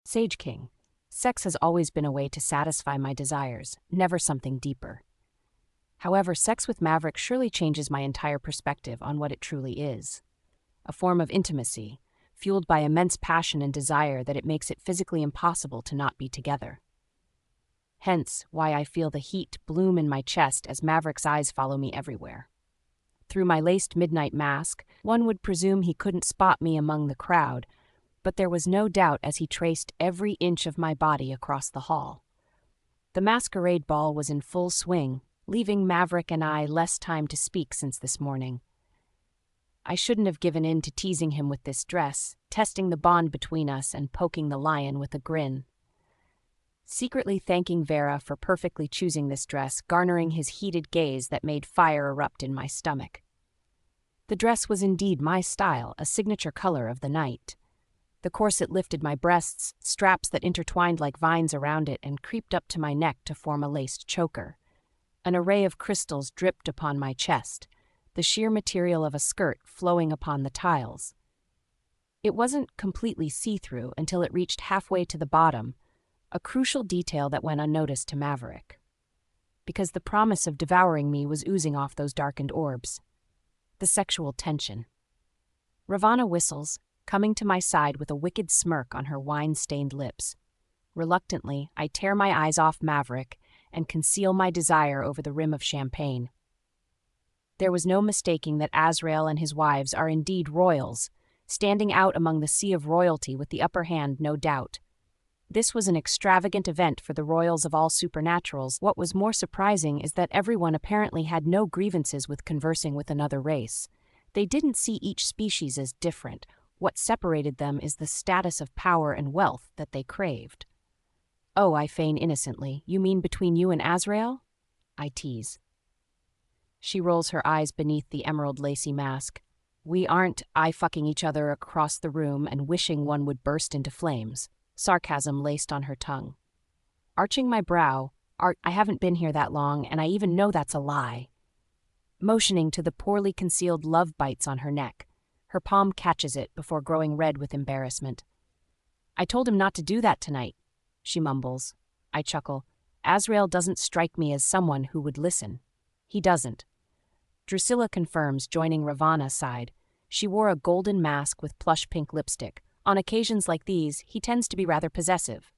Sage King. Sex has always been a way to satisfy my desires, never something deeper. However, sex with Maverick surely changes my entire perspective on what it truly is. A form of intimacy, fueled by immense passion and desire that it makes it physically impossible to not be together. Hence, why I feel the heat bloom in my chest as Maverick's eyes follow me everywhere. Through my laced midnight mask, one would presume he couldn't spot me among the crowd, but there was no doubt as he traced every inch of my body across the hall. The masquerade ball was in full swing, leaving Maverick and I less time to speak since this morning. I shouldn't have given in to teasing him with this dress, testing the bond between us and poking the lion with a grin. Secretly thanking Vera for perfectly choosing this dress, garnering his heated gaze that made fire erupt in my stomach. The dress was indeed my style, a signature color of the night. The corset lifted my breasts, straps that intertwined like vines around it and creeped up to my neck to form a laced choker. An array of crystals dripped upon my chest, the sheer material of a skirt flowing upon the tiles. It wasn't completely see-through until it reached halfway to the bottom, a crucial detail that went unnoticed to Maverick. Because the promise of devouring me was oozing off those darkened orbs. The sexual tension. Ravana whistles, coming to my side with a wicked smirk on her wine-stained lips. Reluctantly, I tear my eyes off Maverick and conceal my desire over the rim of champagne. There was no mistaking that Azrael and his wives are indeed royals, standing out among the sea of royalty with the upper hand, no doubt. This was an extravagant event for the royals of all supernaturals. What was more surprising is that everyone apparently had no grievances with conversing with another race. They didn't see each species as different. What separated them is the status of power and wealth that they craved. "Oh," I feign innocently, "you mean between you and Azrael?" I tease. She rolls her eyes beneath the emerald lacy mask. "We aren't eye-fucking each other across the room and wishing one would burst into flames." Sarcasm laced on her tongue. Arching my brow, I haven't been here that long, and I even know that's a lie. Motioning to the poorly concealed love bites on her neck, her palm catches it before growing red with embarrassment. "I told him not to do that tonight," she mumbles. I chuckle. "Azrael doesn't strike me as someone who would listen." He doesn't. Drusilla confirms, joining Ravana's side. She wore a golden mask with plush pink lipstick. On occasions like these, he tends to be rather possessive.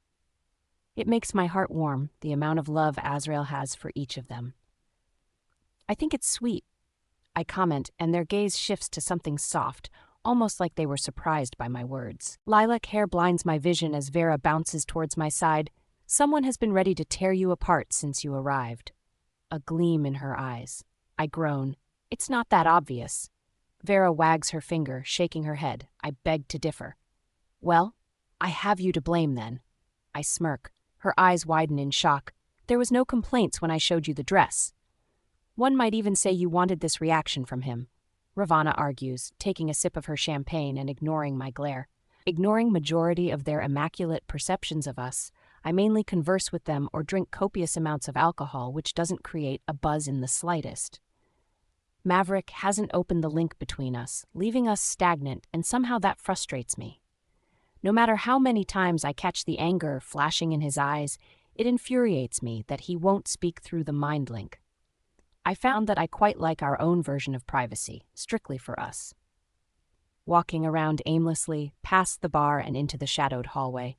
It makes my heart warm, the amount of love Azrael has for each of them. "I think it's sweet," I comment, and their gaze shifts to something soft, almost like they were surprised by my words. Lilac hair blinds my vision as Vera bounces towards my side. "Someone has been ready to tear you apart since you arrived." A gleam in her eyes. I groan. "It's not that obvious." Vera wags her finger, shaking her head. I beg to differ. "Well, I have you to blame then." I smirk. Her eyes widen in shock. "There was no complaints when I showed you the dress." "One might even say you wanted this reaction from him," Ravana argues, taking a sip of her champagne and ignoring my glare. Ignoring majority of their immaculate perceptions of us, I mainly converse with them or drink copious amounts of alcohol, which doesn't create a buzz in the slightest. Maverick hasn't opened the link between us, leaving us stagnant, and somehow that frustrates me. No matter how many times I catch the anger flashing in his eyes, it infuriates me that he won't speak through the mind link. I found that I quite like our own version of privacy, strictly for us. Walking around aimlessly, past the bar and into the shadowed hallway.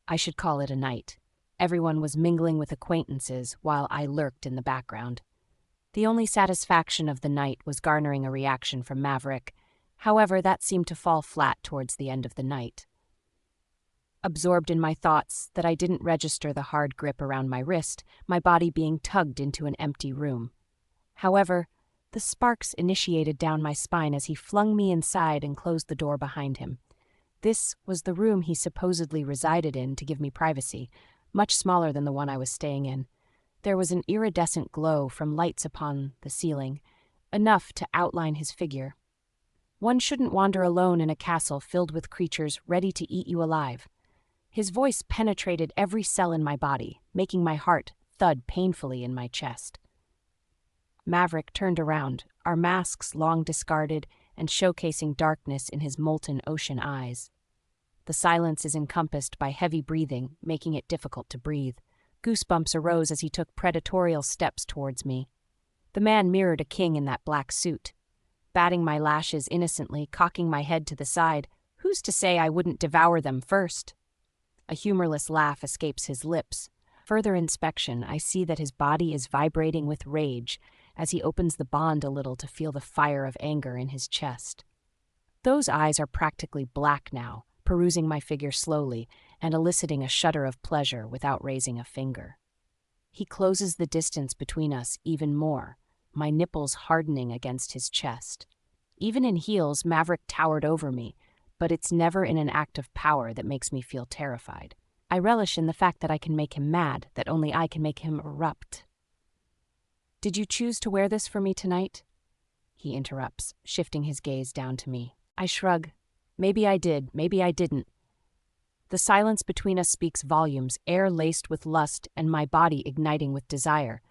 I should call it a night. Everyone was mingling with acquaintances while I lurked in the background. The only satisfaction of the night was garnering a reaction from Maverick. However, that seemed to fall flat towards the end of the night. Absorbed in my thoughts that I didn't register the hard grip around my wrist, my body being tugged into an empty room. However, the sparks initiated down my spine as he flung me inside and closed the door behind him. This was the room he supposedly resided in to give me privacy, much smaller than the one I was staying in. There was an iridescent glow from lights upon the ceiling, enough to outline his figure. One shouldn't wander alone in a castle filled with creatures ready to eat you alive. His voice penetrated every cell in my body, making my heart thud painfully in my chest. Maverick turned around, our masks long discarded and showcasing darkness in his molten ocean eyes. The silence is encompassed by heavy breathing, making it difficult to breathe. Goosebumps arose as he took predatorial steps towards me. The man mirrored a king in that black suit. Batting my lashes innocently, cocking my head to the side, who's to say I wouldn't devour them first? A humorless laugh escapes his lips. Further inspection, I see that his body is vibrating with rage as he opens the bond a little to feel the fire of anger in his chest. Those eyes are practically black now, perusing my figure slowly and eliciting a shudder of pleasure without raising a finger. He closes the distance between us even more, my nipples hardening against his chest. Even in heels, Maverick towered over me, but it's never in an act of power that makes me feel terrified. I relish in the fact that I can make him mad, that only I can make him erupt. "Did you choose to wear this for me tonight?" He interrupts, shifting his gaze down to me. I shrug. Maybe I did, maybe I didn't. The silence between us speaks volumes, air laced with lust and my body igniting with desire.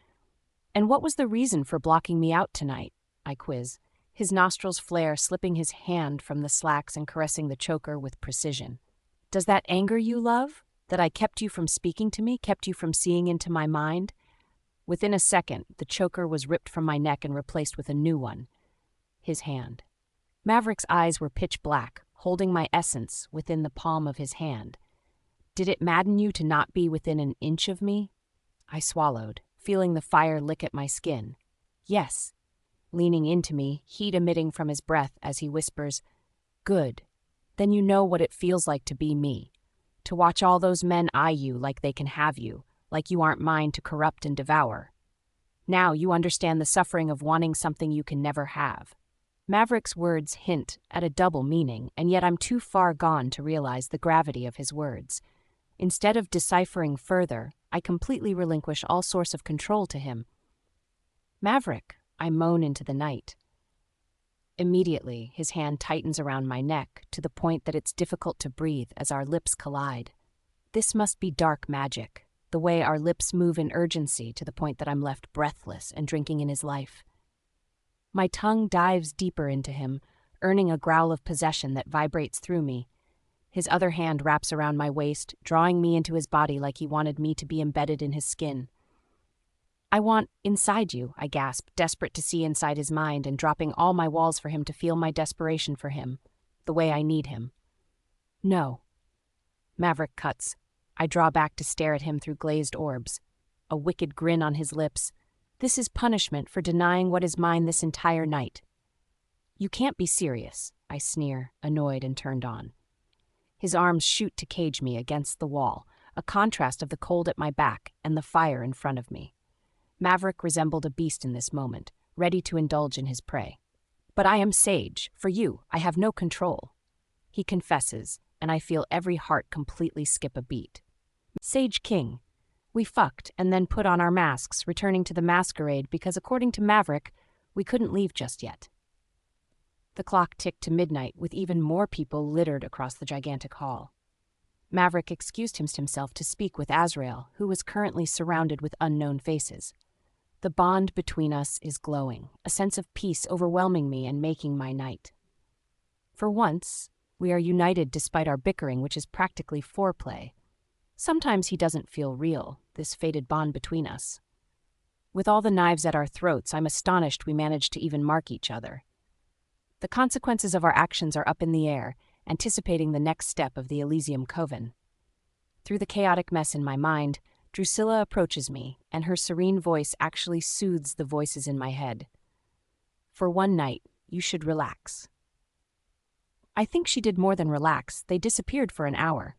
"And what was the reason for blocking me out tonight?" I quiz. His nostrils flare, slipping his hand from the slacks and caressing the choker with precision. "Does that anger you, love? That I kept you from speaking to me, kept you from seeing into my mind?" Within a second, the choker was ripped from my neck and replaced with a new one. His hand. Maverick's eyes were pitch black, holding my essence within the palm of his hand. "Did it madden you to not be within an inch of me?" I swallowed, feeling the fire lick at my skin. "Yes." Leaning into me, heat emitting from his breath as he whispers, "Good. Then you know what it feels like to be me. To watch all those men eye you like they can have you, like you aren't mine to corrupt and devour. Now you understand the suffering of wanting something you can never have." Maverick's words hint at a double meaning, and yet I'm too far gone to realize the gravity of his words. Instead of deciphering further, I completely relinquish all source of control to him. "Maverick," I moan into the night. Immediately, his hand tightens around my neck to the point that it's difficult to breathe as our lips collide. This must be dark magic, the way our lips move in urgency to the point that I'm left breathless and drinking in his life. My tongue dives deeper into him, earning a growl of possession that vibrates through me. His other hand wraps around my waist, drawing me into his body like he wanted me to be embedded in his skin. "I want inside you," I gasp, desperate to see inside his mind and dropping all my walls for him to feel my desperation for him, the way I need him. "No." Maverick cuts. I draw back to stare at him through glazed orbs. A wicked grin on his lips. This is punishment for denying what is mine this entire night. "You can't be serious," I sneer, annoyed and turned on. His arms shoot to cage me against the wall, a contrast of the cold at my back and the fire in front of me. Maverick resembled a beast in this moment, ready to indulge in his prey. "But I am Sage. For you, I have no control." He confesses, and I feel every heart completely skip a beat. "Sage King. We fucked and then put on our masks, returning to the masquerade because, according to Maverick, we couldn't leave just yet." The clock ticked to midnight, with even more people littered across the gigantic hall. Maverick excused himself to speak with Azrael, who was currently surrounded with unknown faces. The bond between us is glowing, a sense of peace overwhelming me and making my night. For once, we are united despite our bickering, which is practically foreplay. Sometimes he doesn't feel real, this fated bond between us. With all the knives at our throats, I'm astonished we managed to even mark each other. The consequences of our actions are up in the air, anticipating the next step of the Elysium Coven. Through the chaotic mess in my mind, Drusilla approaches me, and her serene voice actually soothes the voices in my head. "For one night, you should relax." I think she did more than relax. They disappeared for an hour.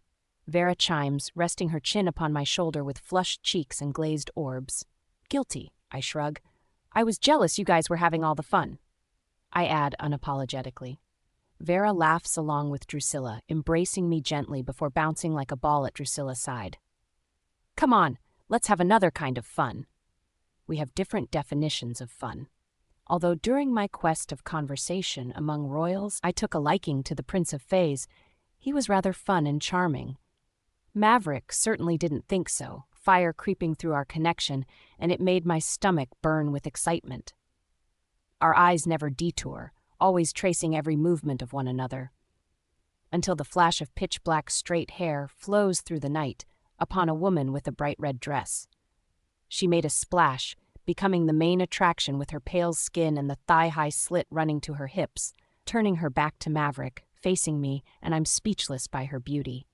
Vera chimes, resting her chin upon my shoulder with flushed cheeks and glazed orbs. "Guilty," I shrug. "I was jealous you guys were having all the fun." I add unapologetically. Vera laughs along with Drusilla, embracing me gently before bouncing like a ball at Drusilla's side. "Come on, let's have another kind of fun." We have different definitions of fun. Although during my quest of conversation among royals, I took a liking to the Prince of Fays, he was rather fun and charming. Maverick certainly didn't think so, fire creeping through our connection, and it made my stomach burn with excitement. Our eyes never detour, always tracing every movement of one another. until the flash of pitch-black straight hair flows through the night upon a woman with a bright red dress. She made a splash, becoming the main attraction with her pale skin and the thigh-high slit running to her hips, turning her back to Maverick, facing me, and I'm speechless by her beauty.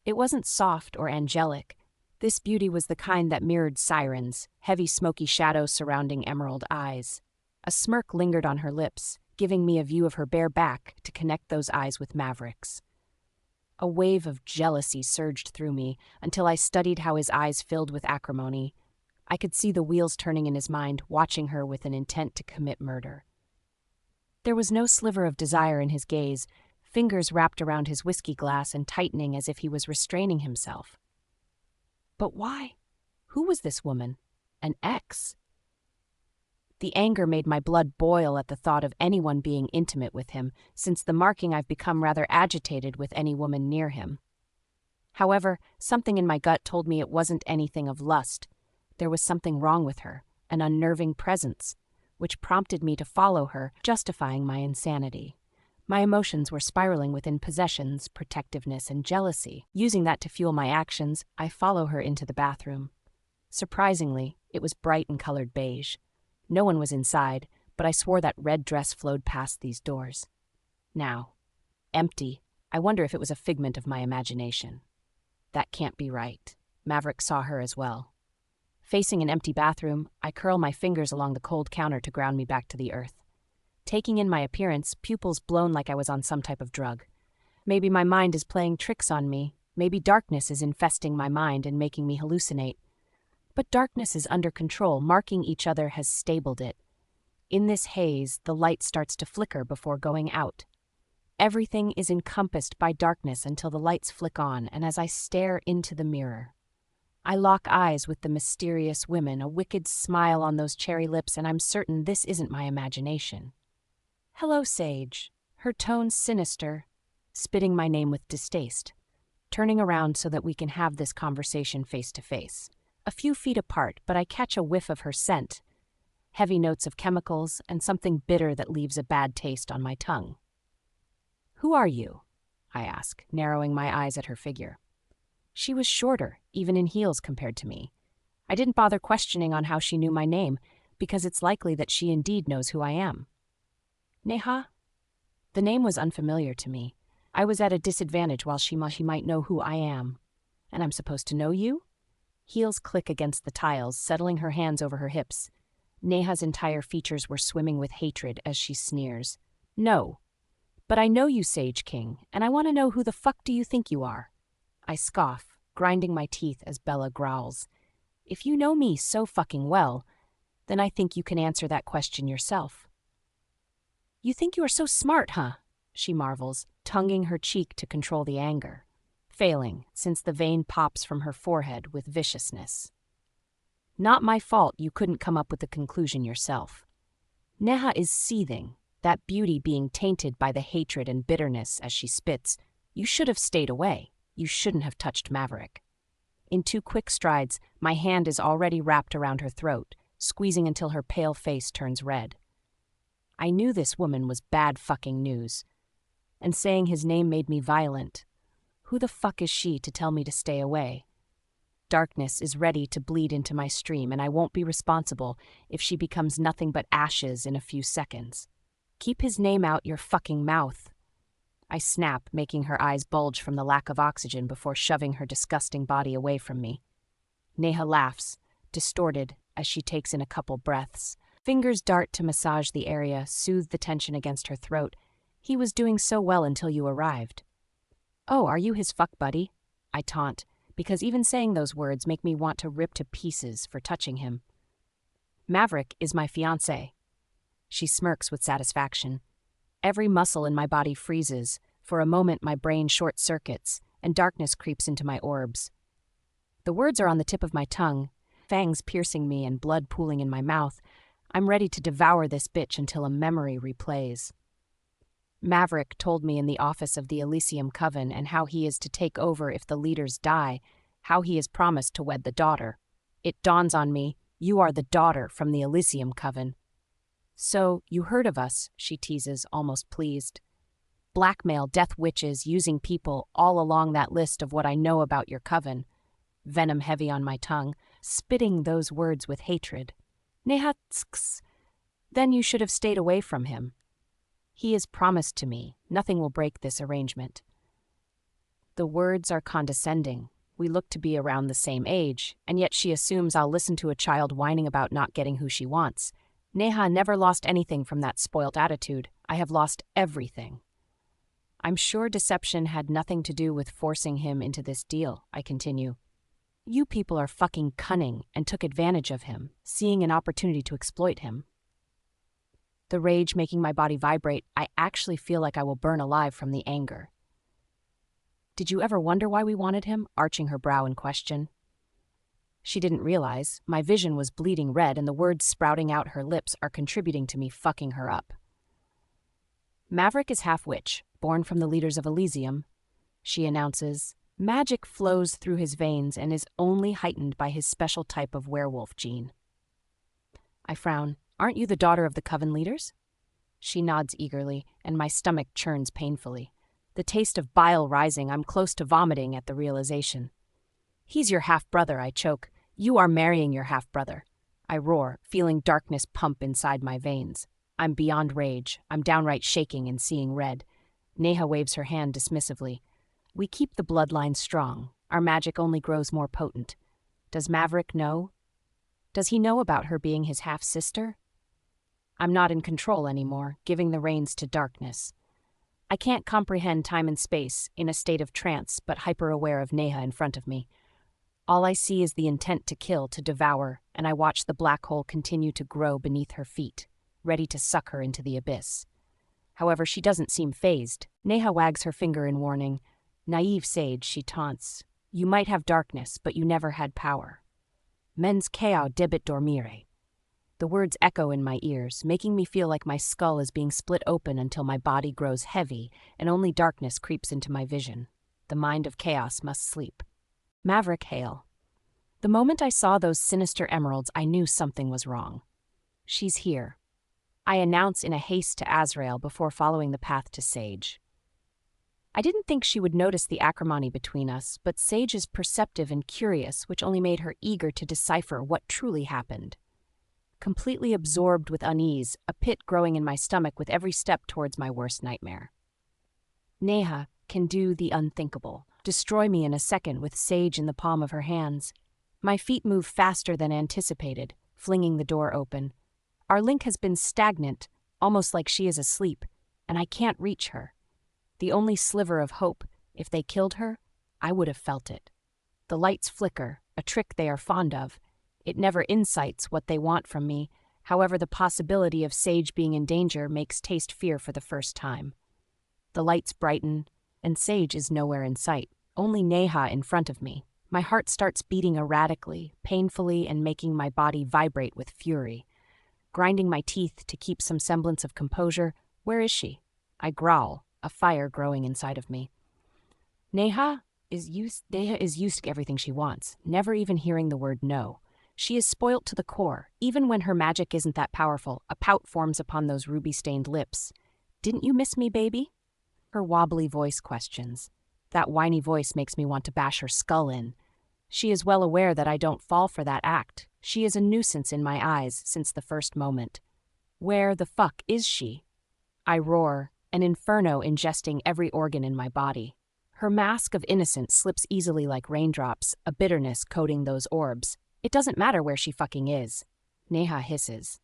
It wasn't soft or angelic. This beauty was the kind that mirrored sirens, heavy smoky shadows surrounding emerald eyes. A smirk lingered on her lips, giving me a view of her bare back to connect those eyes with Maverick's. A wave of jealousy surged through me until I studied how his eyes filled with acrimony. I could see the wheels turning in his mind, watching her with an intent to commit murder. There was no sliver of desire in his gaze, fingers wrapped around his whiskey glass and tightening as if he was restraining himself. But why? Who was this woman? An ex? The anger made my blood boil at the thought of anyone being intimate with him, since the marking I've become rather agitated with any woman near him. However, something in my gut told me it wasn't anything of lust. There was something wrong with her, an unnerving presence, which prompted me to follow her, justifying my insanity. My emotions were spiraling within possessions, protectiveness, and jealousy. Using that to fuel my actions, I follow her into the bathroom. Surprisingly, it was bright and colored beige. No one was inside, but I swore that red dress flowed past these doors. Now, empty. I wonder if it was a figment of my imagination. That can't be right. Maverick saw her as well. Facing an empty bathroom, I curl my fingers along the cold counter to ground me back to the earth. Taking in my appearance, pupils blown like I was on some type of drug. Maybe my mind is playing tricks on me. Maybe darkness is infesting my mind and making me hallucinate. But darkness is under control, marking each other has stabled it. In this haze, the light starts to flicker before going out. Everything is encompassed by darkness until the lights flick on, and as I stare into the mirror, I lock eyes with the mysterious woman, a wicked smile on those cherry lips, and I'm certain this isn't my imagination. "Hello, Sage." Her tone sinister, spitting my name with distaste, turning around so that we can have this conversation face to face. A few feet apart, but I catch a whiff of her scent, heavy notes of chemicals, and something bitter that leaves a bad taste on my tongue. "Who are you?" I ask, narrowing my eyes at her figure. She was shorter, even in heels compared to me. I didn't bother questioning on how she knew my name, because it's likely that she indeed knows who I am. "Neha?" The name was unfamiliar to me. I was at a disadvantage while she might know who I am. "And I'm supposed to know you?" Heels click against the tiles, settling her hands over her hips. Neha's entire features were swimming with hatred as she sneers. "No. But I know you, Sage King, and I want to know who the fuck do you think you are?" I scoff, grinding my teeth as Bella growls. "If you know me so fucking well, then I think you can answer that question yourself." "You think you are so smart, huh?" she marvels, tonguing her cheek to control the anger, failing since the vein pops from her forehead with viciousness. "Not my fault you couldn't come up with the conclusion yourself." Neha is seething, that beauty being tainted by the hatred and bitterness as she spits. "You should have stayed away. You shouldn't have touched Maverick." In 2 quick strides, my hand is already wrapped around her throat, squeezing until her pale face turns red. I knew this woman was bad fucking news, and saying his name made me violent. Who the fuck is she to tell me to stay away? Darkness is ready to bleed into my stream, and I won't be responsible if she becomes nothing but ashes in a few seconds. "Keep his name out your fucking mouth." I snap, making her eyes bulge from the lack of oxygen before shoving her disgusting body away from me. Neha laughs, distorted, as she takes in a couple breaths. Fingers dart to massage the area, soothe the tension against her throat. "He was doing so well until you arrived." "Oh, are you his fuck buddy?" I taunt, because even saying those words make me want to rip to pieces for touching him. "Maverick is my fiancé." She smirks with satisfaction. Every muscle in my body freezes. For a moment, my brain short-circuits, and darkness creeps into my orbs. The words are on the tip of my tongue, fangs piercing me and blood pooling in my mouth. I'm ready to devour this bitch until a memory replays. Maverick told me in the office of the Elysium Coven and how he is to take over if the leaders die, how he is promised to wed the daughter. It dawns on me, you are the daughter from the Elysium Coven. "So, you heard of us," she teases, almost pleased. Blackmail, death witches, using people, all along that list of what I know about your coven. Venom heavy on my tongue, spitting those words with hatred. Nehatsks. Then you should have stayed away from him. He is promised to me. Nothing will break this arrangement. The words are condescending. We look to be around the same age, and yet she assumes I'll listen to a child whining about not getting who she wants. Neha never lost anything from that spoilt attitude. I have lost everything. I'm sure deception had nothing to do with forcing him into this deal, I continue. You people are fucking cunning and took advantage of him, seeing an opportunity to exploit him. The rage making my body vibrate, I actually feel like I will burn alive from the anger. Did you ever wonder why we wanted him? Arching her brow in question. She didn't realize. My vision was bleeding red and the words sprouting out her lips are contributing to me fucking her up. Maverick is half witch, born from the leaders of Elysium, she announces. Magic flows through his veins and is only heightened by his special type of werewolf gene. I frown. Aren't you the daughter of the coven leaders? She nods eagerly, and my stomach churns painfully. The taste of bile rising, I'm close to vomiting at the realization. He's your half-brother, I choke. You are marrying your half-brother. I roar, feeling darkness pump inside my veins. I'm beyond rage. I'm downright shaking and seeing red. Neha waves her hand dismissively. We keep the bloodline strong. Our magic only grows more potent. Does Maverick know? Does he know about her being his half-sister? I'm not in control anymore, giving the reins to darkness. I can't comprehend time and space, in a state of trance, but hyper-aware of Neha in front of me. All I see is the intent to kill, to devour, and I watch the black hole continue to grow beneath her feet, ready to suck her into the abyss. However, she doesn't seem fazed. Neha wags her finger in warning. Naive sage, she taunts. You might have darkness, but you never had power. Mens cao debit dormire. The words echo in my ears, making me feel like my skull is being split open until my body grows heavy and only darkness creeps into my vision. The mind of chaos must sleep. Maverick hail. The moment I saw those sinister emeralds, I knew something was wrong. She's here. I announce in a haste to Azrael before following the path to Sage. I didn't think she would notice the acrimony between us, but Sage is perceptive and curious, which only made her eager to decipher what truly happened. Completely absorbed with unease, a pit growing in my stomach with every step towards my worst nightmare. Neha can do the unthinkable, destroy me in a second with Sage in the palm of her hands. My feet move faster than anticipated, flinging the door open. Our link has been stagnant, almost like she is asleep, and I can't reach her. The only sliver of hope, if they killed her, I would have felt it. The lights flicker, a trick they are fond of. It never incites what they want from me. However, the possibility of Sage being in danger makes taste fear for the first time. The lights brighten, and Sage is nowhere in sight, only Neha in front of me. My heart starts beating erratically, painfully, and making my body vibrate with fury. Grinding my teeth to keep some semblance of composure, where is she? I growl, a fire growing inside of me. Neha is used to everything she wants, never even hearing the word no. She is spoilt to the core. Even when her magic isn't that powerful, a pout forms upon those ruby-stained lips. Didn't you miss me, baby? Her wobbly voice questions. That whiny voice makes me want to bash her skull in. She is well aware that I don't fall for that act. She is a nuisance in my eyes since the first moment. Where the fuck is she? I roar, an inferno ingesting every organ in my body. Her mask of innocence slips easily like raindrops, a bitterness coating those orbs. It doesn't matter where she fucking is. Neha hisses.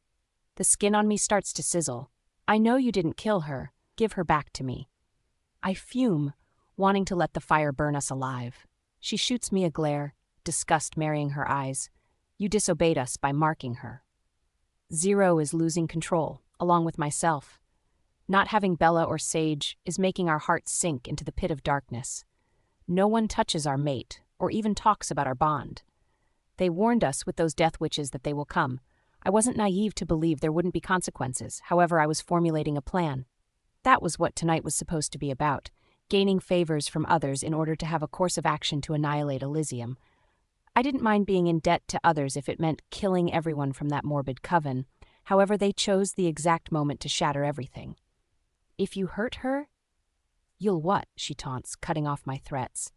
The skin on me starts to sizzle. I know you didn't kill her. Give her back to me. I fume, wanting to let the fire burn us alive. She shoots me a glare, disgust marrying her eyes. You disobeyed us by marking her. Zero is losing control, along with myself. Not having Bella or Sage is making our hearts sink into the pit of darkness. No one touches our mate, or even talks about our bond. They warned us with those death witches that they will come. I wasn't naive to believe there wouldn't be consequences. However, I was formulating a plan. That was what tonight was supposed to be about, gaining favors from others in order to have a course of action to annihilate Elysium. I didn't mind being in debt to others if it meant killing everyone from that morbid coven. However, they chose the exact moment to shatter everything. If you hurt her, You'll what? She taunts, cutting off my threats.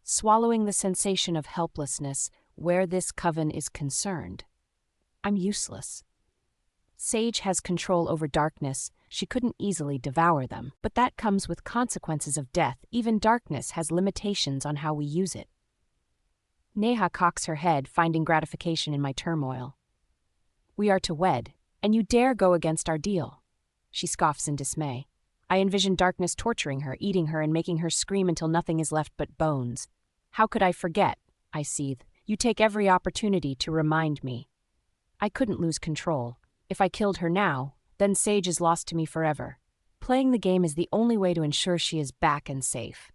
Swallowing the sensation of helplessness where this coven is concerned. I'm useless. Sage has control over darkness. She couldn't easily devour them, but that comes with consequences of death. Even darkness has limitations on how we use it. Neha cocks her head, finding gratification in my turmoil. We are to wed, and you dare go against our deal. She scoffs in dismay. I envision darkness torturing her, eating her, and making her scream until nothing is left but bones. How could I forget? I seethe. You take every opportunity to remind me. I couldn't lose control. If I killed her now, then Sage is lost to me forever. Playing the game is the only way to ensure she is back and safe.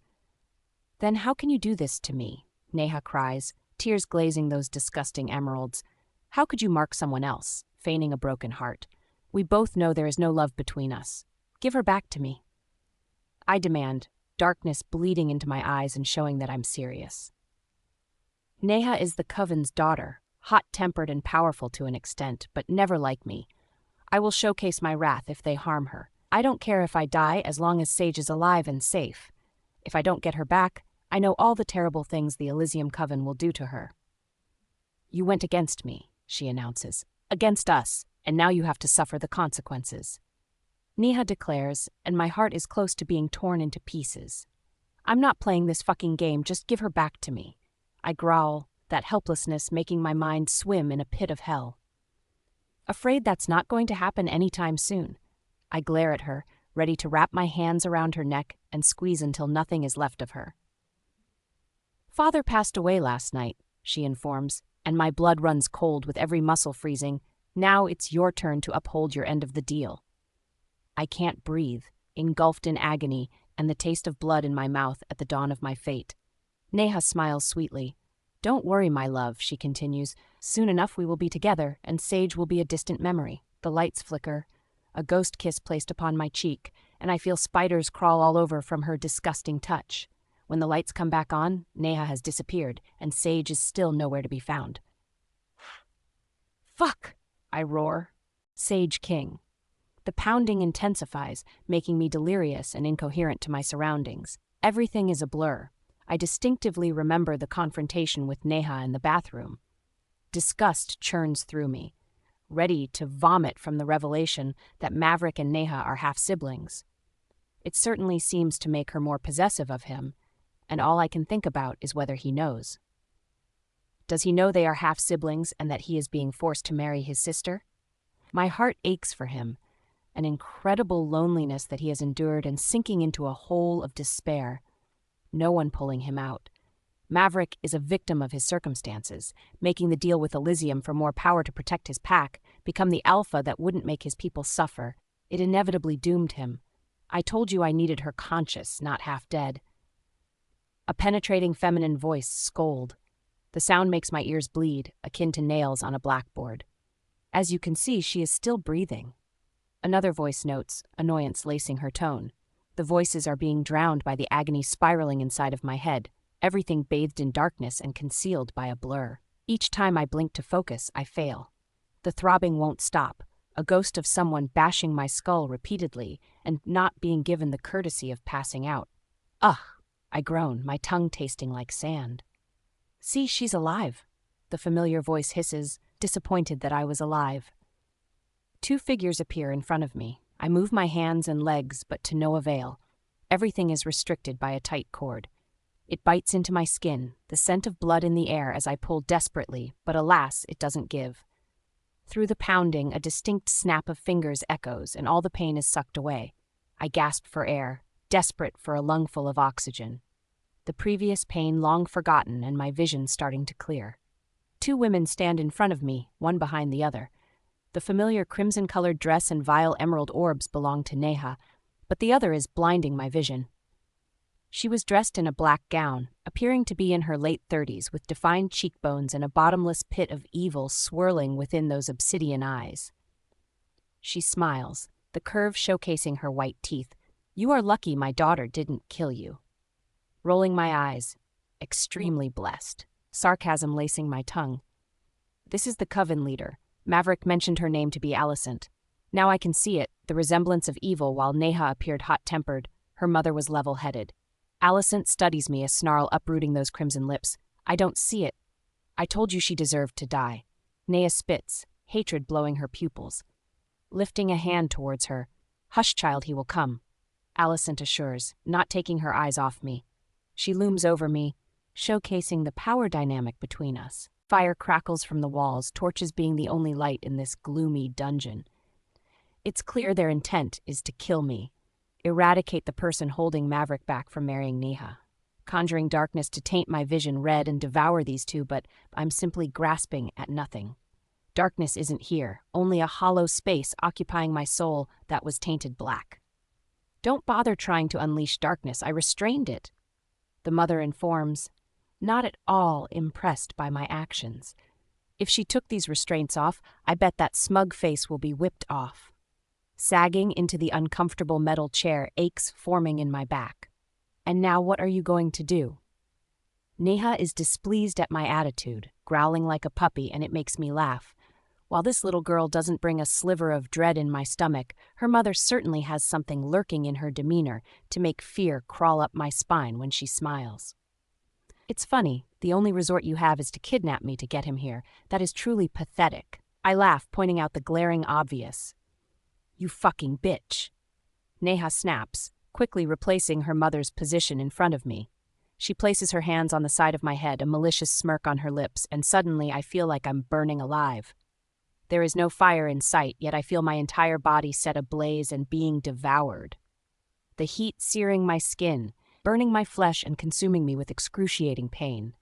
Then how can you do this to me? Neha cries, tears glazing those disgusting emeralds. How could you mark someone else, feigning a broken heart? We both know there is no love between us. Give her back to me. I demand, darkness bleeding into my eyes and showing that I'm serious. Neha is the coven's daughter, hot-tempered and powerful to an extent, but never like me. I will showcase my wrath if they harm her. I don't care if I die as long as Sage is alive and safe. If I don't get her back, I know all the terrible things the Elysium Coven will do to her. You went against me, she announces. Against us, and now you have to suffer the consequences. Neha declares, and my heart is close to being torn into pieces. I'm not playing this fucking game, just give her back to me. I growl, that helplessness making my mind swim in a pit of hell. Afraid that's not going to happen anytime soon. I glare at her, ready to wrap my hands around her neck and squeeze until nothing is left of her. Father passed away last night, she informs, and my blood runs cold with every muscle freezing. Now it's your turn to uphold your end of the deal. I can't breathe, engulfed in agony and the taste of blood in my mouth at the dawn of my fate. Neha smiles sweetly. Don't worry, my love, she continues. Soon enough we will be together, and Sage will be a distant memory. The lights flicker, a ghost kiss placed upon my cheek, and I feel spiders crawl all over from her disgusting touch. When the lights come back on, Neha has disappeared, and Sage is still nowhere to be found. Fuck! I roar. Sage King. The pounding intensifies, making me delirious and incoherent to my surroundings. Everything is a blur. I distinctively remember the confrontation with Neha in the bathroom. Disgust churns through me, ready to vomit from the revelation that Maverick and Neha are half-siblings. It certainly seems to make her more possessive of him, and all I can think about is whether he knows. Does he know they are half-siblings and that he is being forced to marry his sister? My heart aches for him, an incredible loneliness that he has endured and sinking into a hole of despair. No one pulling him out. Maverick is a victim of his circumstances, making the deal with Elysium for more power to protect his pack, become the alpha that wouldn't make his people suffer. It inevitably doomed him. I told you I needed her conscious, not half dead. A penetrating feminine voice scold. The sound makes my ears bleed, akin to nails on a blackboard. As you can see, she is still breathing. Another voice notes, annoyance lacing her tone. The voices are being drowned by the agony spiraling inside of my head, everything bathed in darkness and concealed by a blur. Each time I blink to focus, I fail. The throbbing won't stop, a ghost of someone bashing my skull repeatedly and not being given the courtesy of passing out. Ugh, I groan, my tongue tasting like sand. See, she's alive. The familiar voice hisses, disappointed that I was alive. Two figures appear in front of me. I move my hands and legs, but to no avail. Everything is restricted by a tight cord. It bites into my skin, the scent of blood in the air as I pull desperately, but alas, it doesn't give. Through the pounding, a distinct snap of fingers echoes, and all the pain is sucked away. I gasp for air, desperate for a lungful of oxygen. The previous pain long forgotten and my vision starting to clear. Two women stand in front of me, one behind the other. The familiar crimson-colored dress and vile emerald orbs belong to Neha, but the other is blinding my vision. She was dressed in a black gown, appearing to be in her late 30s, with defined cheekbones and a bottomless pit of evil swirling within those obsidian eyes. She smiles, the curve showcasing her white teeth. You are lucky my daughter didn't kill you. Rolling my eyes, extremely blessed, sarcasm lacing my tongue. This is the coven leader. Maverick mentioned her name to be Alicent. Now I can see it, the resemblance of evil while Neha appeared hot-tempered, Her mother was level-headed. Alicent studies me, a snarl uprooting those crimson lips. I don't see it. I told you she deserved to die. Nea spits, hatred blowing her pupils. Lifting a hand towards her. Hush, child, he will come. Alicent assures, not taking her eyes off me. She looms over me, showcasing the power dynamic between us. Fire crackles from the walls, torches being the only light in this gloomy dungeon. It's clear their intent is to kill me, eradicate the person holding Maverick back from marrying Neha, conjuring darkness to taint my vision red and devour these two, but I'm simply grasping at nothing. Darkness isn't here, only a hollow space occupying my soul that was tainted black. Don't bother trying to unleash darkness, I restrained it. The mother informs, not at all impressed by my actions. If she took these restraints off, I bet that smug face will be whipped off. Sagging into the uncomfortable metal chair, aches forming in my back. And now what are you going to do? Neha is displeased at my attitude, growling like a puppy, and it makes me laugh. While this little girl doesn't bring a sliver of dread in my stomach, her mother certainly has something lurking in her demeanor to make fear crawl up my spine when she smiles. It's funny, the only resort you have is to kidnap me to get him here. That is truly pathetic. I laugh, pointing out the glaring obvious. You fucking bitch. Neha snaps, quickly replacing her mother's position in front of me. She places her hands on the side of my head, a malicious smirk on her lips, and suddenly I feel like I'm burning alive. There is no fire in sight, yet I feel my entire body set ablaze and being devoured. The heat searing my skin, burning my flesh and consuming me with excruciating pain.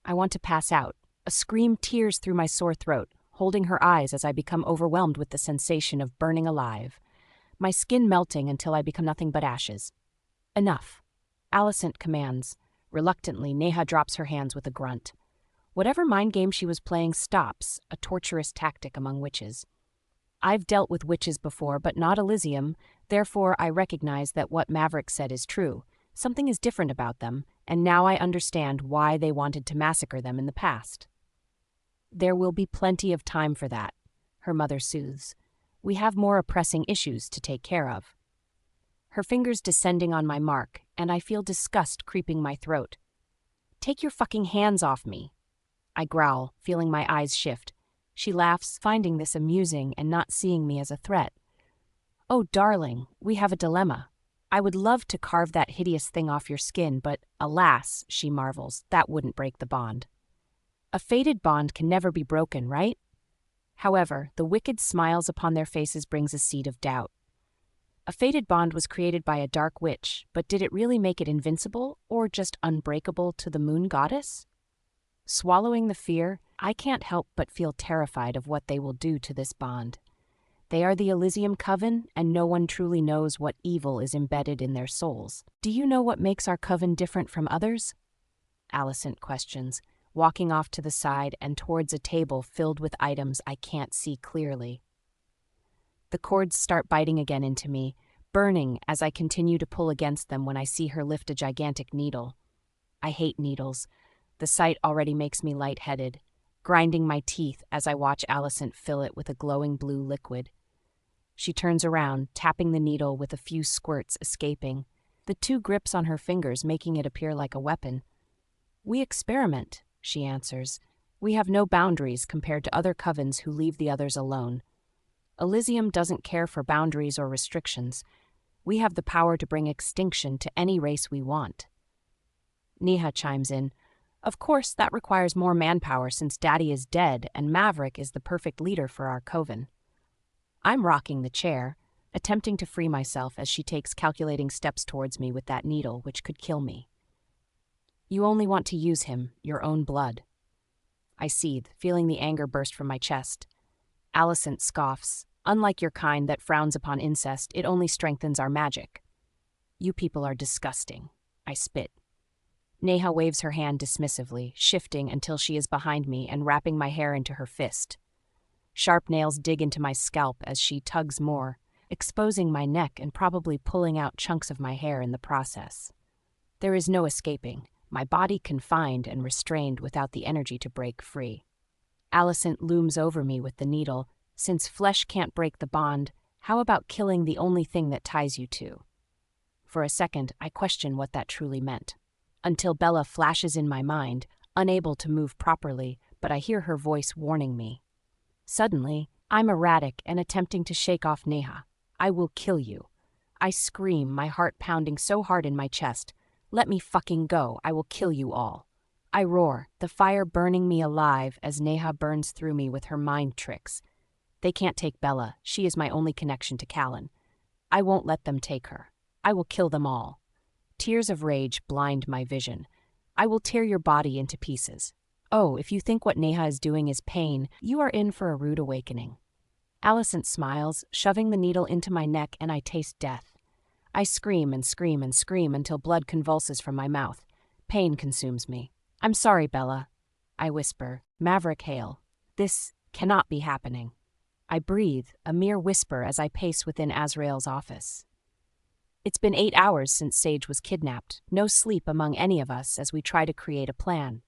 I want to pass out. A scream tears through my sore throat, holding her eyes as I become overwhelmed with the sensation of burning alive. My skin melting until I become nothing but ashes. Enough. Alicent commands. Reluctantly, Neha drops her hands with a grunt. Whatever mind game she was playing stops, a torturous tactic among witches. I've dealt with witches before, but not Elysium, therefore I recognize that what Maverick said is true. Something is different about them, and now I understand why they wanted to massacre them in the past. There will be plenty of time for that, her mother soothes. We have more pressing issues to take care of. Her fingers descending on my mark, and I feel disgust creeping my throat. Take your fucking hands off me. I growl, feeling my eyes shift. She laughs, finding this amusing and not seeing me as a threat. Oh, darling, we have a dilemma. I would love to carve that hideous thing off your skin, but alas, she marvels, that wouldn't break the bond. A fated bond can never be broken, right? However, the wicked smiles upon their faces brings a seed of doubt. A fated bond was created by a dark witch, but did it really make it invincible or just unbreakable to the moon goddess? Swallowing the fear, I can't help but feel terrified of what they will do to this bond. They are the Elysium Coven, and no one truly knows what evil is embedded in their souls. Do you know what makes our coven different from others? Alicent questions, walking off to the side and towards a table filled with items I can't see clearly. The cords start biting again into me, burning as I continue to pull against them when I see her lift a gigantic needle. I hate needles. The sight already makes me lightheaded, grinding my teeth as I watch Alicent fill it with a glowing blue liquid. She turns around, tapping the needle with a few squirts escaping, the two grips on her fingers making it appear like a weapon. We experiment, she answers. We have no boundaries compared to other covens who leave the others alone. Elysium doesn't care for boundaries or restrictions. We have the power to bring extinction to any race we want. Neha chimes in. Of course, that requires more manpower since Daddy is dead and Maverick is the perfect leader for our coven. I'm rocking the chair, attempting to free myself as she takes calculating steps towards me with that needle, which could kill me. You only want to use him, your own blood. I seethe, feeling the anger burst from my chest. Alicent scoffs. Unlike your kind that frowns upon incest, it only strengthens our magic. You people are disgusting. I spit. Neha waves her hand dismissively, shifting until she is behind me and wrapping my hair into her fist. Sharp nails dig into my scalp as she tugs more, exposing my neck and probably pulling out chunks of my hair in the process. There is no escaping, my body confined and restrained without the energy to break free. Alicent looms over me with the needle. Since flesh can't break the bond, how about killing the only thing that ties you two? For a second, I question what that truly meant. Until Bella flashes in my mind, unable to move properly, but I hear her voice warning me. Suddenly, I'm erratic and attempting to shake off Neha. I will kill you. I scream, my heart pounding so hard in my chest. Let me fucking go, I will kill you all. I roar, the fire burning me alive as Neha burns through me with her mind tricks. They can't take Bella, she is my only connection to Callan. I won't let them take her. I will kill them all. Tears of rage blind my vision. I will tear your body into pieces. Oh, if you think what Neha is doing is pain, you are in for a rude awakening. Alicent smiles, shoving the needle into my neck, and I taste death. I scream and scream and scream until blood convulses from my mouth. Pain consumes me. I'm sorry, Bella. I whisper, Maverick Hale. This cannot be happening. I breathe, a mere whisper as I pace within Azrael's office. It's been 8 hours since Sage was kidnapped, no sleep among any of us as we try to create a plan.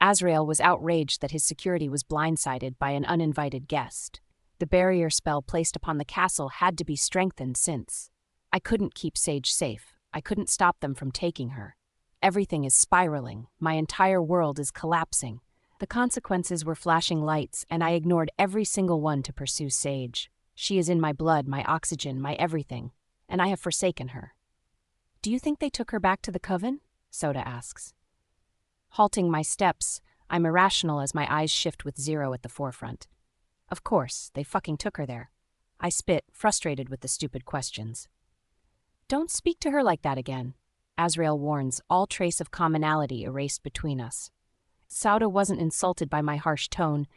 Azrael was outraged that his security was blindsided by an uninvited guest. The barrier spell placed upon the castle had to be strengthened since. I couldn't keep Sage safe. I couldn't stop them from taking her. Everything is spiraling. My entire world is collapsing. The consequences were flashing lights, and I ignored every single one to pursue Sage. She is in my blood, my oxygen, my everything, and I have forsaken her. Do you think they took her back to the Coven? Soda asks. Halting my steps, I'm irrational as my eyes shift with Zero at the forefront. Of course, they fucking took her there. I spit, frustrated with the stupid questions. Don't speak to her like that again, Azrael warns, all trace of commonality erased between us. Sauda wasn't insulted by my harsh tone.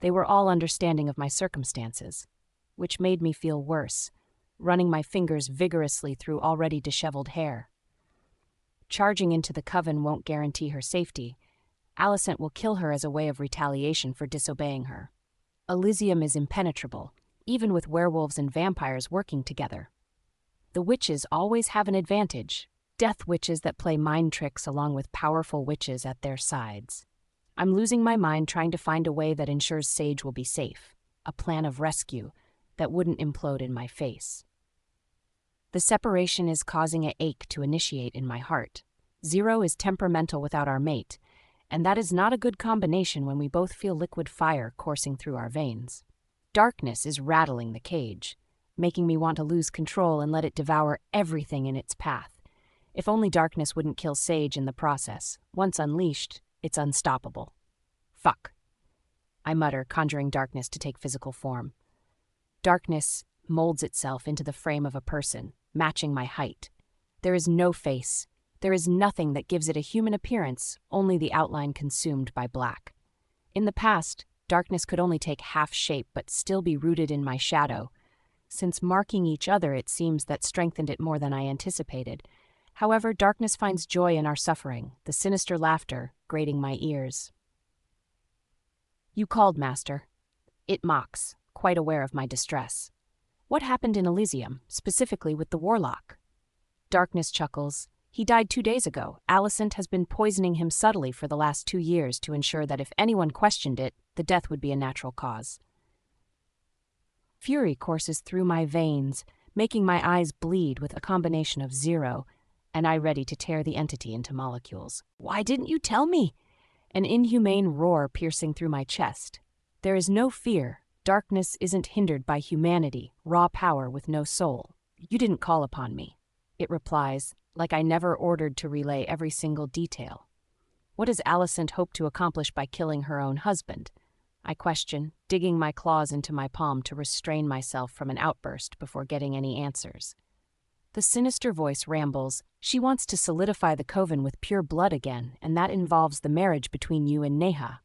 They were all understanding of my circumstances, which made me feel worse, running my fingers vigorously through already disheveled hair. Charging into the Coven won't guarantee her safety. Alicent will kill her as a way of retaliation for disobeying her. Elysium is impenetrable, even with werewolves and vampires working together. The witches always have an advantage, death witches that play mind tricks along with powerful witches at their sides. I'm losing my mind trying to find a way that ensures Sage will be safe, a plan of rescue that wouldn't implode in my face. The separation is causing an ache to initiate in my heart. Zero is temperamental without our mate, and that is not a good combination when we both feel liquid fire coursing through our veins. Darkness is rattling the cage, making me want to lose control and let it devour everything in its path. If only darkness wouldn't kill Sage in the process. Once unleashed, it's unstoppable. Fuck. I mutter, conjuring darkness to take physical form. Darkness molds itself into the frame of a person, matching my height. There is no face. There is nothing that gives it a human appearance, only the outline consumed by black. In the past, darkness could only take half shape but still be rooted in my shadow. Since marking each other, it seems that strengthened it more than I anticipated. However, darkness finds joy in our suffering, the sinister laughter grating my ears. You called, Master. It mocks, quite aware of my distress. What happened in Elysium, specifically with the warlock? Darkness chuckles. He died 2 days ago. Alicent has been poisoning him subtly for the last 2 years to ensure that if anyone questioned it, the death would be a natural cause. Fury courses through my veins, making my eyes bleed with a combination of Zero and I ready to tear the entity into molecules. Why didn't you tell me? An inhumane roar piercing through my chest. There is no fear. Darkness isn't hindered by humanity, raw power with no soul. You didn't call upon me. It replies, like I never ordered to relay every single detail. What does Alicent hope to accomplish by killing her own husband? I question, digging my claws into my palm to restrain myself from an outburst before getting any answers. The sinister voice rambles, she wants to solidify the coven with pure blood again, and that involves the marriage between you and Neha.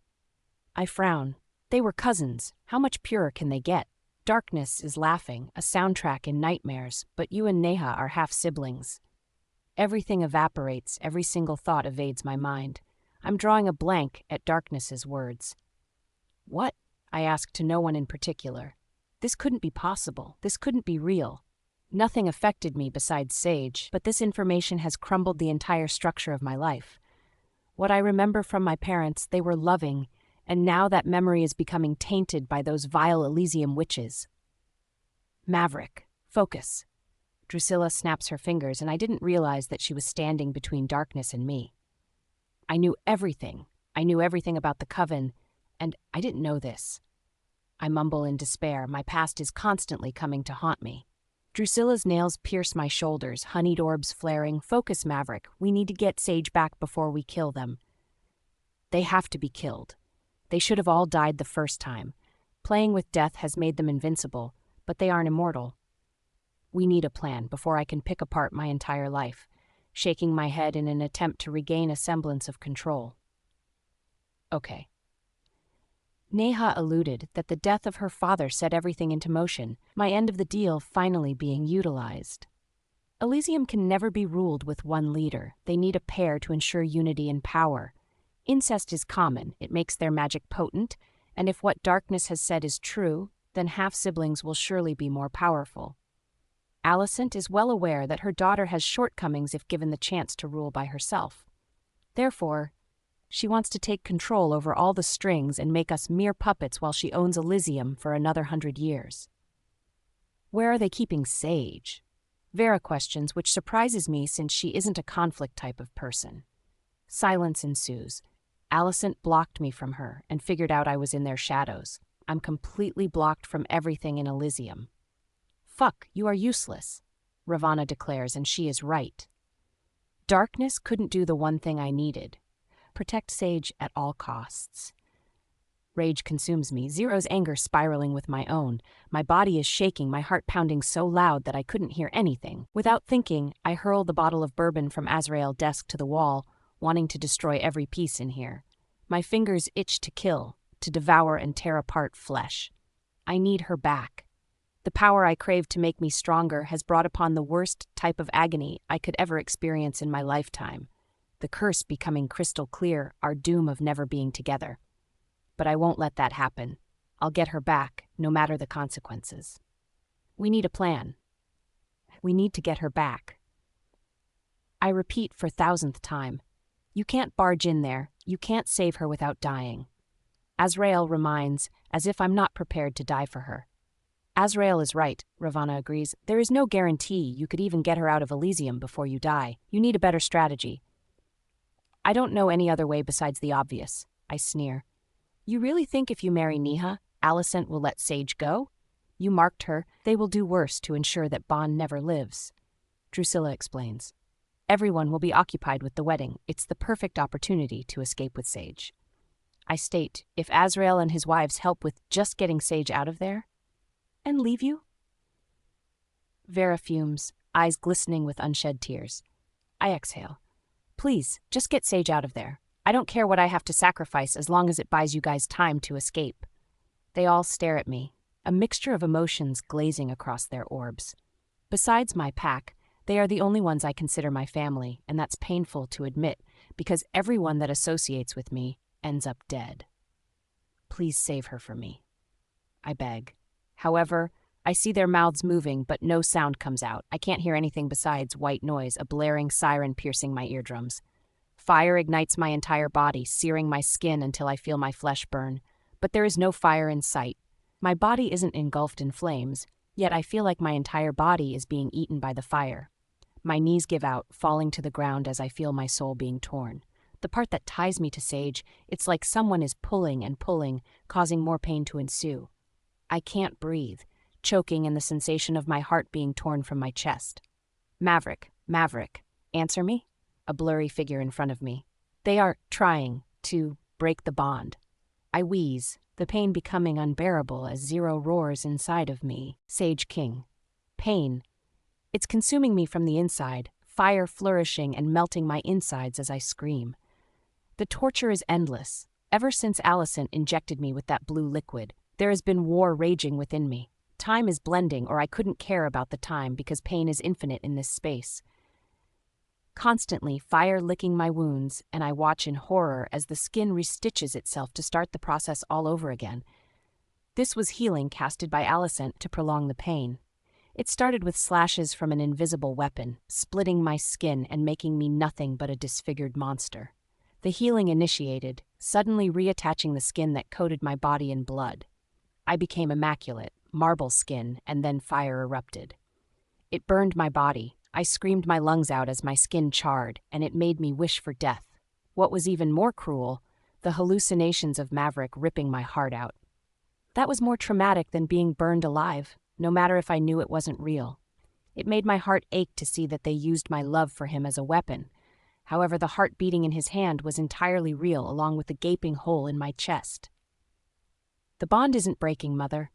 I frown. They were cousins. How much purer can they get? Darkness is laughing, a soundtrack in nightmares, but you and Neha are half-siblings. Everything evaporates, every single thought evades my mind. I'm drawing a blank at Darkness's words. What? I ask to no one in particular. This couldn't be possible. This couldn't be real. Nothing affected me besides Sage, but this information has crumbled the entire structure of my life. What I remember from my parents, they were loving, and now that memory is becoming tainted by those vile Elysium witches. Maverick, focus. Drusilla snaps her fingers, and I didn't realize that she was standing between darkness and me. I knew everything. I knew everything about the coven, and I didn't know this. I mumble in despair. My past is constantly coming to haunt me. Drusilla's nails pierce my shoulders, honeyed orbs flaring. Focus, Maverick. We need to get Sage back before we kill them. They have to be killed. They should have all died the first time. Playing with death has made them invincible, but they aren't immortal. We need a plan before I can pick apart my entire life, shaking my head in an attempt to regain a semblance of control. Okay. Neha alluded that the death of her father set everything into motion, my end of the deal finally being utilized. Elysium can never be ruled with one leader. They need a pair to ensure unity and power. Incest is common. It makes their magic potent, and if what darkness has said is true, then half-siblings will surely be more powerful. Alicent is well aware that her daughter has shortcomings if given the chance to rule by herself. Therefore, she wants to take control over all the strings and make us mere puppets while she owns Elysium for another 100 years. Where are they keeping Sage? Vera questions, which surprises me since she isn't a conflict type of person. Silence ensues. Alicent blocked me from her and figured out I was in their shadows. I'm completely blocked from everything in Elysium. Fuck, you are useless, Ravana declares, and she is right. Darkness couldn't do the one thing I needed. Protect Sage at all costs. Rage consumes me, Zero's anger spiraling with my own. My body is shaking, my heart pounding so loud that I couldn't hear anything. Without thinking, I hurl the bottle of bourbon from Azrael's desk to the wall, wanting to destroy every piece in here. My fingers itch to kill, to devour and tear apart flesh. I need her back. The power I craved to make me stronger has brought upon the worst type of agony I could ever experience in my lifetime. The curse becoming crystal clear, our doom of never being together. But I won't let that happen. I'll get her back, no matter the consequences. We need a plan. We need to get her back. I repeat for 1,000th time. You can't barge in there. You can't save her without dying. Azrael reminds, as if I'm not prepared to die for her. Azrael is right, Ravana agrees. There is no guarantee you could even get her out of Elysium before you die. You need a better strategy. I don't know any other way besides the obvious, I sneer. You really think if you marry Neha, Alicent will let Sage go? You marked her. They will do worse to ensure that Bond never lives. Drusilla explains. Everyone will be occupied with the wedding. It's the perfect opportunity to escape with Sage. I state, if Azrael and his wives help with just getting Sage out of there, and leave you? Vera fumes, eyes glistening with unshed tears. I exhale. Please, just get Sage out of there. I don't care what I have to sacrifice as long as it buys you guys time to escape. They all stare at me, a mixture of emotions glazing across their orbs. Besides my pack, they are the only ones I consider my family, and that's painful to admit because everyone that associates with me ends up dead. Please save her for me, I beg. However, I see their mouths moving, but no sound comes out. I can't hear anything besides white noise, a blaring siren piercing my eardrums. Fire ignites my entire body, searing my skin until I feel my flesh burn. But there is no fire in sight. My body isn't engulfed in flames, yet I feel like my entire body is being eaten by the fire. My knees give out, falling to the ground as I feel my soul being torn. The part that ties me to Sage, it's like someone is pulling and pulling, causing more pain to ensue. I can't breathe, choking in the sensation of my heart being torn from my chest. Maverick, answer me? A blurry figure in front of me. They are trying to break the bond. I wheeze, the pain becoming unbearable as Zero roars inside of me. Sage King. Pain. It's consuming me from the inside, fire flourishing and melting my insides as I scream. The torture is endless. Ever since Alicent injected me with that blue liquid, there has been war raging within me. Time is blending, or I couldn't care about the time because pain is infinite in this space. Constantly, fire licking my wounds, and I watch in horror as the skin restitches itself to start the process all over again. This was healing casted by Alicent to prolong the pain. It started with slashes from an invisible weapon, splitting my skin and making me nothing but a disfigured monster. The healing initiated, suddenly reattaching the skin that coated my body in blood. I became immaculate, marble skin, and then fire erupted. It burned my body. I screamed my lungs out as my skin charred, and it made me wish for death. What was even more cruel, the hallucinations of Maverick ripping my heart out. That was more traumatic than being burned alive, no matter if I knew it wasn't real. It made my heart ache to see that they used my love for him as a weapon. However, the heart beating in his hand was entirely real, along with the gaping hole in my chest. "The bond isn't breaking, Mother,"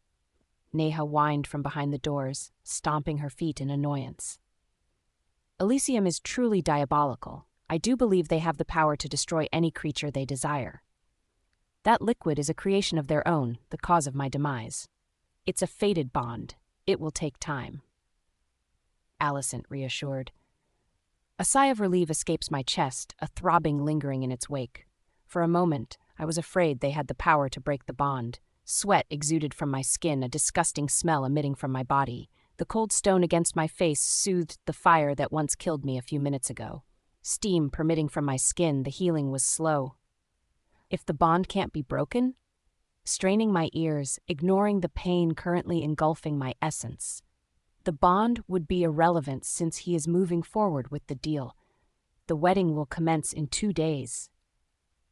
Neha whined from behind the doors, stomping her feet in annoyance. "Elysium is truly diabolical. I do believe they have the power to destroy any creature they desire. That liquid is a creation of their own, the cause of my demise. It's a fated bond. It will take time," Alicent reassured. A sigh of relief escapes my chest, a throbbing lingering in its wake. For a moment, I was afraid they had the power to break the bond. Sweat exuded from my skin, a disgusting smell emitting from my body. The cold stone against my face soothed the fire that once killed me a few minutes ago. Steam permitting from my skin, the healing was slow. If the bond can't be broken? Straining my ears, ignoring the pain currently engulfing my essence. The bond would be irrelevant since he is moving forward with the deal. The wedding will commence in 2 days.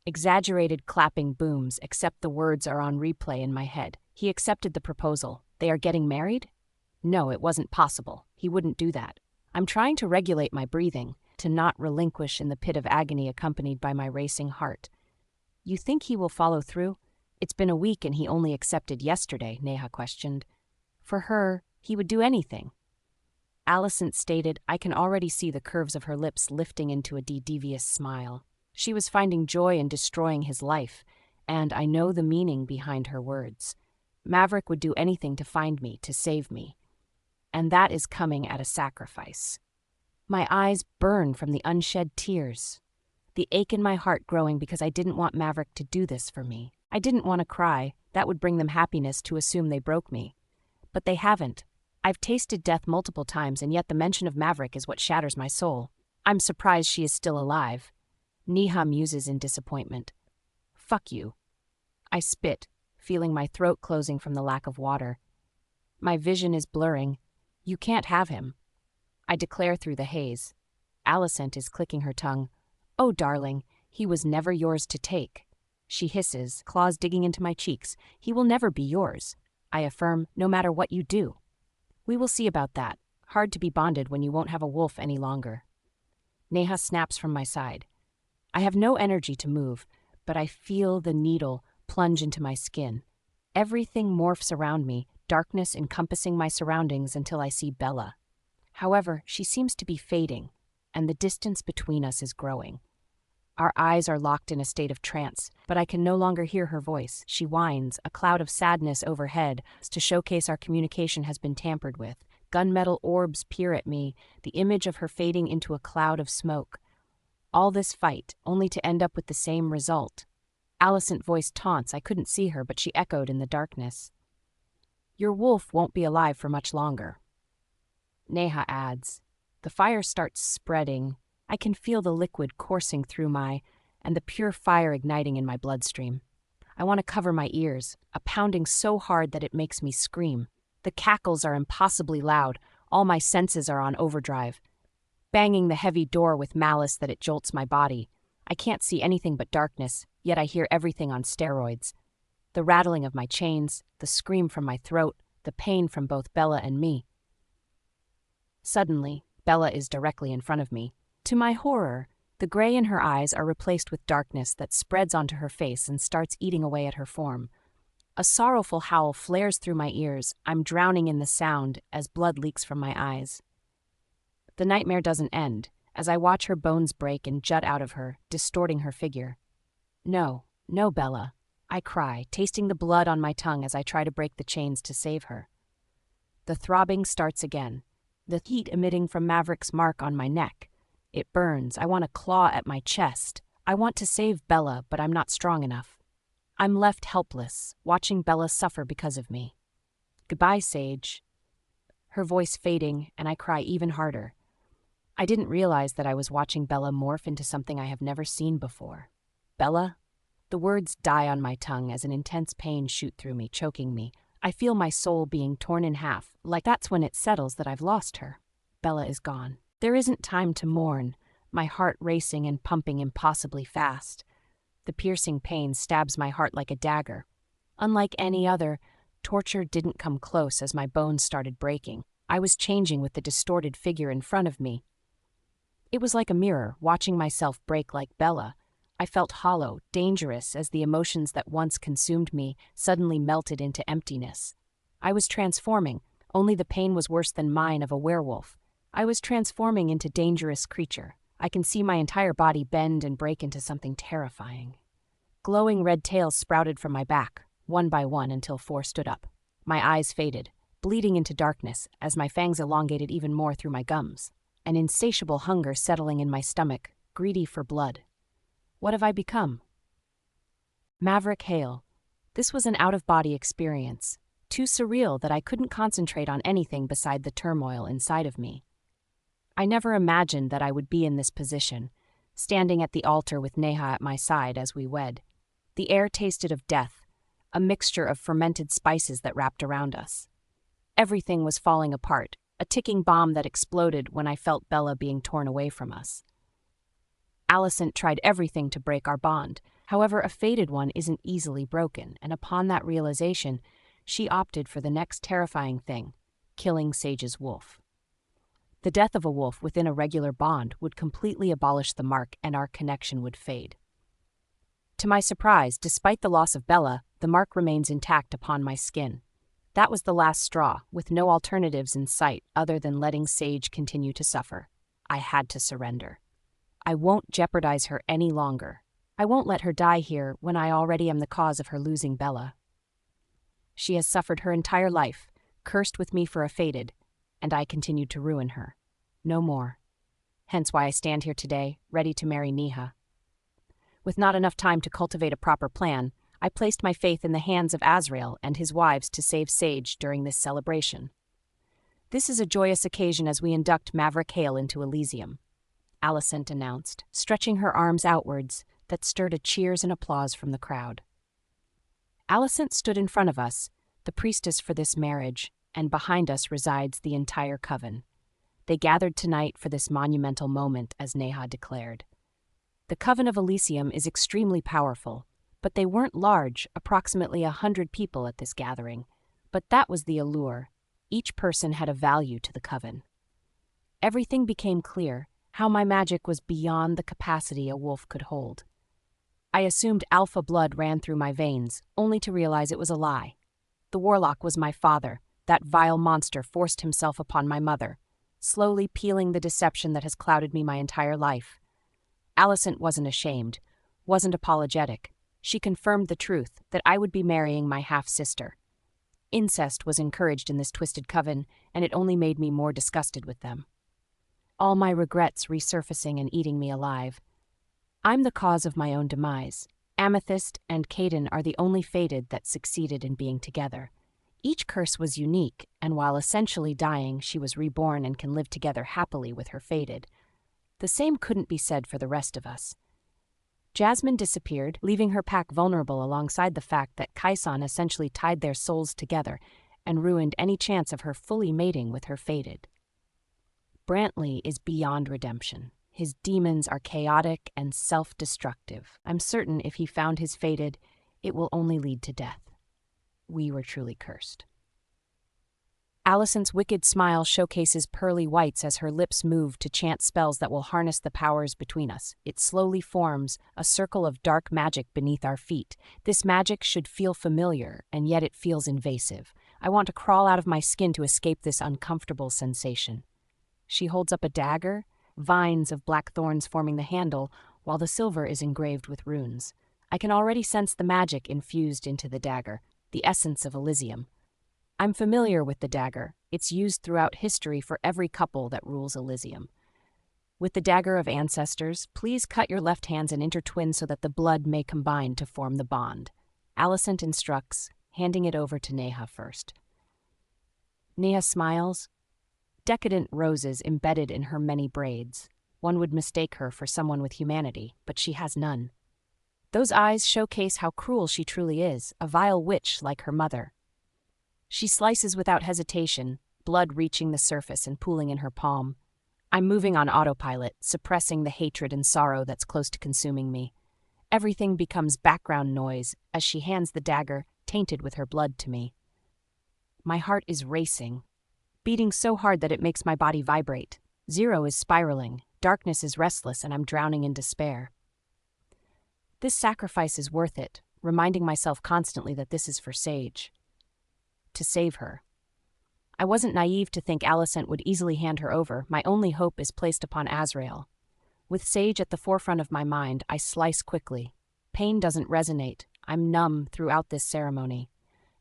Exaggerated clapping booms, except the words are on replay in my head. He accepted the proposal. They are getting married? No, it wasn't possible. He wouldn't do that. I'm trying to regulate my breathing, to not relinquish in the pit of agony accompanied by my racing heart. "You think he will follow through? It's been a week and he only accepted yesterday," Neha questioned. "For her, he would do anything." Alicent stated, I can already see the curves of her lips lifting into a devious smile. She was finding joy in destroying his life, and I know the meaning behind her words. Maverick would do anything to find me, to save me. And that is coming at a sacrifice. My eyes burn from the unshed tears. The ache in my heart growing because I didn't want Maverick to do this for me. I didn't want to cry. That would bring them happiness to assume they broke me. But they haven't. I've tasted death multiple times, and yet the mention of Maverick is what shatters my soul. I'm surprised she is still alive. Neha muses in disappointment. "Fuck you." I spit, feeling my throat closing from the lack of water. My vision is blurring. "You can't have him," I declare through the haze. Alicent is clicking her tongue. "Oh, darling, he was never yours to take." She hisses, claws digging into my cheeks. "He will never be yours." I affirm, "No matter what you do." "We will see about that. Hard to be bonded when you won't have a wolf any longer." Neha snaps from my side. I have no energy to move, but I feel the needle plunge into my skin. Everything morphs around me, darkness encompassing my surroundings until I see Bella. However, she seems to be fading, and the distance between us is growing. Our eyes are locked in a state of trance, but I can no longer hear her voice. She whines, a cloud of sadness overhead, to showcase our communication has been tampered with. Gunmetal orbs peer at me, the image of her fading into a cloud of smoke. All this fight, only to end up with the same result. Alicent voiced taunts. I couldn't see her, but she echoed in the darkness. "Your wolf won't be alive for much longer." Neha adds. The fire starts spreading. I can feel the liquid coursing through and the pure fire igniting in my bloodstream. I want to cover my ears, a pounding so hard that it makes me scream. The cackles are impossibly loud. All my senses are on overdrive. Banging the heavy door with malice that it jolts my body. I can't see anything but darkness, yet I hear everything on steroids. The rattling of my chains, the scream from my throat, the pain from both Bella and me. Suddenly, Bella is directly in front of me. To my horror, the gray in her eyes are replaced with darkness that spreads onto her face and starts eating away at her form. A sorrowful howl flares through my ears. I'm drowning in the sound as blood leaks from my eyes. The nightmare doesn't end, as I watch her bones break and jut out of her, distorting her figure. "No, no, Bella," I cry, tasting the blood on my tongue as I try to break the chains to save her. The throbbing starts again, the heat emitting from Maverick's mark on my neck. It burns. I want to claw at my chest. I want to save Bella, but I'm not strong enough. I'm left helpless, watching Bella suffer because of me. "Goodbye, Sage." Her voice fading, and I cry even harder. I didn't realize that I was watching Bella morph into something I have never seen before. "Bella?" The words die on my tongue as an intense pain shoot through me, choking me. I feel my soul being torn in half, like that's when it settles that I've lost her. Bella is gone. There isn't time to mourn, my heart racing and pumping impossibly fast. The piercing pain stabs my heart like a dagger. Unlike any other, torture didn't come close as my bones started breaking. I was changing with the distorted figure in front of me. It was like a mirror, watching myself break like Bella. I felt hollow, dangerous, as the emotions that once consumed me suddenly melted into emptiness. I was transforming, only the pain was worse than mine of a werewolf. I was transforming into dangerous creature. I can see my entire body bend and break into something terrifying. Glowing red tails sprouted from my back, one by one until 4 stood up. My eyes faded, bleeding into darkness as my fangs elongated even more through my gums. An insatiable hunger settling in my stomach, greedy for blood. What have I become? Maverick Hale. This was an out-of-body experience, too surreal that I couldn't concentrate on anything beside the turmoil inside of me. I never imagined that I would be in this position, standing at the altar with Neha at my side as we wed. The air tasted of death, a mixture of fermented spices that wrapped around us. Everything was falling apart, a ticking bomb that exploded when I felt Bella being torn away from us. Alicent tried everything to break our bond. However, a fated one isn't easily broken, and upon that realization, she opted for the next terrifying thing, killing Sage's wolf. The death of a wolf within a regular bond would completely abolish the mark and our connection would fade. To my surprise, despite the loss of Bella, the mark remains intact upon my skin. That was the last straw, with no alternatives in sight other than letting Sage continue to suffer. I had to surrender. I won't jeopardize her any longer. I won't let her die here when I already am the cause of her losing Bella. She has suffered her entire life, cursed with me for a fated, and I continued to ruin her. No more. Hence why I stand here today, ready to marry Neha. With not enough time to cultivate a proper plan, I placed my faith in the hands of Azrael and his wives to save Sage during this celebration. This is a joyous occasion as we induct Maverick Hale into Elysium, Alicent announced, stretching her arms outwards that stirred a cheers and applause from the crowd. Alicent stood in front of us, the priestess for this marriage, and behind us resides the entire coven. They gathered tonight for this monumental moment, as Neha declared. The Coven of Elysium is extremely powerful, but they weren't large, approximately 100 people at this gathering. But that was the allure. Each person had a value to the coven. Everything became clear, how my magic was beyond the capacity a wolf could hold. I assumed alpha blood ran through my veins, only to realize it was a lie. The warlock was my father. That vile monster forced himself upon my mother, slowly peeling the deception that has clouded me my entire life. Alicent wasn't ashamed, wasn't apologetic. She confirmed the truth that I would be marrying my half-sister. Incest was encouraged in this twisted coven, and it only made me more disgusted with them. All my regrets resurfacing and eating me alive. I'm the cause of my own demise. Amethyst and Caden are the only fated that succeeded in being together. Each curse was unique, and while essentially dying, she was reborn and can live together happily with her fated. The same couldn't be said for the rest of us. Jasmine disappeared, leaving her pack vulnerable alongside the fact that Kaison essentially tied their souls together and ruined any chance of her fully mating with her fated. Brantley is beyond redemption. His demons are chaotic and self-destructive. I'm certain if he found his fated, it will only lead to death. We were truly cursed. Alicent's wicked smile showcases pearly whites as her lips move to chant spells that will harness the powers between us. It slowly forms a circle of dark magic beneath our feet. This magic should feel familiar, and yet it feels invasive. I want to crawl out of my skin to escape this uncomfortable sensation. She holds up a dagger, vines of black thorns forming the handle, while the silver is engraved with runes. I can already sense the magic infused into the dagger, the essence of Elysium. I'm familiar with the dagger. It's used throughout history for every couple that rules Elysium. With the dagger of ancestors, please cut your left hands and intertwine so that the blood may combine to form the bond. Alicent instructs, handing it over to Neha first. Neha smiles. Decadent roses embedded in her many braids. One would mistake her for someone with humanity, but she has none. Those eyes showcase how cruel she truly is, a vile witch like her mother. She slices without hesitation, blood reaching the surface and pooling in her palm. I'm moving on autopilot, suppressing the hatred and sorrow that's close to consuming me. Everything becomes background noise as she hands the dagger, tainted with her blood, to me. My heart is racing, beating so hard that it makes my body vibrate. Zero is spiraling, darkness is restless, and I'm drowning in despair. This sacrifice is worth it, reminding myself constantly that this is for Sage. To save her. I wasn't naive to think Alicent would easily hand her over. My only hope is placed upon Azrael. With Sage at the forefront of my mind, I slice quickly. Pain doesn't resonate. I'm numb throughout this ceremony.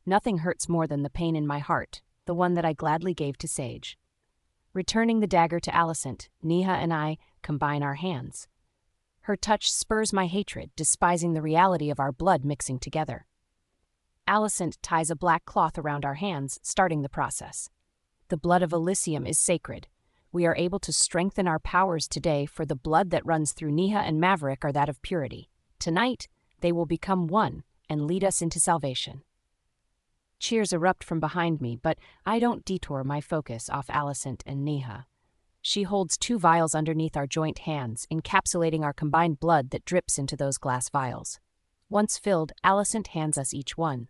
Nothing hurts more than the pain in my heart, the one that I gladly gave to Sage. Returning the dagger to Alicent, Neha and I combine our hands. Her touch spurs my hatred, despising the reality of our blood mixing together. Alicent ties a black cloth around our hands, starting the process. The blood of Elysium is sacred. We are able to strengthen our powers today, for the blood that runs through Neha and Maverick are that of purity. Tonight, they will become one and lead us into salvation. Cheers erupt from behind me, but I don't detour my focus off Alicent and Neha. She holds 2 vials underneath our joint hands, encapsulating our combined blood that drips into those glass vials. Once filled, Alicent hands us each one.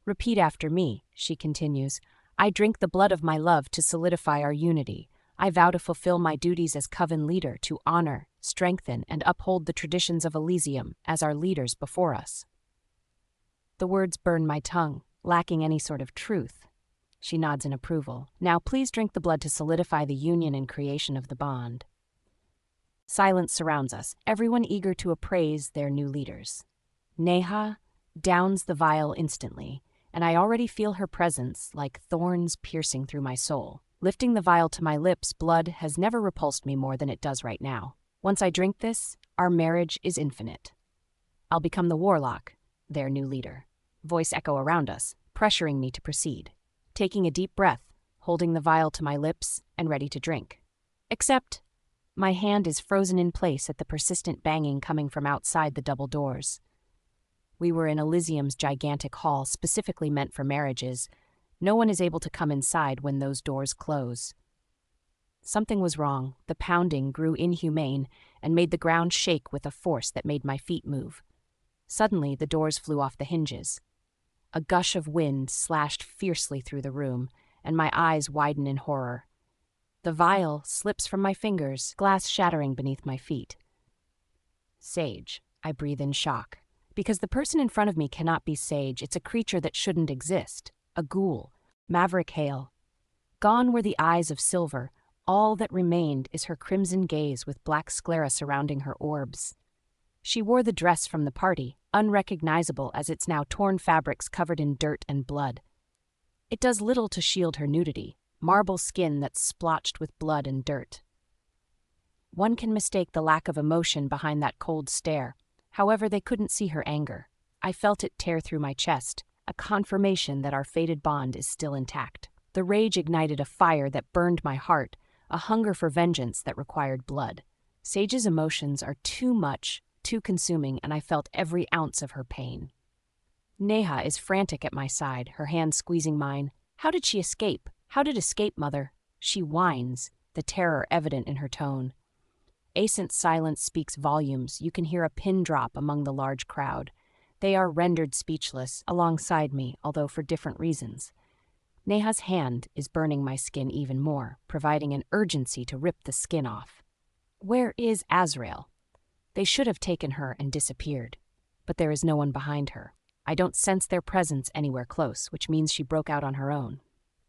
Repeat after me, she continues. I drink the blood of my love to solidify our unity. I vow to fulfill my duties as Coven leader, to honor, strengthen, and uphold the traditions of Elysium as our leaders before us. The words burn my tongue, lacking any sort of truth. She nods in approval. Now please drink the blood to solidify the union and creation of the bond. Silence surrounds us, everyone eager to appraise their new leaders. Neha downs the vial instantly, and I already feel her presence like thorns piercing through my soul. Lifting the vial to my lips, blood has never repulsed me more than it does right now. Once I drink this, our marriage is infinite. I'll become the warlock, their new leader. Voice echo around us, pressuring me to proceed. Taking a deep breath, holding the vial to my lips, and ready to drink. Except, my hand is frozen in place at the persistent banging coming from outside the double doors. We were in Elysium's gigantic hall specifically meant for marriages. No one is able to come inside when those doors close. Something was wrong. The pounding grew inhumane and made the ground shake with a force that made my feet move. Suddenly, the doors flew off the hinges. A gush of wind slashed fiercely through the room, and my eyes widen in horror. The vial slips from my fingers, glass shattering beneath my feet. Sage, I breathe in shock. Because the person in front of me cannot be Sage, it's a creature that shouldn't exist. A ghoul. Maverick Hale. Gone were the eyes of silver. All that remained is her crimson gaze with black sclera surrounding her orbs. She wore the dress from the party, unrecognizable as its now torn fabrics covered in dirt and blood. It does little to shield her nudity, marble skin that's splotched with blood and dirt. One can mistake the lack of emotion behind that cold stare. However, they couldn't see her anger. I felt it tear through my chest, a confirmation that our fated bond is still intact. The rage ignited a fire that burned my heart, a hunger for vengeance that required blood. Sage's emotions are too much, too consuming, and I felt every ounce of her pain. Neha is frantic at my side, her hand squeezing mine. How did she escape? How did escape, mother? She whines, the terror evident in her tone. Ascent's silence speaks volumes. You can hear a pin drop among the large crowd. They are rendered speechless, alongside me, although for different reasons. Neha's hand is burning my skin even more, providing an urgency to rip the skin off. Where is Azrael? They should have taken her and disappeared, but there is no one behind her. I don't sense their presence anywhere close, which means she broke out on her own.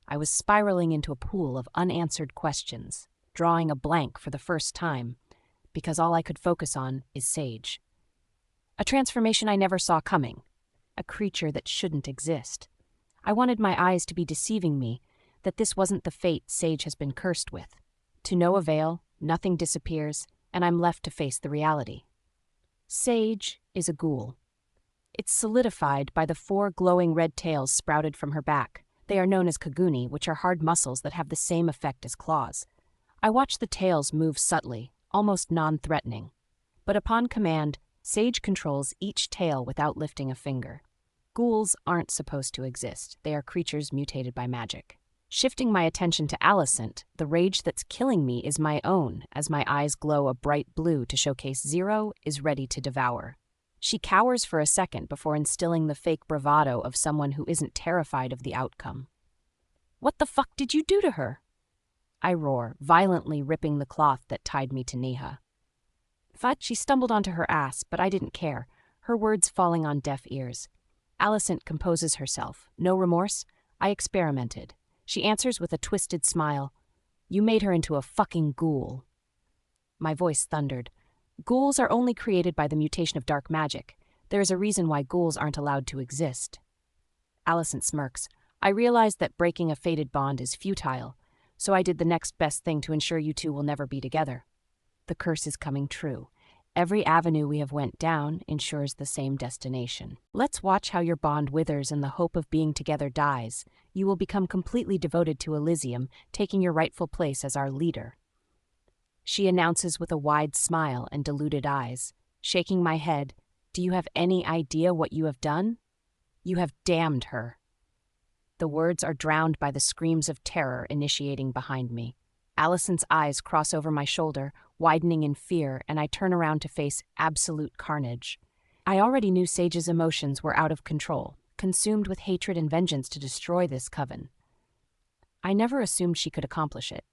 I was spiraling into a pool of unanswered questions, drawing a blank for the first time, because all I could focus on is Sage. A transformation I never saw coming, a creature that shouldn't exist. I wanted my eyes to be deceiving me, that this wasn't the fate Sage has been cursed with. To no avail, nothing disappears, and I'm left to face the reality. Sage is a ghoul. It's solidified by the 4 glowing red tails sprouted from her back. They are known as kaguni, which are hard muscles that have the same effect as claws. I watch the tails move subtly, almost non-threatening. But upon command, Sage controls each tail without lifting a finger. Ghouls aren't supposed to exist. They are creatures mutated by magic. Shifting my attention to Alicent, the rage that's killing me is my own, as my eyes glow a bright blue to showcase Zero is ready to devour. She cowers for a second before instilling the fake bravado of someone who isn't terrified of the outcome. "What the fuck did you do to her?" I roar, violently ripping the cloth that tied me to Neha. She stumbled onto her ass, but I didn't care, her words falling on deaf ears. Alicent composes herself. No remorse? I experimented. She answers with a twisted smile. "You made her into a fucking ghoul." My voice thundered. "Ghouls are only created by the mutation of dark magic. There is a reason why ghouls aren't allowed to exist." Alicent smirks. "I realized that breaking a fated bond is futile, so I did the next best thing to ensure you two will never be together. The curse is coming true. Every avenue we have went down ensures the same destination. Let's watch how your bond withers and the hope of being together dies. You will become completely devoted to Elysium, taking your rightful place as our leader." She announces with a wide smile and diluted eyes. Shaking my head, "Do you have any idea what you have done? You have damned her." The words are drowned by the screams of terror initiating behind me. Alicent's eyes cross over my shoulder, widening in fear, and I turn around to face absolute carnage. I already knew Sage's emotions were out of control, consumed with hatred and vengeance to destroy this coven. I never assumed she could accomplish it.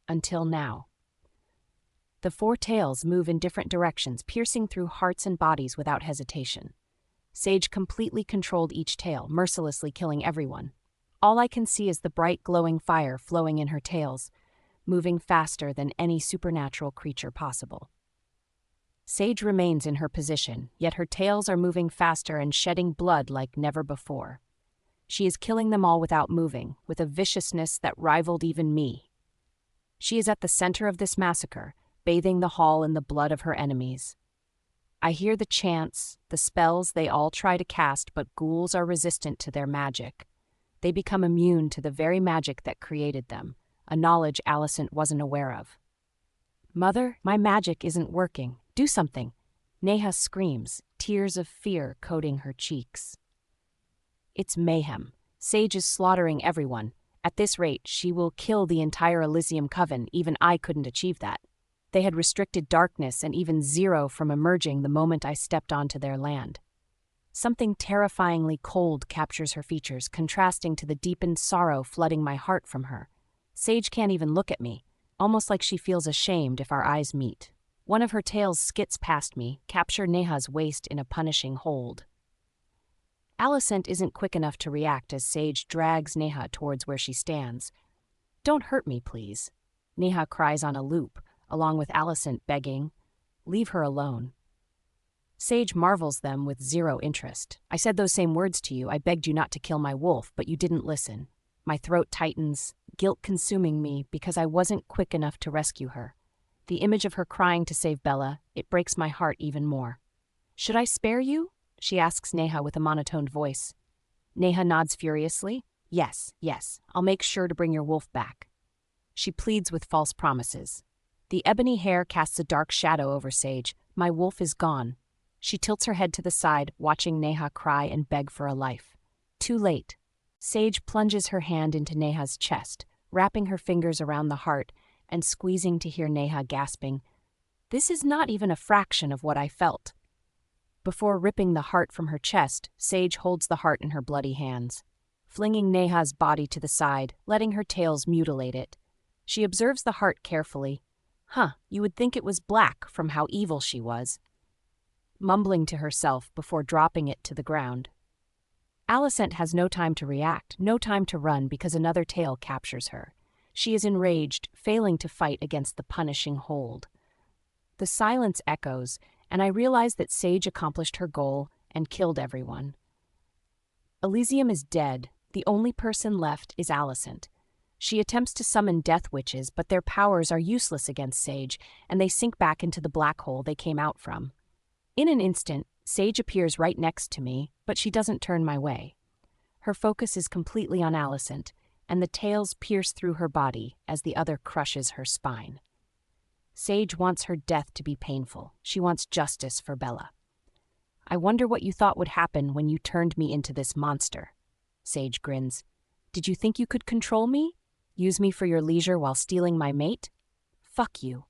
Until now. The four tails move in different directions, piercing through hearts and bodies without hesitation. Sage completely controlled each tail, mercilessly killing everyone. All I can see is the bright glowing fire flowing in her tails, moving faster than any supernatural creature possible. Sage remains in her position, yet her tails are moving faster and shedding blood like never before. She is killing them all without moving, with a viciousness that rivaled even me. She is at the center of this massacre, bathing the hall in the blood of her enemies. I hear the chants, the spells they all try to cast, but ghouls are resistant to their magic. They become immune to the very magic that created them, a knowledge Alicent wasn't aware of. "Mother, my magic isn't working. Do something." Neha screams, tears of fear coating her cheeks. It's mayhem. Sage is slaughtering everyone. At this rate, she will kill the entire Elysium Coven. Even I couldn't achieve that. They had restricted darkness and even Zero from emerging the moment I stepped onto their land. Something terrifyingly cold captures her features, contrasting to the deepened sorrow flooding my heart from her. Sage can't even look at me, almost like she feels ashamed if our eyes meet. One of her tails skits past me, capture Neha's waist in a punishing hold. Alicent isn't quick enough to react as Sage drags Neha towards where she stands. "Don't hurt me, please." Neha cries on a loop, along with Alicent begging, "Leave her alone." Sage marvels them with zero interest. "I said those same words to you. I begged you not to kill my wolf, but you didn't listen." My throat tightens, guilt consuming me because I wasn't quick enough to rescue her. The image of her crying to save Bella, it breaks my heart even more. "Should I spare you?" she asks Neha with a monotoned voice. Neha nods furiously. Yes, I'll make sure to bring your wolf back." She pleads with false promises. The ebony hair casts a dark shadow over Sage. My wolf is gone. She tilts her head to the side, watching Neha cry and beg for a life. Too late. Sage plunges her hand into Neha's chest, wrapping her fingers around the heart and squeezing to hear Neha gasping, "This is not even a fraction of what I felt." Before ripping the heart from her chest, Sage holds the heart in her bloody hands, flinging Neha's body to the side, letting her tails mutilate it. She observes the heart carefully. You would think it was black from how evil she was. Mumbling to herself before dropping it to the ground. Alicent has no time to react, no time to run because another tail captures her. She is enraged, failing to fight against the punishing hold. The silence echoes, and I realize that Sage accomplished her goal and killed everyone. Elysium is dead. The only person left is Alicent. She attempts to summon death witches, but their powers are useless against Sage, and they sink back into the black hole they came out from. In an instant, Sage appears right next to me, but she doesn't turn my way. Her focus is completely on Alicent, and the tails pierce through her body as the other crushes her spine. Sage wants her death to be painful. She wants justice for Bella. "I wonder what you thought would happen when you turned me into this monster." Sage grins. Did you think you could control me? Use me for your leisure while stealing my mate? Fuck you.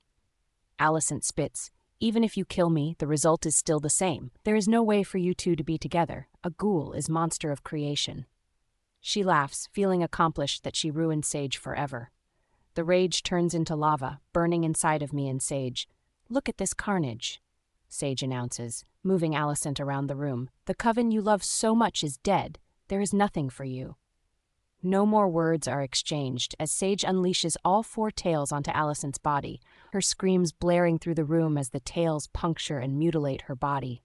Alicent spits. Even if you kill me, the result is still the same. There is no way for you two to be together. A ghoul is monster of creation. She laughs, feeling accomplished that she ruined Sage forever. The rage turns into lava, burning inside of me and Sage. Look at this carnage, Sage announces, moving Alicent around the room. The coven you love so much is dead. There is nothing for you. No more words are exchanged as Sage unleashes all 4 tails onto Alicent's body, her screams blaring through the room as the tails puncture and mutilate her body.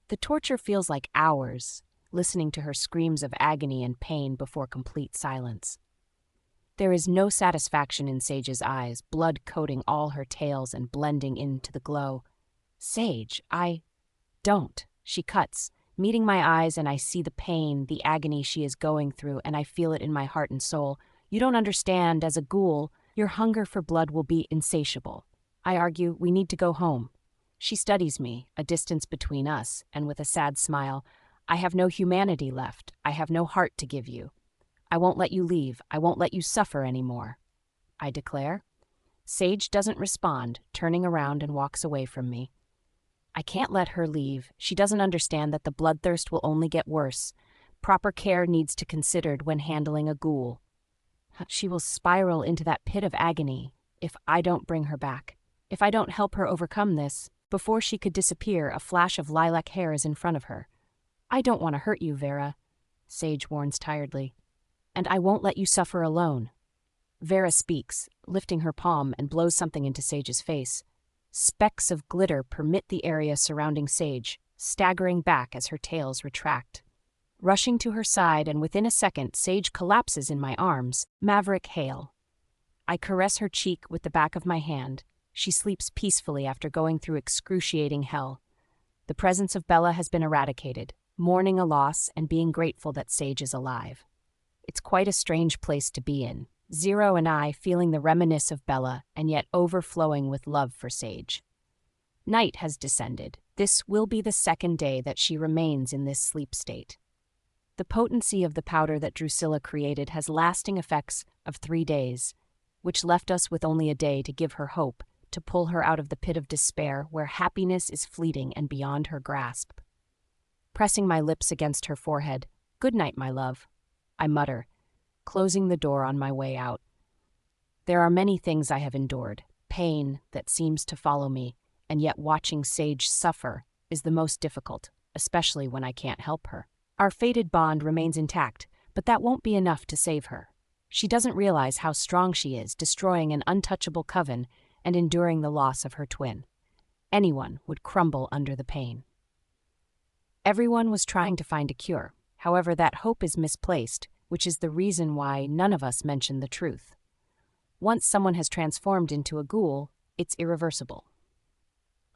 The torture feels like hours, listening to her screams of agony and pain before complete silence. There is no satisfaction in Sage's eyes, blood coating all her tails and blending into the glow. Sage, don't. She cuts, meeting my eyes, and I see the pain, the agony she is going through, and I feel it in my heart and soul. You don't understand. As a ghoul, your hunger for blood will be insatiable. I argue, we need to go home. She studies me, a distance between us, and with a sad smile, I have no humanity left. I have no heart to give you. I won't let you leave. I won't let you suffer anymore, I declare. Sage doesn't respond, turning around and walks away from me. I can't let her leave. She doesn't understand that the bloodthirst will only get worse. Proper care needs to be considered when handling a ghoul. She will spiral into that pit of agony if I don't bring her back. If I don't help her overcome this, before she could disappear, a flash of lilac hair is in front of her. I don't want to hurt you, Vera, Sage warns tiredly. And I won't let you suffer alone. Vera speaks, lifting her palm and blows something into Sage's face. Specks of glitter permit the area surrounding Sage, staggering back as her tails retract. Rushing to her side, and within a second, Sage collapses in my arms. Maverick hail. I caress her cheek with the back of my hand. She sleeps peacefully after going through excruciating hell. The presence of Bella has been eradicated, mourning a loss and being grateful that Sage is alive. It's quite a strange place to be in. Zero and I feeling the reminiscence of Bella and yet overflowing with love for Sage. Night has descended. This will be the 2nd day that she remains in this sleep state. The potency of the powder that Drusilla created has lasting effects of 3 days, which left us with only a day to give her hope, to pull her out of the pit of despair where happiness is fleeting and beyond her grasp. Pressing my lips against her forehead, "Good night, my love," I mutter, closing the door on my way out. There are many things I have endured, pain that seems to follow me, and yet watching Sage suffer is the most difficult, especially when I can't help her. Our fated bond remains intact, but that won't be enough to save her. She doesn't realize how strong she is, destroying an untouchable coven and enduring the loss of her twin. Anyone would crumble under the pain. Everyone was trying to find a cure. However, that hope is misplaced, which is the reason why none of us mention the truth. Once someone has transformed into a ghoul, it's irreversible.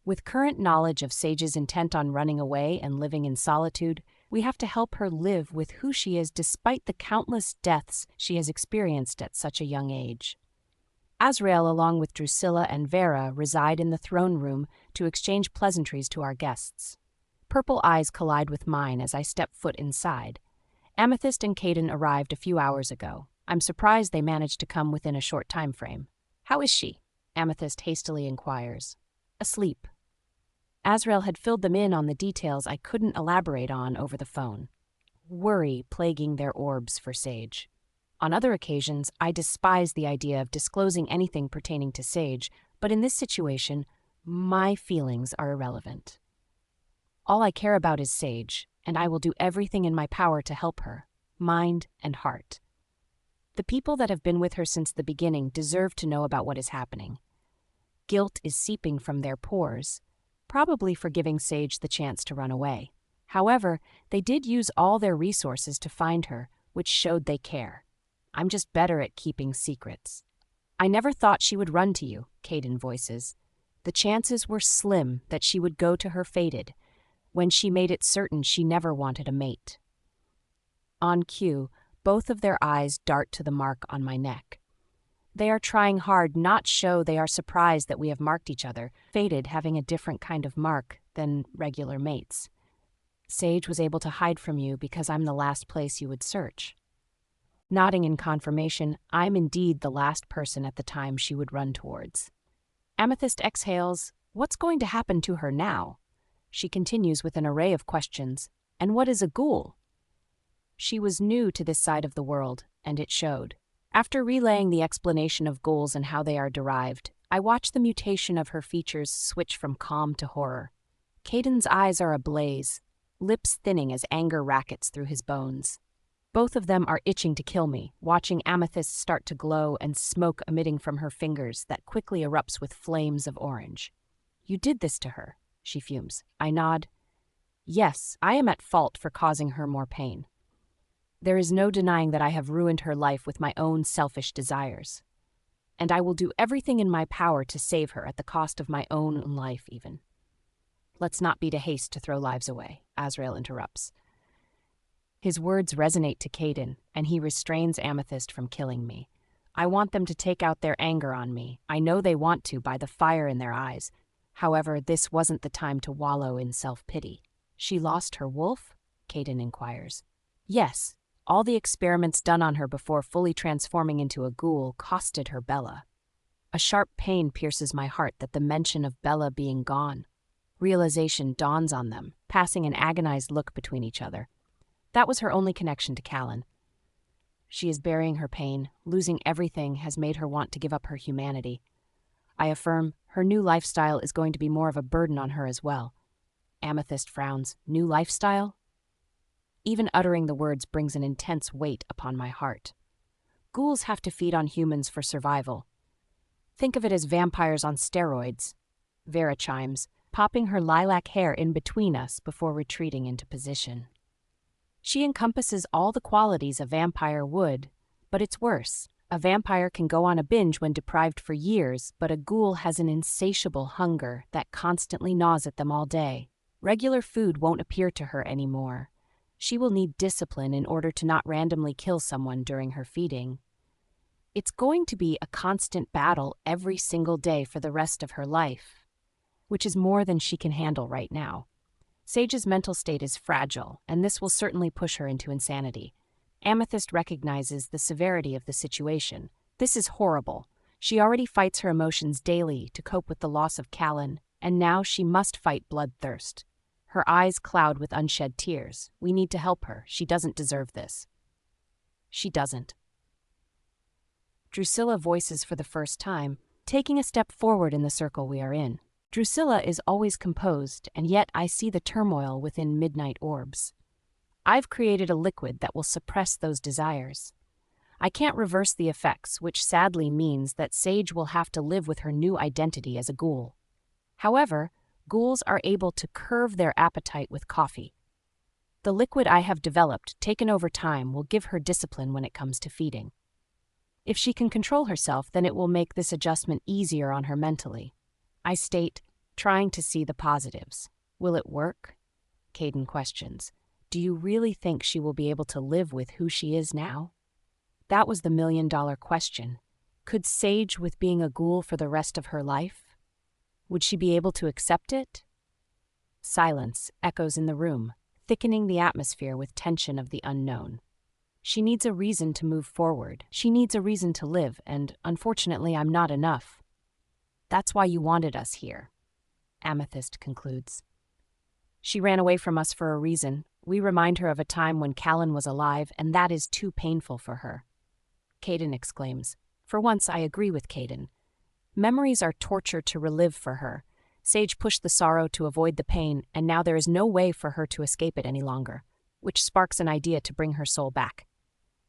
With current knowledge of Sage's intent on running away and living in solitude, we have to help her live with who she is despite the countless deaths she has experienced at such a young age. Azrael, along with Drusilla and Vera, reside in the throne room to exchange pleasantries to our guests. Purple eyes collide with mine as I step foot inside. Amethyst and Caden arrived a few hours ago. I'm surprised they managed to come within a short time frame. "How is she?" Amethyst hastily inquires. "Asleep." Azrael had filled them in on the details I couldn't elaborate on over the phone. Worry plaguing their orbs for Sage. On other occasions, I despise the idea of disclosing anything pertaining to Sage, but in this situation, my feelings are irrelevant. All I care about is Sage, and I will do everything in my power to help her, mind and heart. The people that have been with her since the beginning deserve to know about what is happening. Guilt is seeping from their pores, probably for giving Sage the chance to run away. However, they did use all their resources to find her, which showed they care. I'm just better at keeping secrets. "I never thought she would run to you," Caden voices. "The chances were slim that she would go to her fated, when she made it certain she never wanted a mate." On cue, both of their eyes dart to the mark on my neck. They are trying hard not show they are surprised that we have marked each other, fated having a different kind of mark than regular mates. "Sage was able to hide from you because I'm the last place you would search." Nodding in confirmation, I'm indeed the last person at the time she would run towards. Amethyst exhales. What's going to happen to her now? She continues with an array of questions. And what is a ghoul? She was new to this side of the world, and it showed. After relaying the explanation of ghouls and how they are derived, I watch the mutation of her features switch from calm to horror. Caden's eyes are ablaze, lips thinning as anger rackets through his bones. Both of them are itching to kill me, watching Amethyst start to glow and smoke emitting from her fingers that quickly erupts with flames of orange. You did this to her, she fumes. I nod. Yes, I am at fault for causing her more pain. There is no denying that I have ruined her life with my own selfish desires. And I will do everything in my power to save her at the cost of my own life even. Let's not be to haste to throw lives away, Azrael interrupts. His words resonate to Caden, and he restrains Amethyst from killing me. I want them to take out their anger on me. I know they want to by the fire in their eyes. However, this wasn't the time to wallow in self-pity. She lost her wolf? Caden inquires. Yes, all the experiments done on her before fully transforming into a ghoul costed her Bella. A sharp pain pierces my heart that the mention of Bella being gone. Realization dawns on them, passing an agonized look between each other. That was her only connection to Callan. She is burying her pain. Losing everything has made her want to give up her humanity. I affirm her new lifestyle is going to be more of a burden on her as well. Amethyst frowns. New lifestyle? Even uttering the words brings an intense weight upon my heart. Ghouls have to feed on humans for survival. Think of it as vampires on steroids. Vera chimes, popping her lilac hair in between us before retreating into position. She encompasses all the qualities a vampire would, but it's worse. A vampire can go on a binge when deprived for years, but a ghoul has an insatiable hunger that constantly gnaws at them all day. Regular food won't appear to her anymore. She will need discipline in order to not randomly kill someone during her feeding. It's going to be a constant battle every single day for the rest of her life, which is more than she can handle right now. Sage's mental state is fragile, and this will certainly push her into insanity. Amethyst recognizes the severity of the situation. This is horrible. She already fights her emotions daily to cope with the loss of Callan, and now she must fight bloodthirst. Her eyes cloud with unshed tears. We need to help her. She doesn't deserve this. She doesn't. Drusilla voices for the first time, taking a step forward in the circle we are in. Drusilla is always composed, and yet I see the turmoil within midnight orbs. I've created a liquid that will suppress those desires. I can't reverse the effects, which sadly means that Sage will have to live with her new identity as a ghoul. However, ghouls are able to curb their appetite with coffee. The liquid I have developed, taken over time, will give her discipline when it comes to feeding. If she can control herself, then it will make this adjustment easier on her mentally. I state, trying to see the positives. Will it work? Caden questions. Do you really think she will be able to live with who she is now? That was the million-dollar question. Could Sage with being a ghoul for the rest of her life? Would she be able to accept it? Silence echoes in the room, thickening the atmosphere with tension of the unknown. She needs a reason to move forward. She needs a reason to live, and unfortunately I'm not enough. That's why you wanted us here, Amethyst concludes. She ran away from us for a reason. We remind her of a time when Callan was alive, and that is too painful for her. Caden exclaims. For once, I agree with Caden. Memories are torture to relive for her. Sage pushed the sorrow to avoid the pain, and now there is no way for her to escape it any longer, which sparks an idea to bring her soul back.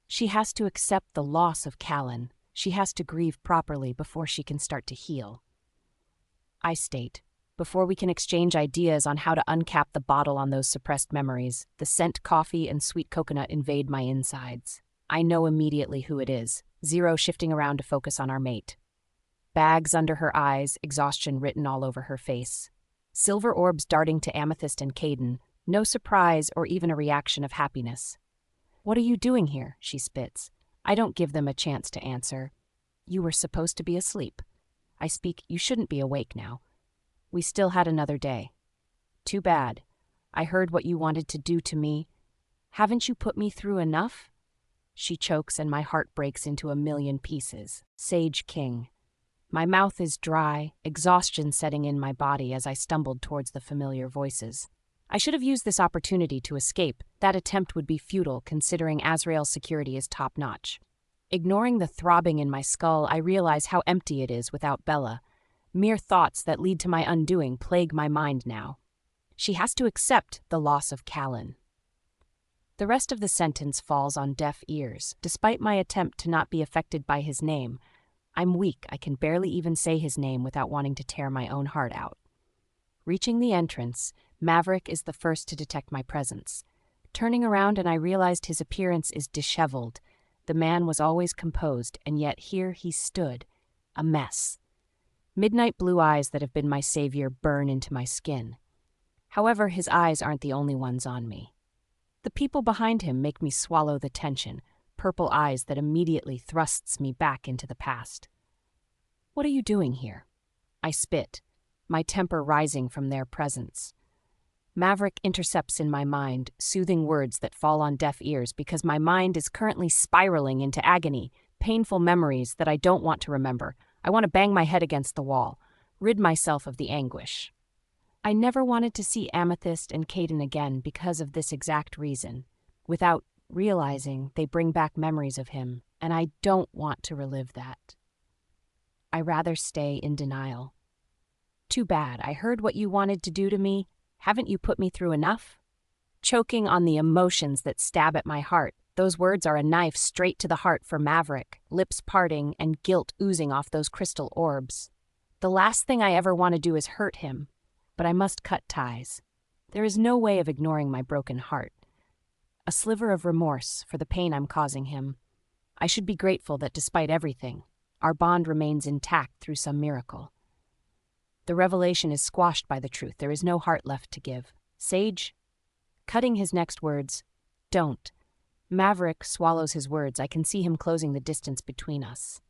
She has to accept the loss of Callan. She has to grieve properly before she can start to heal. I state, before we can exchange ideas on how to uncap the bottle on those suppressed memories, the scent coffee and sweet coconut invade my insides. I know immediately who it is, Zero shifting around to focus on our mate. Bags under her eyes, exhaustion written all over her face. Silver orbs darting to Amethyst and Caden, no surprise or even a reaction of happiness. What are you doing here? She spits. I don't give them a chance to answer. You were supposed to be asleep. I speak, you shouldn't be awake now. We still had another day. Too bad. I heard what you wanted to do to me. Haven't you put me through enough? She chokes and my heart breaks into a million pieces. Sage King. My mouth is dry, exhaustion setting in my body as I stumbled towards the familiar voices. I should have used this opportunity to escape. That attempt would be futile considering Azrael's security is top-notch. Ignoring the throbbing in my skull, I realize how empty it is without Bella. Mere thoughts that lead to my undoing plague my mind now. She has to accept the loss of Callan. The rest of the sentence falls on deaf ears. Despite my attempt to not be affected by his name, I'm weak. I can barely even say his name without wanting to tear my own heart out. Reaching the entrance, Maverick is the first to detect my presence. Turning around and I realized his appearance is disheveled. The man was always composed, and yet here he stood, a mess. Midnight blue eyes that have been my savior burn into my skin. However, his eyes aren't the only ones on me. The people behind him make me swallow the tension, purple eyes that immediately thrusts me back into the past. What are you doing here? I spit, my temper rising from their presence. Maverick intercepts in my mind, soothing words that fall on deaf ears because my mind is currently spiraling into agony, painful memories that I don't want to remember. I want to bang my head against the wall, rid myself of the anguish. I never wanted to see Amethyst and Caden again because of this exact reason. Without realizing, they bring back memories of him, and I don't want to relive that. I rather stay in denial. Too bad. I heard what you wanted to do to me. Haven't you put me through enough? Choking on the emotions that stab at my heart, those words are a knife straight to the heart for Maverick, lips parting and guilt oozing off those crystal orbs. The last thing I ever want to do is hurt him, but I must cut ties. There is no way of ignoring my broken heart. A sliver of remorse for the pain I'm causing him. I should be grateful that despite everything, our bond remains intact through some miracle. The revelation is squashed by the truth. There is no heart left to give. Sage? Cutting his next words, don't. Maverick swallows his words. I can see him closing the distance between us.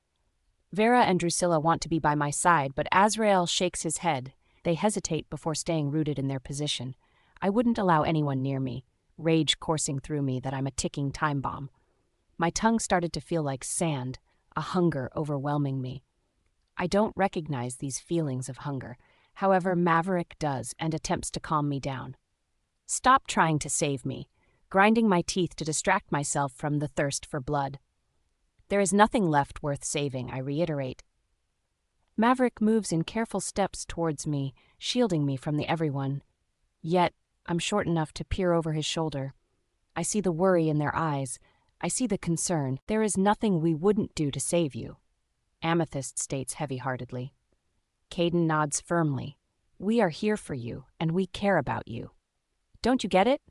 Vera and Drusilla want to be by my side, but Azrael shakes his head. They hesitate before staying rooted in their position. I wouldn't allow anyone near me, rage coursing through me that I'm a ticking time bomb. My tongue started to feel like sand, a hunger overwhelming me. I don't recognize these feelings of hunger. However, Maverick does and attempts to calm me down. Stop trying to save me, grinding my teeth to distract myself from the thirst for blood. There is nothing left worth saving, I reiterate. Maverick moves in careful steps towards me, shielding me from the everyone. Yet, I'm short enough to peer over his shoulder. I see the worry in their eyes. I see the concern. There is nothing we wouldn't do to save you. Amethyst states heavy-heartedly. Caden nods firmly. We are here for you, and we care about you. Don't you get it?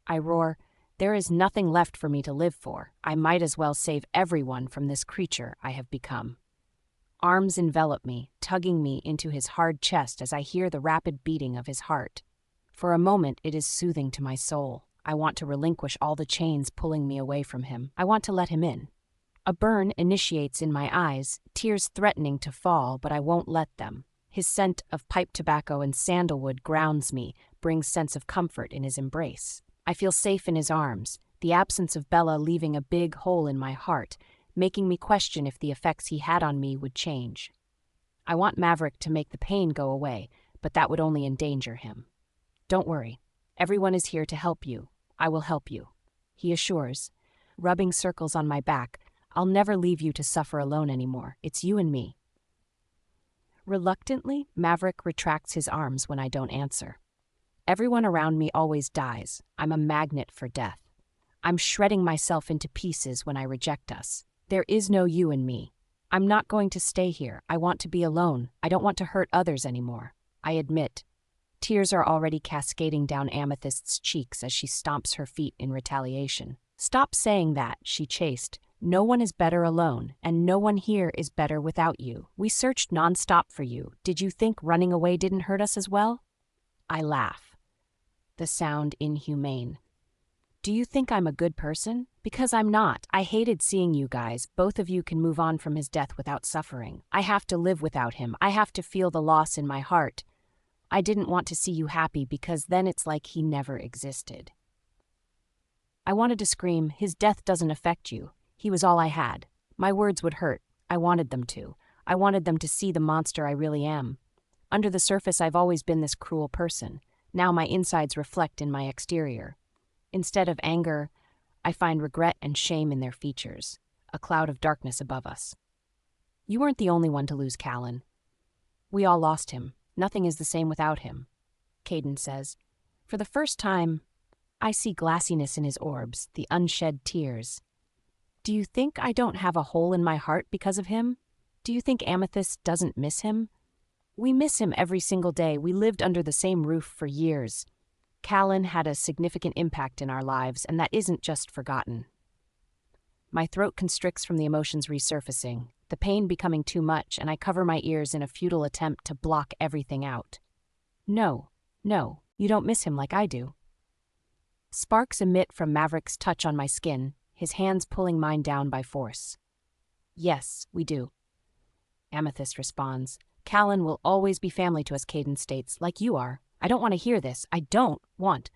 I roar. There is nothing left for me to live for. I might as well save everyone from this creature I have become. Arms envelop me, tugging me into his hard chest as I hear the rapid beating of his heart. For a moment, it is soothing to my soul. I want to relinquish all the chains pulling me away from him. I want to let him in. A burn initiates in my eyes, tears threatening to fall, but I won't let them. His scent of pipe tobacco and sandalwood grounds me, brings sense of comfort in his embrace. I feel safe in his arms, the absence of Bella leaving a big hole in my heart, making me question if the effects he had on me would change. I want Maverick to make the pain go away, but that would only endanger him. Don't worry. Everyone is here to help you. I will help you, he assures, rubbing circles on my back. I'll never leave you to suffer alone anymore. It's you and me. Reluctantly, Maverick retracts his arms when I don't answer. Everyone around me always dies. I'm a magnet for death. I'm shredding myself into pieces when I reject us. There is no you and me. I'm not going to stay here. I want to be alone. I don't want to hurt others anymore. I admit. Tears are already cascading down Amethyst's cheeks as she stomps her feet in retaliation. Stop saying that, she chased. No one is better alone, and no one here is better without you. We searched nonstop for you. Did you think running away didn't hurt us as well? I laugh. The sound inhumane. Do you think I'm a good person? Because I'm not. I hated seeing you guys. Both of you can move on from his death without suffering. I have to live without him. I have to feel the loss in my heart. I didn't want to see you happy because then it's like he never existed. I wanted to scream, his death doesn't affect you. He was all I had. My words would hurt. I wanted them to. I wanted them to see the monster I really am. Under the surface, I've always been this cruel person. Now my insides reflect in my exterior. Instead of anger, I find regret and shame in their features, a cloud of darkness above us. You weren't the only one to lose Callan. We all lost him. Nothing is the same without him, Caden says. For the first time, I see glassiness in his orbs, the unshed tears. Do you think I don't have a hole in my heart because of him? Do you think Amethyst doesn't miss him? We miss him every single day. We lived under the same roof for years. Callan had a significant impact in our lives, and that isn't just forgotten. My throat constricts from the emotions resurfacing, the pain becoming too much, and I cover my ears in a futile attempt to block everything out. No, you don't miss him like I do. Sparks emit from Maverick's touch on my skin, his hands pulling mine down by force. Yes, we do. Amethyst responds. Callan will always be family to us, Caden states, like you are. I don't want to hear this. I don't want.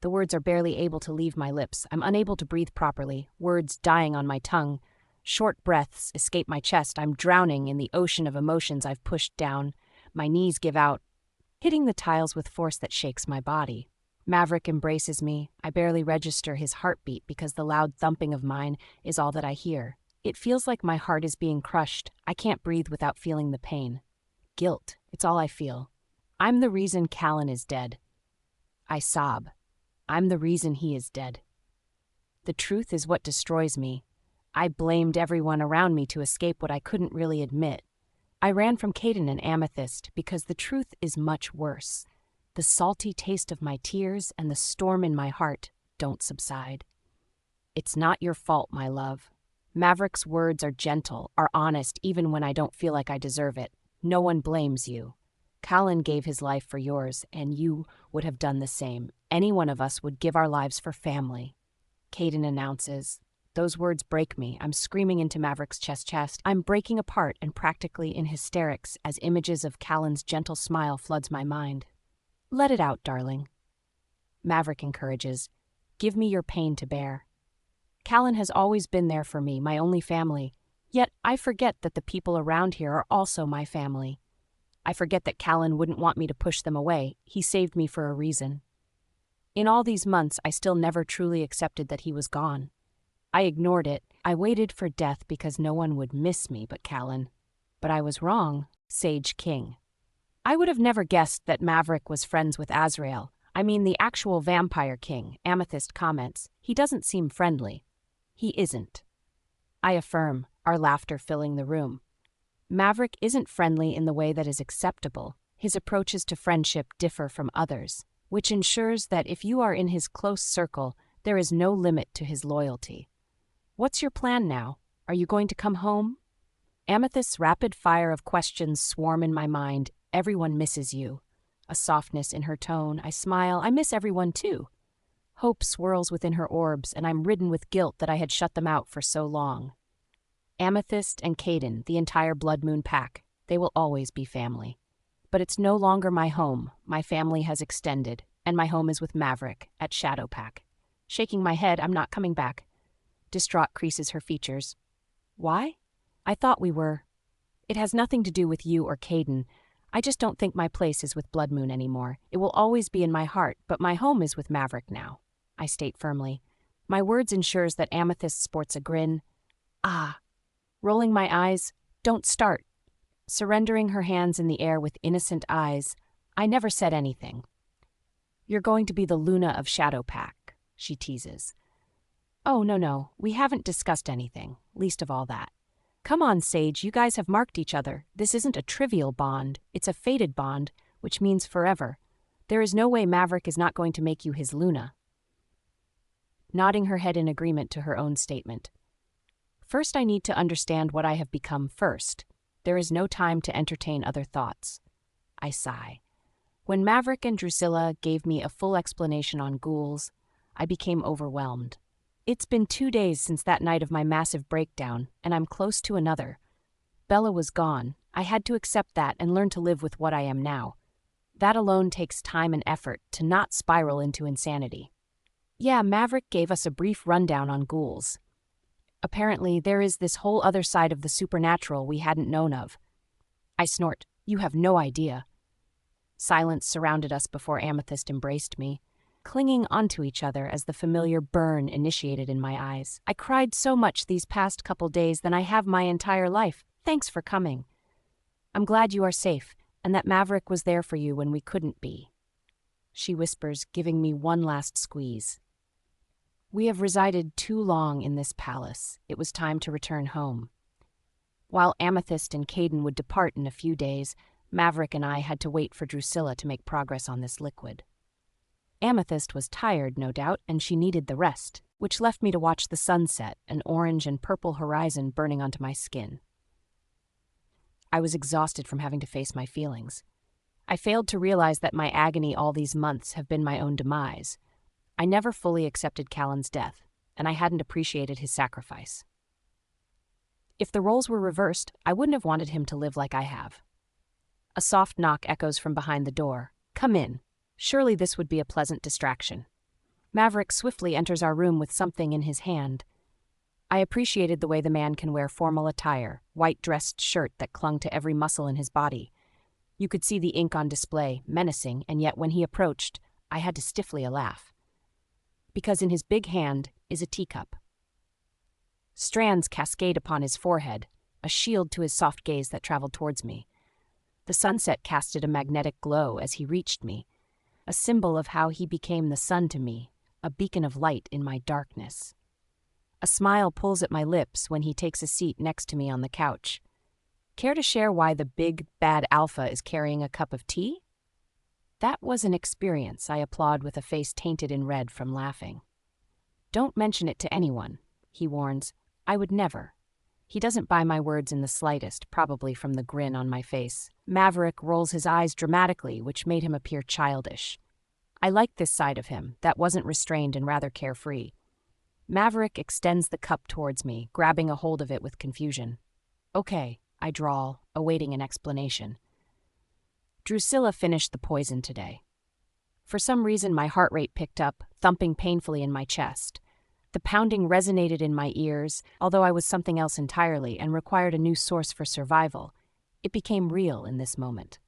The words are barely able to leave my lips. I'm unable to breathe properly, words dying on my tongue. Short breaths escape my chest. I'm drowning in the ocean of emotions I've pushed down. My knees give out, hitting the tiles with force that shakes my body. Maverick embraces me. I barely register his heartbeat because the loud thumping of mine is all that I hear. It feels like my heart is being crushed. I can't breathe without feeling the pain. Guilt. It's all I feel. I'm the reason Callan is dead. I sob. I'm the reason he is dead. The truth is what destroys me. I blamed everyone around me to escape what I couldn't really admit. I ran from Caden and Amethyst because the truth is much worse. The salty taste of my tears and the storm in my heart don't subside. It's not your fault, my love. Maverick's words are gentle, are honest, even when I don't feel like I deserve it. No one blames you. Callan gave his life for yours, and you would have done the same. Any one of us would give our lives for family. Caden announces. Those words break me. I'm screaming into Maverick's chest. I'm breaking apart and practically in hysterics as images of Callan's gentle smile floods my mind. Let it out, darling. Maverick encourages. Give me your pain to bear. Callan has always been there for me, my only family. Yet I forget that the people around here are also my family. I forget that Callan wouldn't want me to push them away. He saved me for a reason. In all these months, I still never truly accepted that he was gone. I ignored it. I waited for death because no one would miss me but Callan. But I was wrong, Sage King. I would have never guessed that Maverick was friends with Azrael. I mean the actual vampire king, Amethyst comments. He doesn't seem friendly. He isn't. I affirm, our laughter filling the room. Maverick isn't friendly in the way that is acceptable. His approaches to friendship differ from others, which ensures that if you are in his close circle, there is no limit to his loyalty. What's your plan now? Are you going to come home? Amethyst's rapid fire of questions swarm in my mind. Everyone misses you. A softness in her tone. I smile. I miss everyone too. Hope swirls within her orbs, and I'm ridden with guilt that I had shut them out for so long. Amethyst and Caden, the entire Blood Moon pack, they will always be family. But it's no longer my home. My family has extended, and my home is with Maverick at Shadowpack. Shaking my head, I'm not coming back. Distraught creases her features. Why? I thought we were. It has nothing to do with you or Caden. I just don't think my place is with Blood Moon anymore. It will always be in my heart, but my home is with Maverick now, I state firmly. My words ensures that Amethyst sports a grin. Ah. Rolling my eyes, don't start. Surrendering her hands in the air with innocent eyes, I never said anything. You're going to be the Luna of Shadowpack, she teases. Oh, no, we haven't discussed anything, least of all that. Come on, Sage, you guys have marked each other. This isn't a trivial bond, it's a fated bond, which means forever. There is no way Maverick is not going to make you his Luna. Nodding her head in agreement to her own statement. First, I need to understand what I have become first. There is no time to entertain other thoughts. I sigh. When Maverick and Drusilla gave me a full explanation on ghouls, I became overwhelmed. It's been 2 days since that night of my massive breakdown, and I'm close to another. Bella was gone. I had to accept that and learn to live with what I am now. That alone takes time and effort to not spiral into insanity. Yeah, Maverick gave us a brief rundown on ghouls. Apparently, there is this whole other side of the supernatural we hadn't known of. I snort. You have no idea. Silence surrounded us before Amethyst embraced me, clinging onto each other as the familiar burn initiated in my eyes. I cried so much these past couple days than I have my entire life. Thanks for coming. I'm glad you are safe, and that Maverick was there for you when we couldn't be. She whispers, giving me one last squeeze. We have resided too long in this palace. It was time to return home. While Amethyst and Caden would depart in a few days, Maverick and I had to wait for Drusilla to make progress on this liquid. Amethyst was tired, no doubt, and she needed the rest, which left me to watch the sunset, an orange and purple horizon burning onto my skin. I was exhausted from having to face my feelings. I failed to realize that my agony all these months have been my own demise. I never fully accepted Callan's death, and I hadn't appreciated his sacrifice. If the roles were reversed, I wouldn't have wanted him to live like I have. A soft knock echoes from behind the door. Come in. Surely this would be a pleasant distraction. Maverick swiftly enters our room with something in his hand. I appreciated the way the man can wear formal attire, white dressed shirt that clung to every muscle in his body. You could see the ink on display, menacing, and yet when he approached, I had to stiffly laugh. Because in his big hand is a teacup. Strands cascade upon his forehead, a shield to his soft gaze that traveled towards me. The sunset casted a magnetic glow as he reached me, a symbol of how he became the sun to me, a beacon of light in my darkness. A smile pulls at my lips when he takes a seat next to me on the couch. Care to share why the big, bad alpha is carrying a cup of tea? That was an experience, I applaud with a face tainted in red from laughing. Don't mention it to anyone, he warns. I would never. He doesn't buy my words in the slightest, probably from the grin on my face. Maverick rolls his eyes dramatically, which made him appear childish. I liked this side of him, that wasn't restrained and rather carefree. Maverick extends the cup towards me, grabbing a hold of it with confusion. Okay, I drawl, awaiting an explanation. Drusilla finished the poison today. For some reason, my heart rate picked up, thumping painfully in my chest. The pounding resonated in my ears, although I was something else entirely and required a new source for survival. It became real in this moment.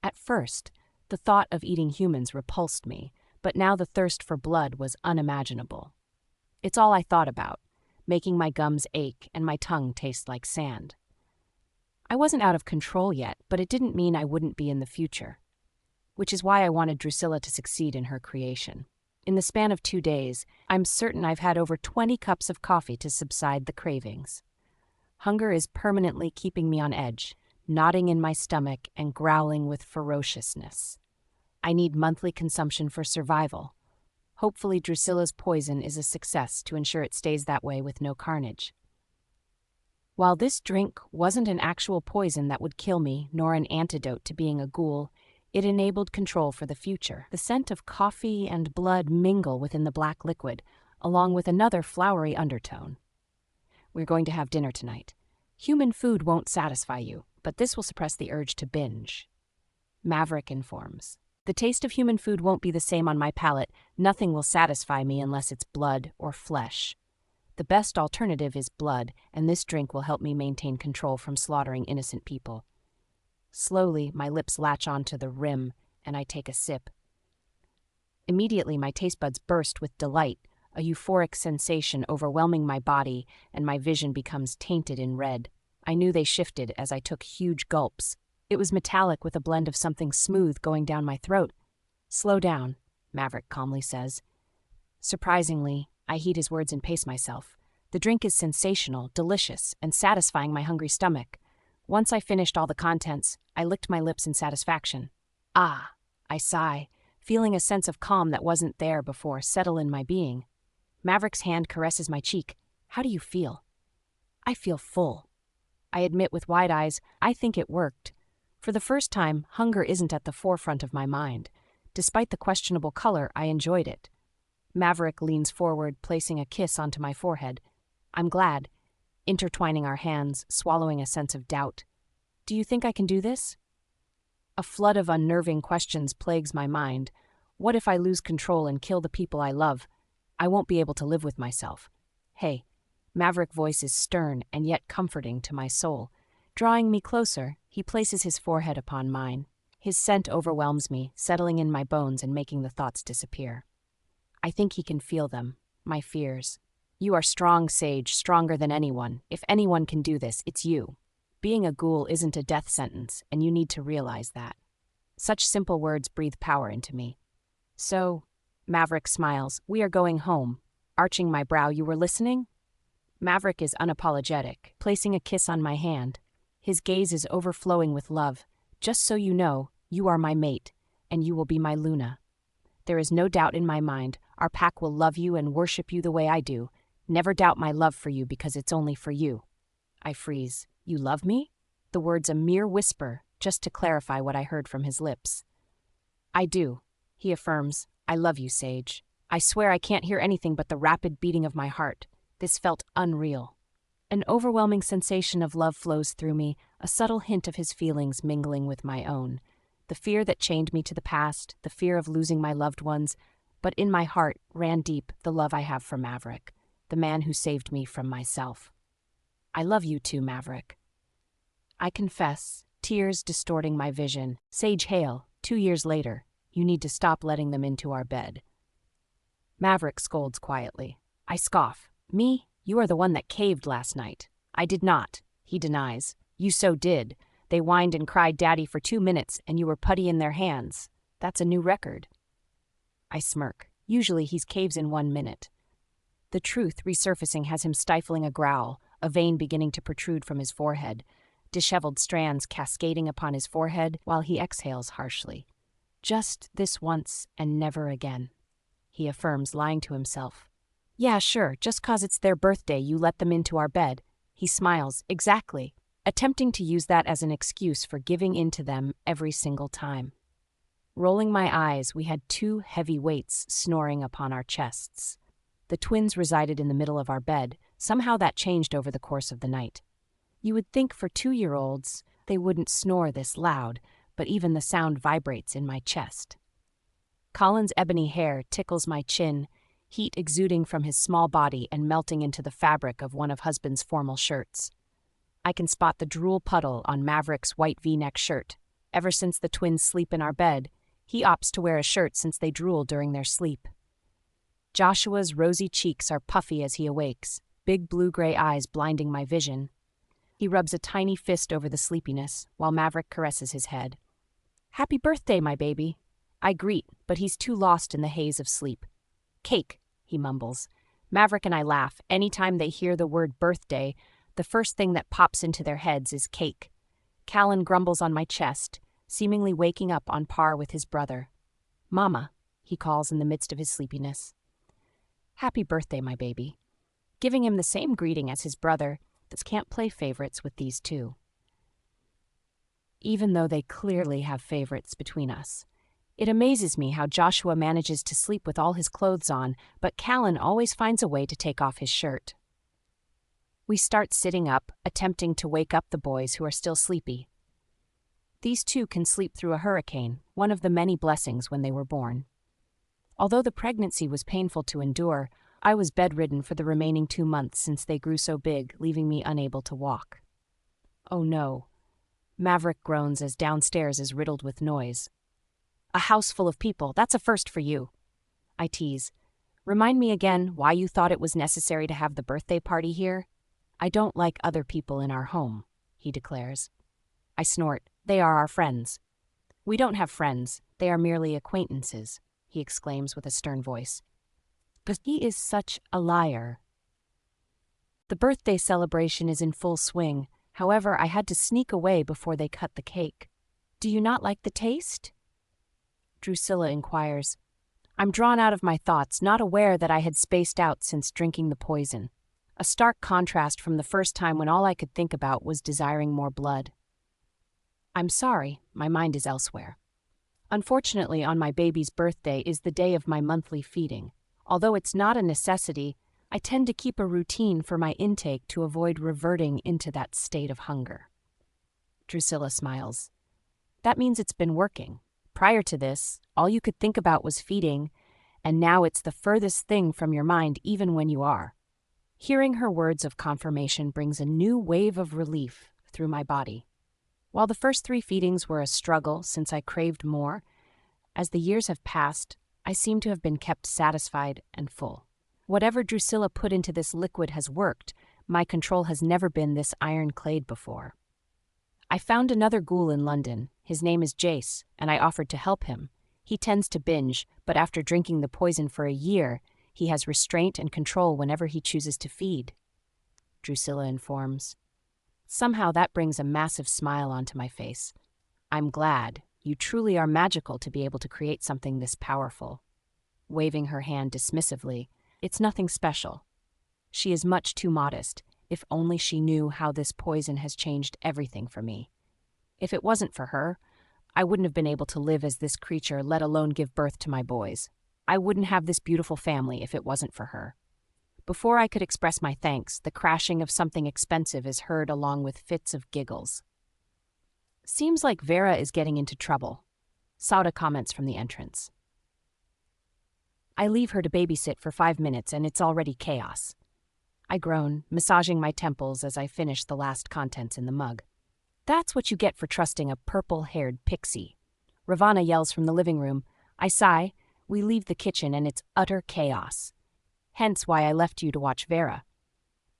At first, the thought of eating humans repulsed me, but now the thirst for blood was unimaginable. It's all I thought about, making my gums ache and my tongue taste like sand. I wasn't out of control yet, but it didn't mean I wouldn't be in the future, which is why I wanted Drusilla to succeed in her creation. In the span of 2 days, I'm certain I've had over 20 cups of coffee to subside the cravings. Hunger is permanently keeping me on edge, knotting in my stomach and growling with ferociousness. I need monthly consumption for survival. Hopefully Drusilla's poison is a success to ensure it stays that way with no carnage. While this drink wasn't an actual poison that would kill me, nor an antidote to being a ghoul, it enabled control for the future. The scent of coffee and blood mingle within the black liquid, along with another flowery undertone. We're going to have dinner tonight. Human food won't satisfy you, but this will suppress the urge to binge. Maverick informs. The taste of human food won't be the same on my palate. Nothing will satisfy me unless it's blood or flesh. The best alternative is blood, and this drink will help me maintain control from slaughtering innocent people. Slowly, my lips latch onto the rim, and I take a sip. Immediately, my taste buds burst with delight, a euphoric sensation overwhelming my body, and my vision becomes tainted in red. I knew they shifted as I took huge gulps. It was metallic with a blend of something smooth going down my throat. Slow down, Maverick calmly says. Surprisingly, I heed his words and pace myself. The drink is sensational, delicious, and satisfying my hungry stomach. Once I finished all the contents, I licked my lips in satisfaction. Ah, I sigh, feeling a sense of calm that wasn't there before settle in my being. Maverick's hand caresses my cheek. How do you feel? I feel full. I admit with wide eyes, I think it worked. For the first time, hunger isn't at the forefront of my mind. Despite the questionable color, I enjoyed it. Maverick leans forward, placing a kiss onto my forehead. I'm glad, intertwining our hands, swallowing a sense of doubt. Do you think I can do this? A flood of unnerving questions plagues my mind. What if I lose control and kill the people I love? I won't be able to live with myself. Hey, Maverick's voice is stern and yet comforting to my soul. Drawing me closer, he places his forehead upon mine. His scent overwhelms me, settling in my bones and making the thoughts disappear. I think he can feel them, my fears. You are strong, Sage, stronger than anyone. If anyone can do this, it's you. Being a ghoul isn't a death sentence, and you need to realize that. Such simple words breathe power into me. So, Maverick smiles, we are going home. Arching my brow, you were listening? Maverick is unapologetic, placing a kiss on my hand. His gaze is overflowing with love. Just so you know, you are my mate, and you will be my Luna. There is no doubt in my mind, our pack will love you and worship you the way I do. Never doubt my love for you because it's only for you. I freeze. You love me? The words a mere whisper, just to clarify what I heard from his lips. I do, he affirms. I love you, Sage. I swear I can't hear anything but the rapid beating of my heart. This felt unreal. An overwhelming sensation of love flows through me, a subtle hint of his feelings mingling with my own. The fear that chained me to the past, the fear of losing my loved ones, but in my heart ran deep the love I have for Maverick, the man who saved me from myself. I love you too, Maverick. I confess, tears distorting my vision. Sage Hale, 2 years later, you need to stop letting them into our bed. Maverick scolds quietly. I scoff. Me? You are the one that caved last night. I did not, he denies. You so did. They whined and cried daddy for 2 minutes and you were putty in their hands. That's a new record. I smirk. Usually he caves in 1 minute. The truth resurfacing has him stifling a growl, a vein beginning to protrude from his forehead, disheveled strands cascading upon his forehead while he exhales harshly. Just this once and never again, he affirms, lying to himself. Yeah, sure, just 'cause it's their birthday you let them into our bed. He smiles, exactly, attempting to use that as an excuse for giving in to them every single time. Rolling my eyes, we had 2 heavy weights snoring upon our chests. The twins resided in the middle of our bed. Somehow that changed over the course of the night. You would think for 2-year-olds they wouldn't snore this loud, but even the sound vibrates in my chest. Colin's ebony hair tickles my chin, heat exuding from his small body and melting into the fabric of one of husband's formal shirts. I can spot the drool puddle on Maverick's white V-neck shirt. Ever since the twins sleep in our bed, he opts to wear a shirt since they drool during their sleep. Joshua's rosy cheeks are puffy as he awakes, big blue-gray eyes blinding my vision. He rubs a tiny fist over the sleepiness, while Maverick caresses his head. Happy birthday, my baby. I greet, but he's too lost in the haze of sleep. Cake, he mumbles. Maverick and I laugh. Anytime they hear the word birthday, the first thing that pops into their heads is cake. Callan grumbles on my chest, seemingly waking up on par with his brother. Mama, he calls in the midst of his sleepiness. Happy birthday, my baby. Giving him the same greeting as his brother, that can't play favorites with these two. Even though they clearly have favorites between us. It amazes me how Joshua manages to sleep with all his clothes on, but Callan always finds a way to take off his shirt. We start sitting up, attempting to wake up the boys who are still sleepy. These two can sleep through a hurricane, one of the many blessings when they were born. Although the pregnancy was painful to endure, I was bedridden for the remaining 2 months since they grew so big, leaving me unable to walk. Oh no. Maverick groans as downstairs is riddled with noise. A house full of people, that's a first for you. I tease. Remind me again why you thought it was necessary to have the birthday party here? I don't like other people in our home, he declares. I snort. They are our friends. We don't have friends. They are merely acquaintances, he exclaims with a stern voice. But he is such a liar. The birthday celebration is in full swing. However, I had to sneak away before they cut the cake. Do you not like the taste? Drusilla inquires. I'm drawn out of my thoughts, not aware that I had spaced out since drinking the poison. A stark contrast from the first time when all I could think about was desiring more blood. I'm sorry, my mind is elsewhere. Unfortunately, on my baby's birthday is the day of my monthly feeding. Although it's not a necessity, I tend to keep a routine for my intake to avoid reverting into that state of hunger. Drusilla smiles. That means it's been working. Prior to this, all you could think about was feeding, and now it's the furthest thing from your mind even when you are. Hearing her words of confirmation brings a new wave of relief through my body. While the first 3 feedings were a struggle since I craved more, as the years have passed, I seem to have been kept satisfied and full. Whatever Drusilla put into this liquid has worked. My control has never been this ironclad before. I found another ghoul in London. His name is Jace, and I offered to help him. He tends to binge, but after drinking the poison for a year, he has restraint and control whenever he chooses to feed, Drusilla informs. Somehow that brings a massive smile onto my face. I'm glad. You truly are magical to be able to create something this powerful. Waving her hand dismissively, it's nothing special. She is much too modest. If only she knew how this poison has changed everything for me. If it wasn't for her, I wouldn't have been able to live as this creature, let alone give birth to my boys. I wouldn't have this beautiful family if it wasn't for her. Before I could express my thanks, the crashing of something expensive is heard along with fits of giggles. Seems like Vera is getting into trouble, Sauda comments from the entrance. I leave her to babysit for 5 minutes and it's already chaos. I groan, massaging my temples as I finish the last contents in the mug. That's what you get for trusting a purple-haired pixie. Ravana yells from the living room. I sigh. We leave the kitchen and it's utter chaos. Hence why I left you to watch Vera.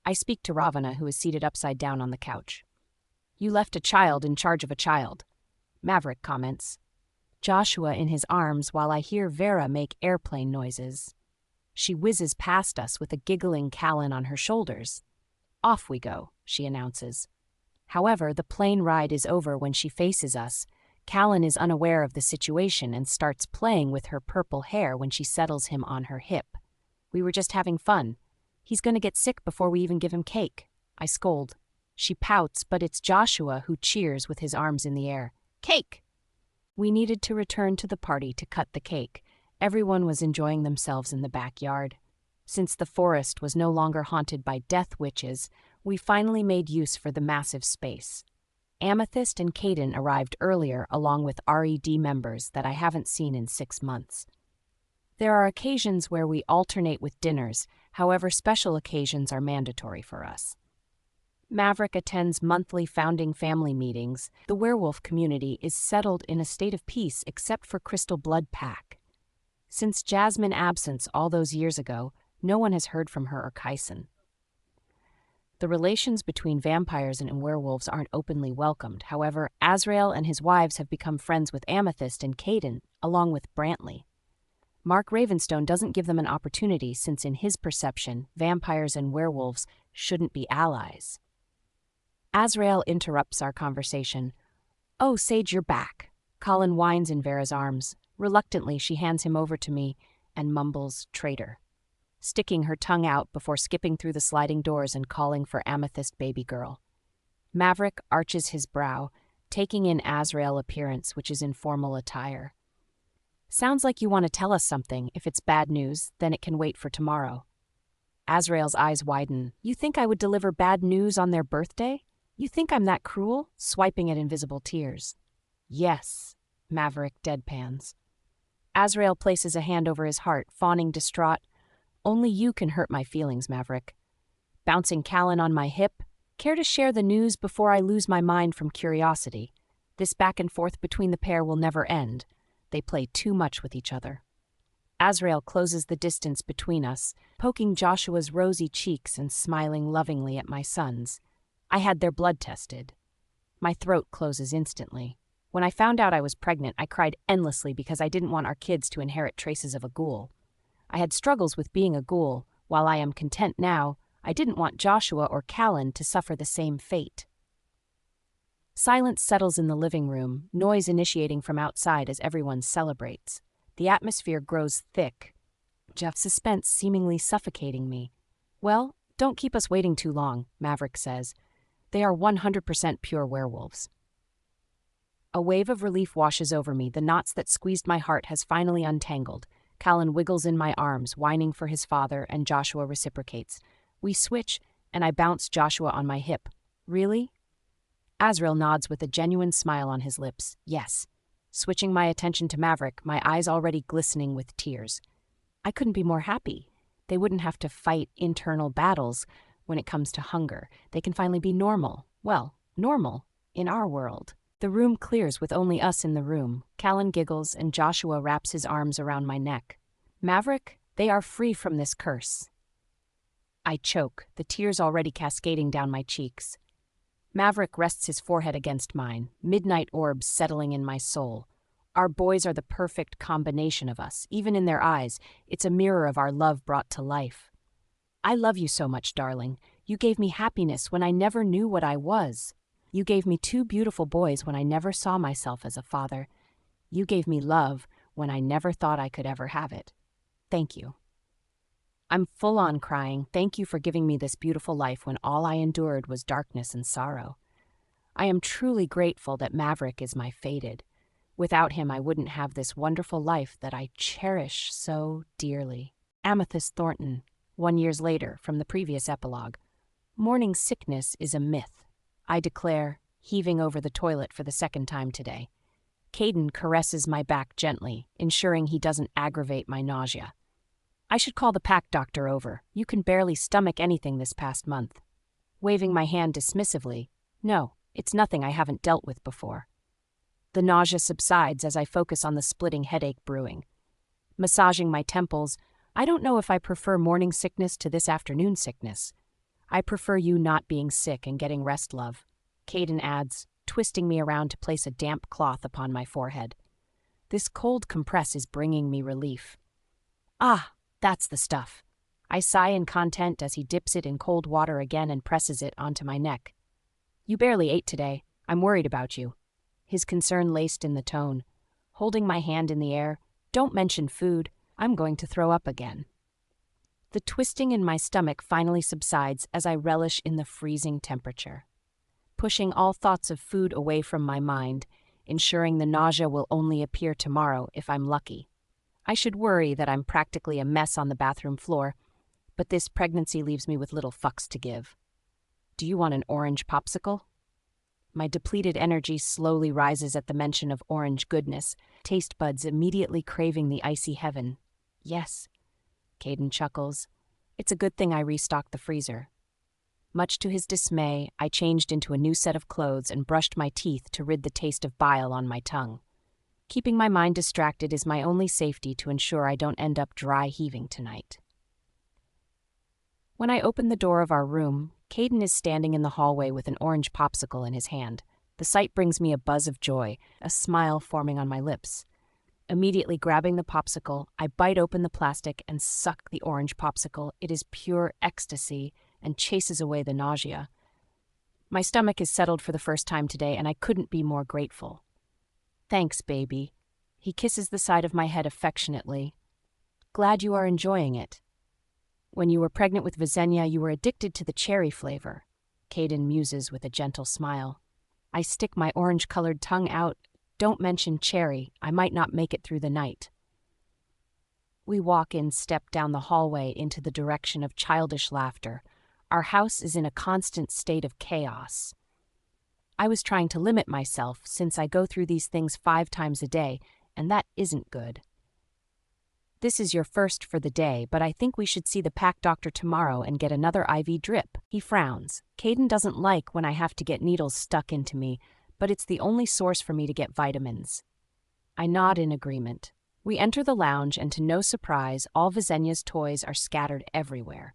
I speak to Ravana, who is seated upside down on the couch. You left a child in charge of a child, Maverick comments. Joshua in his arms while I hear Vera make airplane noises. She whizzes past us with a giggling Callan on her shoulders. Off we go, she announces. However, the plane ride is over when she faces us. Callan is unaware of the situation and starts playing with her purple hair when she settles him on her hip. We were just having fun. He's going to get sick before we even give him cake. I scold. She pouts, but it's Joshua who cheers with his arms in the air. Cake! We needed to return to the party to cut the cake. Everyone was enjoying themselves in the backyard. Since the forest was no longer haunted by death witches, we finally made use for the massive space. Amethyst and Caden arrived earlier along with RED members that I haven't seen in 6 months. There are occasions where we alternate with dinners, however special occasions are mandatory for us. Maverick attends monthly founding family meetings. The werewolf community is settled in a state of peace except for Crystal Blood Pack. Since Jasmine's absence all those years ago, no one has heard from her or Kyson. The relations between vampires and werewolves aren't openly welcomed. However, Azrael and his wives have become friends with Amethyst and Caden, along with Brantley. Mark Ravenstone doesn't give them an opportunity since in his perception, vampires and werewolves shouldn't be allies. Azrael interrupts our conversation. Oh, Sage, you're back. Colin whines in Vera's arms. Reluctantly, she hands him over to me and mumbles, traitor, sticking her tongue out before skipping through the sliding doors and calling for Amethyst baby girl. Maverick arches his brow, taking in Azrael's appearance, which is in formal attire. Sounds like you want to tell us something. If it's bad news, then it can wait for tomorrow. Azrael's eyes widen. You think I would deliver bad news on their birthday? You think I'm that cruel? Swiping at invisible tears. Yes, Maverick deadpans. Azrael places a hand over his heart, fawning distraught. Only you can hurt my feelings, Maverick. Bouncing Callan on my hip. Care to share the news before I lose my mind from curiosity? This back and forth between the pair will never end. They play too much with each other. Azrael closes the distance between us, poking Joshua's rosy cheeks and smiling lovingly at my sons. I had their blood tested. My throat closes instantly. When I found out I was pregnant, I cried endlessly because I didn't want our kids to inherit traces of a ghoul. I had struggles with being a ghoul. While I am content now, I didn't want Joshua or Callan to suffer the same fate. Silence settles in the living room, noise initiating from outside as everyone celebrates. The atmosphere grows thick, suspense seemingly suffocating me. Well, don't keep us waiting too long, Maverick says. They are 100% pure werewolves. A wave of relief washes over me. The knots that squeezed my heart has finally untangled. Callan wiggles in my arms, whining for his father, and Joshua reciprocates. We switch, and I bounce Joshua on my hip. Really? Azrael nods with a genuine smile on his lips. Yes. Switching my attention to Maverick, my eyes already glistening with tears. I couldn't be more happy. They wouldn't have to fight internal battles when it comes to hunger. They can finally be normal. Well, normal in our world. The room clears with only us in the room. Callan giggles and Joshua wraps his arms around my neck. Maverick, they are free from this curse. I choke, the tears already cascading down my cheeks. Maverick rests his forehead against mine, midnight orbs settling in my soul. Our boys are the perfect combination of us. Even in their eyes, it's a mirror of our love brought to life. I love you so much, darling. You gave me happiness when I never knew what I was. You gave me 2 beautiful boys when I never saw myself as a father. You gave me love when I never thought I could ever have it. Thank you. I'm full on crying. Thank you for giving me this beautiful life when all I endured was darkness and sorrow. I am truly grateful that Maverick is my fated. Without him, I wouldn't have this wonderful life that I cherish so dearly. Amethyst Thornton, 1 year later, from the previous epilogue. Morning sickness is a myth, I declare, heaving over the toilet for the 2nd time today. Caden caresses my back gently, ensuring he doesn't aggravate my nausea. I should call the pack doctor over. You can barely stomach anything this past month. Waving my hand dismissively, no, it's nothing I haven't dealt with before. The nausea subsides as I focus on the splitting headache brewing. Massaging my temples, I don't know if I prefer morning sickness to this afternoon sickness. I prefer you not being sick and getting rest, love. Caden adds, twisting me around to place a damp cloth upon my forehead. This cold compress is bringing me relief. Ah, that's the stuff. I sigh in content as he dips it in cold water again and presses it onto my neck. You barely ate today. I'm worried about you. His concern laced in the tone. Holding my hand in the air, don't mention food. I'm going to throw up again. The twisting in my stomach finally subsides as I relish in the freezing temperature. Pushing all thoughts of food away from my mind, ensuring the nausea will only appear tomorrow if I'm lucky. I should worry that I'm practically a mess on the bathroom floor, but this pregnancy leaves me with little fucks to give. Do you want an orange popsicle? My depleted energy slowly rises at the mention of orange goodness, taste buds immediately craving the icy heaven. Yes. Caden chuckles. It's a good thing I restocked the freezer. Much to his dismay, I changed into a new set of clothes and brushed my teeth to rid the taste of bile on my tongue. Keeping my mind distracted is my only safety to ensure I don't end up dry heaving tonight. When I open the door of our room, Caden is standing in the hallway with an orange popsicle in his hand. The sight brings me a buzz of joy, a smile forming on my lips. Immediately grabbing the popsicle, I bite open the plastic and suck the orange popsicle. It is pure ecstasy and chases away the nausea. My stomach is settled for the first time today, and I couldn't be more grateful. Thanks, baby. He kisses the side of my head affectionately. Glad you are enjoying it. When you were pregnant with Visenya, you were addicted to the cherry flavor. Caden muses with a gentle smile. I stick my orange-colored tongue out. Don't mention cherry. I might not make it through the night. We walk in step down the hallway into the direction of childish laughter. Our house is in a constant state of chaos. I was trying to limit myself since I go through these things 5 times a day, and that isn't good. This is your first for the day, but I think we should see the pack doctor tomorrow and get another IV drip. He frowns. Caden doesn't like when I have to get needles stuck into me, but it's the only source for me to get vitamins. I nod in agreement. We enter the lounge, and to no surprise, all Visenya's toys are scattered everywhere.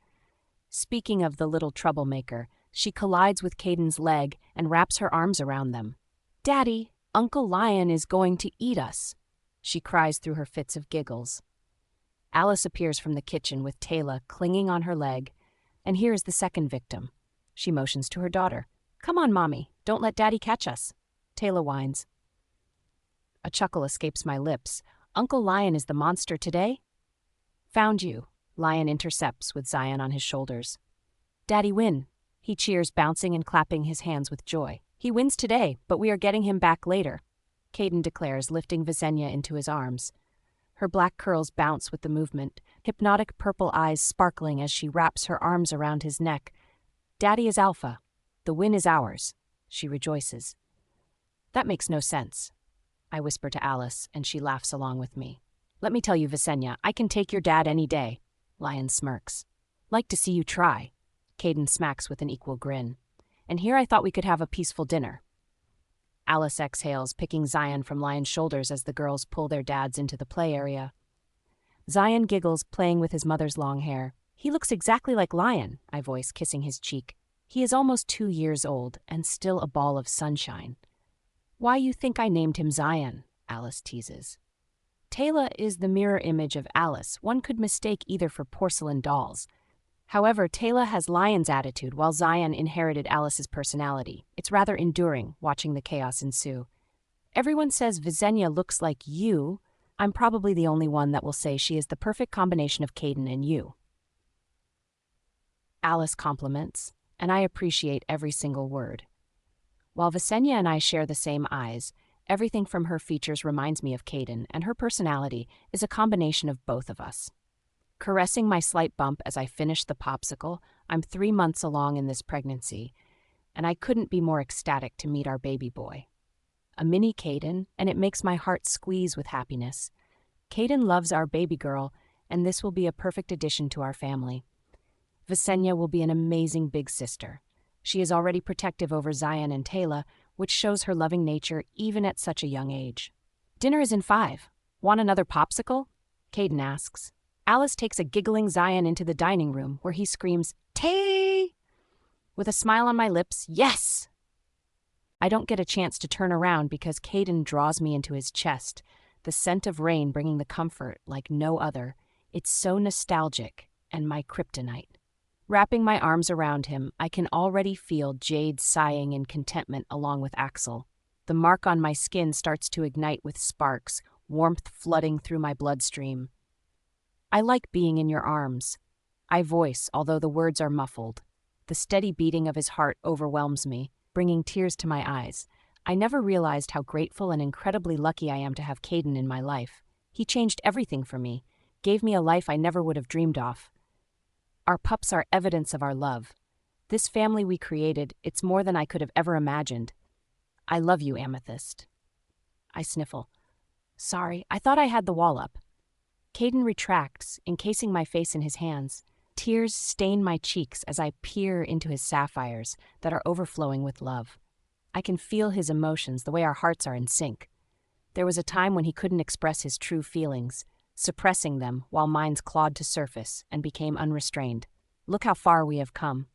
Speaking of the little troublemaker, she collides with Caden's leg and wraps her arms around them. Daddy, Uncle Lion is going to eat us, she cries through her fits of giggles. Alice appears from the kitchen with Taylor clinging on her leg, and here is the second victim. She motions to her daughter. Come on, Mommy, don't let Daddy catch us. Taylor whines. A chuckle escapes my lips. Uncle Lion is the monster today? Found you. Lion intercepts with Zion on his shoulders. Daddy win. He cheers, bouncing and clapping his hands with joy. He wins today, but we are getting him back later, Caden declares, lifting Visenya into his arms. Her black curls bounce with the movement, hypnotic purple eyes sparkling as she wraps her arms around his neck. Daddy is alpha. The win is ours, she rejoices. That makes no sense, I whisper to Alice, and she laughs along with me. Let me tell you, Visenya, I can take your dad any day. Lion smirks. Like to see you try. Caden smacks with an equal grin. And here I thought we could have a peaceful dinner. Alice exhales, picking Zion from Lion's shoulders as the girls pull their dads into the play area. Zion giggles, playing with his mother's long hair. He looks exactly like Lion, I voice, kissing his cheek. He is almost 2 years old and still a ball of sunshine. Why you think I named him Zion? Alice teases. Taylor is the mirror image of Alice. One could mistake either for porcelain dolls. However, Taylor has Lion's attitude while Zion inherited Alice's personality. It's rather enduring, watching the chaos ensue. Everyone says Visenya looks like you. I'm probably the only one that will say she is the perfect combination of Caden and you. Alice compliments, and I appreciate every single word. While Visenya and I share the same eyes, everything from her features reminds me of Caden, and her personality is a combination of both of us. Caressing my slight bump as I finish the popsicle, I'm 3 months along in this pregnancy, and I couldn't be more ecstatic to meet our baby boy. A mini Caden, and it makes my heart squeeze with happiness. Caden loves our baby girl, and this will be a perfect addition to our family. Visenya will be an amazing big sister. She is already protective over Zion and Taylor, which shows her loving nature even at such a young age. Dinner is in 5. Want another popsicle? Caden asks. Alice takes a giggling Zion into the dining room, where he screams, "Tay!" With a smile on my lips, yes! I don't get a chance to turn around because Caden draws me into his chest, the scent of rain bringing the comfort like no other. It's so nostalgic and my kryptonite. Wrapping my arms around him, I can already feel Jade sighing in contentment along with Axel. The mark on my skin starts to ignite with sparks, warmth flooding through my bloodstream. I like being in your arms. I voice, although the words are muffled. The steady beating of his heart overwhelms me, bringing tears to my eyes. I never realized how grateful and incredibly lucky I am to have Caden in my life. He changed everything for me, gave me a life I never would have dreamed of. Our pups are evidence of our love. This family we created, it's more than I could have ever imagined. I love you, Amethyst. I sniffle. Sorry, I thought I had the wall up. Caden retracts, encasing my face in his hands. Tears stain my cheeks as I peer into his sapphires that are overflowing with love. I can feel his emotions, the way our hearts are in sync. There was a time when he couldn't express his true feelings, suppressing them while minds clawed to surface and became unrestrained. Look how far we have come.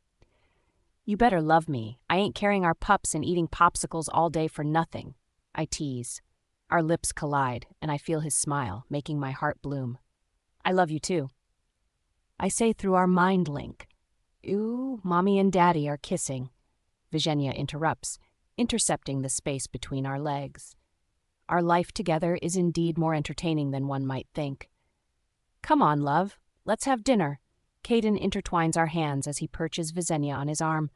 You better love me. I ain't carrying our pups and eating popsicles all day for nothing. I tease. Our lips collide, and I feel his smile, making my heart bloom. I love you too. I say through our mind link. Ooh, Mommy and Daddy are kissing. Visenya interrupts, intercepting the space between our legs. Our life together is indeed more entertaining than one might think. Come on, love. Let's have dinner. Caden intertwines our hands as he perches Visenya on his arm.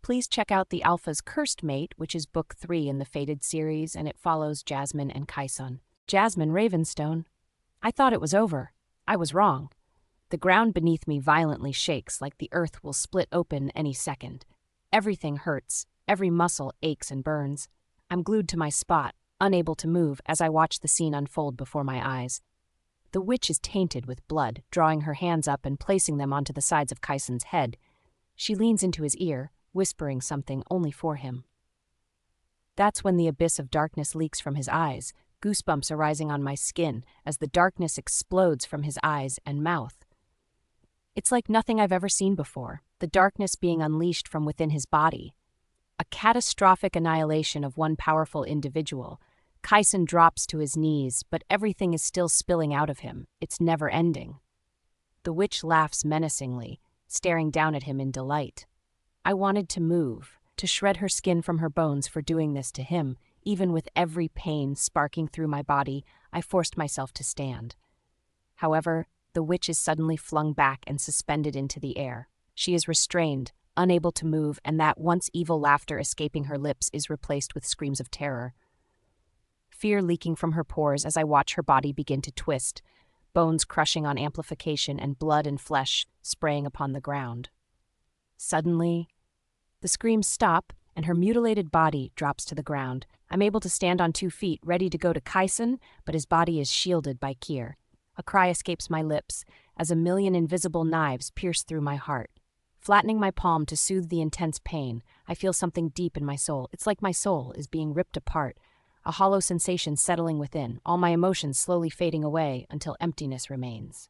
Please check out The Alpha's Cursed Mate, which is book 3 in the Fated series, and it follows Jasmine and Kyson. Jasmine Ravenstone. I thought it was over. I was wrong. The ground beneath me violently shakes like the earth will split open any second. Everything hurts. Every muscle aches and burns. I'm glued to my spot, unable to move as I watch the scene unfold before my eyes. The witch is tainted with blood, drawing her hands up and placing them onto the sides of Kyson's head. She leans into his ear, whispering something only for him. That's when the abyss of darkness leaks from his eyes, goosebumps arising on my skin as the darkness explodes from his eyes and mouth. It's like nothing I've ever seen before, the darkness being unleashed from within his body. A catastrophic annihilation of one powerful individual. Kyson drops to his knees, but everything is still spilling out of him. It's never ending. The witch laughs menacingly, staring down at him in delight. I wanted to move, to shred her skin from her bones for doing this to him. Even with every pain sparking through my body, I forced myself to stand. However, the witch is suddenly flung back and suspended into the air. She is restrained, unable to move, and that once evil laughter escaping her lips is replaced with screams of terror. Fear leaking from her pores as I watch her body begin to twist, bones crushing on amplification and blood and flesh spraying upon the ground. Suddenly, the screams stop, and her mutilated body drops to the ground. I'm able to stand on 2 feet, ready to go to Kyson, but his body is shielded by Kier. A cry escapes my lips as a million invisible knives pierce through my heart. Flattening my palm to soothe the intense pain, I feel something deep in my soul. It's like my soul is being ripped apart, a hollow sensation settling within, all my emotions slowly fading away until emptiness remains.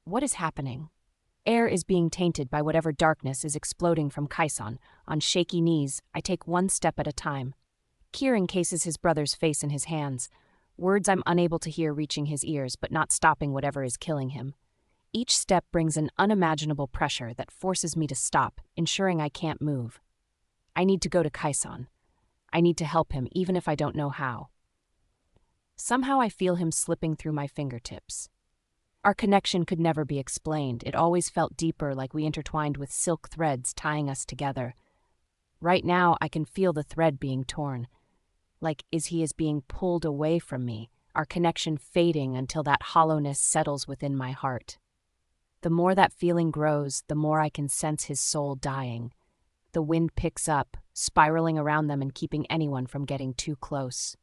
What is happening? Air is being tainted by whatever darkness is exploding from Kaison. On shaky knees, I take one step at a time. Kier encases his brother's face in his hands, words I'm unable to hear reaching his ears but not stopping whatever is killing him. Each step brings an unimaginable pressure that forces me to stop, ensuring I can't move. I need to go to Kaison. I need to help him, even if I don't know how. Somehow I feel him slipping through my fingertips. Our connection could never be explained. It always felt deeper, like we intertwined with silk threads tying us together. Right now, I can feel the thread being torn. Like he is being pulled away from me, our connection fading until that hollowness settles within my heart. The more that feeling grows, the more I can sense his soul dying. The wind picks up, spiraling around them and keeping anyone from getting too close.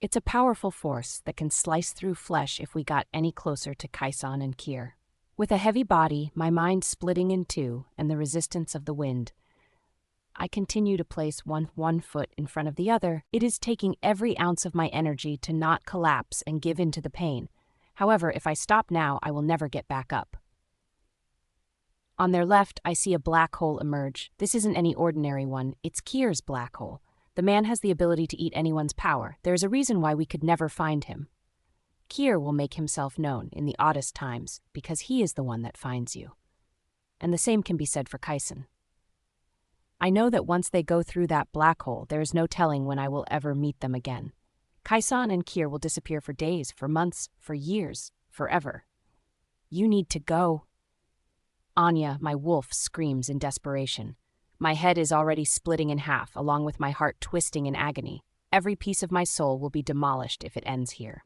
It's a powerful force that can slice through flesh if we got any closer to Kaison and Kier. With a heavy body, my mind splitting in two, and the resistance of the wind, I continue to place one foot in front of the other. It is taking every ounce of my energy to not collapse and give in to the pain. However, if I stop now, I will never get back up. On their left, I see a black hole emerge. This isn't any ordinary one, it's Kier's black hole. The man has the ability to eat anyone's power. There is a reason why we could never find him. Kier will make himself known in the oddest times, because he is the one that finds you. And the same can be said for Kaison. I know that once they go through that black hole, there is no telling when I will ever meet them again. Kaison and Kier will disappear for days, for months, for years, forever. You need to go. Anya, my wolf, screams in desperation. My head is already splitting in half, along with my heart twisting in agony. Every piece of my soul will be demolished if it ends here.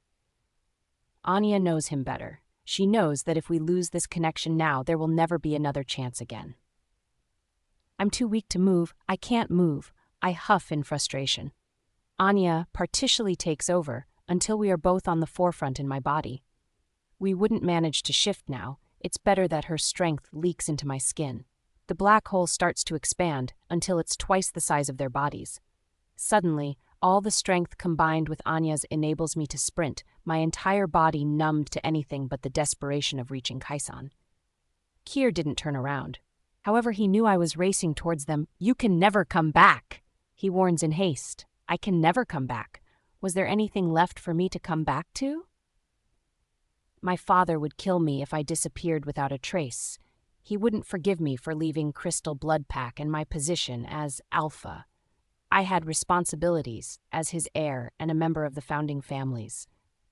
Anya knows him better. She knows that if we lose this connection now, there will never be another chance again. I'm too weak to move. I can't move. I huff in frustration. Anya partially takes over until we are both on the forefront in my body. We wouldn't manage to shift now. It's better that her strength leaks into my skin. The black hole starts to expand until it's twice the size of their bodies. Suddenly, all the strength combined with Anya's enables me to sprint, my entire body numbed to anything but the desperation of reaching Kaison. Kier didn't turn around. However, he knew I was racing towards them. You can never come back, he warns in haste. I can never come back. Was there anything left for me to come back to? My father would kill me if I disappeared without a trace. He wouldn't forgive me for leaving Crystal Blood Pack and my position as Alpha. I had responsibilities as his heir and a member of the founding families.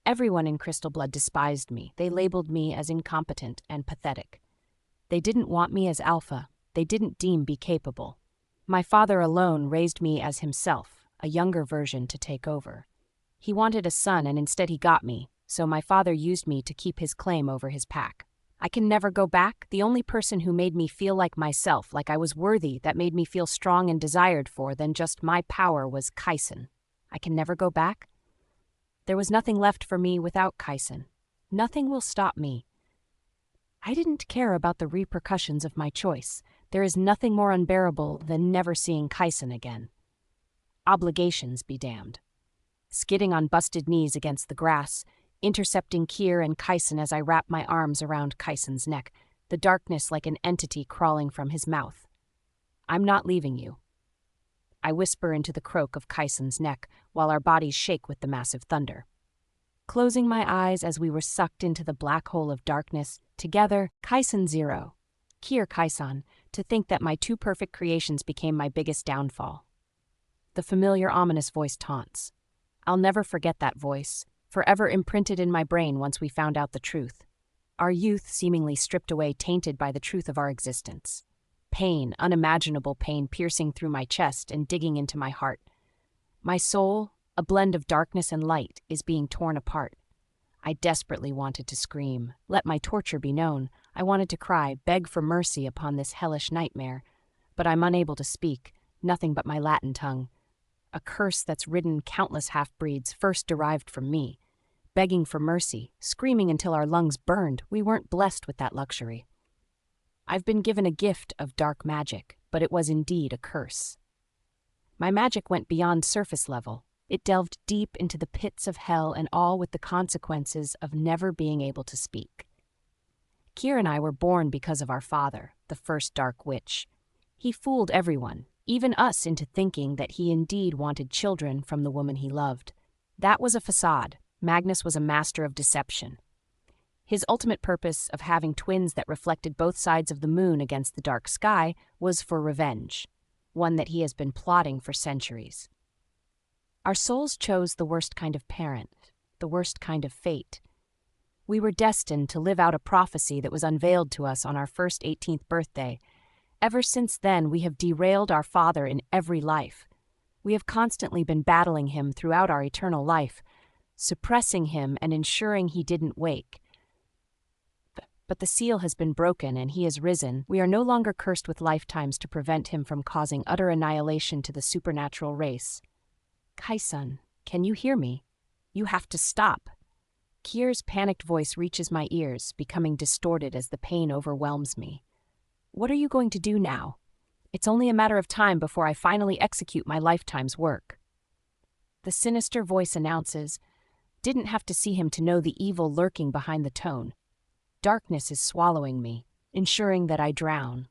Everyone in Crystal Blood despised me. They labeled me as incompetent and pathetic. They didn't want me as Alpha. They didn't deem me capable. My father alone raised me as himself, a younger version to take over. He wanted a son and instead he got me, so my father used me to keep his claim over his pack. I can never go back. The only person who made me feel like myself, like I was worthy, that made me feel strong and desired for than just my power was Kaison. I can never go back? There was nothing left for me without Kaison. Nothing will stop me. I didn't care about the repercussions of my choice. There is nothing more unbearable than never seeing Kaison again. Obligations be damned. Skidding on busted knees against the grass, intercepting Kier and Kaison as I wrap my arms around Kaison's neck, the darkness like an entity crawling from his mouth. I'm not leaving you. I whisper into the croak of Kaison's neck while our bodies shake with the massive thunder. Closing my eyes as we were sucked into the black hole of darkness, together, Kaison Zero, Kier Kaison, to think that my two perfect creations became my biggest downfall. The familiar ominous voice taunts. I'll never forget that voice, forever imprinted in my brain once we found out the truth. Our youth seemingly stripped away, tainted by the truth of our existence. Pain, unimaginable pain piercing through my chest and digging into my heart. My soul, a blend of darkness and light, is being torn apart. I desperately wanted to scream, let my torture be known. I wanted to cry, beg for mercy upon this hellish nightmare. But I'm unable to speak, nothing but my Latin tongue. A curse that's ridden countless half-breeds, first derived from me. begging for mercy, screaming until our lungs burned. We weren't blessed with that luxury. I've been given a gift of dark magic, but it was indeed a curse. My magic went beyond surface level. It delved deep into the pits of hell, and all with the consequences of never being able to speak. Kier and I were born because of our father, the first dark witch. He fooled everyone, even us, into thinking that he indeed wanted children from the woman he loved. That was a facade. Magnus was a master of deception. His ultimate purpose of having twins that reflected both sides of the moon against the dark sky was for revenge, one that he has been plotting for centuries. Our souls chose the worst kind of parent, the worst kind of fate. We were destined to live out a prophecy that was unveiled to us on our first 18th birthday. Ever since then, we have derailed our father in every life. We have constantly been battling him throughout our eternal life, suppressing him and ensuring he didn't wake. But the seal has been broken and he has risen. We are no longer cursed with lifetimes to prevent him from causing utter annihilation to the supernatural race. Kai-san, can you hear me? You have to stop. Kier's panicked voice reaches my ears, becoming distorted as the pain overwhelms me. What are you going to do now? It's only a matter of time before I finally execute my lifetime's work. The sinister voice announces. Didn't have to see him to know the evil lurking behind the tone. Darkness is swallowing me, ensuring that I drown.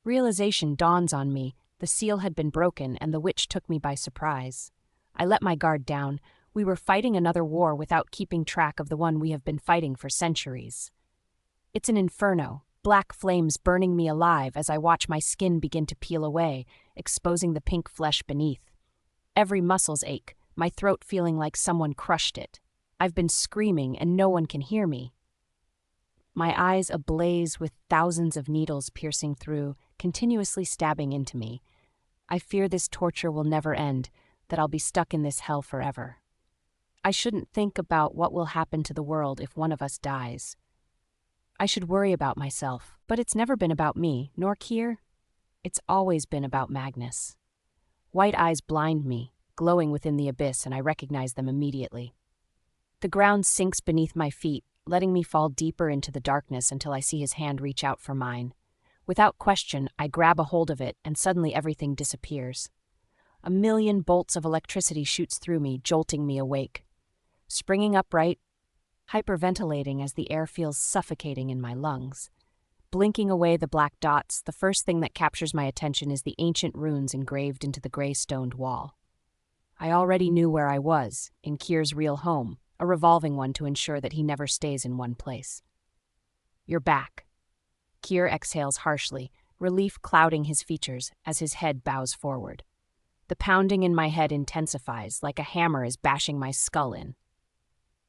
Realization dawns on me. The seal had been broken and the witch took me by surprise. I let my guard down. We were fighting another war without keeping track of the one we have been fighting for centuries. It's an inferno, black flames burning me alive as I watch my skin begin to peel away, exposing the pink flesh beneath. Every muscle's ache, my throat feeling like someone crushed it. I've been screaming and no one can hear me. My eyes ablaze with thousands of needles piercing through, continuously stabbing into me. I fear this torture will never end, that I'll be stuck in this hell forever. I shouldn't think about what will happen to the world if one of us dies. I should worry about myself, but it's never been about me, nor Kier. It's always been about Magnus. White eyes blind me, glowing within the abyss, and I recognize them immediately. The ground sinks beneath my feet, letting me fall deeper into the darkness until I see his hand reach out for mine. Without question, I grab a hold of it, and suddenly everything disappears. A million bolts of electricity shoots through me, jolting me awake. Springing upright, hyperventilating as the air feels suffocating in my lungs. Blinking away the black dots, the first thing that captures my attention is the ancient runes engraved into the gray-stoned wall. I already knew where I was, in Kier's real home, a revolving one to ensure that he never stays in one place. You're back. Kier exhales harshly, relief clouding his features as his head bows forward. The pounding in my head intensifies, like a hammer is bashing my skull in.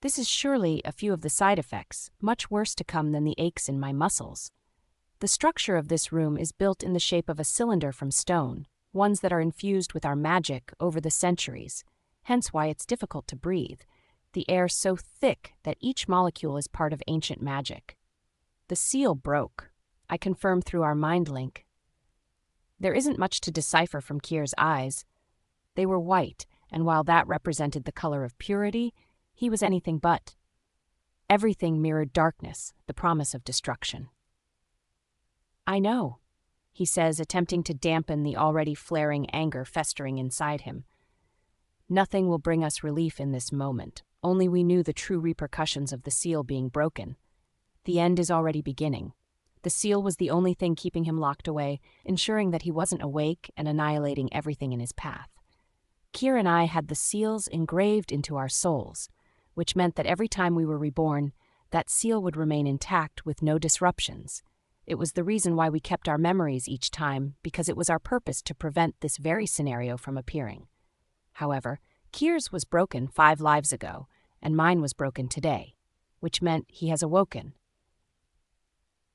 This is surely a few of the side effects, much worse to come than the aches in my muscles. The structure of this room is built in the shape of a cylinder from stone, ones that are infused with our magic over the centuries, hence why it's difficult to breathe. The air so thick that each molecule is part of ancient magic. The seal broke. I confirm through our mind link. There isn't much to decipher from Kier's eyes. They were white, and while that represented the color of purity, he was anything but. Everything mirrored darkness, the promise of destruction. I know, he says, attempting to dampen the already flaring anger festering inside him. Nothing will bring us relief in this moment. Only we knew the true repercussions of the seal being broken. The end is already beginning. The seal was the only thing keeping him locked away, ensuring that he wasn't awake and annihilating everything in his path. Kier and I had the seals engraved into our souls, which meant that every time we were reborn, that seal would remain intact with no disruptions. It was the reason why we kept our memories each time, because it was our purpose to prevent this very scenario from appearing. However, Kier's was broken 5 lives ago, and mine was broken today, which meant he has awoken.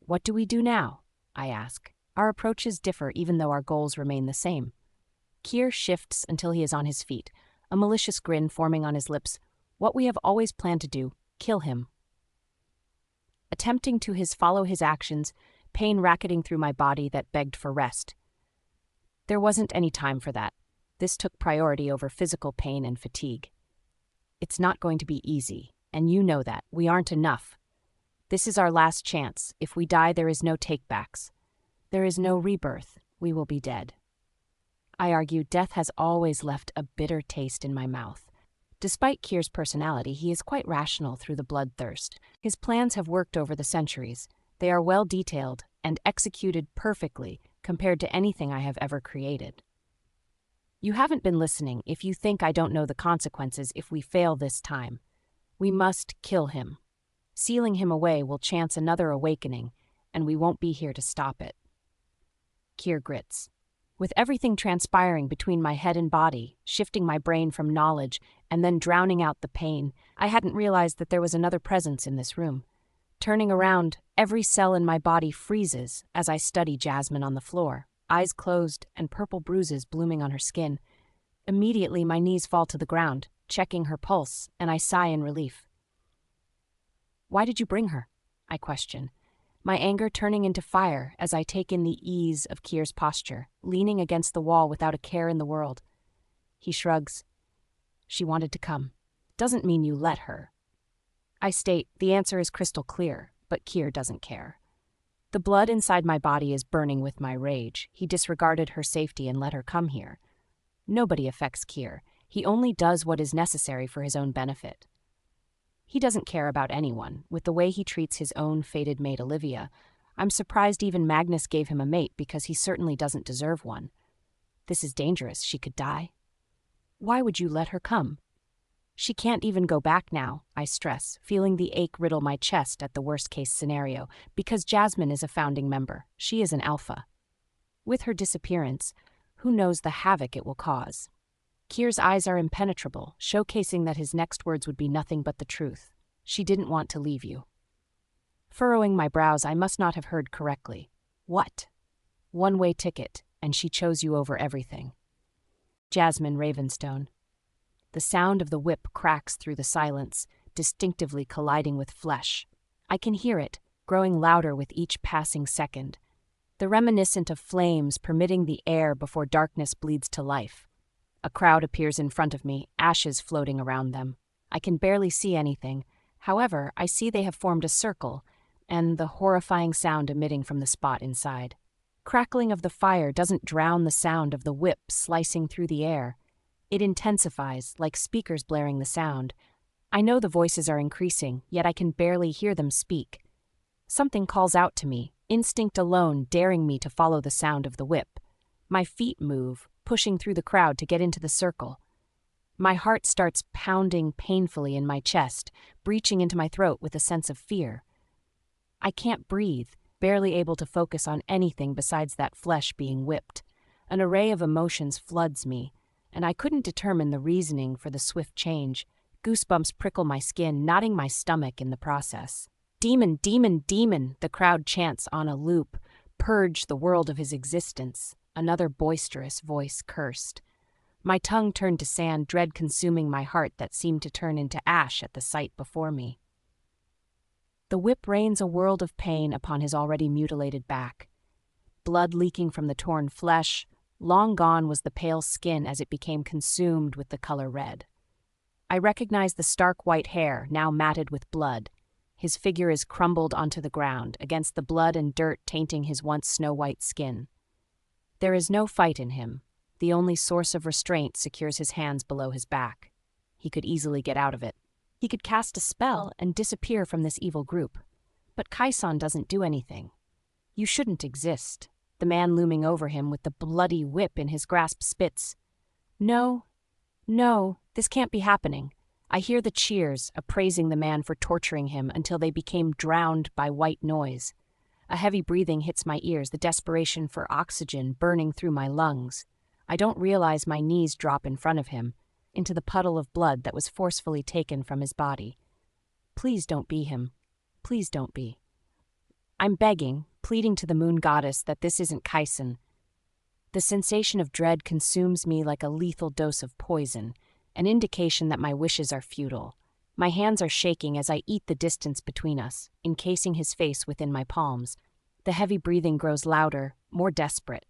What do we do now? I ask. Our approaches differ even though our goals remain the same. Kier shifts until he is on his feet, a malicious grin forming on his lips. What we have always planned to do, kill him. Attempting to follow his actions, pain racketing through my body that begged for rest. There wasn't any time for that. This took priority over physical pain and fatigue. It's not going to be easy, And you know that. We aren't enough. This is our last chance. If we die, there is no takebacks. There is no rebirth. We will be dead. I argue death has always left a bitter taste in my mouth. Despite Kier's personality, he is quite rational through the bloodthirst. His plans have worked over the centuries. They are well detailed and executed perfectly compared to anything I have ever created. You haven't been listening if you think I don't know the consequences if we fail this time. We must kill him. Sealing him away will chance another awakening, and we won't be here to stop it. Kier grits. With everything transpiring between my head and body, shifting my brain from knowledge and then drowning out the pain, I hadn't realized that there was another presence in this room. Turning around, every cell in my body freezes as I study Jasmine on the floor, eyes closed and purple bruises blooming on her skin. Immediately, my knees fall to the ground, checking her pulse, and I sigh in relief. Why did you bring her? I question, my anger turning into fire as I take in the ease of Kier's posture, leaning against the wall without a care in the world. He shrugs. She wanted to come. Doesn't mean you let her. I state the answer is crystal clear, but Kier doesn't care. The blood inside my body is burning with my rage. He disregarded her safety and let her come here. Nobody affects Kier. He only does what is necessary for his own benefit. He doesn't care about anyone. With the way he treats his own fated mate Olivia, I'm surprised even Magnus gave him a mate because he certainly doesn't deserve one. This is dangerous. She could die. Why would you let her come? She can't even go back now, I stress, feeling the ache riddle my chest at the worst-case scenario, because Jasmine is a founding member. She is an alpha. With her disappearance, who knows the havoc it will cause? Kier's eyes are impenetrable, showcasing that his next words would be nothing but the truth. She didn't want to leave you. Furrowing my brows, I must not have heard correctly. What? One-way ticket, and she chose you over everything. Jasmine Ravenstone. The sound of the whip cracks through the silence, distinctively colliding with flesh. I can hear it, growing louder with each passing second. The reminiscent of flames permitting the air before darkness bleeds to life. A crowd appears in front of me, ashes floating around them. I can barely see anything. However, I see they have formed a circle, and the horrifying sound emitting from the spot inside. Crackling of the fire doesn't drown the sound of the whip slicing through the air. It intensifies, like speakers blaring the sound. I know the voices are increasing, yet I can barely hear them speak. Something calls out to me, instinct alone daring me to follow the sound of the whip. My feet move, pushing through the crowd to get into the circle. My heart starts pounding painfully in my chest, breaching into my throat with a sense of fear. I can't breathe, barely able to focus on anything besides that flesh being whipped. An array of emotions floods me, and I couldn't determine the reasoning for the swift change. Goosebumps prickle my skin, knotting my stomach in the process. Demon, demon, demon, the crowd chants on a loop. Purge the world of his existence. Another boisterous voice cursed. My tongue turned to sand, dread consuming my heart that seemed to turn into ash at the sight before me. The whip rains a world of pain upon his already mutilated back. Blood leaking from the torn flesh, long gone was the pale skin as it became consumed with the color red. I recognize the stark white hair, now matted with blood. His figure is crumbled onto the ground, against the blood and dirt tainting his once snow-white skin. There is no fight in him. The only source of restraint secures his hands below his back. He could easily get out of it. He could cast a spell and disappear from this evil group. But Kaison doesn't do anything. You shouldn't exist. The man looming over him with the bloody whip in his grasp spits. No, this can't be happening. I hear the cheers, appraising the man for torturing him until they became drowned by white noise. A heavy breathing hits my ears, the desperation for oxygen burning through my lungs. I don't realize my knees drop in front of him, into the puddle of blood that was forcefully taken from his body. Please don't be him. Please don't be. I'm begging, pleading to the moon goddess that this isn't Kaison. The sensation of dread consumes me like a lethal dose of poison, an indication that my wishes are futile. My hands are shaking as I eat the distance between us, encasing his face within my palms. The heavy breathing grows louder, more desperate.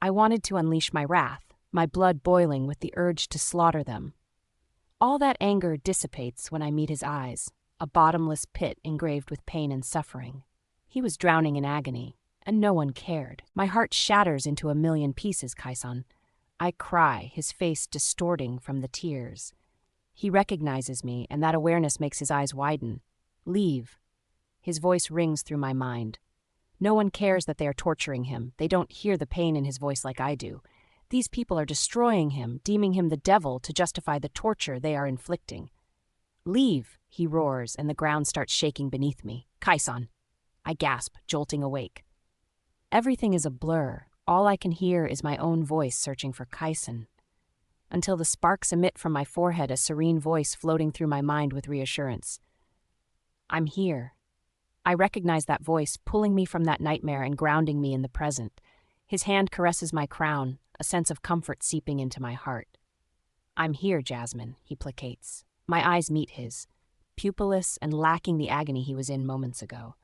I wanted to unleash my wrath, my blood boiling with the urge to slaughter them. All that anger dissipates when I meet his eyes, a bottomless pit engraved with pain and suffering. He was drowning in agony, and no one cared. My heart shatters into a million pieces, Kaisan. I cry, his face distorting from the tears. He recognizes me, and that awareness makes his eyes widen. Leave. His voice rings through my mind. No one cares that they are torturing him. They don't hear the pain in his voice like I do. These people are destroying him, deeming him the devil to justify the torture they are inflicting. Leave, he roars, and the ground starts shaking beneath me. Kaisan. I gasp, jolting awake. Everything is a blur. All I can hear is my own voice searching for Kaisan. Until the sparks emit from my forehead a serene voice floating through my mind with reassurance. I'm here. I recognize that voice, pulling me from that nightmare and grounding me in the present. His hand caresses my crown, a sense of comfort seeping into my heart. I'm here, Jasmine, he placates. My eyes meet his, pupilless and lacking the agony he was in moments ago.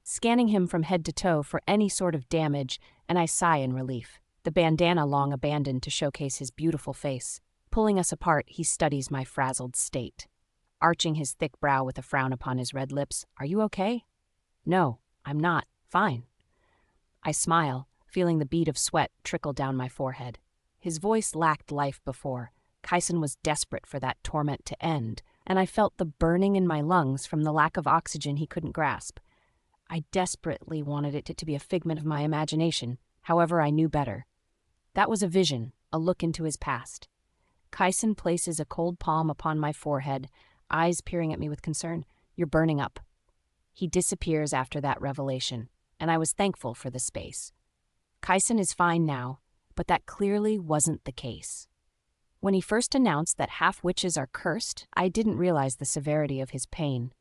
Scanning him from head to toe for any sort of damage, and I sigh in relief. The bandana long abandoned to showcase his beautiful face. Pulling us apart, he studies my frazzled state. Arching his thick brow with a frown upon his red lips, "Are you okay?" "No, I'm not. Fine." I smile, feeling the bead of sweat trickle down my forehead. His voice lacked life before. Kaisan was desperate for that torment to end, and I felt the burning in my lungs from the lack of oxygen he couldn't grasp. I desperately wanted it to be a figment of my imagination, however I knew better. That was a vision, a look into his past. Kaisan places a cold palm upon my forehead, eyes peering at me with concern. "You're burning up." He disappears after that revelation, and I was thankful for the space. Kaisan is fine now, but that clearly wasn't the case. When he first announced that half-witches are cursed, I didn't realize the severity of his pain.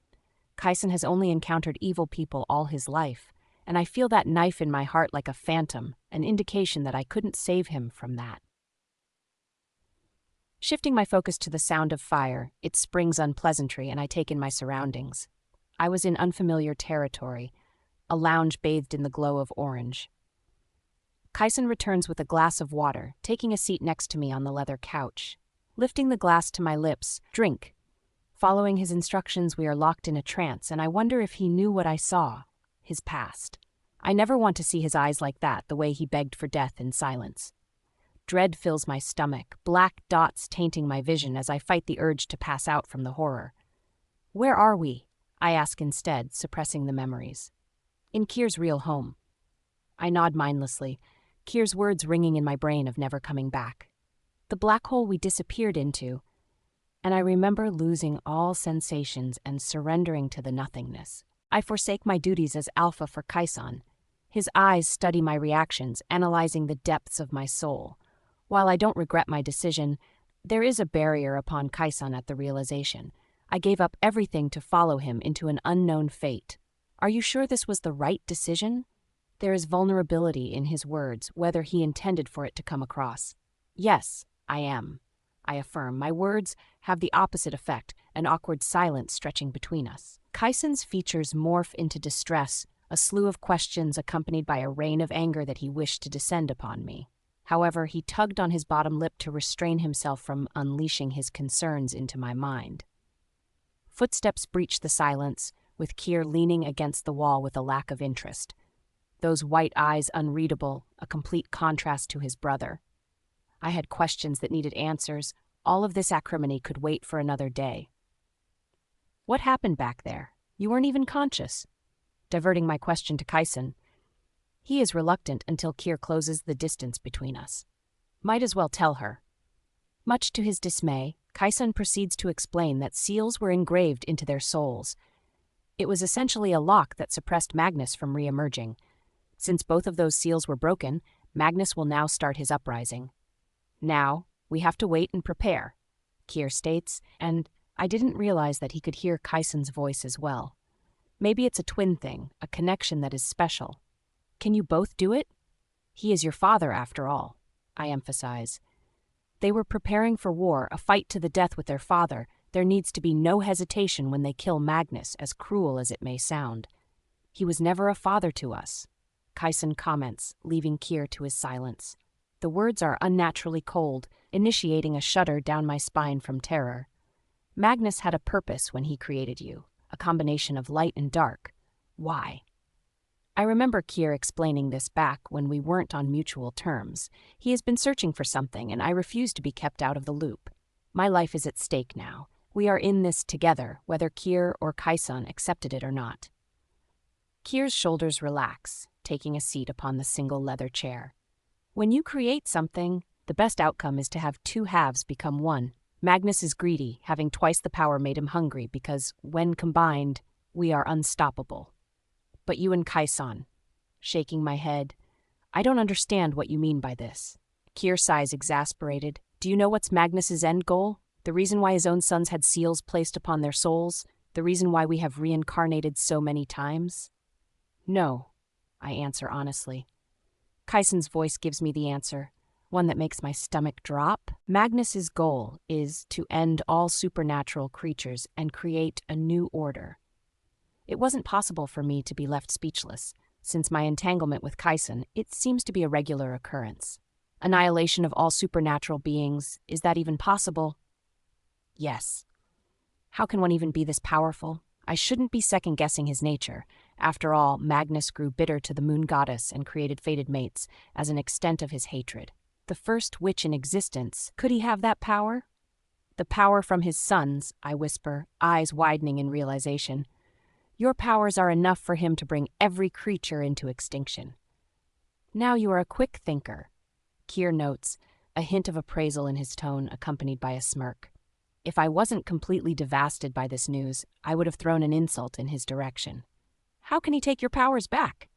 Kaisan has only encountered evil people all his life, and I feel that knife in my heart like a phantom, an indication that I couldn't save him from that. Shifting my focus to the sound of fire, it springs unpleasantry, and I take in my surroundings. I was in unfamiliar territory, a lounge bathed in the glow of orange. Kaisan returns with a glass of water, taking a seat next to me on the leather couch. Lifting the glass to my lips, "Drink." Following his instructions, we are locked in a trance, and I wonder if he knew what I saw, his past. I never want to see his eyes like that, the way he begged for death in silence. Dread fills my stomach, black dots tainting my vision as I fight the urge to pass out from the horror. "Where are we?" I ask instead, suppressing the memories. "In Kier's real home." I nod mindlessly, Kier's words ringing in my brain of never coming back. The black hole we disappeared into, and I remember losing all sensations and surrendering to the nothingness. I forsake my duties as alpha for Kaisan. His eyes study my reactions, analyzing the depths of my soul. While I don't regret my decision, there is a barrier upon Kaisan at the realization. I gave up everything to follow him into an unknown fate. "Are you sure this was the right decision?" There is vulnerability in his words, whether he intended for it to come across. "Yes, I am," I affirm. My words have the opposite effect, an awkward silence stretching between us. Kaisan's features morph into distress, a slew of questions accompanied by a rain of anger that he wished to descend upon me. However, he tugged on his bottom lip to restrain himself from unleashing his concerns into my mind. Footsteps breached the silence, with Kier leaning against the wall with a lack of interest. Those white eyes unreadable, a complete contrast to his brother. I had questions that needed answers. All of this acrimony could wait for another day. "What happened back there? You weren't even conscious." Diverting my question to Kaisan. He is reluctant until Kier closes the distance between us. Might as well tell her. Much to his dismay, Kaisan proceeds to explain that seals were engraved into their souls. It was essentially a lock that suppressed Magnus from re-emerging. Since both of those seals were broken, Magnus will now start his uprising. "Now, we have to wait and prepare," Kier states, and I didn't realize that he could hear Kaisan's voice as well. Maybe it's a twin thing, a connection that is special. "Can you both do it?" "He is your father, after all," I emphasize. They were preparing for war, a fight to the death with their father. There needs to be no hesitation when they kill Magnus, as cruel as it may sound. "He was never a father to us," Kaisan comments, leaving Kier to his silence. The words are unnaturally cold, initiating a shudder down my spine from terror. Magnus had a purpose when he created you, a combination of light and dark. Why? I remember Kier explaining this back when we weren't on mutual terms. He has been searching for something, and I refuse to be kept out of the loop. My life is at stake now. We are in this together, whether Kier or Kaisan accepted it or not. Kier's shoulders relax, taking a seat upon the single leather chair. When you create something, the best outcome is to have two halves become one. Magnus is greedy, having twice the power made him hungry because, when combined, we are unstoppable. But you and Kaisan, shaking my head, I don't understand what you mean by this. Kier sighs, exasperated. Do you know what's Magnus's end goal? The reason why his own sons had seals placed upon their souls? The reason why we have reincarnated so many times? No, I answer honestly. Kaisan's voice gives me the answer, one that makes my stomach drop. Magnus's goal is to end all supernatural creatures and create a new order. It wasn't possible for me to be left speechless. Since my entanglement with Kaisan, it seems to be a regular occurrence. Annihilation of all supernatural beings, is that even possible? Yes. How can one even be this powerful? I shouldn't be second-guessing his nature. After all, Magnus grew bitter to the moon goddess and created fated mates as an extent of his hatred. The first witch in existence, could he have that power? The power from his sons, I whisper, eyes widening in realization. Your powers are enough for him to bring every creature into extinction. Now you are a quick thinker. Kier notes, a hint of appraisal in his tone accompanied by a smirk. If I wasn't completely devastated by this news, I would have thrown an insult in his direction. How can he take your powers back?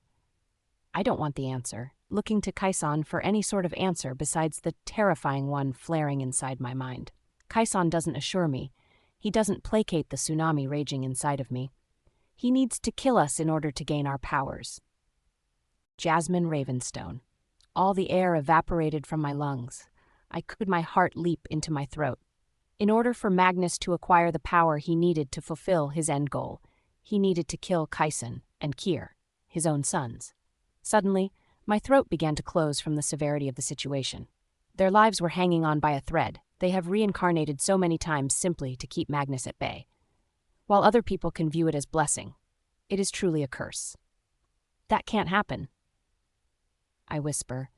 I don't want the answer, looking to Kaisan for any sort of answer besides the terrifying one flaring inside my mind. Kaisan doesn't assure me. He doesn't placate the tsunami raging inside of me. He needs to kill us in order to gain our powers. Jasmine Ravenstone. All the air evaporated from my lungs. I could my heart leap into my throat. In order for Magnus to acquire the power he needed to fulfill his end goal, he needed to kill Kaisan and Kier, his own sons. Suddenly, my throat began to close from the severity of the situation. Their lives were hanging on by a thread. They have reincarnated so many times simply to keep Magnus at bay. While other people can view it as blessing, it is truly a curse. That can't happen. I whisper.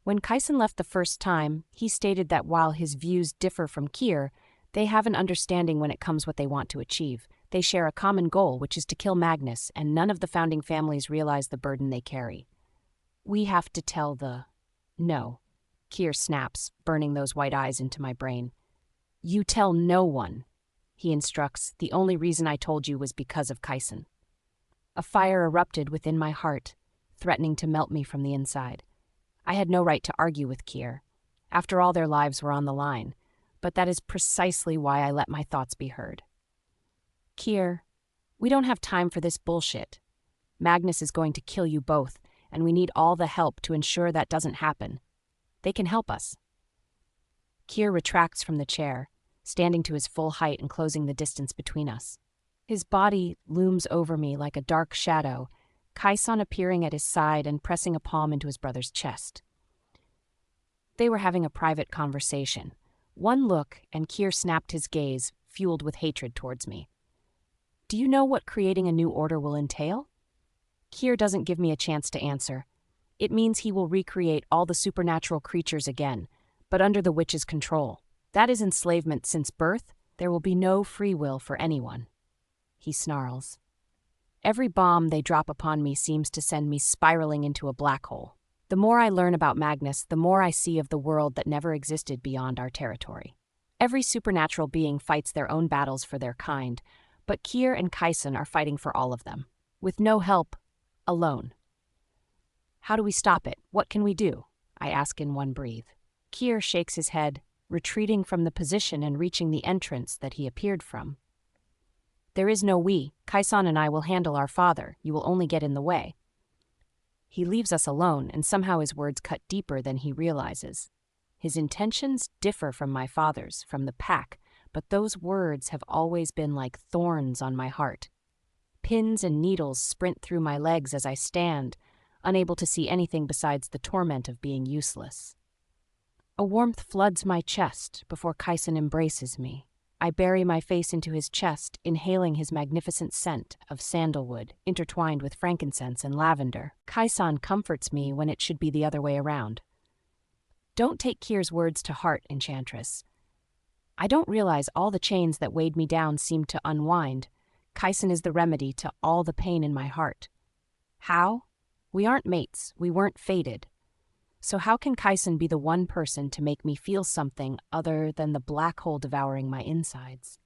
When Kaisan left the first time, he stated that while his views differ from Kier, they have an understanding when it comes what they want to achieve. They share a common goal, which is to kill Magnus, and none of the founding families realize the burden they carry. We have to tell the... No. Kier snaps, burning those white eyes into my brain. You tell no one. He instructs, the only reason I told you was because of Kaisan. A fire erupted within my heart, threatening to melt me from the inside. I had no right to argue with Kier. After all, their lives were on the line, but that is precisely why I let my thoughts be heard. Kier, we don't have time for this bullshit. Magnus is going to kill you both, and we need all the help to ensure that doesn't happen. They can help us. Kier retracts from the chair, standing to his full height and closing the distance between us. His body looms over me like a dark shadow, Kaisan appearing at his side and pressing a palm into his brother's chest. They were having a private conversation. One look, and Kier snapped his gaze, fueled with hatred towards me. Do you know what creating a new order will entail? Kier doesn't give me a chance to answer. It means he will recreate all the supernatural creatures again, but under the witch's control. That is enslavement since birth. There will be no free will for anyone. He snarls. Every bomb they drop upon me seems to send me spiraling into a black hole. The more I learn about Magnus, the more I see of the world that never existed beyond our territory. Every supernatural being fights their own battles for their kind, but Kier and Kaisan are fighting for all of them. With no help, alone. How do we stop it? What can we do? I ask in one breath. Kier shakes his head, retreating from the position and reaching the entrance that he appeared from. There is no we. Kaisan and I will handle our father. You will only get in the way. He leaves us alone, and somehow his words cut deeper than he realizes. His intentions differ from my father's, from the pack, but those words have always been like thorns on my heart. Pins and needles sprint through my legs as I stand, unable to see anything besides the torment of being useless. A warmth floods my chest before Kaisan embraces me. I bury my face into his chest, inhaling his magnificent scent of sandalwood, intertwined with frankincense and lavender. Kaisan comforts me when it should be the other way around. Don't take Kyr's words to heart, Enchantress. I don't realize all the chains that weighed me down seem to unwind. Kaisan is the remedy to all the pain in my heart. How? We aren't mates. We weren't fated. So how can Kaisan be the one person to make me feel something other than the black hole devouring my insides?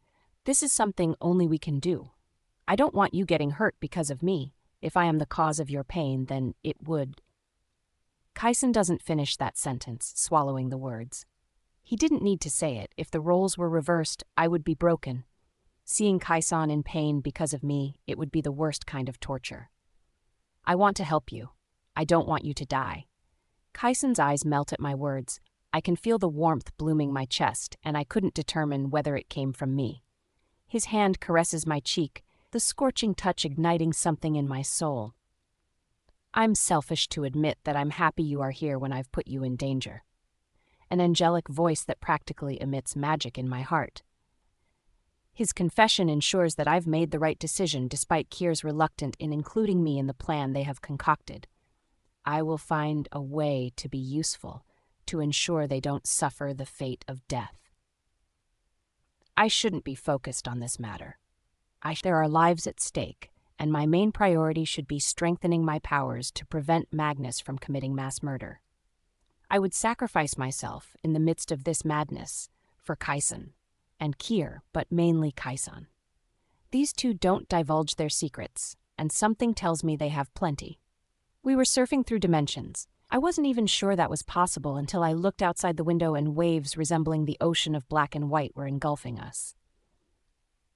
This is something only we can do. I don't want you getting hurt because of me. If I am the cause of your pain, then it would. Kaisan doesn't finish that sentence, swallowing the words. He didn't need to say it. If the roles were reversed, I would be broken. Seeing Kaisan in pain because of me, it would be the worst kind of torture. I want to help you. I don't want you to die. Kaisan's eyes melt at my words. I can feel the warmth blooming my chest, and I couldn't determine whether it came from me. His hand caresses my cheek, the scorching touch igniting something in my soul. I'm selfish to admit that I'm happy you are here when I've put you in danger. An angelic voice that practically emits magic in my heart. His confession ensures that I've made the right decision despite Kyr's reluctance in including me in the plan they have concocted. I will find a way to be useful, to ensure they don't suffer the fate of death. I shouldn't be focused on this matter. There are lives at stake, and my main priority should be strengthening my powers to prevent Magnus from committing mass murder. I would sacrifice myself in the midst of this madness for Kaisan and Kyr, but mainly Kaisan. These two don't divulge their secrets, and something tells me they have plenty. We were surfing through dimensions. I wasn't even sure that was possible until I looked outside the window and waves resembling the ocean of black and white were engulfing us.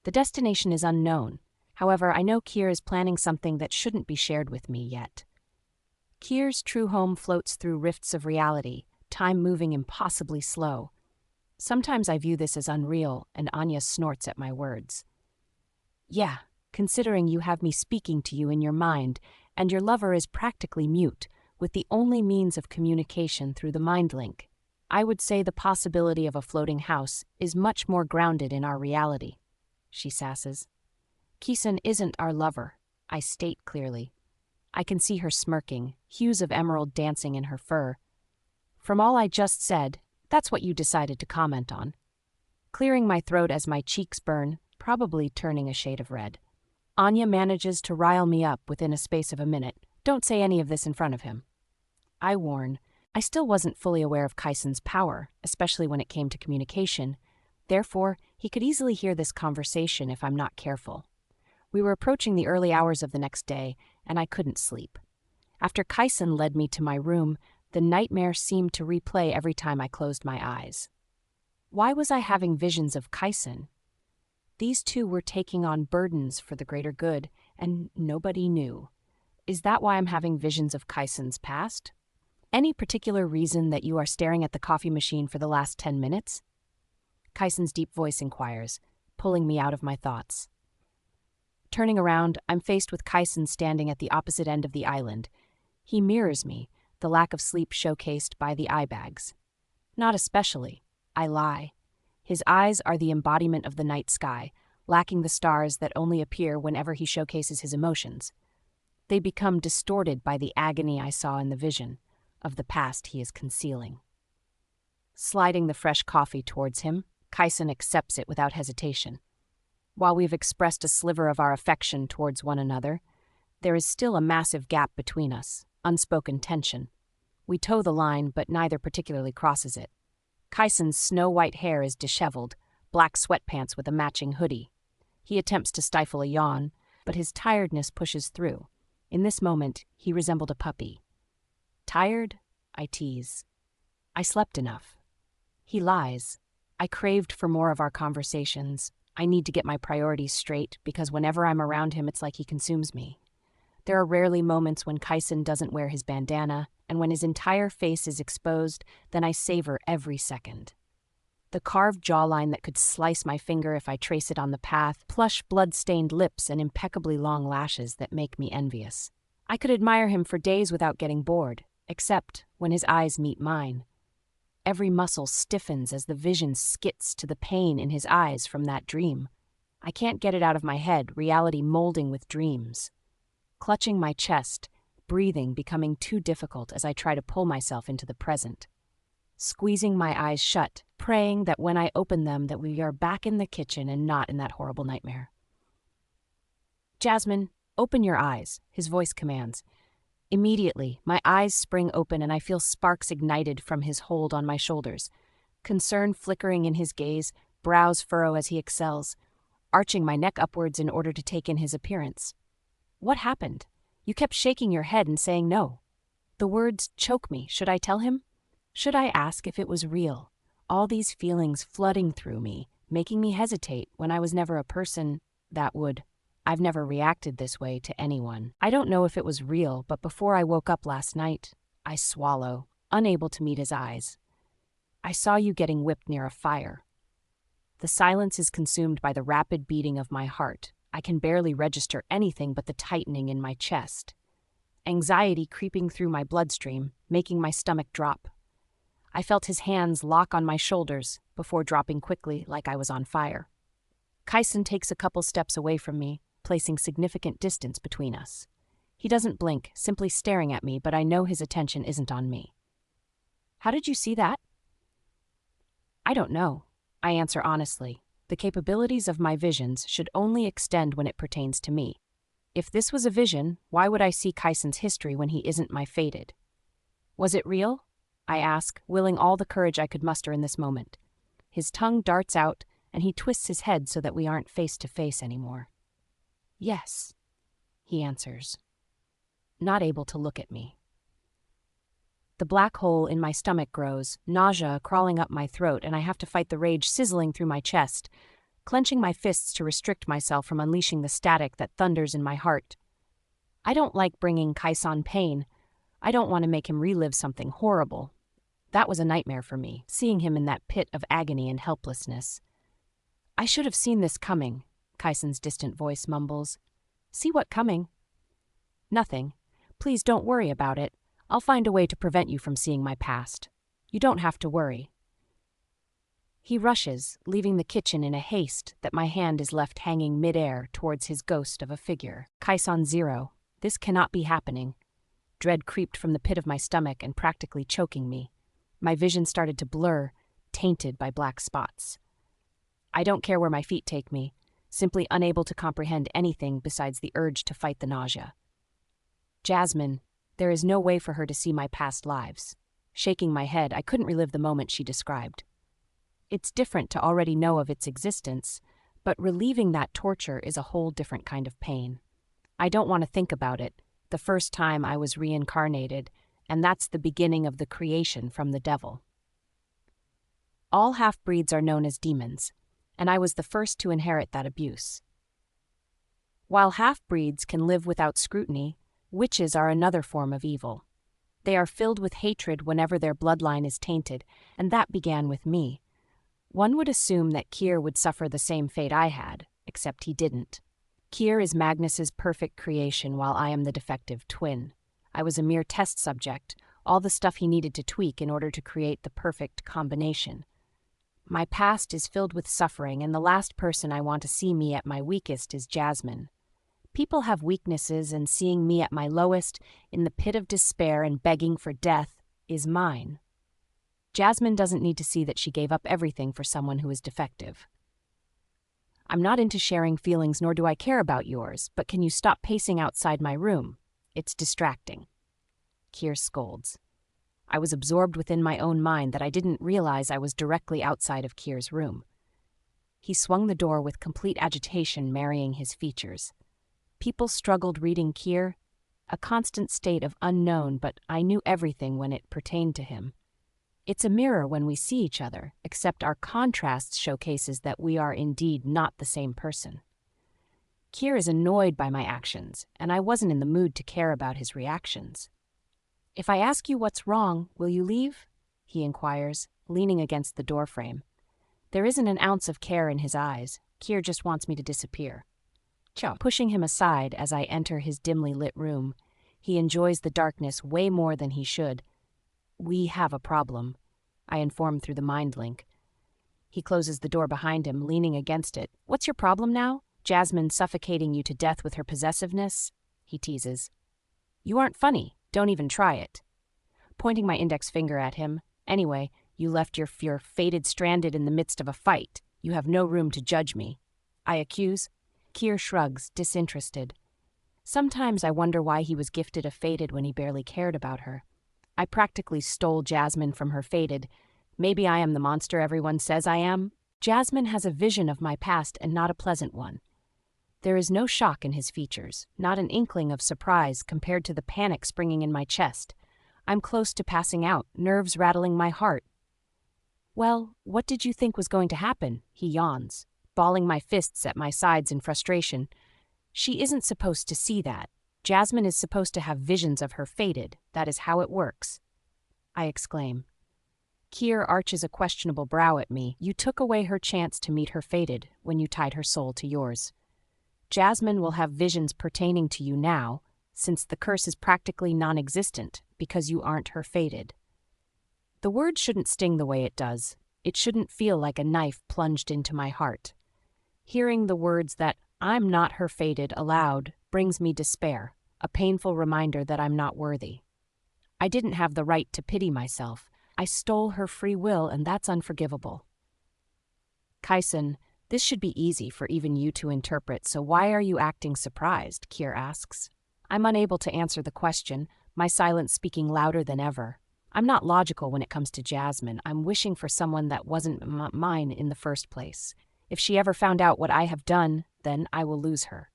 The destination is unknown. However, I know Kyr is planning something that shouldn't be shared with me yet. Kyr's true home floats through rifts of reality, time moving impossibly slow. Sometimes I view this as unreal, and Anya snorts at my words. Yeah, considering you have me speaking to you in your mind, and your lover is practically mute, with the only means of communication through the mind link, I would say the possibility of a floating house is much more grounded in our reality, she sasses. Kaisan isn't our lover, I state clearly. I can see her smirking, hues of emerald dancing in her fur. From all I just said, that's what you decided to comment on. Clearing my throat as my cheeks burn, probably turning a shade of red. Anya manages to rile me up within a space of a minute. Don't say any of this in front of him. I warn, I still wasn't fully aware of Kaisan's power, especially when it came to communication. Therefore, he could easily hear this conversation if I'm not careful. We were approaching the early hours of the next day, and I couldn't sleep. After Kaisan led me to my room, the nightmare seemed to replay every time I closed my eyes. Why was I having visions of Kaisan? These two were taking on burdens for the greater good, and nobody knew. Is that why I'm having visions of Kaisan's past? Any particular reason that you are staring at the coffee machine for the last 10 minutes? Kaisan's deep voice inquires, pulling me out of my thoughts. Turning around, I'm faced with Kaisan standing at the opposite end of the island. He mirrors me, the lack of sleep showcased by the eye bags. Not especially. I lie. His eyes are the embodiment of the night sky, lacking the stars that only appear whenever he showcases his emotions. They become distorted by the agony I saw in the vision of the past he is concealing. Sliding the fresh coffee towards him, Kaisan accepts it without hesitation. While we've expressed a sliver of our affection towards one another, there is still a massive gap between us, unspoken tension. We toe the line, but neither particularly crosses it. Kaisan's snow-white hair is disheveled, black sweatpants with a matching hoodie. He attempts to stifle a yawn, but his tiredness pushes through. In this moment, he resembled a puppy. Tired? I tease. I slept enough. He lies. I craved for more of our conversations. I need to get my priorities straight, because whenever I'm around him, it's like he consumes me. There are rarely moments when Kaisan doesn't wear his bandana, and when his entire face is exposed, then I savor every second. The carved jawline that could slice my finger if I trace it on the path, plush blood-stained lips and impeccably long lashes that make me envious. I could admire him for days without getting bored, except when his eyes meet mine. Every muscle stiffens as the vision skits to the pain in his eyes from that dream. I can't get it out of my head, reality molding with dreams. Clutching my chest, breathing becoming too difficult as I try to pull myself into the present. Squeezing my eyes shut, praying that when I open them that we are back in the kitchen and not in that horrible nightmare. "Jasmine, open your eyes," his voice commands. Immediately, my eyes spring open and I feel sparks ignited from his hold on my shoulders. Concern flickering in his gaze, brows furrow as he excels, arching my neck upwards in order to take in his appearance. "What happened? You kept shaking your head and saying no." The words choke me. Should I tell him? Should I ask if it was real? All these feelings flooding through me, making me hesitate when I was never a person that would. I've never reacted this way to anyone. I don't know if it was real, but before I woke up last night, I swallow, unable to meet his eyes. "I saw you getting whipped near a fire." The silence is consumed by the rapid beating of my heart. I can barely register anything but the tightening in my chest. Anxiety creeping through my bloodstream, making my stomach drop. I felt his hands lock on my shoulders before dropping quickly like I was on fire. Kyson takes a couple steps away from me, placing significant distance between us. He doesn't blink, simply staring at me, but I know his attention isn't on me. "How did you see that?" "I don't know," I answer honestly. The capabilities of my visions should only extend when it pertains to me. If this was a vision, why would I see Kyson's history when he isn't my fated? "Was it real?" I ask, willing all the courage I could muster in this moment. His tongue darts out, and he twists his head so that we aren't face to face anymore. "Yes," he answers, not able to look at me. The black hole in my stomach grows, nausea crawling up my throat, and I have to fight the rage sizzling through my chest, clenching my fists to restrict myself from unleashing the static that thunders in my heart. I don't like bringing Kyson pain. I don't want to make him relive something horrible. That was a nightmare for me, seeing him in that pit of agony and helplessness. "I should have seen this coming," Kyson's distant voice mumbles. "See what coming?" "Nothing. Please don't worry about it. I'll find a way to prevent you from seeing my past. You don't have to worry." He rushes, leaving the kitchen in a haste that my hand is left hanging mid-air towards his ghost of a figure. Kyson 0. This cannot be happening. Dread creeped from the pit of my stomach and practically choking me. My vision started to blur, tainted by black spots. I don't care where my feet take me, simply unable to comprehend anything besides the urge to fight the nausea. "Jasmine, there is no way for her to see my past lives." Shaking my head, I couldn't relive the moment she described. It's different to already know of its existence, but relieving that torture is a whole different kind of pain. I don't want to think about it, the first time I was reincarnated, and that's the beginning of the creation from the devil. All half-breeds are known as demons, and I was the first to inherit that abuse. While half-breeds can live without scrutiny, witches are another form of evil. They are filled with hatred whenever their bloodline is tainted, and that began with me. One would assume that Kier would suffer the same fate I had, except he didn't. Kier is Magnus's perfect creation while I am the defective twin. I was a mere test subject, all the stuff he needed to tweak in order to create the perfect combination. My past is filled with suffering, and the last person I want to see me at my weakest is Jasmine. People have weaknesses, and seeing me at my lowest, in the pit of despair and begging for death, is mine. Jasmine doesn't need to see that she gave up everything for someone who is defective. "I'm not into sharing feelings, nor do I care about yours, but can you stop pacing outside my room? It's distracting." Kier scolds. I was absorbed within my own mind that I didn't realize I was directly outside of Kier's room. He swung the door with complete agitation marrying his features. People struggled reading Kier, a constant state of unknown, but I knew everything when it pertained to him. It's a mirror when we see each other, except our contrast showcases that we are indeed not the same person. Kier is annoyed by my actions, and I wasn't in the mood to care about his reactions. "If I ask you what's wrong, will you leave?" he inquires, leaning against the doorframe. There isn't an ounce of care in his eyes. Kier just wants me to disappear. Pushing him aside as I enter his dimly lit room, he enjoys the darkness way more than he should. "We have a problem." I inform through the mind link. He closes the door behind him, leaning against it. What's your problem now? Jasmine suffocating you to death with her possessiveness? He teases. You aren't funny. Don't even try it. Pointing my index finger at him. Anyway, you left your fated stranded in the midst of a fight. You have no room to judge me. I accuse. Kier shrugs, disinterested. Sometimes I wonder why he was gifted a fated when he barely cared about her. I practically stole Jasmine from her fated. Maybe I am the monster everyone says I am. Jasmine has a vision of my past and not a pleasant one. There is no shock in his features, not an inkling of surprise compared to the panic springing in my chest. I'm close to passing out, nerves rattling my heart. Well, what did you think was going to happen? He yawns, balling my fists at my sides in frustration. She isn't supposed to see that. Jasmine is supposed to have visions of her fated. That is how it works. I exclaim. Kier arches a questionable brow at me. You took away her chance to meet her fated when you tied her soul to yours. Jasmine will have visions pertaining to you now, since the curse is practically non-existent because you aren't her fated. The word shouldn't sting the way it does. It shouldn't feel like a knife plunged into my heart. Hearing the words that I'm not her fated aloud brings me despair, a painful reminder that I'm not worthy. I didn't have the right to pity myself. I stole her free will, and that's unforgivable. Kaisen, this should be easy for even you to interpret, so why are you acting surprised? Kier asks. I'm unable to answer the question, my silence speaking louder than ever. I'm not logical when it comes to Jasmine. I'm wishing for someone that wasn't mine in the first place. If she ever found out what I have done, then I will lose her.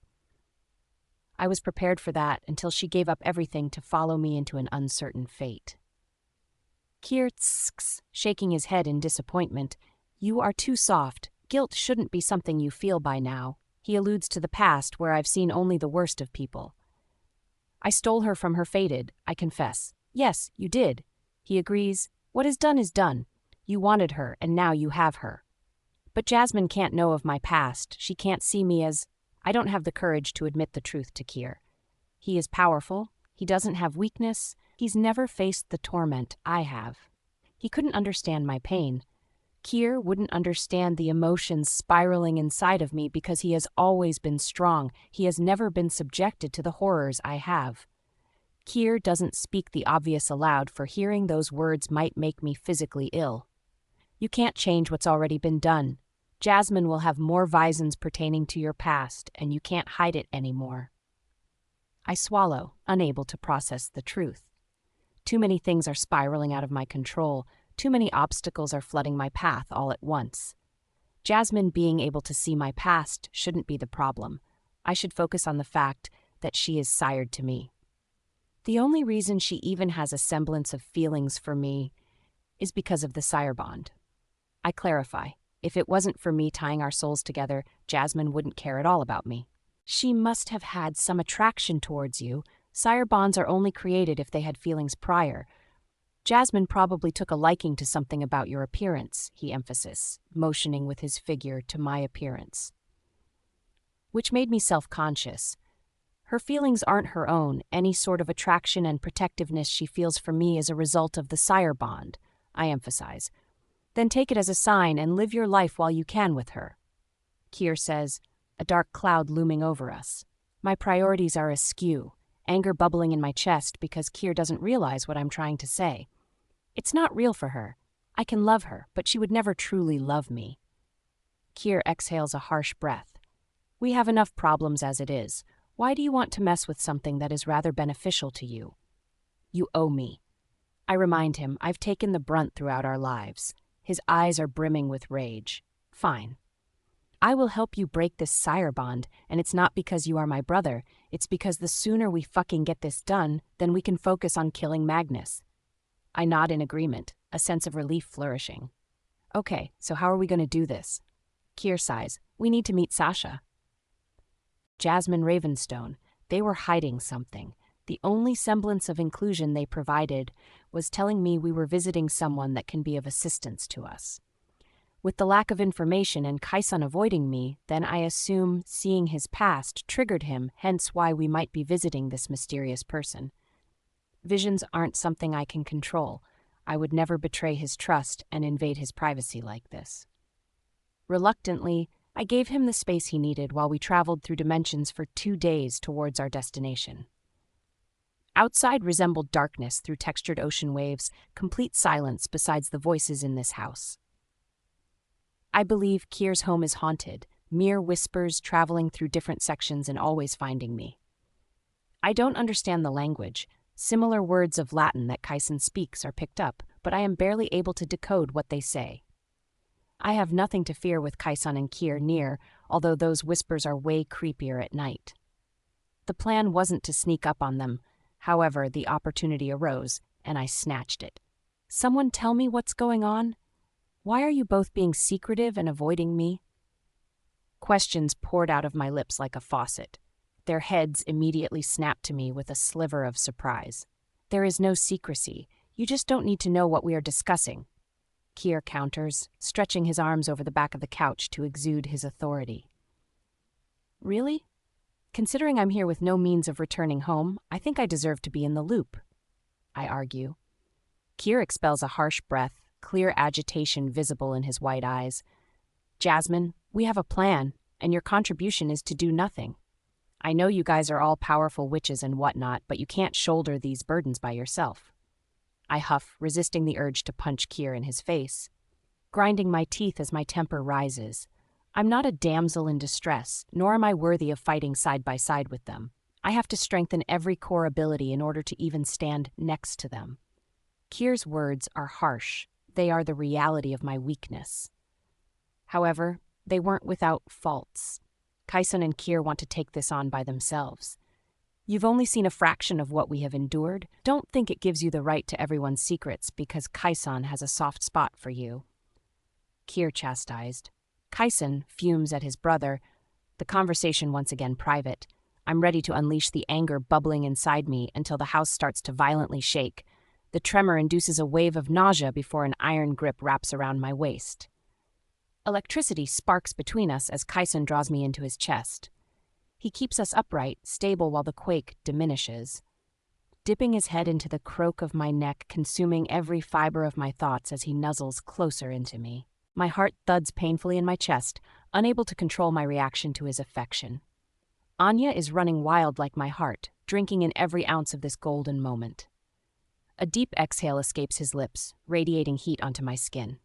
I was prepared for that until she gave up everything to follow me into an uncertain fate. Kier tsk, shaking his head in disappointment. You are too soft. Guilt shouldn't be something you feel by now. He alludes to the past where I've seen only the worst of people. I stole her from her fated, I confess. Yes, you did. He agrees. What is done. You wanted her, and now you have her. But Jasmine can't know of my past. She can't see me as... I don't have the courage to admit the truth to Kier. He is powerful. He doesn't have weakness. He's never faced the torment I have. He couldn't understand my pain. Kier wouldn't understand the emotions spiraling inside of me because he has always been strong. He has never been subjected to the horrors I have. Kier doesn't speak the obvious aloud, for hearing those words might make me physically ill. You can't change what's already been done. Jasmine will have more visons pertaining to your past, and you can't hide it anymore. I swallow, unable to process the truth. Too many things are spiraling out of my control. Too many obstacles are flooding my path all at once. Jasmine being able to see my past shouldn't be the problem. I should focus on the fact that she is sired to me. The only reason she even has a semblance of feelings for me is because of the sire bond. I clarify. If it wasn't for me tying our souls together, Jasmine wouldn't care at all about me. She must have had some attraction towards you. Sire bonds are only created if they had feelings prior. Jasmine probably took a liking to something about your appearance, he emphasizes, motioning with his figure to my appearance. Which made me self-conscious. Her feelings aren't her own. Any sort of attraction and protectiveness she feels for me is a result of the sire bond, I emphasize. Then take it as a sign and live your life while you can with her. Kier says, a dark cloud looming over us. My priorities are askew, anger bubbling in my chest because Kier doesn't realize what I'm trying to say. It's not real for her. I can love her, but she would never truly love me. Kier exhales a harsh breath. We have enough problems as it is. Why do you want to mess with something that is rather beneficial to you? You owe me. I remind him I've taken the brunt throughout our lives. His eyes are brimming with rage. Fine. I will help you break this sire bond, and it's not because you are my brother. It's because the sooner we fucking get this done, then we can focus on killing Magnus. I nod in agreement, a sense of relief flourishing. Okay, so how are we going to do this? Kier sighs. We need to meet Sasha. Jasmine Ravenstone. They were hiding something. The only semblance of inclusion they provided was telling me we were visiting someone that can be of assistance to us. With the lack of information and Kaisen avoiding me, then I assume seeing his past triggered him, hence why we might be visiting this mysterious person. Visions aren't something I can control. I would never betray his trust and invade his privacy like this. Reluctantly, I gave him the space he needed while we traveled through dimensions for 2 days towards our destination. Outside resembled darkness through textured ocean waves, complete silence besides the voices in this house. I believe Kier's home is haunted, mere whispers traveling through different sections and always finding me. I don't understand the language. Similar words of Latin that Kyson speaks are picked up, but I am barely able to decode what they say. I have nothing to fear with Kyson and Kier near, although those whispers are way creepier at night. The plan wasn't to sneak up on them. However, the opportunity arose, and I snatched it. Someone tell me what's going on? Why are you both being secretive and avoiding me? Questions poured out of my lips like a faucet. Their heads immediately snapped to me with a sliver of surprise. There is no secrecy. You just don't need to know what we are discussing. Kier counters, stretching his arms over the back of the couch to exude his authority. Really? Considering I'm here with no means of returning home, I think I deserve to be in the loop. I argue. Kier expels a harsh breath, clear agitation visible in his white eyes. Jasmine, we have a plan, and your contribution is to do nothing. I know you guys are all powerful witches and whatnot, but you can't shoulder these burdens by yourself. I huff, resisting the urge to punch Kier in his face, grinding my teeth as my temper rises. I'm not a damsel in distress, nor am I worthy of fighting side by side with them. I have to strengthen every core ability in order to even stand next to them. Kier's words are harsh. They are the reality of my weakness. However, they weren't without faults. Kyson and Kier want to take this on by themselves. You've only seen a fraction of what we have endured. Don't think it gives you the right to everyone's secrets because Kyson has a soft spot for you. Kier chastised. Kyson fumes at his brother. The conversation once again private. I'm ready to unleash the anger bubbling inside me until the house starts to violently shake. The tremor induces a wave of nausea before an iron grip wraps around my waist. Electricity sparks between us as Kyson draws me into his chest. He keeps us upright, stable while the quake diminishes, dipping his head into the croak of my neck, consuming every fiber of my thoughts as he nuzzles closer into me. My heart thuds painfully in my chest, unable to control my reaction to his affection. Anya is running wild like my heart, drinking in every ounce of this golden moment. A deep exhale escapes his lips, radiating heat onto my skin.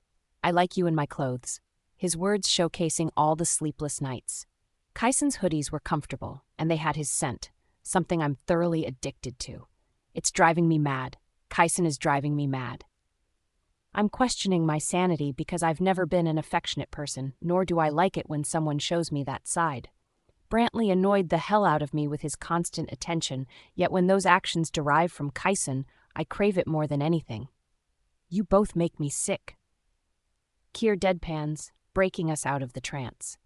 I like you in my clothes. His words showcasing all the sleepless nights. Kyson's hoodies were comfortable, and they had his scent, something I'm thoroughly addicted to. It's driving me mad. Kyson is driving me mad. I'm questioning my sanity because I've never been an affectionate person, nor do I like it when someone shows me that side. Brantley annoyed the hell out of me with his constant attention, yet when those actions derive from Kyson, I crave it more than anything. You both make me sick. Kier deadpans, breaking us out of the trance.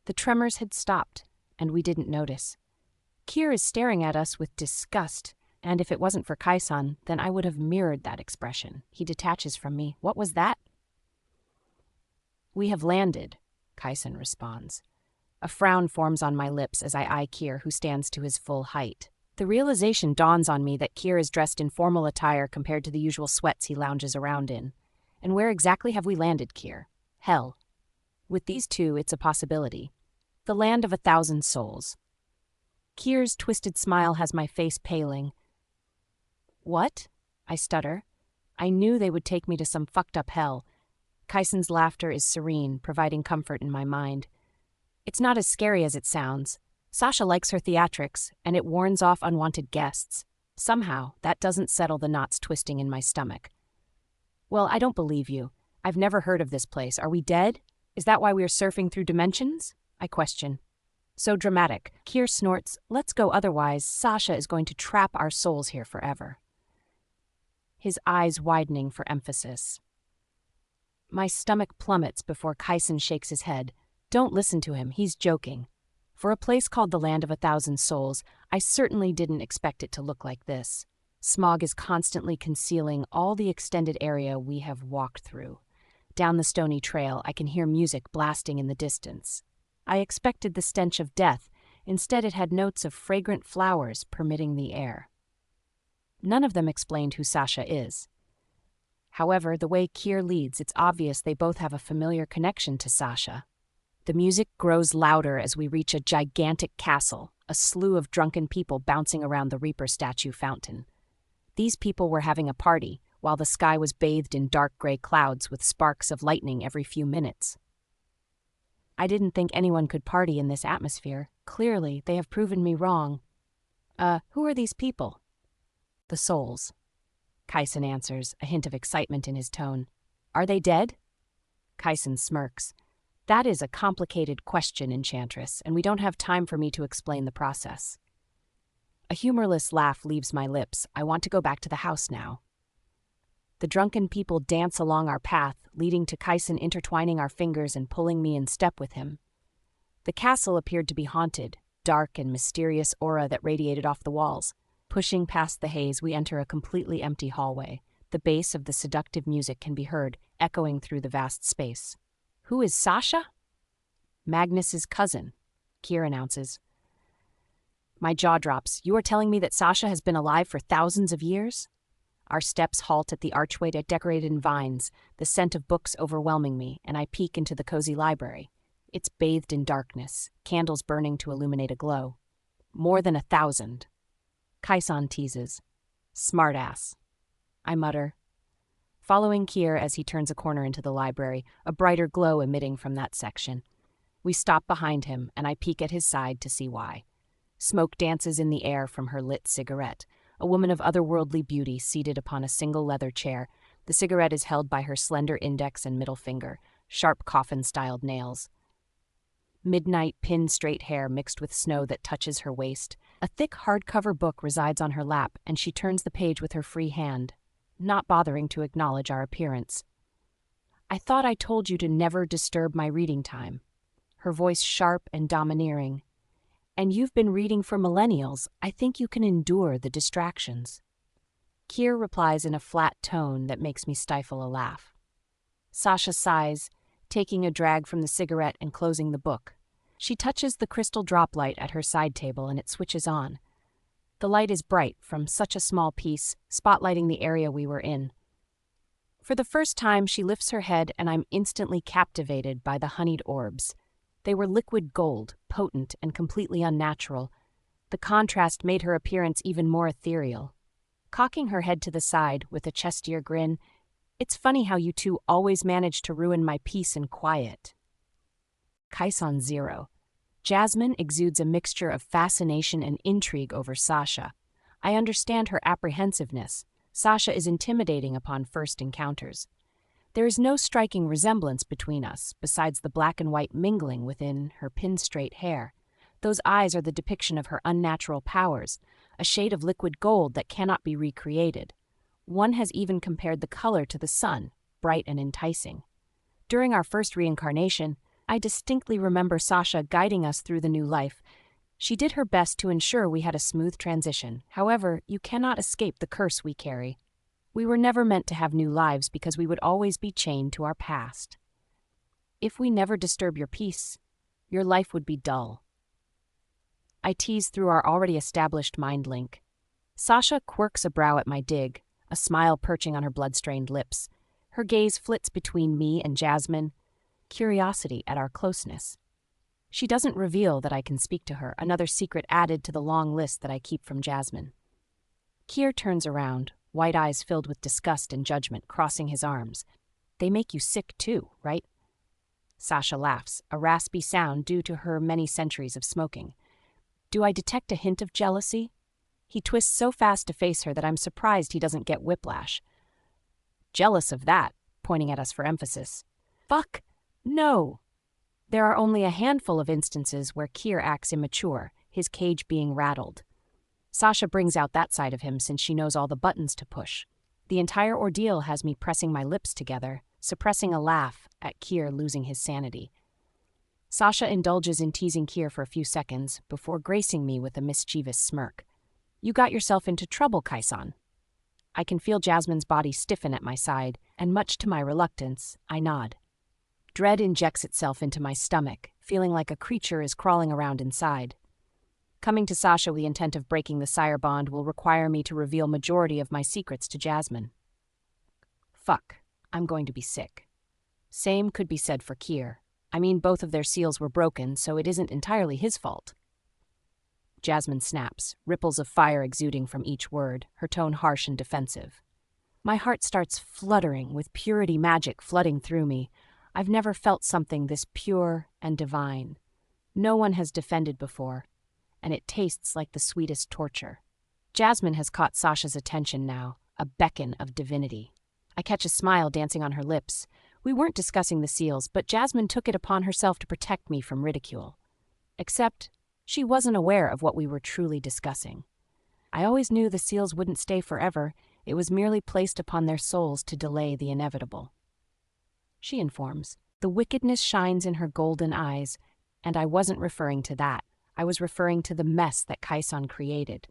The tremors had stopped, and we didn't notice. Kier is staring at us with disgust, and if it wasn't for Kyson, then I would have mirrored that expression. He detaches from me. What was that? We have landed, Kyson responds. A frown forms on my lips as I eye Kier, who stands to his full height. The realization dawns on me that Kier is dressed in formal attire compared to the usual sweats he lounges around in. And where exactly have we landed, Kier? Hell. With these two, it's a possibility. The land of 1,000 souls. Kier's twisted smile has my face paling. What? I stutter. I knew they would take me to some fucked up hell. Kyson's laughter is serene, providing comfort in my mind. It's not as scary as it sounds. Sasha likes her theatrics, and it warns off unwanted guests. Somehow, that doesn't settle the knots twisting in my stomach. Well, I don't believe you. I've never heard of this place. Are we dead? Is that why we are surfing through dimensions? I question. So dramatic. Kier snorts, let's go otherwise. Sasha is going to trap our souls here forever. His eyes widening for emphasis. My stomach plummets before Kyson shakes his head. Don't listen to him, he's joking. For a place called the Land of 1,000 Souls, I certainly didn't expect it to look like this. Smog is constantly concealing all the extended area we have walked through. Down the stony trail, I can hear music blasting in the distance. I expected the stench of death. Instead, it had notes of fragrant flowers permitting the air. None of them explained who Sasha is. However, the way Kier leads, it's obvious they both have a familiar connection to Sasha. The music grows louder as we reach a gigantic castle, a slew of drunken people bouncing around the Reaper statue fountain. These people were having a party, while the sky was bathed in dark gray clouds with sparks of lightning every few minutes. I didn't think anyone could party in this atmosphere. Clearly, they have proven me wrong. Who are these people? The souls. Kyson answers, a hint of excitement in his tone. Are they dead? Kyson smirks. That is a complicated question, Enchantress, and we don't have time for me to explain the process. A humorless laugh leaves my lips. I want to go back to the house now. The drunken people dance along our path, leading to Kyson intertwining our fingers and pulling me in step with him. The castle appeared to be haunted, dark and mysterious aura that radiated off the walls. Pushing past the haze, we enter a completely empty hallway. The bass of the seductive music can be heard, echoing through the vast space. Who is Sasha? Magnus's cousin, Kier announces. My jaw drops. You are telling me that Sasha has been alive for thousands of years? Our steps halt at the archway decorated in vines, the scent of books overwhelming me, and I peek into the cozy library. It's bathed in darkness, candles burning to illuminate a glow. More than 1,000. Kyson teases. Smartass. I mutter. Following Kier as he turns a corner into the library, a brighter glow emitting from that section. We stop behind him, and I peek at his side to see why. Smoke dances in the air from her lit cigarette. A woman of otherworldly beauty seated upon a single leather chair. The cigarette is held by her slender index and middle finger, sharp coffin-styled nails. Midnight pin-straight hair mixed with snow that touches her waist. A thick hardcover book resides on her lap, and she turns the page with her free hand, not bothering to acknowledge our appearance. I thought I told you to never disturb my reading time. Her voice sharp and domineering. And you've been reading for millennials. I think you can endure the distractions. Kier replies in a flat tone that makes me stifle a laugh. Sasha sighs, taking a drag from the cigarette and closing the book. She touches the crystal drop light at her side table and it switches on. The light is bright from such a small piece, spotlighting the area we were in. For the first time, she lifts her head and I'm instantly captivated by the honeyed orbs. They were liquid gold, potent and completely unnatural. The contrast made her appearance even more ethereal. Cocking her head to the side with a chestier grin, it's funny how you two always manage to ruin my peace and quiet. Kyson 0. Jasmine exudes a mixture of fascination and intrigue over Sasha. I understand her apprehensiveness. Sasha is intimidating upon first encounters. There is no striking resemblance between us, besides the black and white mingling within her pin-straight hair. Those eyes are the depiction of her unnatural powers, a shade of liquid gold that cannot be recreated. One has even compared the color to the sun, bright and enticing. During our first reincarnation, I distinctly remember Sasha guiding us through the new life. She did her best to ensure we had a smooth transition. However, you cannot escape the curse we carry. We were never meant to have new lives because we would always be chained to our past. If we never disturb your peace, your life would be dull. I tease through our already established mind link. Sasha quirks a brow at my dig, a smile perching on her blood-stained lips. Her gaze flits between me and Jasmine, curiosity at our closeness. She doesn't reveal that I can speak to her, another secret added to the long list that I keep from Jasmine. Kier turns around, white eyes filled with disgust and judgment, crossing his arms. They make you sick too, right? Sasha laughs, a raspy sound due to her many centuries of smoking. Do I detect a hint of jealousy? He twists so fast to face her that I'm surprised he doesn't get whiplash. Jealous of that, pointing at us for emphasis. Fuck, no. There are only a handful of instances where Kier acts immature, his cage being rattled. Sasha brings out that side of him since she knows all the buttons to push. The entire ordeal has me pressing my lips together, suppressing a laugh at Kier losing his sanity. Sasha indulges in teasing Kier for a few seconds before gracing me with a mischievous smirk. You got yourself into trouble, Kyson. I can feel Jasmine's body stiffen at my side, and much to my reluctance, I nod. Dread injects itself into my stomach, feeling like a creature is crawling around inside. Coming to Sasha with the intent of breaking the sire bond will require me to reveal majority of my secrets to Jasmine. Fuck, I'm going to be sick. Same could be said for Kier. I mean, both of their seals were broken, so it isn't entirely his fault. Jasmine snaps, ripples of fire exuding from each word, her tone harsh and defensive. My heart starts fluttering with purity magic flooding through me. I've never felt something this pure and divine. No one has defended before, and it tastes like the sweetest torture. Jasmine has caught Sasha's attention now, a beckon of divinity. I catch a smile dancing on her lips. We weren't discussing the seals, but Jasmine took it upon herself to protect me from ridicule. Except, she wasn't aware of what we were truly discussing. I always knew the seals wouldn't stay forever. It was merely placed upon their souls to delay the inevitable. She informs. The wickedness shines in her golden eyes, and I wasn't referring to that. I was referring to the mess that Kaison created.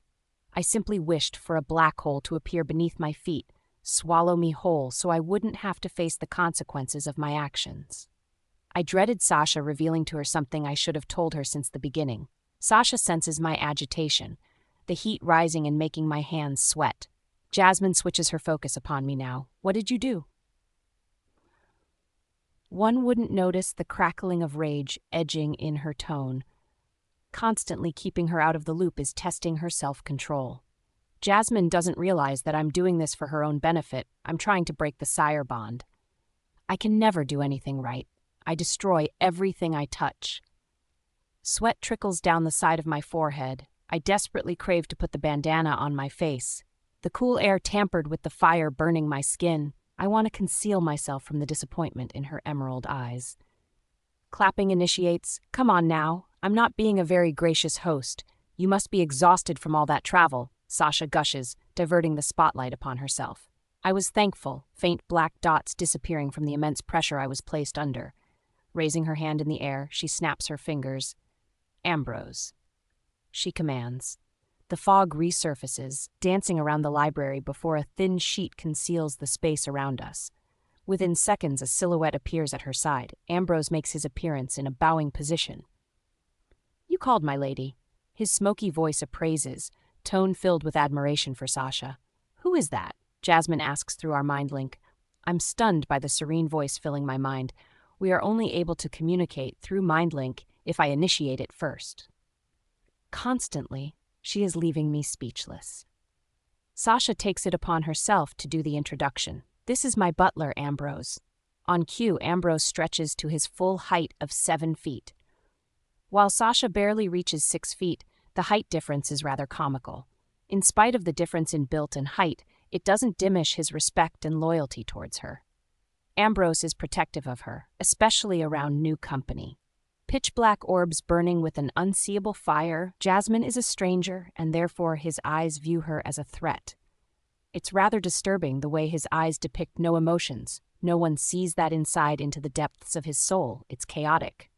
I simply wished for a black hole to appear beneath my feet, swallow me whole so I wouldn't have to face the consequences of my actions. I dreaded Sasha revealing to her something I should have told her since the beginning. Sasha senses my agitation, the heat rising and making my hands sweat. Jasmine switches her focus upon me now. What did you do? One wouldn't notice the crackling of rage edging in her tone. Constantly keeping her out of the loop is testing her self-control. Jasmine doesn't realize that I'm doing this for her own benefit. I'm trying to break the sire bond. I can never do anything right. I destroy everything I touch. Sweat trickles down the side of my forehead. I desperately crave to put the bandana on my face. The cool air tampered with the fire burning my skin. I want to conceal myself from the disappointment in her emerald eyes. Clapping initiates. Come on now. I'm not being a very gracious host. You must be exhausted from all that travel, Sasha gushes, diverting the spotlight upon herself. I was thankful, faint black dots disappearing from the immense pressure I was placed under. Raising her hand in the air, she snaps her fingers. Ambrose. She commands. The fog resurfaces, dancing around the library before a thin sheet conceals the space around us. Within seconds, a silhouette appears at her side. Ambrose makes his appearance in a bowing position. You called, my lady. His smoky voice appraises, tone filled with admiration for Sasha. Who is that? Jasmine asks through our mind link. I'm stunned by the serene voice filling my mind. We are only able to communicate through mind link if I initiate it first. Constantly, she is leaving me speechless. Sasha takes it upon herself to do the introduction. This is my butler, Ambrose. On cue, Ambrose stretches to his full height of 7 feet. While Sasha barely reaches 6 feet, the height difference is rather comical. In spite of the difference in build and height, it doesn't diminish his respect and loyalty towards her. Ambrose is protective of her, especially around new company. Pitch-black orbs burning with an unseeable fire, Jasmine is a stranger, and therefore his eyes view her as a threat. It's rather disturbing the way his eyes depict no emotions. No one sees that insight into the depths of his soul. It's chaotic.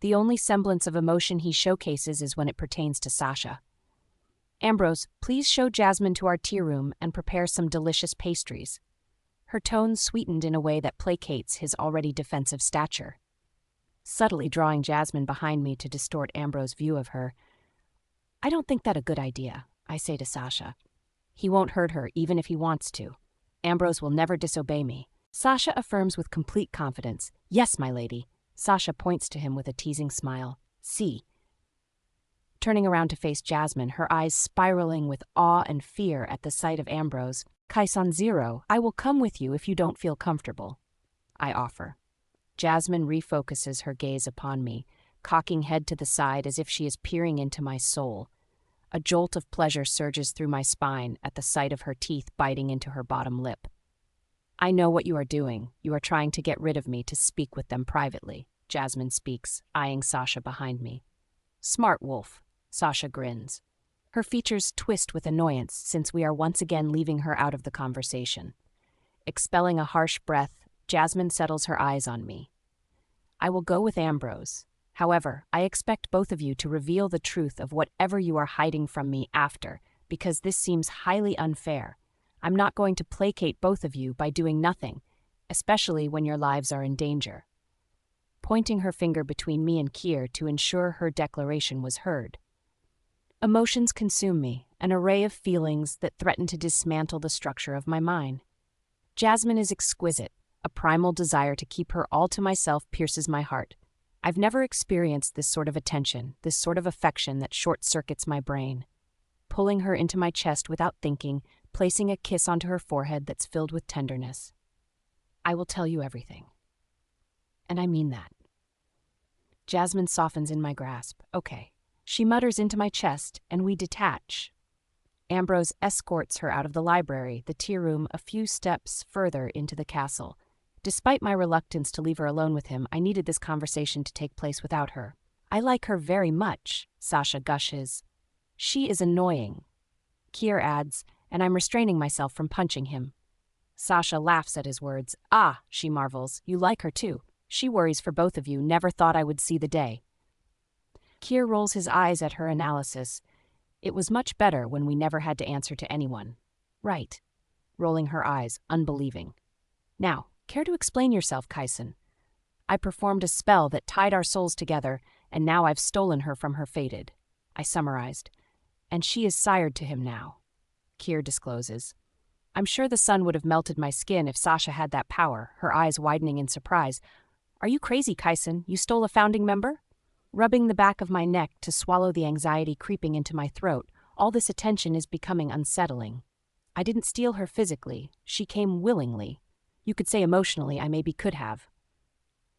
The only semblance of emotion he showcases is when it pertains to Sasha. Ambrose, please show Jasmine to our tea room and prepare some delicious pastries. Her tone sweetened in a way that placates his already defensive stature. Subtly drawing Jasmine behind me to distort Ambrose's view of her. I don't think that a good idea, I say to Sasha. He won't hurt her even if he wants to. Ambrose will never disobey me. Sasha affirms with complete confidence. Yes, my lady. Sasha points to him with a teasing smile. See. Turning around to face Jasmine, her eyes spiraling with awe and fear at the sight of Ambrose. Kaison Zero, I will come with you if you don't feel comfortable. I offer. Jasmine refocuses her gaze upon me, cocking head to the side as if she is peering into my soul. A jolt of pleasure surges through my spine at the sight of her teeth biting into her bottom lip. I know what you are doing. You are trying to get rid of me to speak with them privately, Jasmine speaks, eyeing Sasha behind me. Smart wolf, Sasha grins. Her features twist with annoyance since we are once again leaving her out of the conversation. Expelling a harsh breath, Jasmine settles her eyes on me. I will go with Ambrose. However, I expect both of you to reveal the truth of whatever you are hiding from me after, because this seems highly unfair. I'm not going to placate both of you by doing nothing, especially when your lives are in danger. Pointing her finger between me and Kier to ensure her declaration was heard. Emotions consume me, an array of feelings that threaten to dismantle the structure of my mind. Jasmine is exquisite. A primal desire to keep her all to myself pierces my heart. I've never experienced this sort of attention, this sort of affection that short-circuits my brain. Pulling her into my chest without thinking, placing a kiss onto her forehead that's filled with tenderness. I will tell you everything. And I mean that. Jasmine softens in my grasp. Okay. She mutters into my chest, and we detach. Ambrose escorts her out of the library, the tea room, a few steps further into the castle. Despite my reluctance to leave her alone with him, I needed this conversation to take place without her. I like her very much, Sasha gushes. She is annoying, Kier adds, and I'm restraining myself from punching him. Sasha laughs at his words. Ah, she marvels, you like her too. She worries for both of you, never thought I would see the day. Kier rolls his eyes at her analysis. It was much better when we never had to answer to anyone. Right. Rolling her eyes, unbelieving. Now, care to explain yourself, Kaisen? I performed a spell that tied our souls together, and now I've stolen her from her fated. I summarized. And she is sired to him now. Kier discloses. I'm sure the sun would have melted my skin if Sasha had that power, her eyes widening in surprise. Are you crazy, Kaisen? You stole a founding member? Rubbing the back of my neck to swallow the anxiety creeping into my throat, all this attention is becoming unsettling. I didn't steal her physically. She came willingly. You could say emotionally I maybe could have.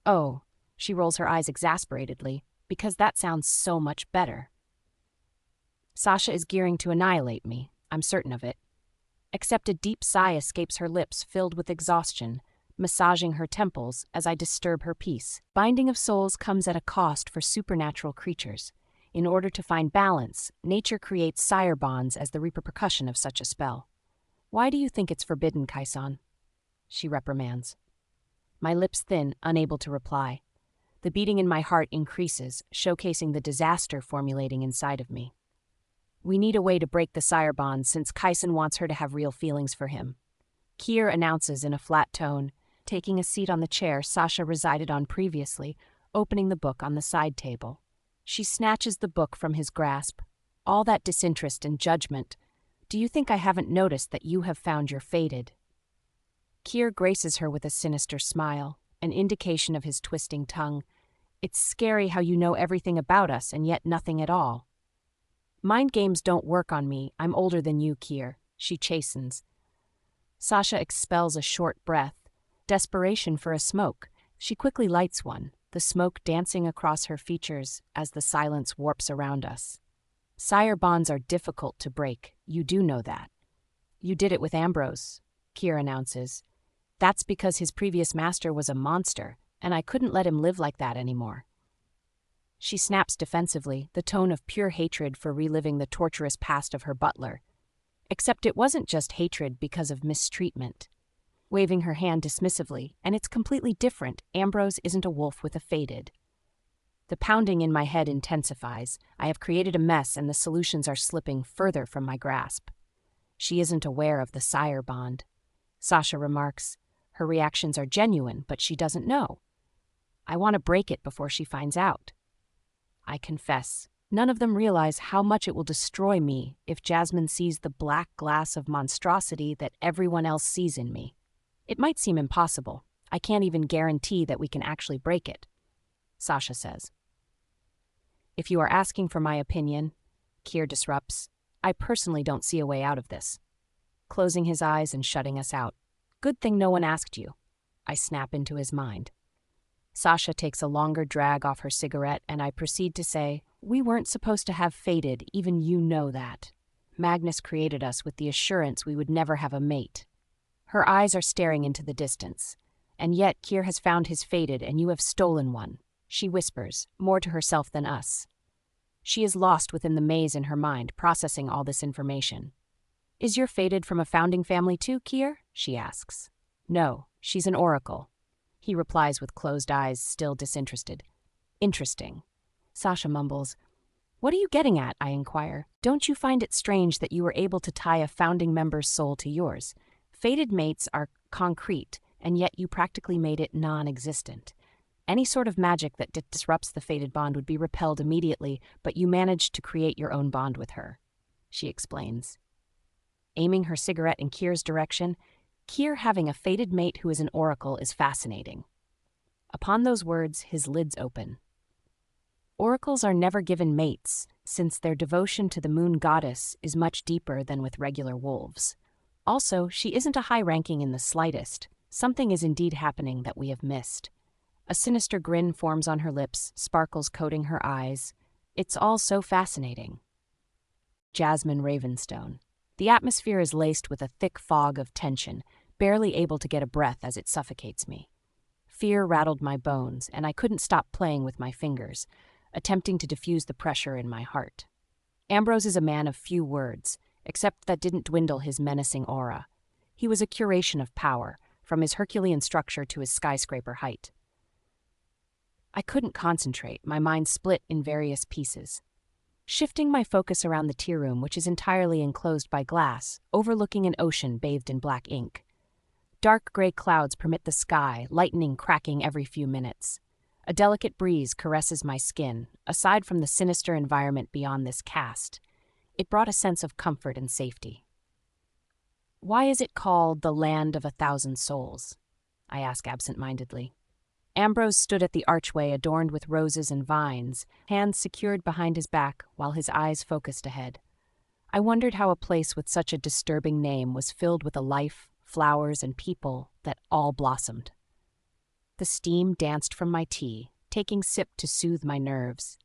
Oh, she rolls her eyes exasperatedly, because that sounds so much better. Sasha is gearing to annihilate me, I'm certain of it. Except a deep sigh escapes her lips filled with exhaustion, massaging her temples as I disturb her peace. Binding of souls comes at a cost for supernatural creatures. In order to find balance, nature creates sire bonds as the repercussion of such a spell. Why do you think it's forbidden, Kaisen? She reprimands. My lips thin, unable to reply. The beating in my heart increases, showcasing the disaster formulating inside of me. We need a way to break the sire bonds since Kaisen wants her to have real feelings for him. Kier announces in a flat tone, taking a seat on the chair Sasha resided on previously, opening the book on the side table. She snatches the book from his grasp. All that disinterest and judgment. Do you think I haven't noticed that you have found your fated? Kier graces her with a sinister smile, an indication of his twisting tongue. It's scary how you know everything about us and yet nothing at all. Mind games don't work on me. I'm older than you, Kier. She chastens. Sasha expels a short breath. Desperation for a smoke. She quickly lights one, the smoke dancing across her features as the silence warps around us. Sire bonds are difficult to break. You do know that. You did it with Ambrose, Kier announces. That's because his previous master was a monster, and I couldn't let him live like that anymore. She snaps defensively, the tone of pure hatred for reliving the torturous past of her butler. Except it wasn't just hatred because of mistreatment. Waving her hand dismissively, and it's completely different. Ambrose isn't a wolf with a fated. The pounding in my head intensifies. I have created a mess and the solutions are slipping further from my grasp. She isn't aware of the sire bond. Sasha remarks, her reactions are genuine, but she doesn't know. I want to break it before she finds out. I confess, none of them realize how much it will destroy me if Jasmine sees the black glass of monstrosity that everyone else sees in me. It might seem impossible. I can't even guarantee that we can actually break it, Sasha says. If you are asking for my opinion, Kier disrupts, I personally don't see a way out of this. Closing his eyes and shutting us out. Good thing no one asked you. I snap into his mind. Sasha takes a longer drag off her cigarette and I proceed to say, we weren't supposed to have fated, even you know that. Magnus created us with the assurance we would never have a mate. Her eyes are staring into the distance. And yet Kier has found his fated and you have stolen one. She whispers, more to herself than us. She is lost within the maze in her mind, processing all this information. Is your fated from a founding family too, Kier? She asks. No, she's an oracle. He replies with closed eyes, still disinterested. Interesting. Sasha mumbles. What are you getting at? I inquire. Don't you find it strange that you were able to tie a founding member's soul to yours? Fated mates are concrete, and yet you practically made it non-existent. Any sort of magic that disrupts the fated bond would be repelled immediately, but you managed to create your own bond with her, she explains. Aiming her cigarette in Kier's direction, Kier having a fated mate who is an oracle is fascinating. Upon those words, his lids open. Oracles are never given mates, since their devotion to the moon goddess is much deeper than with regular wolves. Also, she isn't a high ranking in the slightest. Something is indeed happening that we have missed. A sinister grin forms on her lips, sparkles coating her eyes. It's all so fascinating. Jasmine Ravenstone. The atmosphere is laced with a thick fog of tension, barely able to get a breath as it suffocates me. Fear rattled my bones, and I couldn't stop playing with my fingers, attempting to diffuse the pressure in my heart. Ambrose is a man of few words, except that didn't dwindle his menacing aura. He was a curation of power, from his Herculean structure to his skyscraper height. I couldn't concentrate, my mind split in various pieces. Shifting my focus around the tea room, which is entirely enclosed by glass, overlooking an ocean bathed in black ink. Dark gray clouds permit the sky, lightning cracking every few minutes. A delicate breeze caresses my skin. Aside from the sinister environment beyond this cast, it brought a sense of comfort and safety. Why is it called the Land of 1,000 Souls? I ask absent-mindedly. Ambrose stood at the archway adorned with roses and vines, hands secured behind his back while his eyes focused ahead. I wondered how a place with such a disturbing name was filled with a life, flowers, and people that all blossomed. The steam danced from my tea, taking sip to soothe my nerves.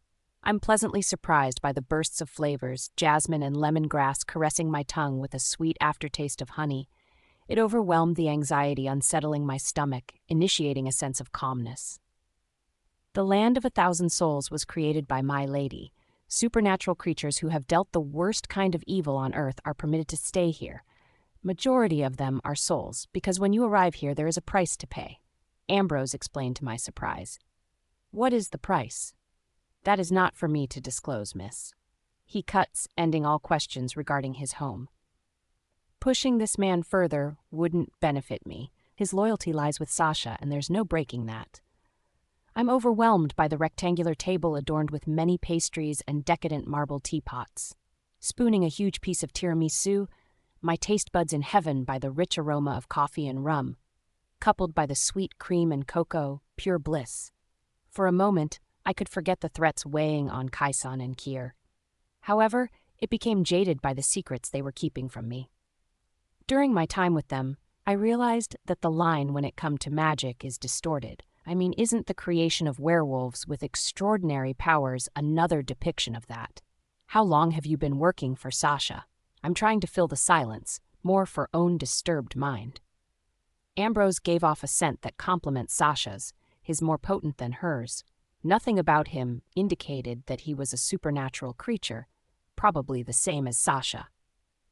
I'm pleasantly surprised by the bursts of flavors, jasmine and lemongrass caressing my tongue with a sweet aftertaste of honey. It overwhelmed the anxiety unsettling my stomach, initiating a sense of calmness. The Land of 1,000 Souls was created by My Lady. Supernatural creatures who have dealt the worst kind of evil on Earth are permitted to stay here. Majority of them are souls, because when you arrive here there is a price to pay. Ambrose explained to my surprise. What is the price? That is not for me to disclose, miss. He cuts, ending all questions regarding his home. Pushing this man further wouldn't benefit me. His loyalty lies with Sasha, and there's no breaking that. I'm overwhelmed by the rectangular table adorned with many pastries and decadent marble teapots. Spooning a huge piece of tiramisu, my taste buds in heaven by the rich aroma of coffee and rum, coupled by the sweet cream and cocoa, pure bliss. For a moment, I could forget the threats weighing on Kaisan and Kier. However, it became jaded by the secrets they were keeping from me. During my time with them, I realized that the line when it comes to magic is distorted. I mean, isn't the creation of werewolves with extraordinary powers another depiction of that? How long have you been working for Sasha? I'm trying to fill the silence, more for own disturbed mind. Ambrose gave off a scent that complements Sasha's, his more potent than hers. Nothing about him indicated that he was a supernatural creature, probably the same as Sasha.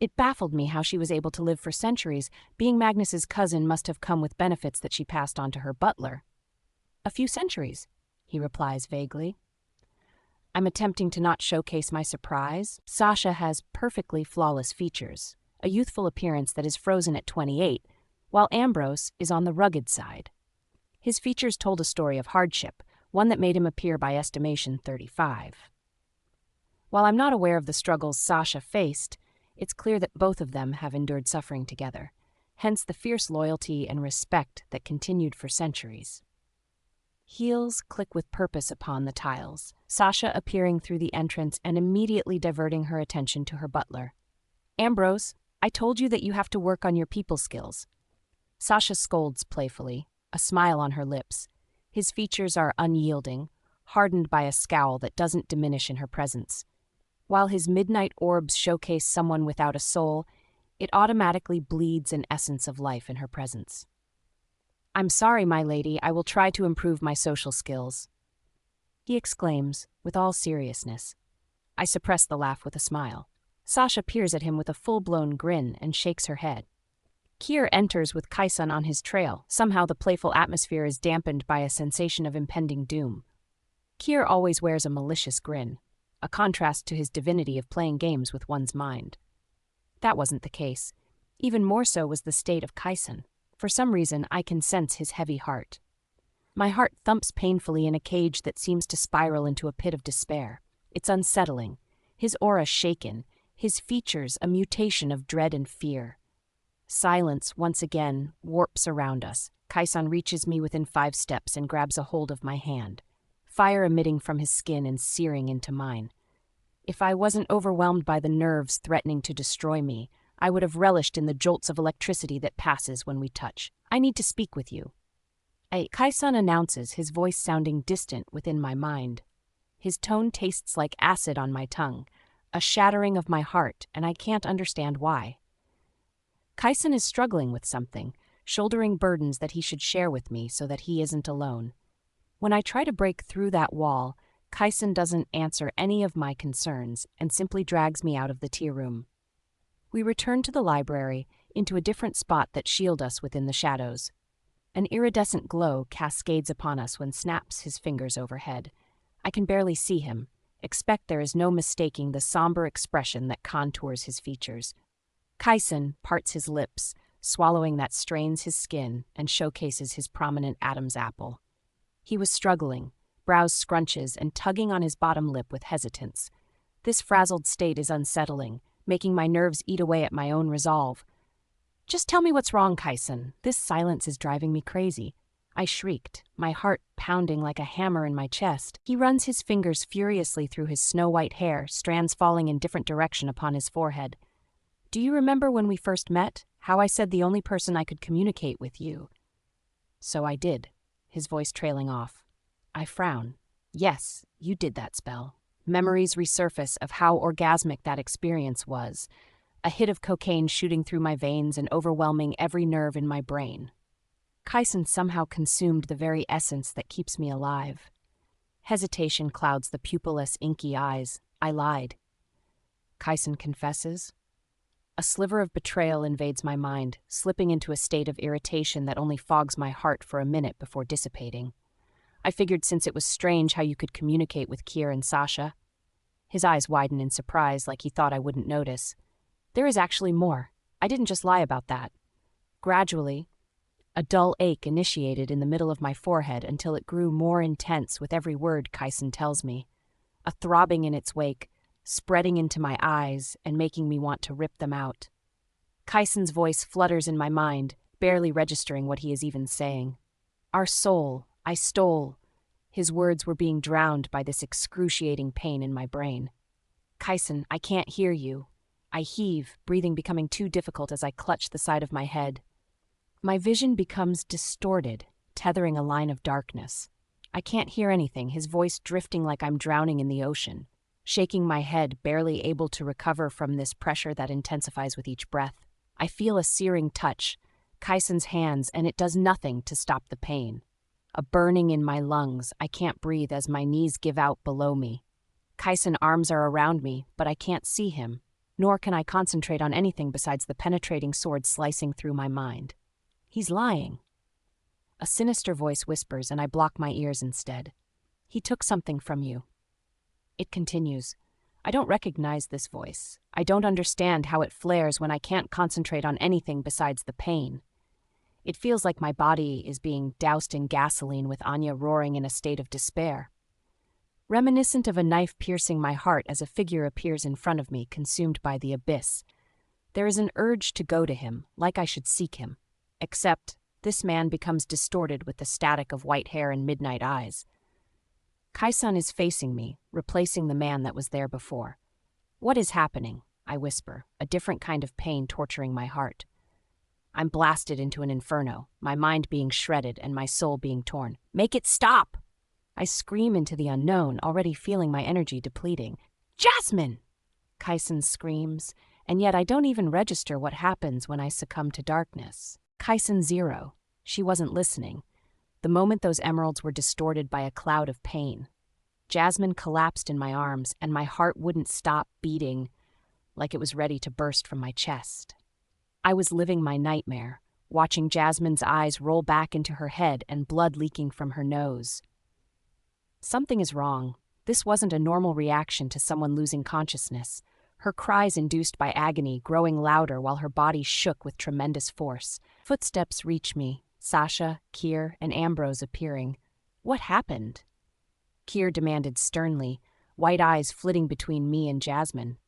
It baffled me how she was able to live for centuries. Being Magnus's cousin must have come with benefits that she passed on to her butler. A few centuries, he replies vaguely. I'm attempting to not showcase my surprise. Sasha has perfectly flawless features, a youthful appearance that is frozen at 28, while Ambrose is on the rugged side. His features told a story of hardship, one that made him appear by estimation 35. While I'm not aware of the struggles Sasha faced, it's clear that both of them have endured suffering together, hence the fierce loyalty and respect that continued for centuries. Heels click with purpose upon the tiles, Sasha appearing through the entrance and immediately diverting her attention to her butler. Ambrose, I told you that you have to work on your people skills. Sasha scolds playfully, a smile on her lips. His features are unyielding, hardened by a scowl that doesn't diminish in her presence. While his midnight orbs showcase someone without a soul, it automatically bleeds an essence of life in her presence. I'm sorry, my lady, I will try to improve my social skills, he exclaims, with all seriousness. I suppress the laugh with a smile. Sasha peers at him with a full-blown grin and shakes her head. Kier enters with Kaisan on his trail. Somehow the playful atmosphere is dampened by a sensation of impending doom. Kier always wears a malicious grin, a contrast to his divinity of playing games with one's mind. That wasn't the case. Even more so was the state of Kaisan. For some reason, I can sense his heavy heart. My heart thumps painfully in a cage that seems to spiral into a pit of despair. It's unsettling, his aura shaken, his features a mutation of dread and fear. Silence, once again, warps around us. Kaisan reaches me within 5 steps and grabs a hold of my hand, fire emitting from his skin and searing into mine. If I wasn't overwhelmed by the nerves threatening to destroy me, I would have relished in the jolts of electricity that passes when we touch. "I need to speak with you." Kaisan announces, his voice sounding distant within my mind. His tone tastes like acid on my tongue, a shattering of my heart, and I can't understand why. Kaisan is struggling with something, shouldering burdens that he should share with me so that he isn't alone. When I try to break through that wall, Kaisan doesn't answer any of my concerns and simply drags me out of the tea room. We return to the library, into a different spot that shields us within the shadows. An iridescent glow cascades upon us when snaps his fingers overhead. I can barely see him. Expect there is no mistaking the somber expression that contours his features. Kaisan parts his lips, swallowing that strains his skin and showcases his prominent Adam's apple. He was struggling, brows scrunches and tugging on his bottom lip with hesitance. This frazzled state is unsettling, making my nerves eat away at my own resolve. "Just tell me what's wrong, Kaisan. This silence is driving me crazy." I shrieked, my heart pounding like a hammer in my chest. He runs his fingers furiously through his snow-white hair, strands falling in different direction upon his forehead. "Do you remember when we first met, how I said the only person I could communicate with you?" "So I did," his voice trailing off. I frown. "Yes, you did that spell." Memories resurface of how orgasmic that experience was, a hit of cocaine shooting through my veins and overwhelming every nerve in my brain. Kaisan somehow consumed the very essence that keeps me alive. Hesitation clouds the pupilless, inky eyes. I lied. Kaisan confesses. A sliver of betrayal invades my mind, slipping into a state of irritation that only fogs my heart for a minute before dissipating. I figured since it was strange how you could communicate with Kier and Sasha. His eyes widen in surprise, like he thought I wouldn't notice. There is actually more. I didn't just lie about that. Gradually, a dull ache initiated in the middle of my forehead until it grew more intense with every word Kaisan tells me. A throbbing in its wake, spreading into my eyes and making me want to rip them out. Kaisan's voice flutters in my mind, barely registering what he is even saying. "Our soul, I stole." His words were being drowned by this excruciating pain in my brain. "Kaisan, I can't hear you." I heave, breathing becoming too difficult as I clutch the side of my head. My vision becomes distorted, tethering a line of darkness. I can't hear anything, his voice drifting like I'm drowning in the ocean. Shaking my head, barely able to recover from this pressure that intensifies with each breath. I feel a searing touch, Kaisan's hands, and it does nothing to stop the pain. A burning in my lungs, I can't breathe as my knees give out below me. Kaisan's arms are around me, but I can't see him, nor can I concentrate on anything besides the penetrating sword slicing through my mind. He's lying. A sinister voice whispers, and I block my ears instead. "He took something from you." It continues. I don't recognize this voice. I don't understand how it flares when I can't concentrate on anything besides the pain. It feels like my body is being doused in gasoline with Anya roaring in a state of despair. Reminiscent of a knife piercing my heart as a figure appears in front of me, consumed by the abyss. There is an urge to go to him, like I should seek him. Except, this man becomes distorted with the static of white hair and midnight eyes. Kaisan is facing me, replacing the man that was there before. "What is happening?" I whisper, a different kind of pain torturing my heart. I'm blasted into an inferno, my mind being shredded and my soul being torn. "Make it stop!" I scream into the unknown, already feeling my energy depleting. "Jasmine!" Kaisan screams, and yet I don't even register what happens when I succumb to darkness. Kaisan 0. She wasn't listening. The moment those emeralds were distorted by a cloud of pain. Jasmine collapsed in my arms, and my heart wouldn't stop beating, like it was ready to burst from my chest. I was living my nightmare, watching Jasmine's eyes roll back into her head and blood leaking from her nose. Something is wrong. This wasn't a normal reaction to someone losing consciousness. Her cries induced by agony growing louder while her body shook with tremendous force. Footsteps reach me, Sasha, Kier, and Ambrose appearing. "What happened?" Kier demanded sternly, white eyes flitting between me and Jasmine.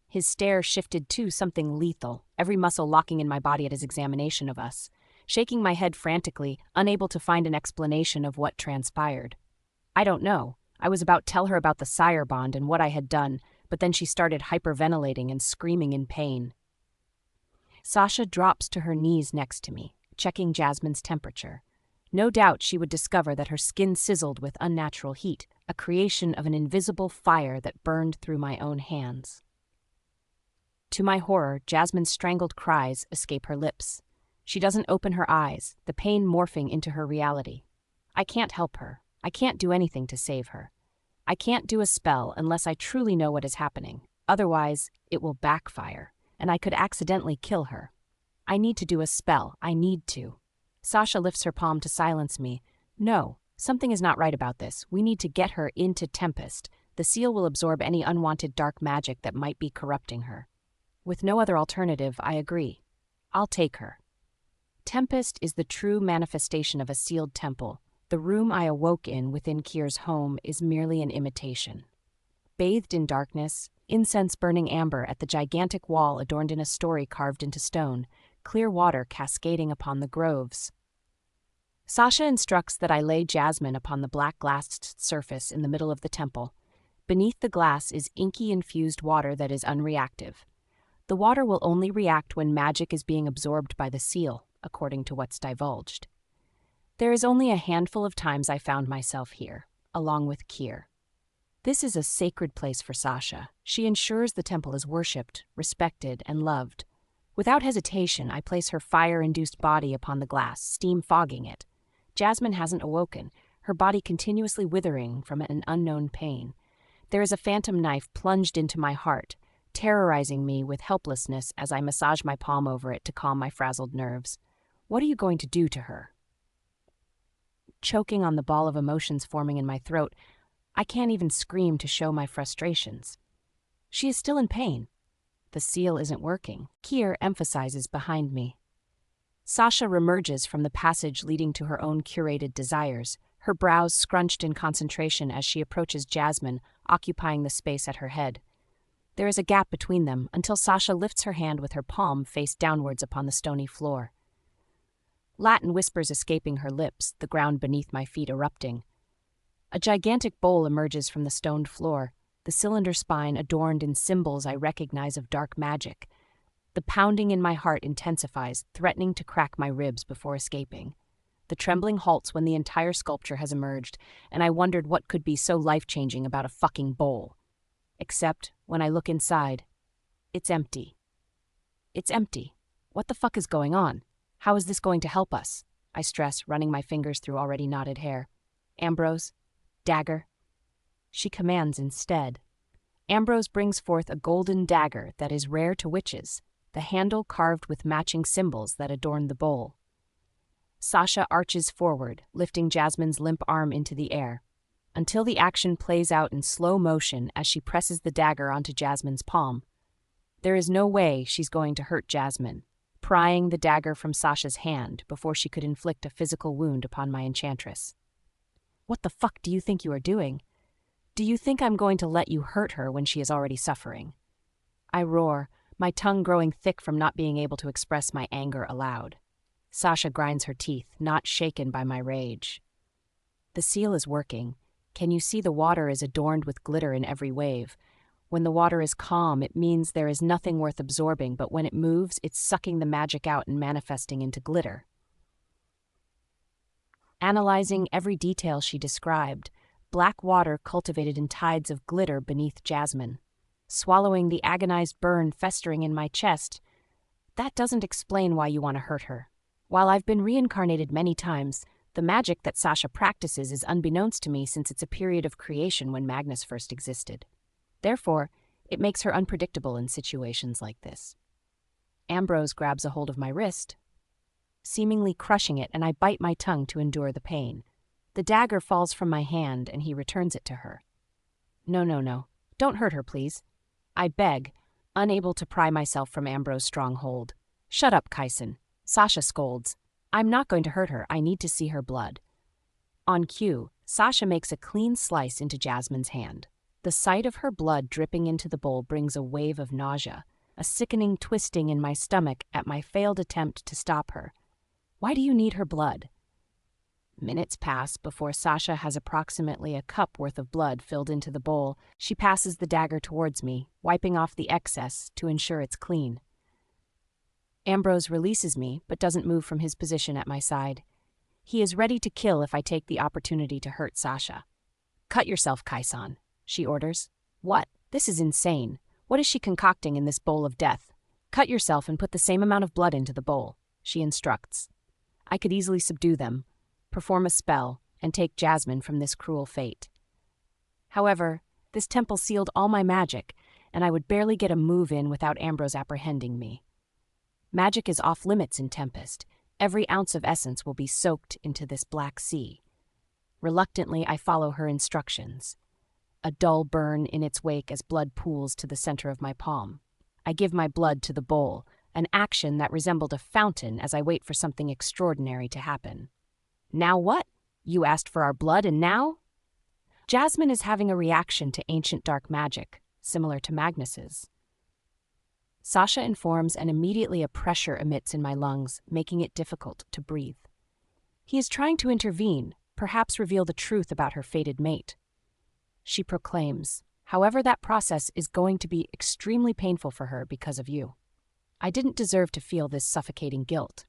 His stare shifted to something lethal, every muscle locking in my body at his examination of us. Shaking my head frantically, unable to find an explanation of what transpired. I don't know. I was about to tell her about the sire bond and what I had done, but then she started hyperventilating and screaming in pain. Sasha drops to her knees next to me, checking Jasmine's temperature. No doubt she would discover that her skin sizzled with unnatural heat, a creation of an invisible fire that burned through my own hands. To my horror, Jasmine's strangled cries escape her lips. She doesn't open her eyes, the pain morphing into her reality. I can't help her. I can't do anything to save her. I can't do a spell unless I truly know what is happening. Otherwise, it will backfire, and I could accidentally kill her. I need to do a spell. I need to. Sasha lifts her palm to silence me. No, something is not right about this. We need to get her into Tempest. The seal will absorb any unwanted dark magic that might be corrupting her. With no other alternative, I agree. I'll take her. Tempest is the true manifestation of a sealed temple. The room I awoke in within Kyr's home is merely an imitation. Bathed in darkness, incense burning amber at the gigantic wall adorned in a story carved into stone, clear water cascading upon the groves. Sasha instructs that I lay Jasmine upon the black glassed surface in the middle of the temple. Beneath the glass is inky infused water that is unreactive. The water will only react when magic is being absorbed by the seal, according to what's divulged. There is only a handful of times I found myself here, along with Kyr. This is a sacred place for Sasha. She ensures the temple is worshipped, respected, and loved. Without hesitation, I place her fire-induced body upon the glass, steam fogging it. Jasmine hasn't awoken, her body continuously withering from an unknown pain. There is a phantom knife plunged into my heart, terrorizing me with helplessness as I massage my palm over it to calm my frazzled nerves. What are you going to do to her? Choking on the ball of emotions forming in my throat, I can't even scream to show my frustrations. She is still in pain. The seal isn't working. Kyr emphasizes behind me. Sasha remerges from the passage leading to her own curated desires, her brows scrunched in concentration as she approaches Jasmine, occupying the space at her head. There is a gap between them until Sasha lifts her hand with her palm face downwards upon the stony floor. Latin whispers escaping her lips, the ground beneath my feet erupting. A gigantic bowl emerges from the stoned floor, the cylinder spine adorned in symbols I recognize of dark magic. The pounding in my heart intensifies, threatening to crack my ribs before escaping. The trembling halts when the entire sculpture has emerged, and I wondered what could be so life-changing about a fucking bowl. Except, when I look inside, it's empty. It's empty. What the fuck is going on? How is this going to help us? I stress, running my fingers through already knotted hair. Ambrose? Dagger? She commands instead. Ambrose brings forth a golden dagger that is rare to witches, the handle carved with matching symbols that adorn the bowl. Sasha arches forward, lifting Jasmine's limp arm into the air, until the action plays out in slow motion as she presses the dagger onto Jasmine's palm. There is no way she's going to hurt Jasmine, prying the dagger from Sasha's hand before she could inflict a physical wound upon my enchantress. What the fuck do you think you are doing? Do you think I'm going to let you hurt her when she is already suffering? I roar, my tongue growing thick from not being able to express my anger aloud. Sasha grinds her teeth, not shaken by my rage. The seal is working. Can you see the water is adorned with glitter in every wave? When the water is calm, it means there is nothing worth absorbing, but when it moves, it's sucking the magic out and manifesting into glitter. Analyzing every detail she described, black water cultivated in tides of glitter beneath Jasmine. Swallowing the agonized burn festering in my chest, that doesn't explain why you want to hurt her. While I've been reincarnated many times, the magic that Sasha practices is unbeknownst to me since it's a period of creation when Magnus first existed. Therefore, it makes her unpredictable in situations like this. Ambrose grabs a hold of my wrist, seemingly crushing it, and I bite my tongue to endure the pain. The dagger falls from my hand, and he returns it to her. No. Don't hurt her, please. I beg, unable to pry myself from Ambrose's strong hold. Shut up, Kyson. Sasha scolds. I'm not going to hurt her. I need to see her blood. On cue, Sasha makes a clean slice into Jasmine's hand. The The sight of her blood dripping into the bowl brings a wave of nausea, a sickening twisting in my stomach at my failed attempt to stop her. Why do you need her blood? Minutes pass before Sasha has approximately a cup worth of blood filled into the bowl. She passes the dagger towards me, wiping off the excess to ensure it's clean. Ambrose releases me, but doesn't move from his position at my side. He is ready to kill if I take the opportunity to hurt Sasha. "Cut yourself, Kaisan," she orders. "What? This is insane. What is she concocting in this bowl of death? Cut yourself and put the same amount of blood into the bowl," she instructs. I could easily subdue them, perform a spell, and take Jasmine from this cruel fate. However, this temple sealed all my magic, and I would barely get a move in without Ambrose apprehending me. Magic is off limits in Tempest. Every ounce of essence will be soaked into this black sea. Reluctantly, I follow her instructions. A dull burn in its wake as blood pools to the center of my palm. I give my blood to the bowl, an action that resembled a fountain as I wait for something extraordinary to happen. Now what? You asked for our blood and now? Jasmine is having a reaction to ancient dark magic, similar to Magnus's. Sasha informs and immediately a pressure emits in my lungs, making it difficult to breathe. He is trying to intervene, perhaps reveal the truth about her fated mate. She proclaims, "However, that process is going to be extremely painful for her because of you." I didn't deserve to feel this suffocating guilt.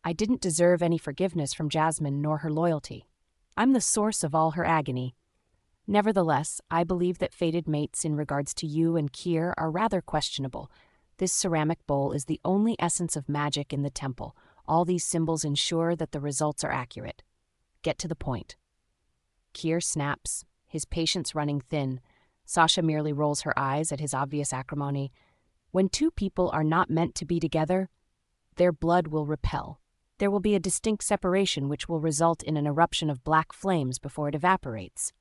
I didn't deserve any forgiveness from Jasmine nor her loyalty. I'm the source of all her agony. Nevertheless, I believe that fated mates in regards to you and Kier are rather questionable. This ceramic bowl is the only essence of magic in the temple. All these symbols ensure that the results are accurate. Get to the point. Kier snaps, his patience running thin. Sasha merely rolls her eyes at his obvious acrimony. When two people are not meant to be together, their blood will repel. There will be a distinct separation which will result in an eruption of black flames before it evaporates.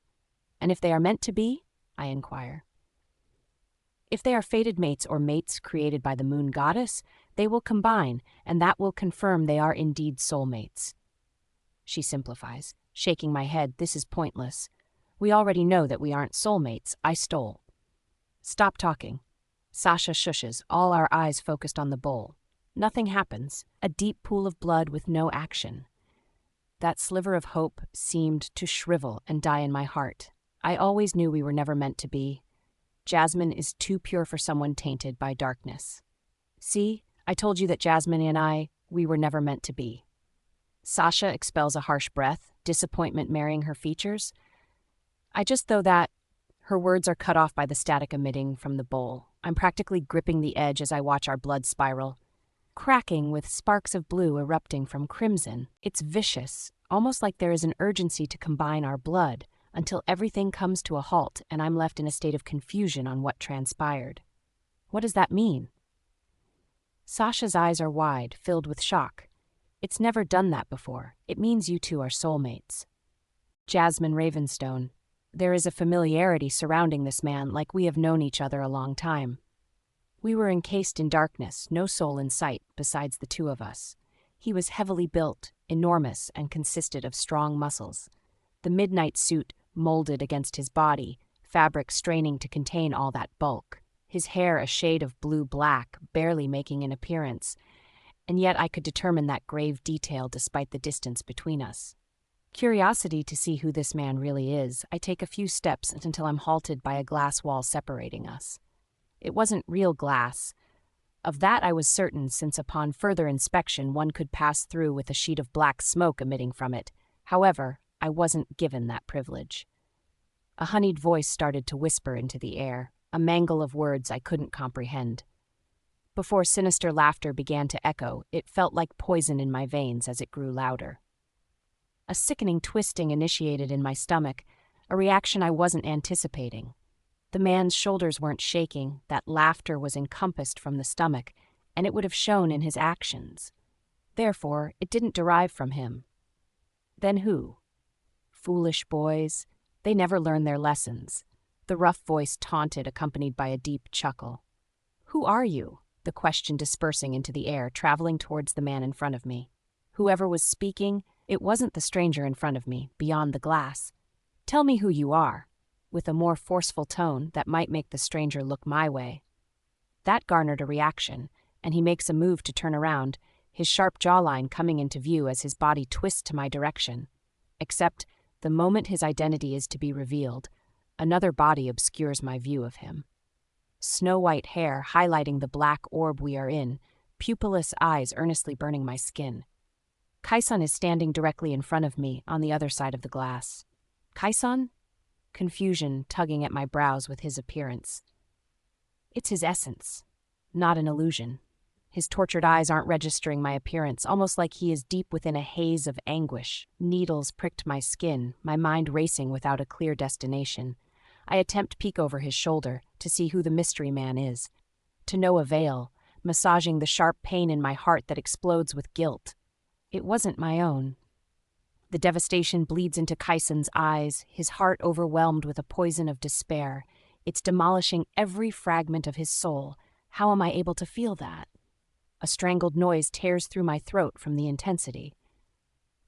And if they are meant to be? I inquire. If they are fated mates or mates created by the moon goddess, they will combine, and that will confirm they are indeed soulmates. She simplifies, shaking my head. This is pointless. We already know that we aren't soulmates. I stole. Stop talking. Sasha shushes, all our eyes focused on the bowl. Nothing happens. A deep pool of blood with no action. That sliver of hope seemed to shrivel and die in my heart. I always knew we were never meant to be. Jasmine is too pure for someone tainted by darkness. See, I told you that Jasmine and we were never meant to be. Sasha expels a harsh breath, disappointment marring her features. I just thought that. Her words are cut off by the static emitting from the bowl. I'm practically gripping the edge as I watch our blood spiral, cracking with sparks of blue erupting from crimson. It's vicious, almost like there is an urgency to combine our blood, until everything comes to a halt and I'm left in a state of confusion on what transpired. What does that mean? Sasha's eyes are wide, filled with shock. It's never done that before. It means you two are soulmates. Jasmine Ravenstone. There is a familiarity surrounding this man, like we have known each other a long time. We were encased in darkness, no soul in sight besides the two of us. He was heavily built, enormous, and consisted of strong muscles. The midnight suit molded against his body, fabric straining to contain all that bulk. His hair a shade of blue-black, barely making an appearance, and yet I could determine that grave detail despite the distance between us. Curiosity to see who this man really is, I take a few steps until I'm halted by a glass wall separating us. It wasn't real glass. Of that I was certain, since upon further inspection one could pass through with a sheet of black smoke emitting from it. However, I wasn't given that privilege. A honeyed voice started to whisper into the air, a mangle of words I couldn't comprehend. Before sinister laughter began to echo, it felt like poison in my veins as it grew louder. A sickening twisting initiated in my stomach, a reaction I wasn't anticipating. The man's shoulders weren't shaking, that laughter was encompassed from the stomach, and it would have shown in his actions. Therefore, it didn't derive from him. Then who? Foolish boys. They never learn their lessons. The rough voice taunted, accompanied by a deep chuckle. Who are you? The question dispersing into the air, traveling towards the man in front of me. Whoever was speaking, it wasn't the stranger in front of me, beyond the glass. Tell me who you are. with a more forceful tone that might make the stranger look my way. That garnered a reaction, and he makes a move to turn around, his sharp jawline coming into view as his body twists to my direction. Except, the moment his identity is to be revealed, another body obscures my view of him. Snow-white hair highlighting the black orb we are in, pupilless eyes earnestly burning my skin. Kaisan is standing directly in front of me on the other side of the glass. Kaisan? Confusion tugging at my brows with his appearance. It's his essence, not an illusion. His tortured eyes aren't registering my appearance, almost like he is deep within a haze of anguish. Needles pricked my skin, my mind racing without a clear destination. I attempt peek over his shoulder to see who the mystery man is. To no avail, massaging the sharp pain in my heart that explodes with guilt. It wasn't my own. The devastation bleeds into Kaisan's eyes, his heart overwhelmed with a poison of despair. It's demolishing every fragment of his soul. How am I able to feel that? A strangled noise tears through my throat from the intensity.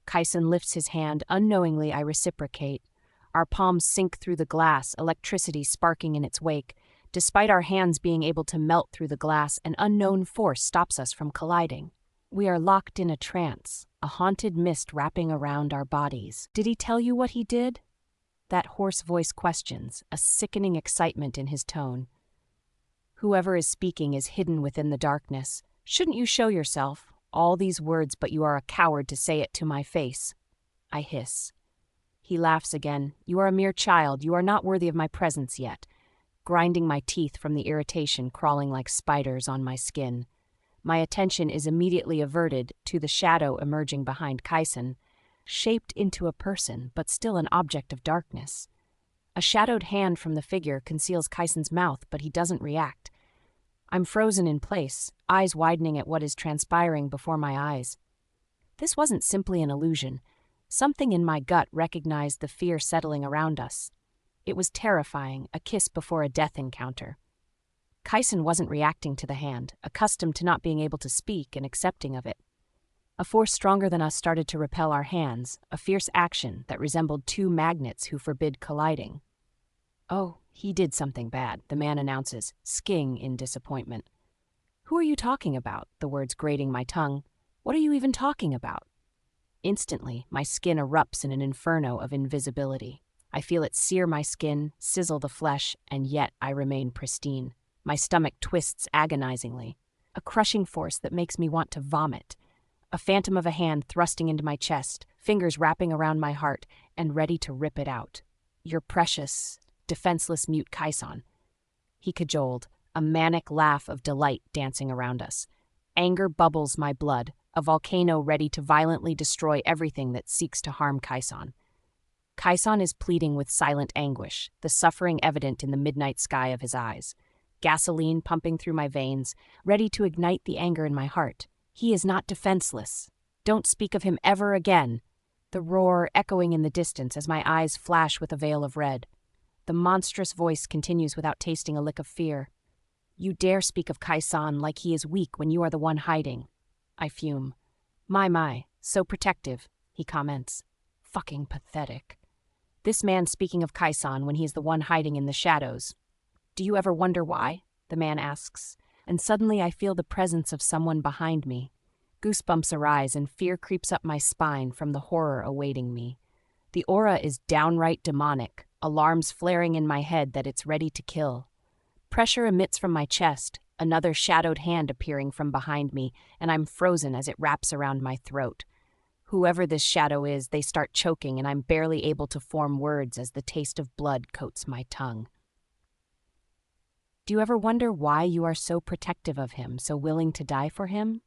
Kaisan lifts his hand. Unknowingly, I reciprocate. Our palms sink through the glass, electricity sparking in its wake. Despite our hands being able to melt through the glass, an unknown force stops us from colliding. We are locked in a trance, a haunted mist wrapping around our bodies. Did he tell you what he did? That hoarse voice questions, a sickening excitement in his tone. Whoever is speaking is hidden within the darkness. Shouldn't you show yourself? All these words, but you are a coward to say it to my face. I hiss. He laughs again. You are a mere child. You are not worthy of my presence yet. Grinding my teeth from the irritation crawling like spiders on my skin. My attention is immediately averted to the shadow emerging behind Kaisan, shaped into a person, but still an object of darkness. A shadowed hand from the figure conceals Kaisan's mouth, but he doesn't react. I'm frozen in place, eyes widening at what is transpiring before my eyes. This wasn't simply an illusion. Something in my gut recognized the fear settling around us. It was terrifying, a kiss before a death encounter. Kaisan wasn't reacting to the hand, accustomed to not being able to speak and accepting of it. A force stronger than us started to repel our hands, a fierce action that resembled two magnets who forbid colliding. Oh, he did something bad, the man announces, skiing in disappointment. Who are you talking about? The words grating my tongue. What are you even talking about? Instantly, my skin erupts in an inferno of invisibility. I feel it sear my skin, sizzle the flesh, and yet I remain pristine. My stomach twists agonizingly, a crushing force that makes me want to vomit. A phantom of a hand thrusting into my chest, fingers wrapping around my heart, and ready to rip it out. Your precious, defenseless mute Kaisan. He cajoled, a manic laugh of delight dancing around us. Anger bubbles my blood, a volcano ready to violently destroy everything that seeks to harm Kaisan. Kaisan is pleading with silent anguish, the suffering evident in the midnight sky of his eyes. Gasoline pumping through my veins, ready to ignite the anger in my heart. He is not defenseless. Don't speak of him ever again. The roar echoing in the distance as my eyes flash with a veil of red. The monstrous voice continues without tasting a lick of fear. You dare speak of Kaisan like he is weak when you are the one hiding. I fume. My, so protective, he comments. Fucking pathetic. This man speaking of Kaisan when he is the one hiding in the shadows. Do you ever wonder why? The man asks, and suddenly I feel the presence of someone behind me. Goosebumps arise and fear creeps up my spine from the horror awaiting me. The aura is downright demonic, alarms flaring in my head that it's ready to kill. Pressure emits from my chest, another shadowed hand appearing from behind me, and I'm frozen as it wraps around my throat. Whoever this shadow is, they start choking, and I'm barely able to form words as the taste of blood coats my tongue. Do you ever wonder why you are so protective of him, so willing to die for him?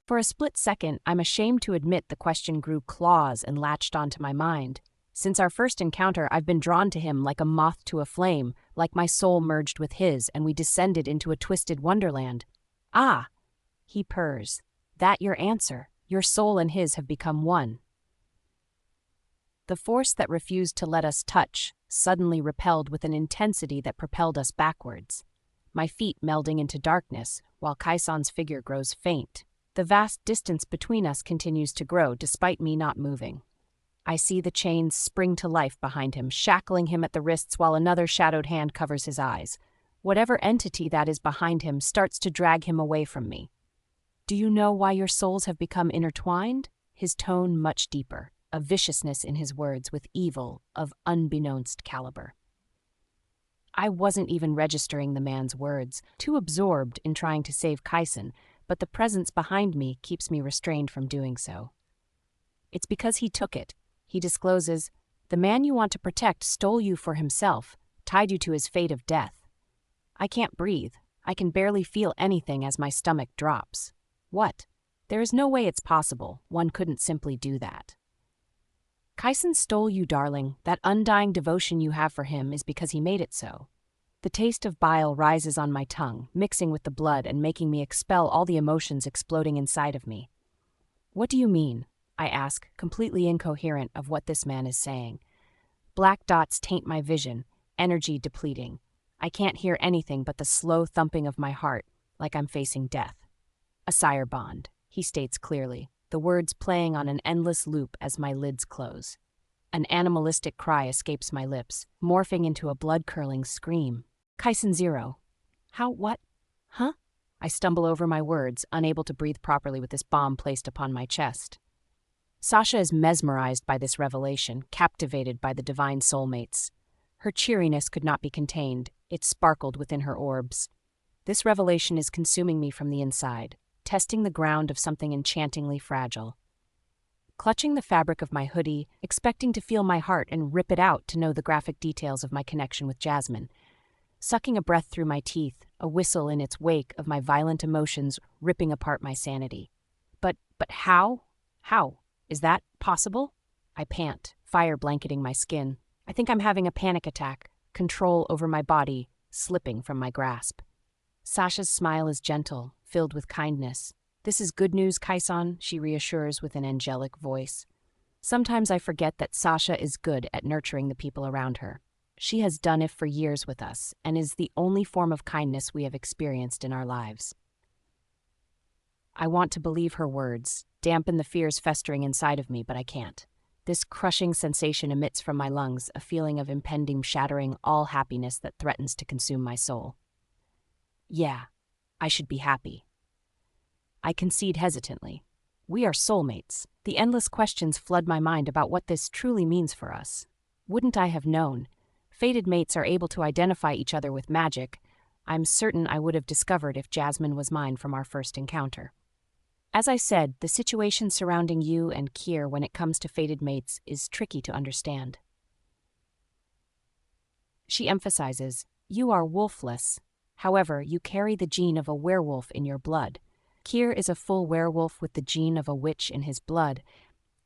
For a split second, I'm ashamed to admit the question grew claws and latched onto my mind. Since our first encounter, I've been drawn to him like a moth to a flame, like my soul merged with his, and we descended into a twisted wonderland. Ah, he purrs. That your answer. Your soul and his have become one. The force that refused to let us touch suddenly repelled with an intensity that propelled us backwards, my feet melding into darkness while Kaisan's figure grows faint. The vast distance between us continues to grow despite me not moving. I see the chains spring to life behind him, shackling him at the wrists while another shadowed hand covers his eyes. Whatever entity that is behind him starts to drag him away from me. Do you know why your souls have become intertwined? His tone much deeper, a viciousness in his words with evil of unbeknownst caliber. I wasn't even registering the man's words, too absorbed in trying to save Kaisen, but the presence behind me keeps me restrained from doing so. It's because he took it. He discloses, the man you want to protect stole you for himself, tied you to his fate of death. I can't breathe. I can barely feel anything as my stomach drops. What? There is no way it's possible. One couldn't simply do that. Kaisen stole you, darling. That undying devotion you have for him is because he made it so. The taste of bile rises on my tongue, mixing with the blood and making me expel all the emotions exploding inside of me. What do you mean? I ask, completely incoherent of what this man is saying. Black dots taint my vision, energy depleting. I can't hear anything but the slow thumping of my heart, like I'm facing death. A sire bond, he states clearly, the words playing on an endless loop as my lids close. An animalistic cry escapes my lips, morphing into a blood-curdling scream. Kaisen Zero. How, what? Huh? I stumble over my words, unable to breathe properly with this bomb placed upon my chest. Sasha is mesmerized by this revelation, captivated by the divine soulmates. Her cheeriness could not be contained. It sparkled within her orbs. This revelation is consuming me from the inside, testing the ground of something enchantingly fragile. Clutching the fabric of my hoodie, expecting to feel my heart and rip it out to know the graphic details of my connection with Jasmine. Sucking a breath through my teeth, a whistle in its wake of my violent emotions ripping apart my sanity. But how? How? Is that possible? I pant, fire blanketing my skin. I think I'm having a panic attack, control over my body slipping from my grasp. Sasha's smile is gentle, filled with kindness. This is good news, Kaisen, she reassures with an angelic voice. Sometimes I forget that Sasha is good at nurturing the people around her. She has done it for years with us and is the only form of kindness we have experienced in our lives. I want to believe her words, dampen the fears festering inside of me, but I can't. This crushing sensation emits from my lungs a feeling of impending shattering all happiness that threatens to consume my soul. Yeah, I should be happy. I concede hesitantly. We are soulmates. The endless questions flood my mind about what this truly means for us. Wouldn't I have known? Fated mates are able to identify each other with magic. I'm certain I would have discovered if Jasmine was mine from our first encounter. As I said, the situation surrounding you and Kier when it comes to fated mates is tricky to understand. She emphasizes, you are wolfless. However, you carry the gene of a werewolf in your blood. Kier is a full werewolf with the gene of a witch in his blood.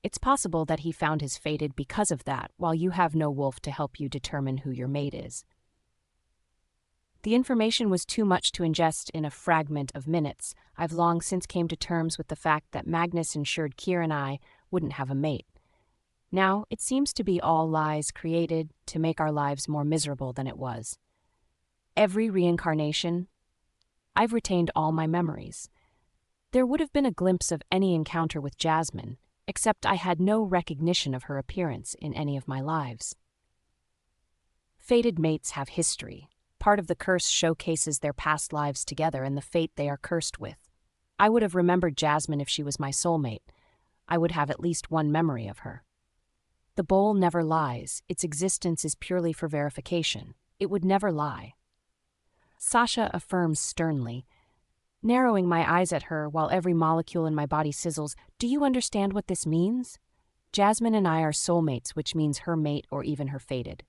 It's possible that he found his fated because of that, while you have no wolf to help you determine who your mate is. The information was too much to ingest in a fragment of minutes. I've long since came to terms with the fact that Magnus ensured Kier and I wouldn't have a mate. Now, it seems to be all lies created to make our lives more miserable than it was. Every reincarnation, I've retained all my memories. There would have been a glimpse of any encounter with Jasmine, except I had no recognition of her appearance in any of my lives. Fated mates have history. Part of the curse showcases their past lives together and the fate they are cursed with. I would have remembered Jasmine if she was my soulmate. I would have at least one memory of her. The bowl never lies. Its existence is purely for verification. It would never lie. Sasha affirms sternly, narrowing my eyes at her while every molecule in my body sizzles. Do you understand what this means? Jasmine and I are soulmates, which means her mate or even her fated.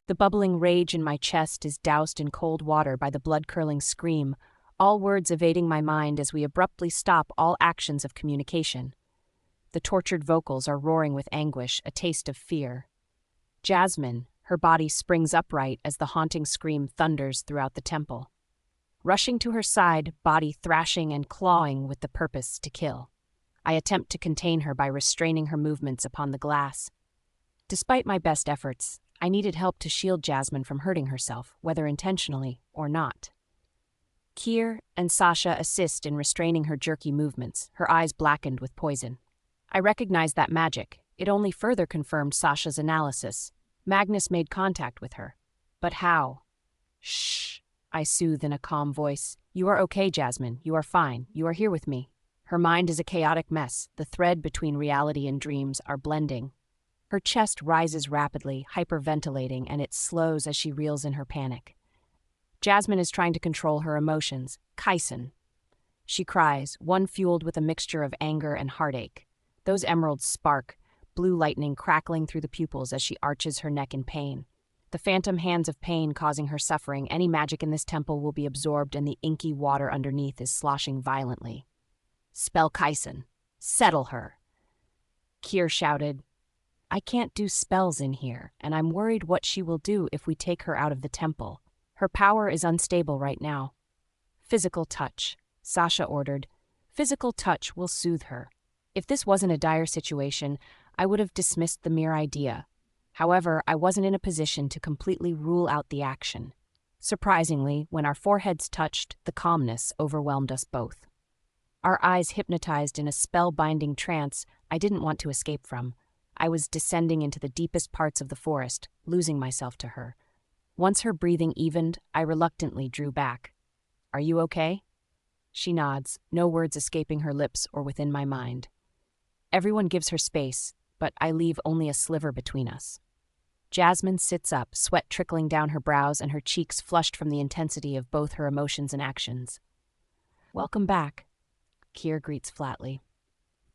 The bubbling rage in my chest is doused in cold water by the blood-curdling scream, all words evading my mind as we abruptly stop all actions of communication. The tortured vocals are roaring with anguish, a taste of fear. Jasmine, her body springs upright as the haunting scream thunders throughout the temple. Rushing to her side, body thrashing and clawing with the purpose to kill. I attempt to contain her by restraining her movements upon the glass. Despite my best efforts, I needed help to shield Jasmine from hurting herself, whether intentionally or not. Kier and Sasha assist in restraining her jerky movements, her eyes blackened with poison. I recognize that magic. It only further confirmed Sasha's analysis. Magnus made contact with her. But how? Shh, I soothe in a calm voice. You are okay, Jasmine. You are fine. You are here with me. Her mind is a chaotic mess. The thread between reality and dreams are blending. Her chest rises rapidly, hyperventilating, and it slows as she reels in her panic. Jasmine is trying to control her emotions. Kyson. She cries, one fueled with a mixture of anger and heartache. Those emeralds spark, blue lightning crackling through the pupils as she arches her neck in pain. The phantom hands of pain causing her suffering. Any magic in this temple will be absorbed, and the inky water underneath is sloshing violently. Spell Kyson. Settle her. Kier shouted, I can't do spells in here, and I'm worried what she will do if we take her out of the temple. Her power is unstable right now. Physical touch, Sasha ordered. Physical touch will soothe her. If this wasn't a dire situation, I would have dismissed the mere idea. However, I wasn't in a position to completely rule out the action. Surprisingly, when our foreheads touched, the calmness overwhelmed us both. Our eyes hypnotized in a spell-binding trance I didn't want to escape from. I was descending into the deepest parts of the forest, losing myself to her. Once her breathing evened, I reluctantly drew back. Are you okay? She nods, no words escaping her lips or within my mind. Everyone gives her space, but I leave only a sliver between us. Jasmine sits up, sweat trickling down her brows and her cheeks flushed from the intensity of both her emotions and actions. Welcome back, Kier greets flatly.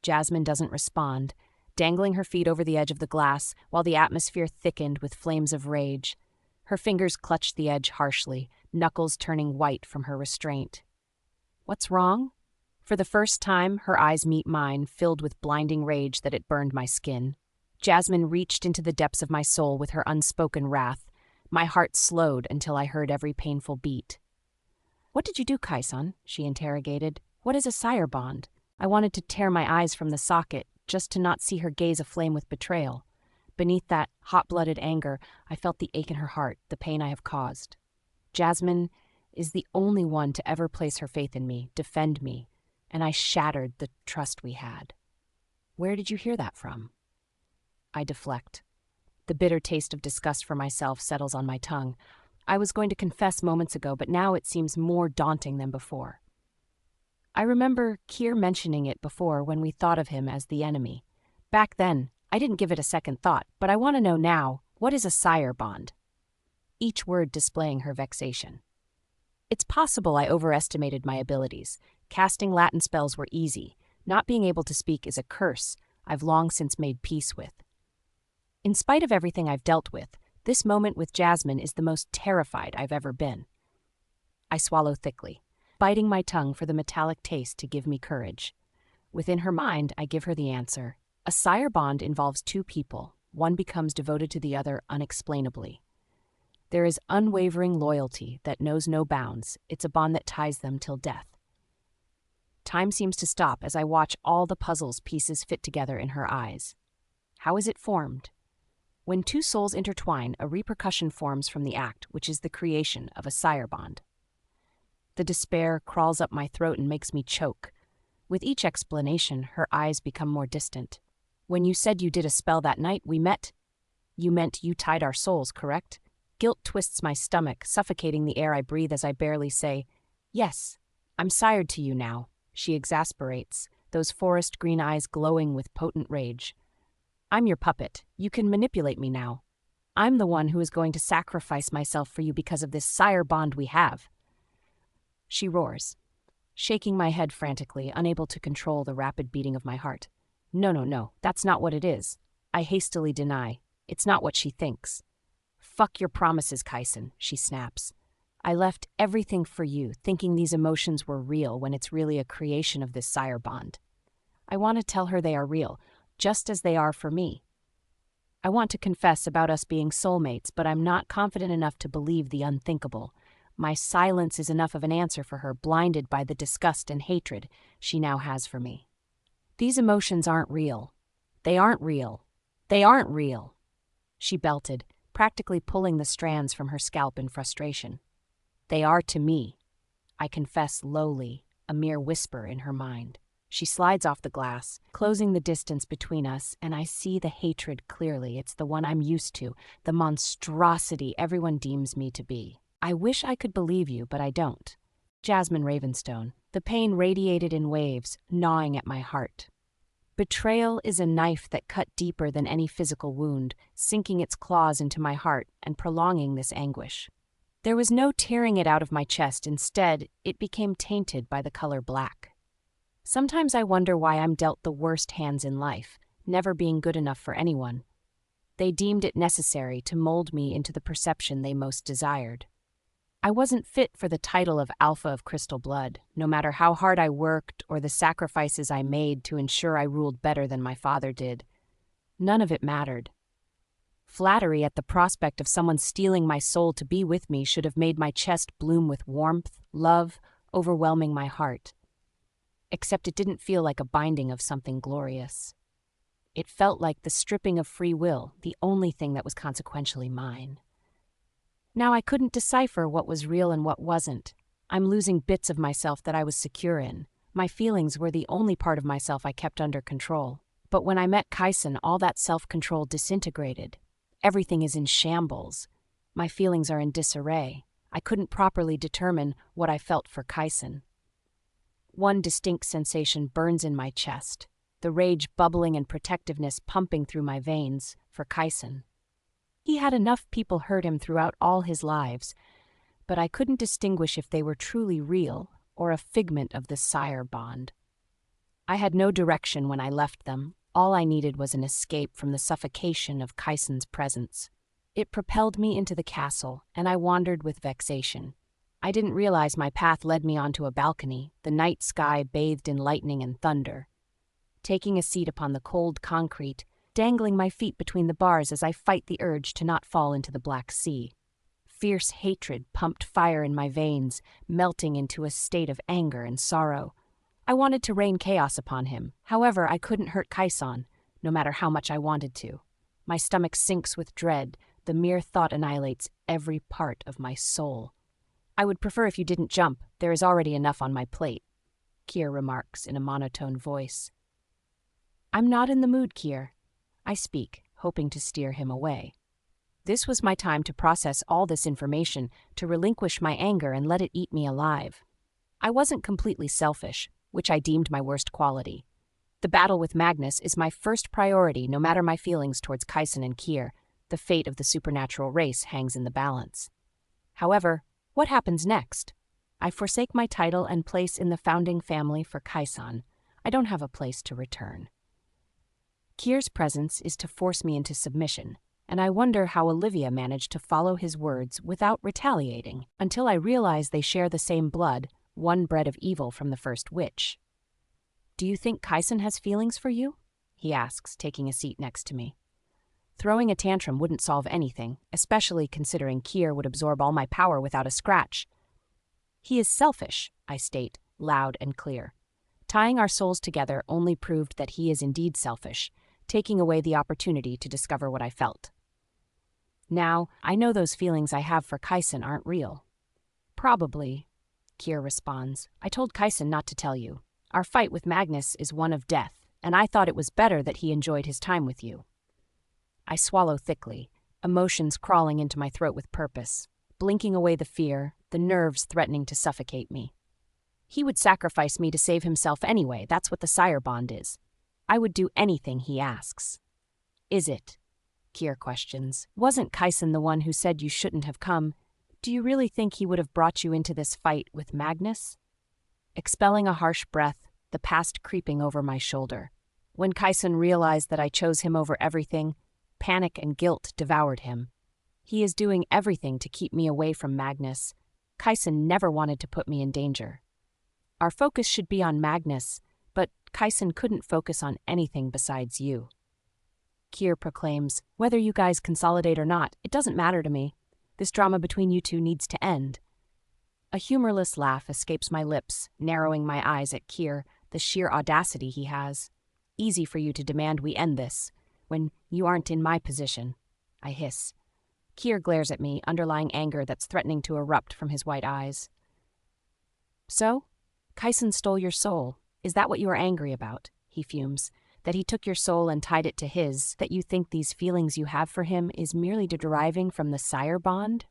Jasmine doesn't respond, dangling her feet over the edge of the glass while the atmosphere thickened with flames of rage. Her fingers clutched the edge harshly, knuckles turning white from her restraint. What's wrong? For the first time, her eyes meet mine, filled with blinding rage that it burned my skin. Jasmine reached into the depths of my soul with her unspoken wrath. My heart slowed until I heard every painful beat. What did you do, Kyson? She interrogated. What is a sire bond? I wanted to tear my eyes from the socket, just to not see her gaze aflame with betrayal. Beneath that hot-blooded anger, I felt the ache in her heart, the pain I have caused. Jasmine is the only one to ever place her faith in me, defend me, and I shattered the trust we had. Where did you hear that from? I deflect. The bitter taste of disgust for myself settles on my tongue. I was going to confess moments ago, but now it seems more daunting than before. I remember Kier mentioning it before when we thought of him as the enemy. Back then, I didn't give it a second thought, but I want to know now, what is a sire bond? Each word displaying her vexation. It's possible I overestimated my abilities. Casting Latin spells were easy. Not being able to speak is a curse I've long since made peace with. In spite of everything I've dealt with, this moment with Jasmine is the most terrified I've ever been. I swallow thickly, biting my tongue for the metallic taste to give me courage. Within her mind, I give her the answer. A sire bond involves two people. One becomes devoted to the other unexplainably. There is unwavering loyalty that knows no bounds. It's a bond that ties them till death. Time seems to stop as I watch all the puzzle's pieces fit together in her eyes. How is it formed? When two souls intertwine, a repercussion forms from the act, which is the creation of a sire bond. The despair crawls up my throat and makes me choke. With each explanation, her eyes become more distant. When you said you did a spell that night we met, you meant you tied our souls, correct? Guilt twists my stomach, suffocating the air I breathe as I barely say, yes, I'm sired to you now. She exasperates, those forest green eyes glowing with potent rage. I'm your puppet. You can manipulate me now. I'm the one who is going to sacrifice myself for you because of this sire bond we have. She roars, shaking my head frantically, unable to control the rapid beating of my heart. No, that's not what it is. I hastily deny. It's not what she thinks. Fuck your promises, Kyson, she snaps. I left everything for you, thinking these emotions were real when it's really a creation of this sire bond. I want to tell her they are real, just as they are for me. I want to confess about us being soulmates, but I'm not confident enough to believe the unthinkable. My silence is enough of an answer for her, blinded by the disgust and hatred she now has for me. These emotions aren't real. They aren't real. They aren't real, she belted, practically pulling the strands from her scalp in frustration. They are to me, I confess lowly, a mere whisper in her mind. She slides off the glass, closing the distance between us, and I see the hatred clearly. It's the one I'm used to, the monstrosity everyone deems me to be. I wish I could believe you, but I don't. Jasmine Ravenstone. The pain radiated in waves, gnawing at my heart. Betrayal is a knife that cut deeper than any physical wound, sinking its claws into my heart and prolonging this anguish. There was no tearing it out of my chest. Instead, it became tainted by the color black. Sometimes I wonder why I'm dealt the worst hands in life, never being good enough for anyone. They deemed it necessary to mold me into the perception they most desired. I wasn't fit for the title of Alpha of Crystal Blood, no matter how hard I worked or the sacrifices I made to ensure I ruled better than my father did. None of it mattered. Flattery at the prospect of someone stealing my soul to be with me should have made my chest bloom with warmth, love, overwhelming my heart. Except it didn't feel like a binding of something glorious. It felt like the stripping of free will, the only thing that was consequentially mine. Now I couldn't decipher what was real and what wasn't. I'm losing bits of myself that I was secure in. My feelings were the only part of myself I kept under control. But when I met Kyson, all that self-control disintegrated. Everything is in shambles. My feelings are in disarray. I couldn't properly determine what I felt for Kyson. One distinct sensation burns in my chest, the rage bubbling and protectiveness pumping through my veins for Kyson. He had enough people hurt him throughout all his lives, but I couldn't distinguish if they were truly real or a figment of the sire bond. I had no direction when I left them. All I needed was an escape from the suffocation of Kyson's presence. It propelled me into the castle, and I wandered with vexation. I didn't realize my path led me onto a balcony, the night sky bathed in lightning and thunder. Taking a seat upon the cold concrete, dangling my feet between the bars as I fight the urge to not fall into the Black Sea. Fierce hatred pumped fire in my veins, melting into a state of anger and sorrow. I wanted to rain chaos upon him. However, I couldn't hurt Kyson, no matter how much I wanted to. My stomach sinks with dread. The mere thought annihilates every part of my soul. I would prefer if you didn't jump. There is already enough on my plate, Kier remarks in a monotone voice. I'm not in the mood, Kier. I speak, hoping to steer him away. This was my time to process all this information, to relinquish my anger and let it eat me alive. I wasn't completely selfish, which I deemed my worst quality. The battle with Magnus is my first priority, no matter my feelings towards Kyson and Kier. The fate of the supernatural race hangs in the balance. However, what happens next? I forsake my title and place in the founding family for Kyson. I don't have a place to return. Kier's presence is to force me into submission, and I wonder how Olivia managed to follow his words without retaliating, until I realize they share the same blood, one bred of evil from the first witch. Do you think Kyson has feelings for you? He asks, taking a seat next to me. Throwing a tantrum wouldn't solve anything, especially considering Kier would absorb all my power without a scratch. He is selfish, I state, loud and clear. Tying our souls together only proved that he is indeed selfish, taking away the opportunity to discover what I felt. Now, I know those feelings I have for Kyson aren't real. Probably, Kier responds. I told Kyson not to tell you. Our fight with Magnus is one of death, and I thought it was better that he enjoyed his time with you. I swallow thickly, emotions crawling into my throat with purpose, blinking away the fear, the nerves threatening to suffocate me. He would sacrifice me to save himself anyway. That's what the sire bond is. I would do anything he asks. Is it? Kier questions. Wasn't Kyson the one who said you shouldn't have come? Do you really think he would have brought you into this fight with Magnus? Expelling a harsh breath, the past creeping over my shoulder. When Kyson realized that I chose him over everything, panic and guilt devoured him. He is doing everything to keep me away from Magnus. Kyson never wanted to put me in danger. Our focus should be on Magnus, but Kyson couldn't focus on anything besides you. Kier proclaims, whether you guys consolidate or not, it doesn't matter to me. This drama between you two needs to end. A humorless laugh escapes my lips, narrowing my eyes at Kier, the sheer audacity he has. Easy for you to demand we end this, when you aren't in my position, I hiss. Kier glares at me, underlying anger that's threatening to erupt from his white eyes. So? Kyson stole your soul. Is that what you are angry about? He fumes. That he took your soul and tied it to his, that you think these feelings you have for him is merely deriving from the sire bond?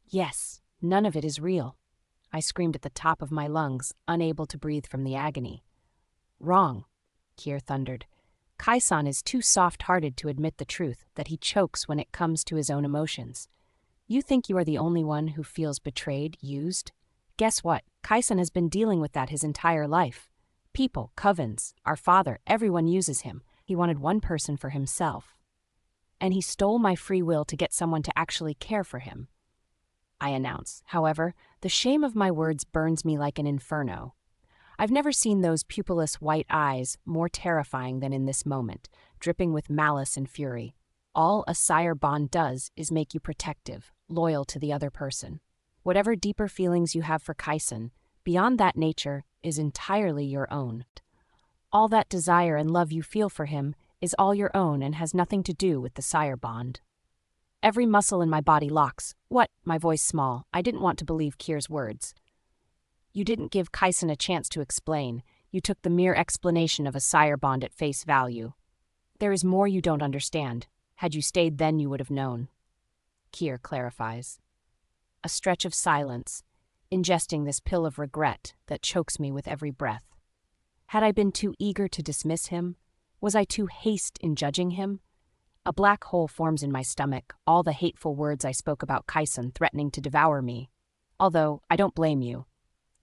Yes, none of it is real. I screamed at the top of my lungs, unable to breathe from the agony. Wrong, Kier thundered. Kaisan is too soft-hearted to admit the truth, that he chokes when it comes to his own emotions. You think you are the only one who feels betrayed, used? Guess what? Kaisan has been dealing with that his entire life. People, covens, our father, everyone uses him. He wanted one person for himself. And he stole my free will to get someone to actually care for him. I announce. However, the shame of my words burns me like an inferno. I've never seen those pupilless white eyes more terrifying than in this moment, dripping with malice and fury. All a sire bond does is make you protective, loyal to the other person. Whatever deeper feelings you have for Kaisan, beyond that nature, is entirely your own. All that desire and love you feel for him is all your own and has nothing to do with the sire bond. Every muscle in my body locks. What? My voice small. I didn't want to believe Kier's words. You didn't give Kaisan a chance to explain. You took the mere explanation of a sire bond at face value. There is more you don't understand. Had you stayed then, you would have known. Kier clarifies. A stretch of silence, ingesting this pill of regret that chokes me with every breath. Had I been too eager to dismiss him? Was I too hasty in judging him? A black hole forms in my stomach, all the hateful words I spoke about Kaisan threatening to devour me. Although, I don't blame you.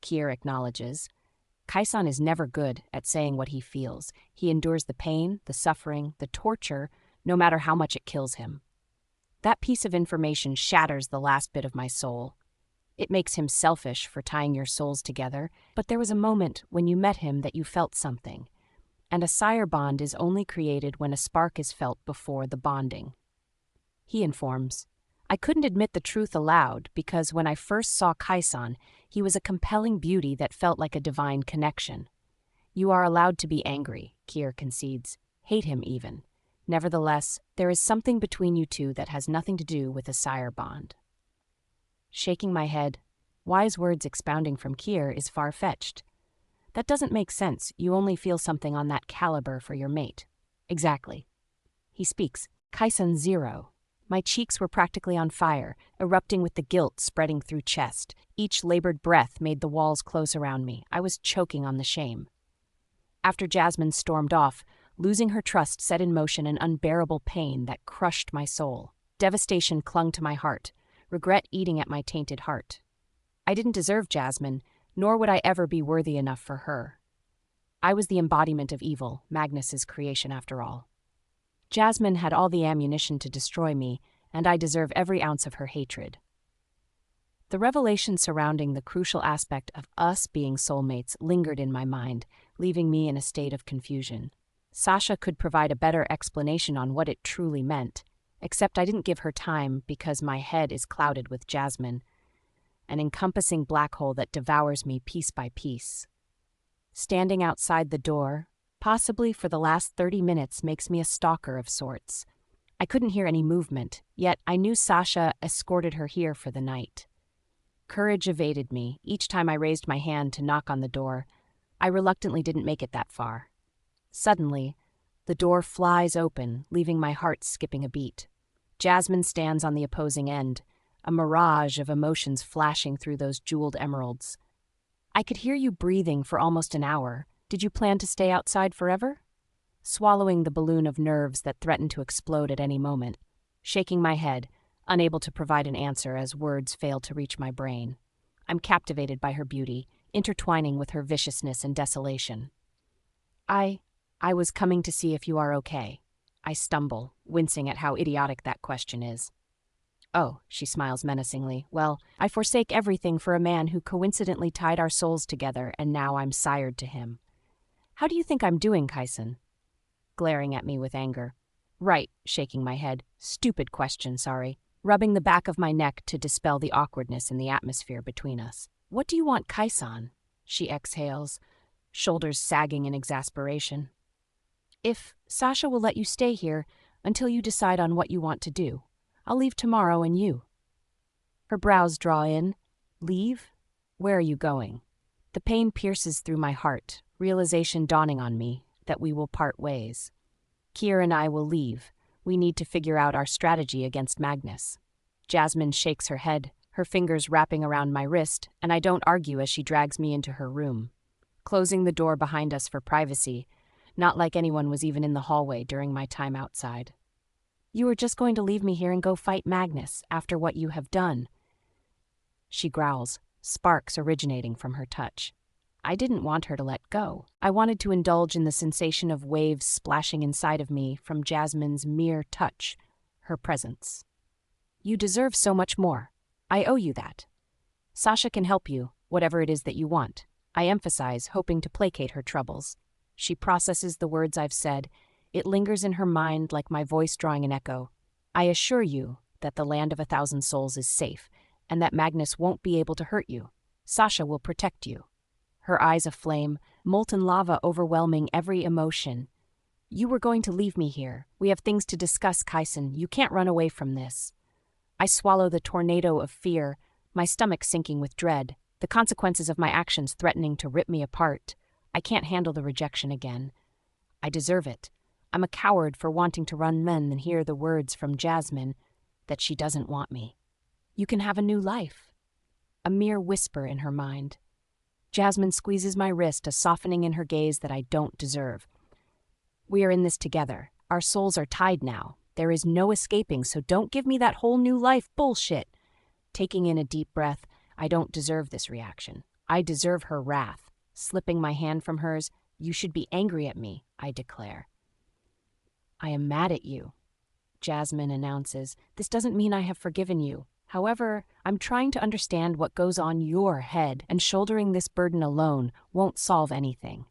Kier acknowledges. Kaisan is never good at saying what he feels. He endures the pain, the suffering, the torture, no matter how much it kills him. That piece of information shatters the last bit of my soul. It makes him selfish for tying your souls together, but there was a moment when you met him that you felt something. And a sire bond is only created when a spark is felt before the bonding. He informs. I couldn't admit the truth aloud because when I first saw Kaisan, he was a compelling beauty that felt like a divine connection. You are allowed to be angry, Kier concedes. Hate him even. Nevertheless, there is something between you two that has nothing to do with a sire bond. Shaking my head, wise words expounding from Kier is far-fetched. That doesn't make sense. You only feel something on that caliber for your mate. Exactly. He speaks. Kaisan 0. My cheeks were practically on fire, erupting with the guilt spreading through chest. Each labored breath made the walls close around me. I was choking on the shame. After Jasmine stormed off, losing her trust set in motion an unbearable pain that crushed my soul. Devastation clung to my heart, regret eating at my tainted heart. I didn't deserve Jasmine, nor would I ever be worthy enough for her. I was the embodiment of evil, Magnus's creation after all. Jasmine had all the ammunition to destroy me, and I deserve every ounce of her hatred. The revelation surrounding the crucial aspect of us being soulmates lingered in my mind, leaving me in a state of confusion. Sasha could provide a better explanation on what it truly meant, except I didn't give her time because my head is clouded with Jasmine, an encompassing black hole that devours me piece by piece. Standing outside the door, possibly for the last 30 minutes, makes me a stalker of sorts. I couldn't hear any movement, yet I knew Sasha escorted her here for the night. Courage evaded me. Each time I raised my hand to knock on the door, I reluctantly didn't make it that far. Suddenly, the door flies open, leaving my heart skipping a beat. Jasmine stands on the opposing end, a mirage of emotions flashing through those jeweled emeralds. I could hear you breathing for almost an hour. Did you plan to stay outside forever? Swallowing the balloon of nerves that threatened to explode at any moment, shaking my head, unable to provide an answer as words failed to reach my brain. I'm captivated by her beauty, intertwining with her viciousness and desolation. I was coming to see if you are okay. I stumble, wincing at how idiotic that question is. Oh, she smiles menacingly. Well, I forsake everything for a man who coincidentally tied our souls together, and now I'm sired to him. How do you think I'm doing, Kaisan? Glaring at me with anger. Right, shaking my head. Stupid question, sorry. Rubbing the back of my neck to dispel the awkwardness in the atmosphere between us. What do you want, Kaisan? She exhales, shoulders sagging in exasperation. If Sasha will let you stay here until you decide on what you want to do. I'll leave tomorrow and you. Her brows draw in. Leave? Where are you going? The pain pierces through my heart, realization dawning on me that we will part ways. Kier and I will leave. We need to figure out our strategy against Magnus. Jasmine shakes her head, her fingers wrapping around my wrist, and I don't argue as she drags me into her room, closing the door behind us for privacy, not like anyone was even in the hallway during my time outside. You are just going to leave me here and go fight Magnus after what you have done, she growls, sparks originating from her touch. I didn't want her to let go. I wanted to indulge in the sensation of waves splashing inside of me from Jasmine's mere touch, her presence. You deserve so much more. I owe you that. Sasha can help you, whatever it is that you want, I emphasize, hoping to placate her troubles. She processes the words I've said. It lingers in her mind like my voice drawing an echo. I assure you that the land of 1,000 souls is safe, and that Magnus won't be able to hurt you. Sasha will protect you. Her eyes aflame, molten lava overwhelming every emotion. You were going to leave me here. We have things to discuss, Kaisen. You can't run away from this. I swallow the tornado of fear, my stomach sinking with dread, the consequences of my actions threatening to rip me apart. I can't handle the rejection again. I deserve it. I'm a coward for wanting to run men and hear the words from Jasmine that she doesn't want me. You can have a new life. A mere whisper in her mind. Jasmine squeezes my wrist, a softening in her gaze that I don't deserve. We are in this together. Our souls are tied now. There is no escaping, so don't give me that whole new life bullshit. Taking in a deep breath, I don't deserve this reaction. I deserve her wrath. Slipping my hand from hers, you should be angry at me, I declare. I am mad at you, Jasmine announces. This doesn't mean I have forgiven you. However, I'm trying to understand what goes on your head, and shouldering this burden alone won't solve anything.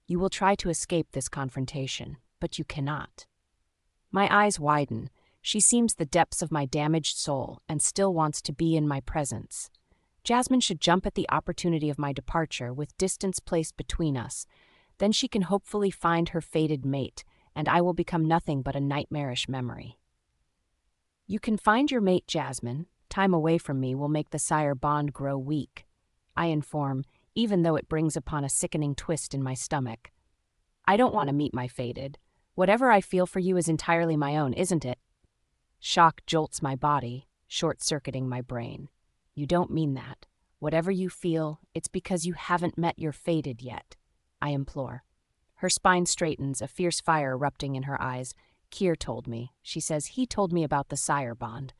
You will try to escape this confrontation, but you cannot. My eyes widen. She seems the depths of my damaged soul and still wants to be in my presence. Jasmine should jump at the opportunity of my departure with distance placed between us. Then she can hopefully find her fated mate, and I will become nothing but a nightmarish memory. You can find your mate, Jasmine. Time away from me will make the sire bond grow weak, I inform, even though it brings upon a sickening twist in my stomach. I don't want to meet my fated. Whatever I feel for you is entirely my own, isn't it? Shock jolts my body, short-circuiting my brain. You don't mean that. Whatever you feel, it's because you haven't met your fated yet, I implore. Her spine straightens, a fierce fire erupting in her eyes. Kier told me. She says he told me about the sire bond.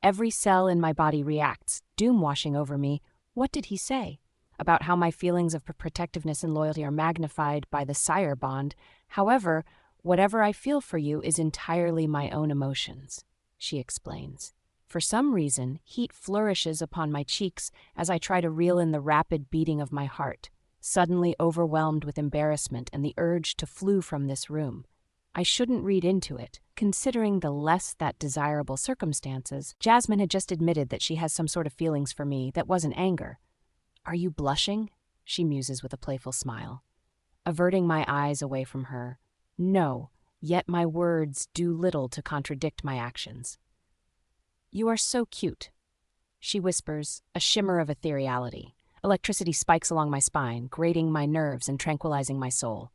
Every cell in my body reacts, doom washing over me. What did he say? About how my feelings of protectiveness and loyalty are magnified by the sire bond. However, whatever I feel for you is entirely my own emotions, she explains. For some reason, heat flourishes upon my cheeks as I try to reel in the rapid beating of my heart, suddenly overwhelmed with embarrassment and the urge to flee from this room. I shouldn't read into it, considering the less that desirable circumstances. Jasmine had just admitted that she has some sort of feelings for me that wasn't anger. Are you blushing? She muses with a playful smile. Averting my eyes away from her. No, yet my words do little to contradict my actions. You are so cute, she whispers, a shimmer of ethereality. Electricity spikes along my spine, grating my nerves and tranquilizing my soul.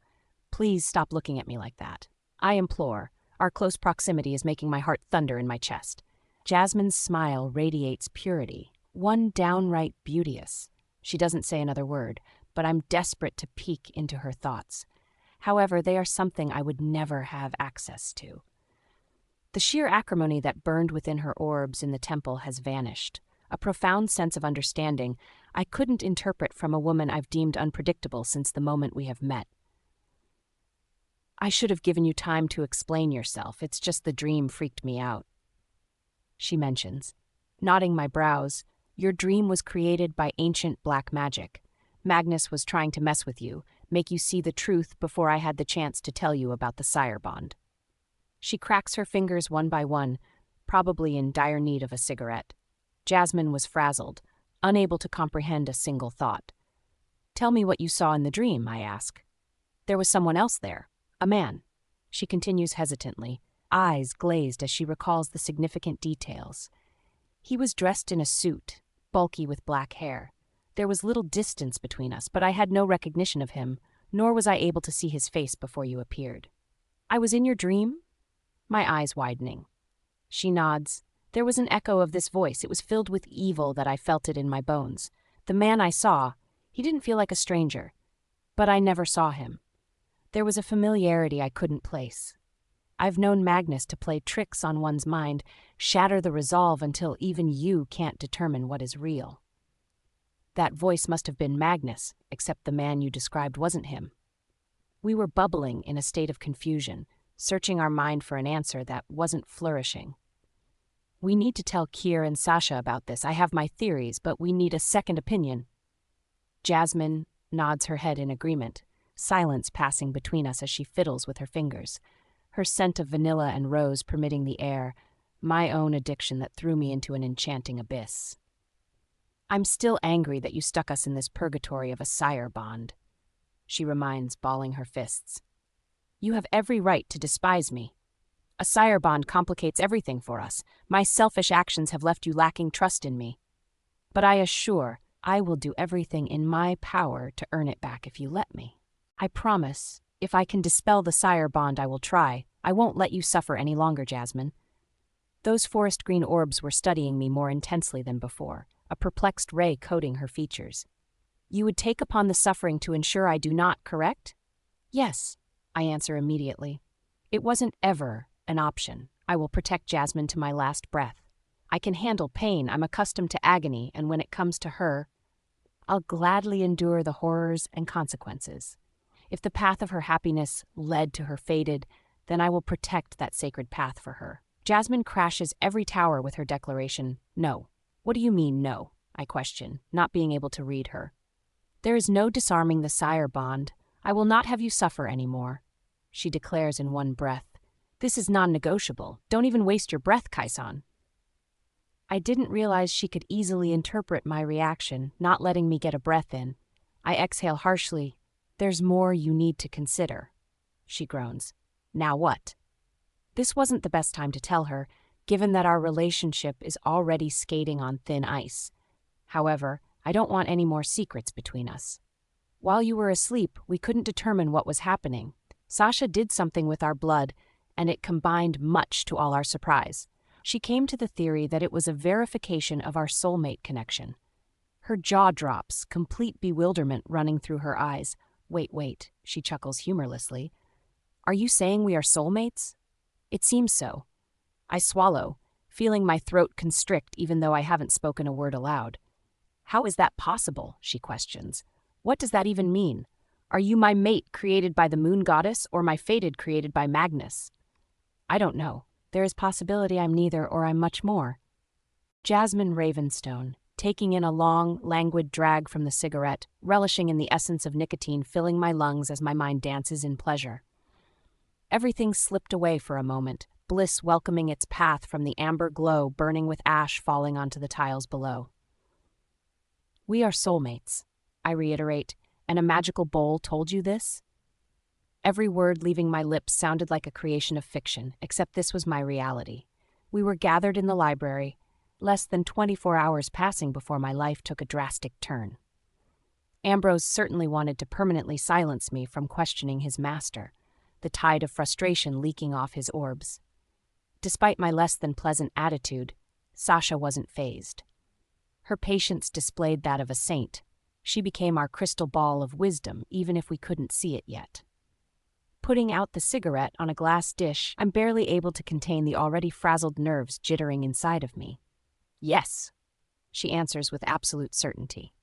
Please stop looking at me like that. I implore. Our close proximity is making my heart thunder in my chest. Jasmine's smile radiates purity, one downright beauteous. She doesn't say another word, but I'm desperate to peek into her thoughts. However, they are something I would never have access to. The sheer acrimony that burned within her orbs in the temple has vanished. A profound sense of understanding I couldn't interpret from a woman I've deemed unpredictable since the moment we have met. I should have given you time to explain yourself. It's just the dream freaked me out, she mentions. Nodding my brows, your dream was created by ancient black magic. Magnus was trying to mess with you, make you see the truth before I had the chance to tell you about the sire bond. She cracks her fingers one by one, probably in dire need of a cigarette. Jasmine was frazzled, unable to comprehend a single thought. Tell me what you saw in the dream, I ask. There was someone else there. A man, she continues hesitantly, eyes glazed as she recalls the significant details. He was dressed in a suit, bulky with black hair. There was little distance between us, but I had no recognition of him, nor was I able to see his face before you appeared. I was in your dream? My eyes widening. She nods. There was an echo of this voice. It was filled with evil that I felt it in my bones. The man I saw, he didn't feel like a stranger, but I never saw him. There was a familiarity I couldn't place. I've known Magnus to play tricks on one's mind, shatter the resolve until even you can't determine what is real. That voice must have been Magnus, except the man you described wasn't him. We were bubbling in a state of confusion, searching our mind for an answer that wasn't flourishing. We need to tell Kier and Sasha about this. I have my theories, but we need a second opinion. Jasmine nods her head in agreement, silence passing between us as she fiddles with her fingers, her scent of vanilla and rose permitting the air, my own addiction that threw me into an enchanting abyss. I'm still angry that you stuck us in this purgatory of a sire bond, she reminds, balling her fists. You have every right to despise me. A sire bond complicates everything for us. My selfish actions have left you lacking trust in me. But I assure I will do everything in my power to earn it back if you let me. I promise, if I can dispel the sire bond, I will try. I won't let you suffer any longer, Jasmine. Those forest green orbs were studying me more intensely than before, a perplexed ray coating her features. You would take upon the suffering to ensure I do not, correct? Yes, I answer immediately. It wasn't ever an option. I will protect Jasmine to my last breath. I can handle pain, I'm accustomed to agony, and when it comes to her, I'll gladly endure the horrors and consequences. If the path of her happiness led to her fated, then I will protect that sacred path for her. Jasmine crashes every tower with her declaration, no. What do you mean, no? I question, not being able to read her. There is no disarming the sire bond. I will not have you suffer anymore, she declares in one breath. This is non-negotiable. Don't even waste your breath, Kaisan. I didn't realize she could easily interpret my reaction, not letting me get a breath in. I exhale harshly. There's more you need to consider, she groans. Now what? This wasn't the best time to tell her, given that our relationship is already skating on thin ice. However, I don't want any more secrets between us. While you were asleep, we couldn't determine what was happening. Sasha did something with our blood, and it combined much to all our surprise. She came to the theory that it was a verification of our soulmate connection. Her jaw drops, complete bewilderment running through her eyes. Wait, she chuckles humorlessly. Are you saying we are soulmates? It seems so. I swallow, feeling my throat constrict even though I haven't spoken a word aloud. How is that possible? She questions. What does that even mean? Are you my mate created by the moon goddess or my fated created by Magnus? I don't know. There is possibility I'm neither or I'm much more. Jasmine Ravenstone, taking in a long, languid drag from the cigarette, relishing in the essence of nicotine filling my lungs as my mind dances in pleasure. Everything slipped away for a moment, bliss welcoming its path from the amber glow burning with ash falling onto the tiles below. We are soulmates, I reiterate, and a magical bowl told you this? Every word leaving my lips sounded like a creation of fiction, except this was my reality. We were gathered in the library, less than 24 hours passing before my life took a drastic turn. Ambrose certainly wanted to permanently silence me from questioning his master, the tide of frustration leaking off his orbs. Despite my less than pleasant attitude, Sasha wasn't fazed. Her patience displayed that of a saint. She became our crystal ball of wisdom, even if we couldn't see it yet. Putting out the cigarette on a glass dish, I'm barely able to contain the already frazzled nerves jittering inside of me. Yes, she answers with absolute certainty.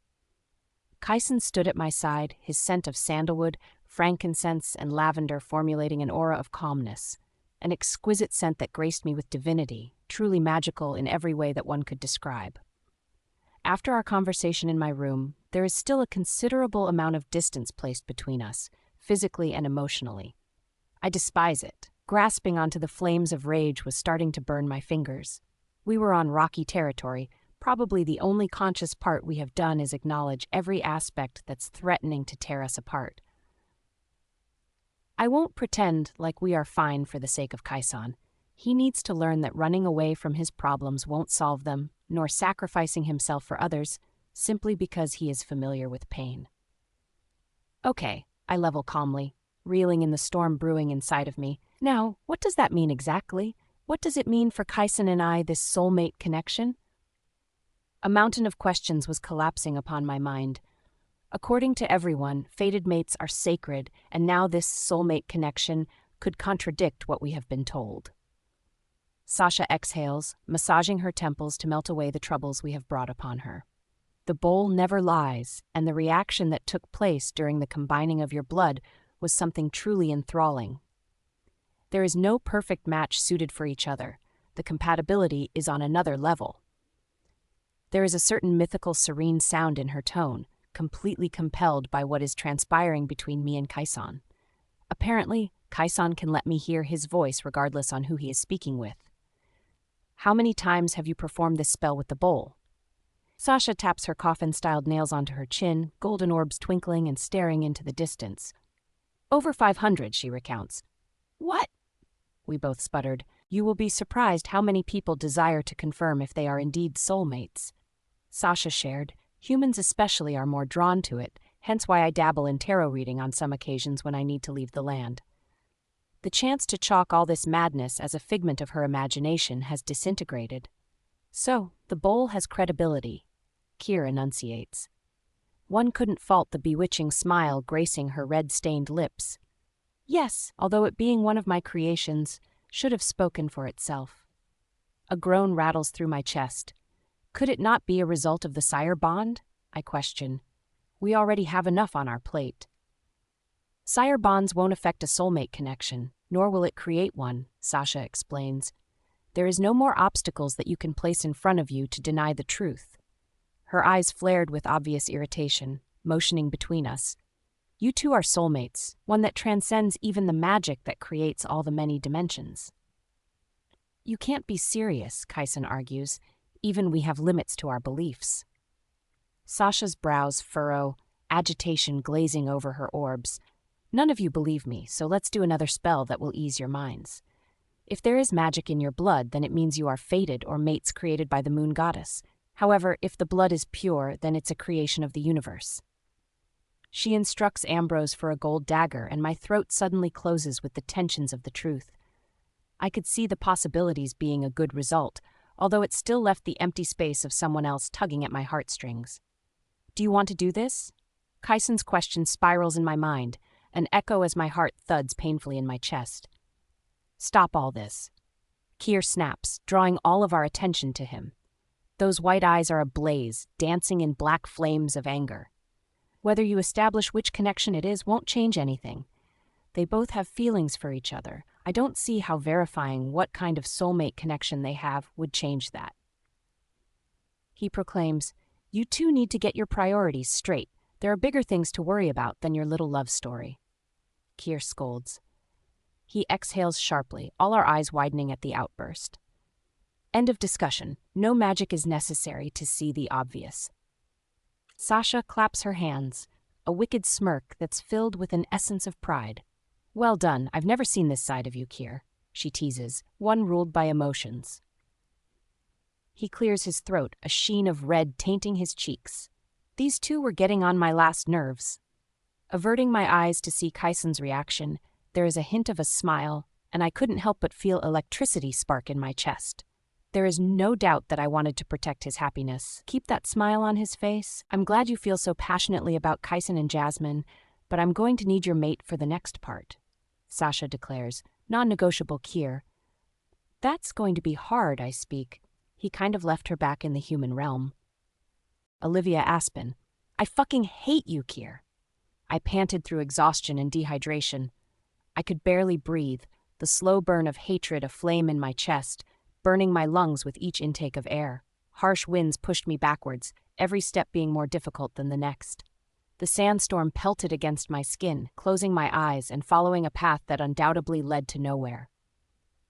Kyson stood at my side, his scent of sandalwood, frankincense, and lavender formulating an aura of calmness, an exquisite scent that graced me with divinity, truly magical in every way that one could describe. After our conversation in my room, there is still a considerable amount of distance placed between us, physically and emotionally. I despise it. Grasping onto the flames of rage was starting to burn my fingers. We were on rocky territory. Probably the only conscious part we have done is acknowledge every aspect that's threatening to tear us apart. I won't pretend like we are fine for the sake of Kyson. He needs to learn that running away from his problems won't solve them, nor sacrificing himself for others, simply because he is familiar with pain. Okay, I level calmly, reeling in the storm brewing inside of me. Now, what does that mean exactly? What does it mean for Kaisen and I, this soulmate connection? A mountain of questions was collapsing upon my mind. According to everyone, fated mates are sacred, and now this soulmate connection could contradict what we have been told. Sasha exhales, massaging her temples to melt away the troubles we have brought upon her. The bowl never lies, and the reaction that took place during the combining of your blood was something truly enthralling. There is no perfect match suited for each other. The compatibility is on another level. There is a certain mythical serene sound in her tone, completely compelled by what is transpiring between me and Kaisen. Apparently, Kaisen can let me hear his voice regardless on who he is speaking with. How many times have you performed this spell with the bowl? Sasha taps her coffin-styled nails onto her chin, golden orbs twinkling and staring into the distance. Over 500, she recounts. What? We both sputtered. You will be surprised how many people desire to confirm if they are indeed soulmates. Sasha shared. Humans especially are more drawn to it, hence why I dabble in tarot reading on some occasions when I need to leave the land. The chance to chalk all this madness as a figment of her imagination has disintegrated. So, the bowl has credibility, Keir enunciates. One couldn't fault the bewitching smile gracing her red-stained lips. Yes, although it being one of my creations, should have spoken for itself. A groan rattles through my chest. Could it not be a result of the sire bond? I question. We already have enough on our plate. Sire bonds won't affect a soulmate connection, nor will it create one, Sasha explains. There is no more obstacles that you can place in front of you to deny the truth. Her eyes flared with obvious irritation, motioning between us. You two are soulmates, one that transcends even the magic that creates all the many dimensions. You can't be serious, Kaisen argues. Even we have limits to our beliefs. Sasha's brows furrow, agitation glazing over her orbs. None of you believe me, so let's do another spell that will ease your minds. If there is magic in your blood, then it means you are fated or mates created by the moon goddess. However, if the blood is pure, then it's a creation of the universe. She instructs Ambrose for a gold dagger, and my throat suddenly closes with the tensions of the truth. I could see the possibilities being a good result, although it still left the empty space of someone else tugging at my heartstrings. Do you want to do this? Kaisen's question spirals in my mind, an echo as my heart thuds painfully in my chest. Stop all this. Keir snaps, drawing all of our attention to him. Those white eyes are ablaze, dancing in black flames of anger. Whether you establish which connection it is won't change anything. They both have feelings for each other. I don't see how verifying what kind of soulmate connection they have would change that. He proclaims, You two need to get your priorities straight. There are bigger things to worry about than your little love story. Keir scolds. He exhales sharply, all our eyes widening at the outburst. End of discussion. No magic is necessary to see the obvious. Sasha claps her hands, a wicked smirk that's filled with an essence of pride. Well done, I've never seen this side of you, Keir, she teases, one ruled by emotions. He clears his throat, a sheen of red tainting his cheeks. These two were getting on my last nerves. Averting my eyes to see Kaisen's reaction, there is a hint of a smile, and I couldn't help but feel electricity spark in my chest. There is no doubt that I wanted to protect his happiness. Keep that smile on his face. I'm glad you feel so passionately about Kaisen and Jasmine, but I'm going to need your mate for the next part, Sasha declares, non-negotiable Keir. That's going to be hard, I speak. He kind of left her back in the human realm. Olivia Aspen. I fucking hate you, Keir. I panted through exhaustion and dehydration. I could barely breathe, the slow burn of hatred aflame in my chest, burning my lungs with each intake of air. Harsh winds pushed me backwards, every step being more difficult than the next. The sandstorm pelted against my skin, closing my eyes and following a path that undoubtedly led to nowhere.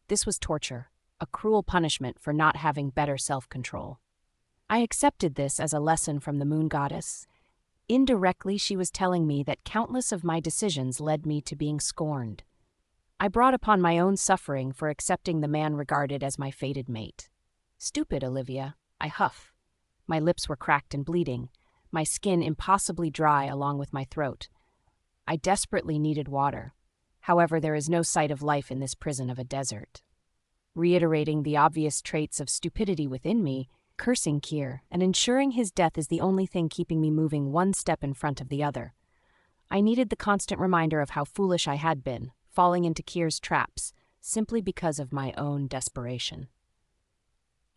This was torture, a cruel punishment for not having better self-control. I accepted this as a lesson from the moon goddess. Indirectly, she was telling me that countless of my decisions led me to being scorned. I brought upon my own suffering for accepting the man regarded as my fated mate. Stupid, Olivia, I huff. My lips were cracked and bleeding, my skin impossibly dry along with my throat. I desperately needed water. However, there is no sight of life in this prison of a desert. Reiterating the obvious traits of stupidity within me, cursing Kier, and ensuring his death is the only thing keeping me moving one step in front of the other. I needed the constant reminder of how foolish I had been, falling into Kier's traps, simply because of my own desperation.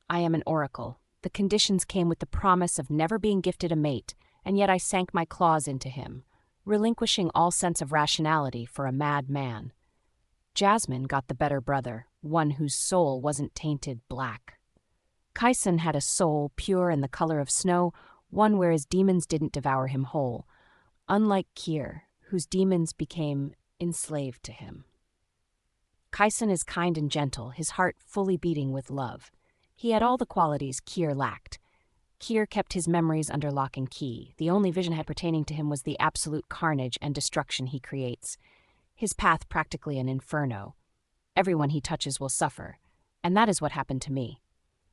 I am an oracle. The conditions came with the promise of never being gifted a mate, and yet I sank my claws into him, relinquishing all sense of rationality for a mad man. Jasmine got the better brother, one whose soul wasn't tainted black. Kyson had a soul pure and the color of snow, one where his demons didn't devour him whole, unlike Kier, whose demons became enslaved to him. Kyson is kind and gentle, his heart fully beating with love. He had all the qualities Kier lacked. Kier kept his memories under lock and key. The only vision had pertaining to him was the absolute carnage and destruction he creates. His path practically an inferno. Everyone he touches will suffer, and that is what happened to me.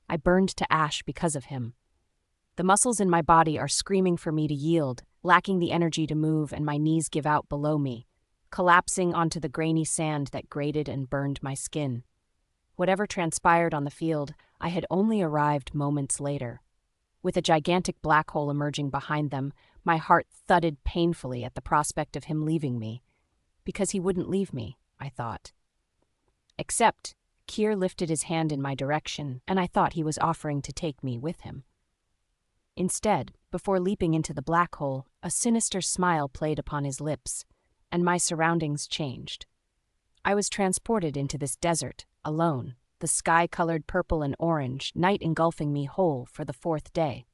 I burned to ash because of him. The muscles in my body are screaming for me to yield, lacking the energy to move, and my knees give out below me, collapsing onto the grainy sand that grated and burned my skin. Whatever transpired on the field, I had only arrived moments later. With a gigantic black hole emerging behind them, my heart thudded painfully at the prospect of him leaving me. Because he wouldn't leave me, I thought. Except, Kier lifted his hand in my direction, and I thought he was offering to take me with him. Instead, before leaping into the black hole, a sinister smile played upon his lips, and my surroundings changed. I was transported into this desert, alone, the sky colored purple and orange, night engulfing me whole for the 4th day.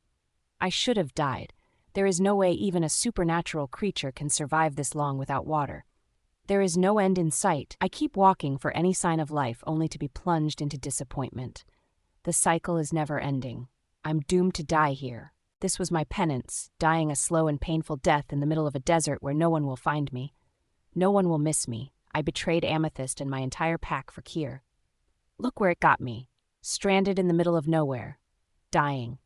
I should have died. There is no way even a supernatural creature can survive this long without water. There is no end in sight. I keep walking for any sign of life only to be plunged into disappointment. The cycle is never ending. I'm doomed to die here. This was my penance, dying a slow and painful death in the middle of a desert where no one will find me. No one will miss me. I betrayed Amethyst and my entire pack for Kier. Look where it got me. Stranded in the middle of nowhere. Dying.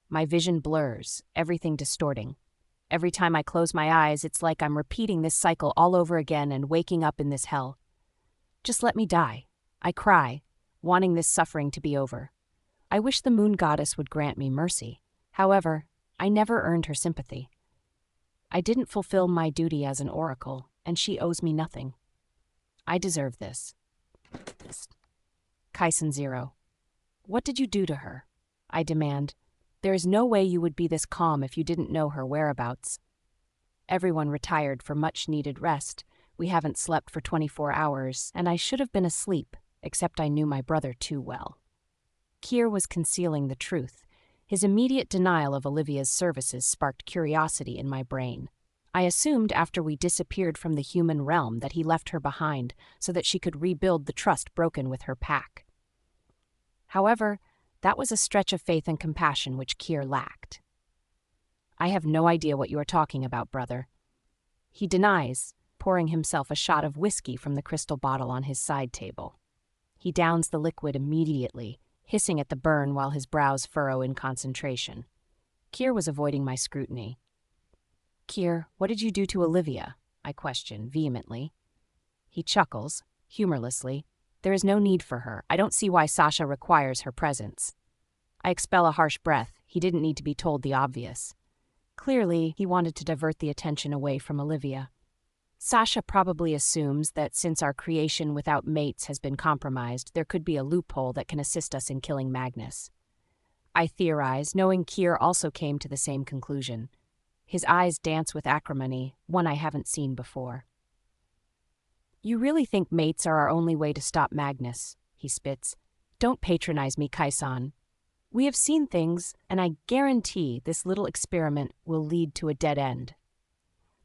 My vision blurs, everything distorting. Every time I close my eyes, it's like I'm repeating this cycle all over again and waking up in this hell. Just let me die. I cry, wanting this suffering to be over. I wish the moon goddess would grant me mercy. However, I never earned her sympathy. I didn't fulfill my duty as an oracle, and she owes me nothing. I deserve this. Kyson 0. What did you do to her? I demand. There is no way you would be this calm if you didn't know her whereabouts. Everyone retired for much-needed rest. We haven't slept for 24 hours, and I should have been asleep, except I knew my brother too well. Kier was concealing the truth. His immediate denial of Olivia's services sparked curiosity in my brain. I assumed after we disappeared from the human realm that he left her behind so that she could rebuild the trust broken with her pack. However, that was a stretch of faith and compassion which Kier lacked. I have no idea what you are talking about, brother. He denies, pouring himself a shot of whiskey from the crystal bottle on his side table. He downs the liquid immediately, hissing at the burn while his brows furrow in concentration. Kier was avoiding my scrutiny. Kier, what did you do to Olivia? I question vehemently. He chuckles, humorlessly. There is no need for her. I don't see why Sasha requires her presence. I expel a harsh breath. He didn't need to be told the obvious. Clearly, he wanted to divert the attention away from Olivia. Sasha probably assumes that since our creation without mates has been compromised, there could be a loophole that can assist us in killing Magnus. I theorize, knowing Kier also came to the same conclusion. His eyes dance with acrimony, one I haven't seen before. You really think mates are our only way to stop Magnus, he spits. Don't patronize me, Kyson. We have seen things, and I guarantee this little experiment will lead to a dead end.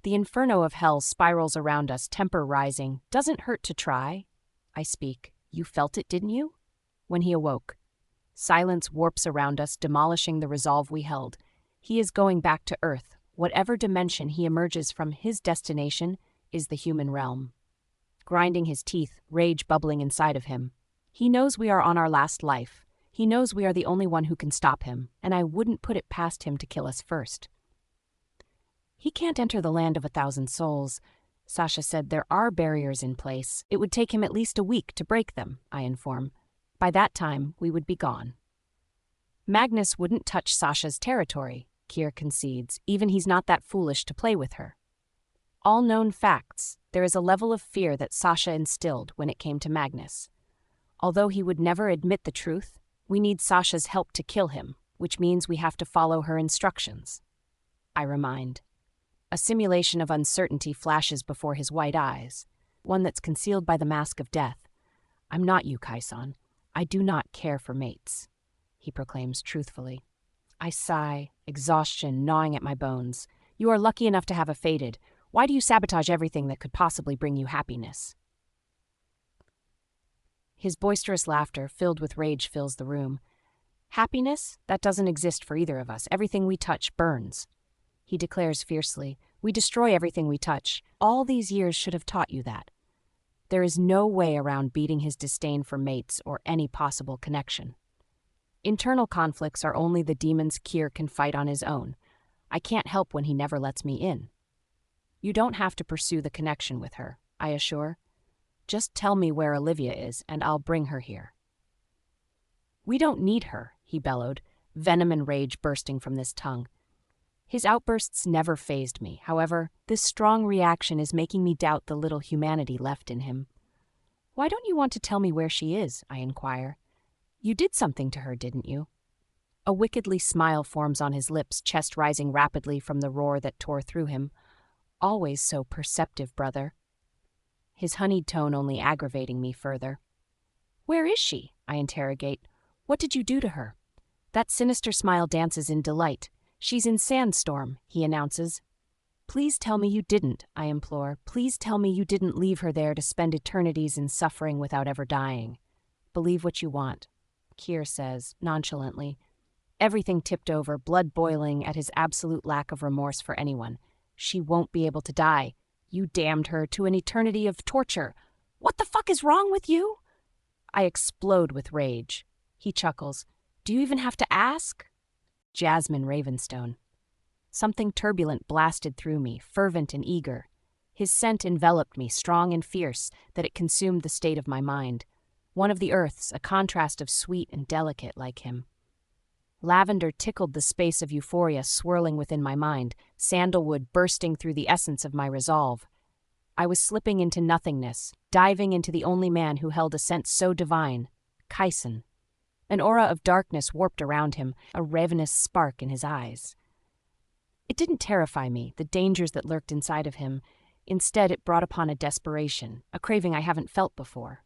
The inferno of hell spirals around us, temper rising. Doesn't hurt to try. I speak. You felt it, didn't you? When he awoke. Silence warps around us, demolishing the resolve we held. He is going back to Earth. Whatever dimension he emerges from, his destination is the human realm. Grinding his teeth, rage bubbling inside of him. He knows we are on our last life. He knows we are the only one who can stop him, and I wouldn't put it past him to kill us first. He can't enter the land of 1,000 souls. Sasha said there are barriers in place. It would take him at least a week to break them, I inform. By that time, we would be gone. Magnus wouldn't touch Sasha's territory, Kier concedes, even he's not that foolish to play with her. All known facts, there is a level of fear that Sasha instilled when it came to Magnus. Although he would never admit the truth, we need Sasha's help to kill him, which means we have to follow her instructions. I remind. A simulation of uncertainty flashes before his white eyes, one that's concealed by the mask of death. I'm not you, Kaison. I do not care for mates, he proclaims truthfully. I sigh, exhaustion gnawing at my bones. You are lucky enough to have a fated. Why do you sabotage everything that could possibly bring you happiness? His boisterous laughter, filled with rage, fills the room. Happiness? That doesn't exist for either of us. Everything we touch burns. He declares fiercely, we destroy everything we touch. All these years should have taught you that. There is no way around beating his disdain for mates or any possible connection. Internal conflicts are only the demons Kier can fight on his own. I can't help when he never lets me in. You don't have to pursue the connection with her, I assure. Just tell me where Olivia is, and I'll bring her here. We don't need her, he bellowed, venom and rage bursting from this tongue. His outbursts never fazed me. However, this strong reaction is making me doubt the little humanity left in him. Why don't you want to tell me where she is? I inquire. You did something to her, didn't you? A wickedly smile forms on his lips, chest rising rapidly from the roar that tore through him. Always so perceptive, brother. His honeyed tone only aggravating me further. Where is she? I interrogate. What did you do to her? That sinister smile dances in delight. She's in Sandstorm, he announces. Please tell me you didn't, I implore. Please tell me you didn't leave her there to spend eternities in suffering without ever dying. Believe what you want, Kier says, nonchalantly. Everything tipped over, blood boiling at his absolute lack of remorse for anyone. She won't be able to die. You damned her to an eternity of torture. What the fuck is wrong with you? I explode with rage. He chuckles. Do you even have to ask? Jasmine Ravenstone. Something turbulent blasted through me, fervent and eager. His scent enveloped me, strong and fierce, that it consumed the state of my mind. One of the earths, a contrast of sweet and delicate like him. Lavender tickled the space of euphoria swirling within my mind, sandalwood bursting through the essence of my resolve. I was slipping into nothingness, diving into the only man who held a scent so divine, Kaison. An aura of darkness warped around him, a ravenous spark in his eyes. It didn't terrify me, the dangers that lurked inside of him. Instead, it brought upon a desperation, a craving I haven't felt before.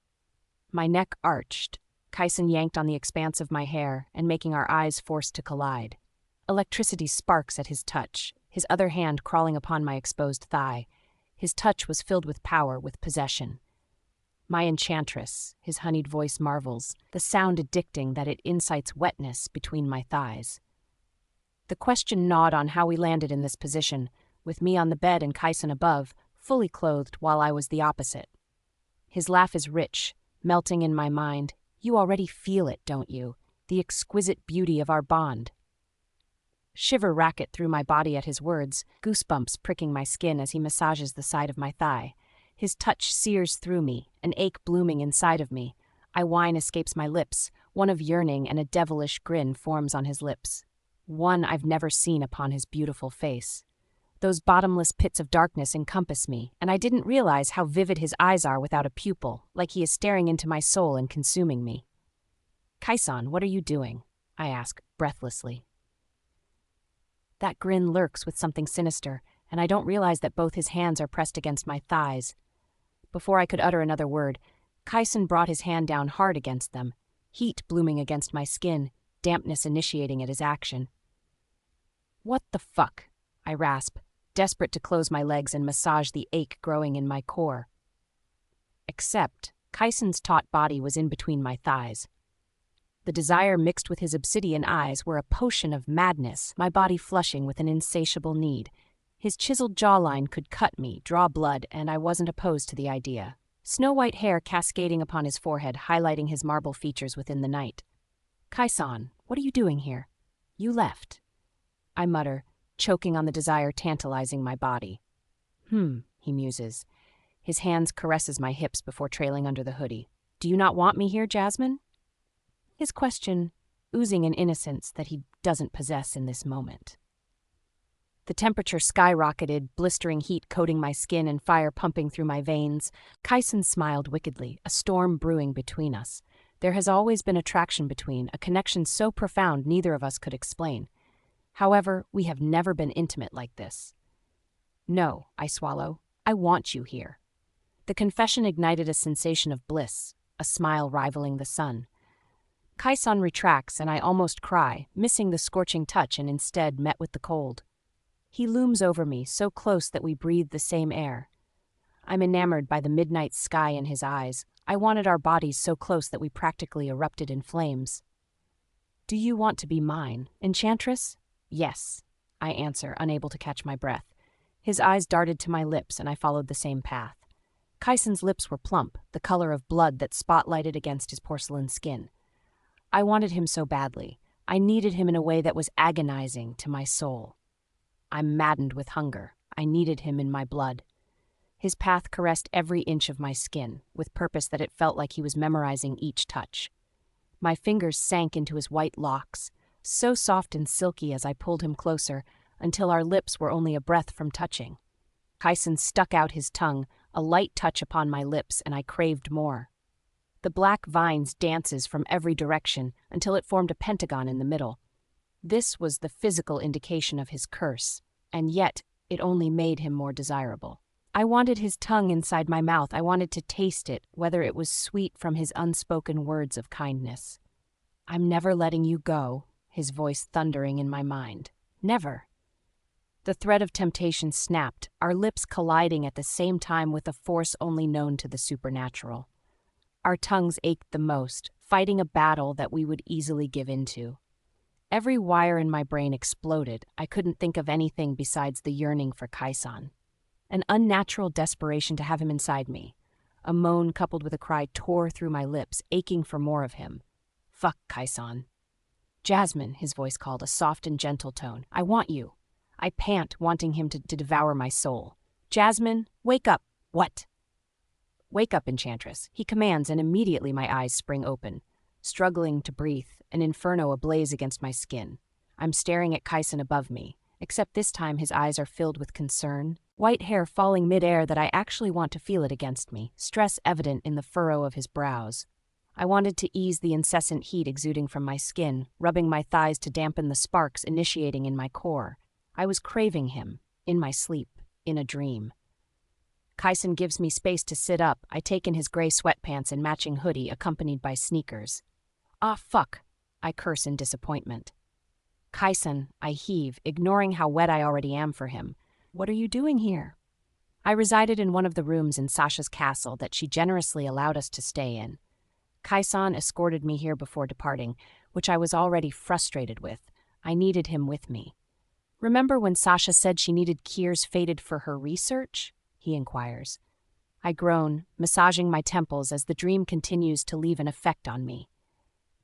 My neck arched. Kaison yanked on the expanse of my hair, and making our eyes forced to collide. Electricity sparks at his touch, his other hand crawling upon my exposed thigh. His touch was filled with power, with possession. My enchantress, his honeyed voice marvels, the sound addicting that it incites wetness between my thighs. The question gnawed on how we landed in this position, with me on the bed and Kaison above, fully clothed while I was the opposite. His laugh is rich, melting in my mind. You already feel it, don't you? The exquisite beauty of our bond. Shiver racket through my body at his words, goosebumps pricking my skin as he massages the side of my thigh. His touch sears through me, an ache blooming inside of me. A whine escapes my lips, one of yearning, and a devilish grin forms on his lips. One I've never seen upon his beautiful face. Those bottomless pits of darkness encompass me, and I didn't realize how vivid his eyes are without a pupil, like he is staring into my soul and consuming me. Kaison, what are you doing? I ask, breathlessly. That grin lurks with something sinister, and I don't realize that both his hands are pressed against my thighs. Before I could utter another word, Kaison brought his hand down hard against them, heat blooming against my skin, dampness initiating at his action. What the fuck? I rasp, desperate to close my legs and massage the ache growing in my core. Except, Kaison's taut body was in between my thighs. The desire mixed with his obsidian eyes were a potion of madness, my body flushing with an insatiable need. His chiseled jawline could cut me, draw blood, and I wasn't opposed to the idea. Snow-white hair cascading upon his forehead, highlighting his marble features within the night. Kaison, what are you doing here? You left. I mutter, choking on the desire tantalizing my body. he muses. His hands caresses my hips before trailing under the hoodie. Do you not want me here, Jasmine? His question oozing an innocence that he doesn't possess in this moment. The temperature skyrocketed, blistering heat coating my skin and fire pumping through my veins. Kyson smiled wickedly, a storm brewing between us. There has always been attraction between, a connection so profound neither of us could explain. However, we have never been intimate like this. No, I swallow. I want you here. The confession ignited a sensation of bliss, a smile rivaling the sun. Kyson retracts and I almost cry, missing the scorching touch and instead met with the cold. He looms over me, so close that we breathe the same air. I'm enamored by the midnight sky in his eyes. I wanted our bodies so close that we practically erupted in flames. Do you want to be mine, Enchantress? Yes, I answer, unable to catch my breath. His eyes darted to my lips and I followed the same path. Kyson's lips were plump, the color of blood that spotlighted against his porcelain skin. I wanted him so badly. I needed him in a way that was agonizing to my soul. I'm maddened with hunger. I needed him in my blood. His path caressed every inch of my skin, with purpose that it felt like he was memorizing each touch. My fingers sank into his white locks, so soft and silky as I pulled him closer, until our lips were only a breath from touching. Kyson stuck out his tongue, a light touch upon my lips, and I craved more. The black vines dances from every direction until it formed a pentagon in the middle. This was the physical indication of his curse, and yet it only made him more desirable. I wanted his tongue inside my mouth. I wanted to taste it, whether it was sweet from his unspoken words of kindness. I'm never letting you go, his voice thundering in my mind. Never. The thread of temptation snapped, our lips colliding at the same time with a force only known to the supernatural. Our tongues ached the most, fighting a battle that we would easily give into. Every wire in my brain exploded. I couldn't think of anything besides the yearning for Kyson. An unnatural desperation to have him inside me. A moan coupled with a cry tore through my lips, aching for more of him. Fuck Kyson. Jasmine, his voice called, a soft and gentle tone. I want you. I pant, wanting him to devour my soul. Jasmine, wake up. What? Wake up, Enchantress, he commands, and immediately my eyes spring open. Struggling to breathe, an inferno ablaze against my skin. I'm staring at Kyson above me, except this time his eyes are filled with concern. White hair falling mid-air that I actually want to feel it against me, stress evident in the furrow of his brows. I wanted to ease the incessant heat exuding from my skin, rubbing my thighs to dampen the sparks initiating in my core. I was craving him, in my sleep, in a dream. Kyson gives me space to sit up. I take in his gray sweatpants and matching hoodie accompanied by sneakers. Ah, fuck, I curse in disappointment. Kyson, I heave, ignoring how wet I already am for him. What are you doing here? I resided in one of the rooms in Sasha's castle that she generously allowed us to stay in. Kyson escorted me here before departing, which I was already frustrated with. I needed him with me. Remember when Sasha said she needed Kier's fated for her research? He inquires. I groan, massaging my temples as the dream continues to leave an effect on me.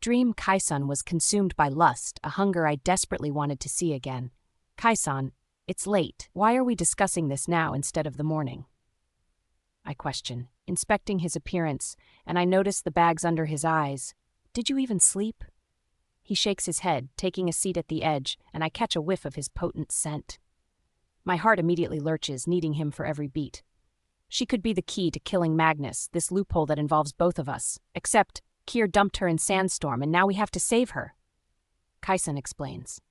Dream Kyson was consumed by lust, a hunger I desperately wanted to see again. Kyson, it's late. Why are we discussing this now instead of the morning? I question, inspecting his appearance, and I notice the bags under his eyes. Did you even sleep? He shakes his head, taking a seat at the edge, and I catch a whiff of his potent scent. My heart immediately lurches, needing him for every beat. She could be the key to killing Magnus, this loophole that involves both of us. Except, Kier dumped her in Sandstorm, and now we have to save her. Kyson explains.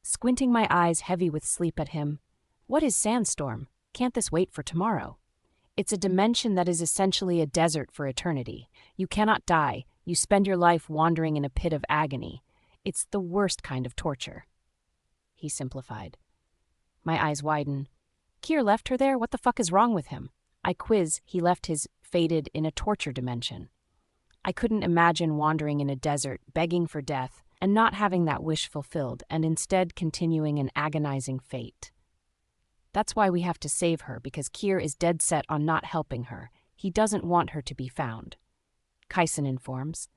Squinting my eyes heavy with sleep at him. What is Sandstorm? Can't this wait for tomorrow? It's a dimension that is essentially a desert for eternity. You cannot die. You spend your life wandering in a pit of agony. It's the worst kind of torture. He simplified. My eyes widen. Kier left her there? What the fuck is wrong with him? I quiz. He left his fated in a torture dimension. I couldn't imagine wandering in a desert, begging for death, and not having that wish fulfilled, and instead continuing an agonizing fate. That's why we have to save her, because Kier is dead set on not helping her. He doesn't want her to be found. Kyson informs.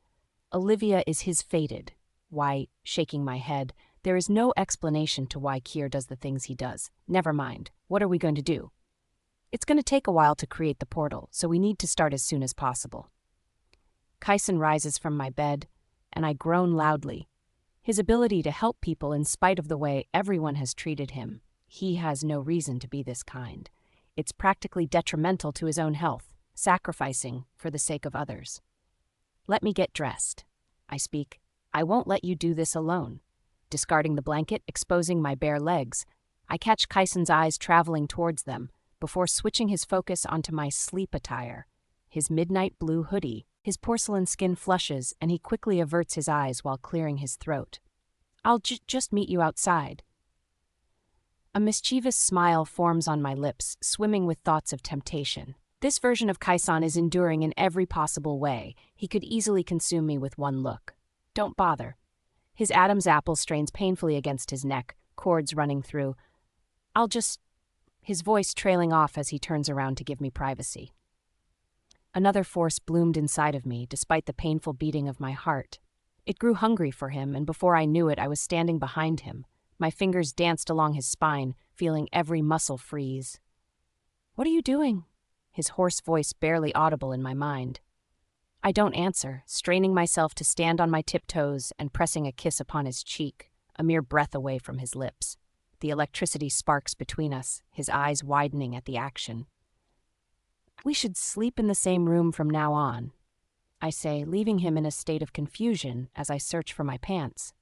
Olivia is his fated. Why, shaking my head, there is no explanation to why Kier does the things he does. Never mind. What are we going to do? It's going to take a while to create the portal, so we need to start as soon as possible. Kyson rises from my bed, and I groan loudly. His ability to help people in spite of the way everyone has treated him. He has no reason to be this kind. It's practically detrimental to his own health, sacrificing for the sake of others. Let me get dressed. I speak. I won't let you do this alone. Discarding the blanket, exposing my bare legs, I catch Kyson's eyes traveling towards them before switching his focus onto my sleep attire. His midnight blue hoodie, his porcelain skin flushes, and he quickly averts his eyes while clearing his throat. I'll just meet you outside. A mischievous smile forms on my lips, swimming with thoughts of temptation. This version of Kyson is enduring in every possible way. He could easily consume me with one look. Don't bother. His Adam's apple strains painfully against his neck, cords running through. His voice trailing off as he turns around to give me privacy. Another force bloomed inside of me, despite the painful beating of my heart. It grew hungry for him, and before I knew it, I was standing behind him. My fingers danced along his spine, feeling every muscle freeze. What are you doing? His hoarse voice barely audible in my mind. I don't answer, straining myself to stand on my tiptoes and pressing a kiss upon his cheek, a mere breath away from his lips. The electricity sparks between us, his eyes widening at the action. We should sleep in the same room from now on, I say, leaving him in a state of confusion as I search for my pants.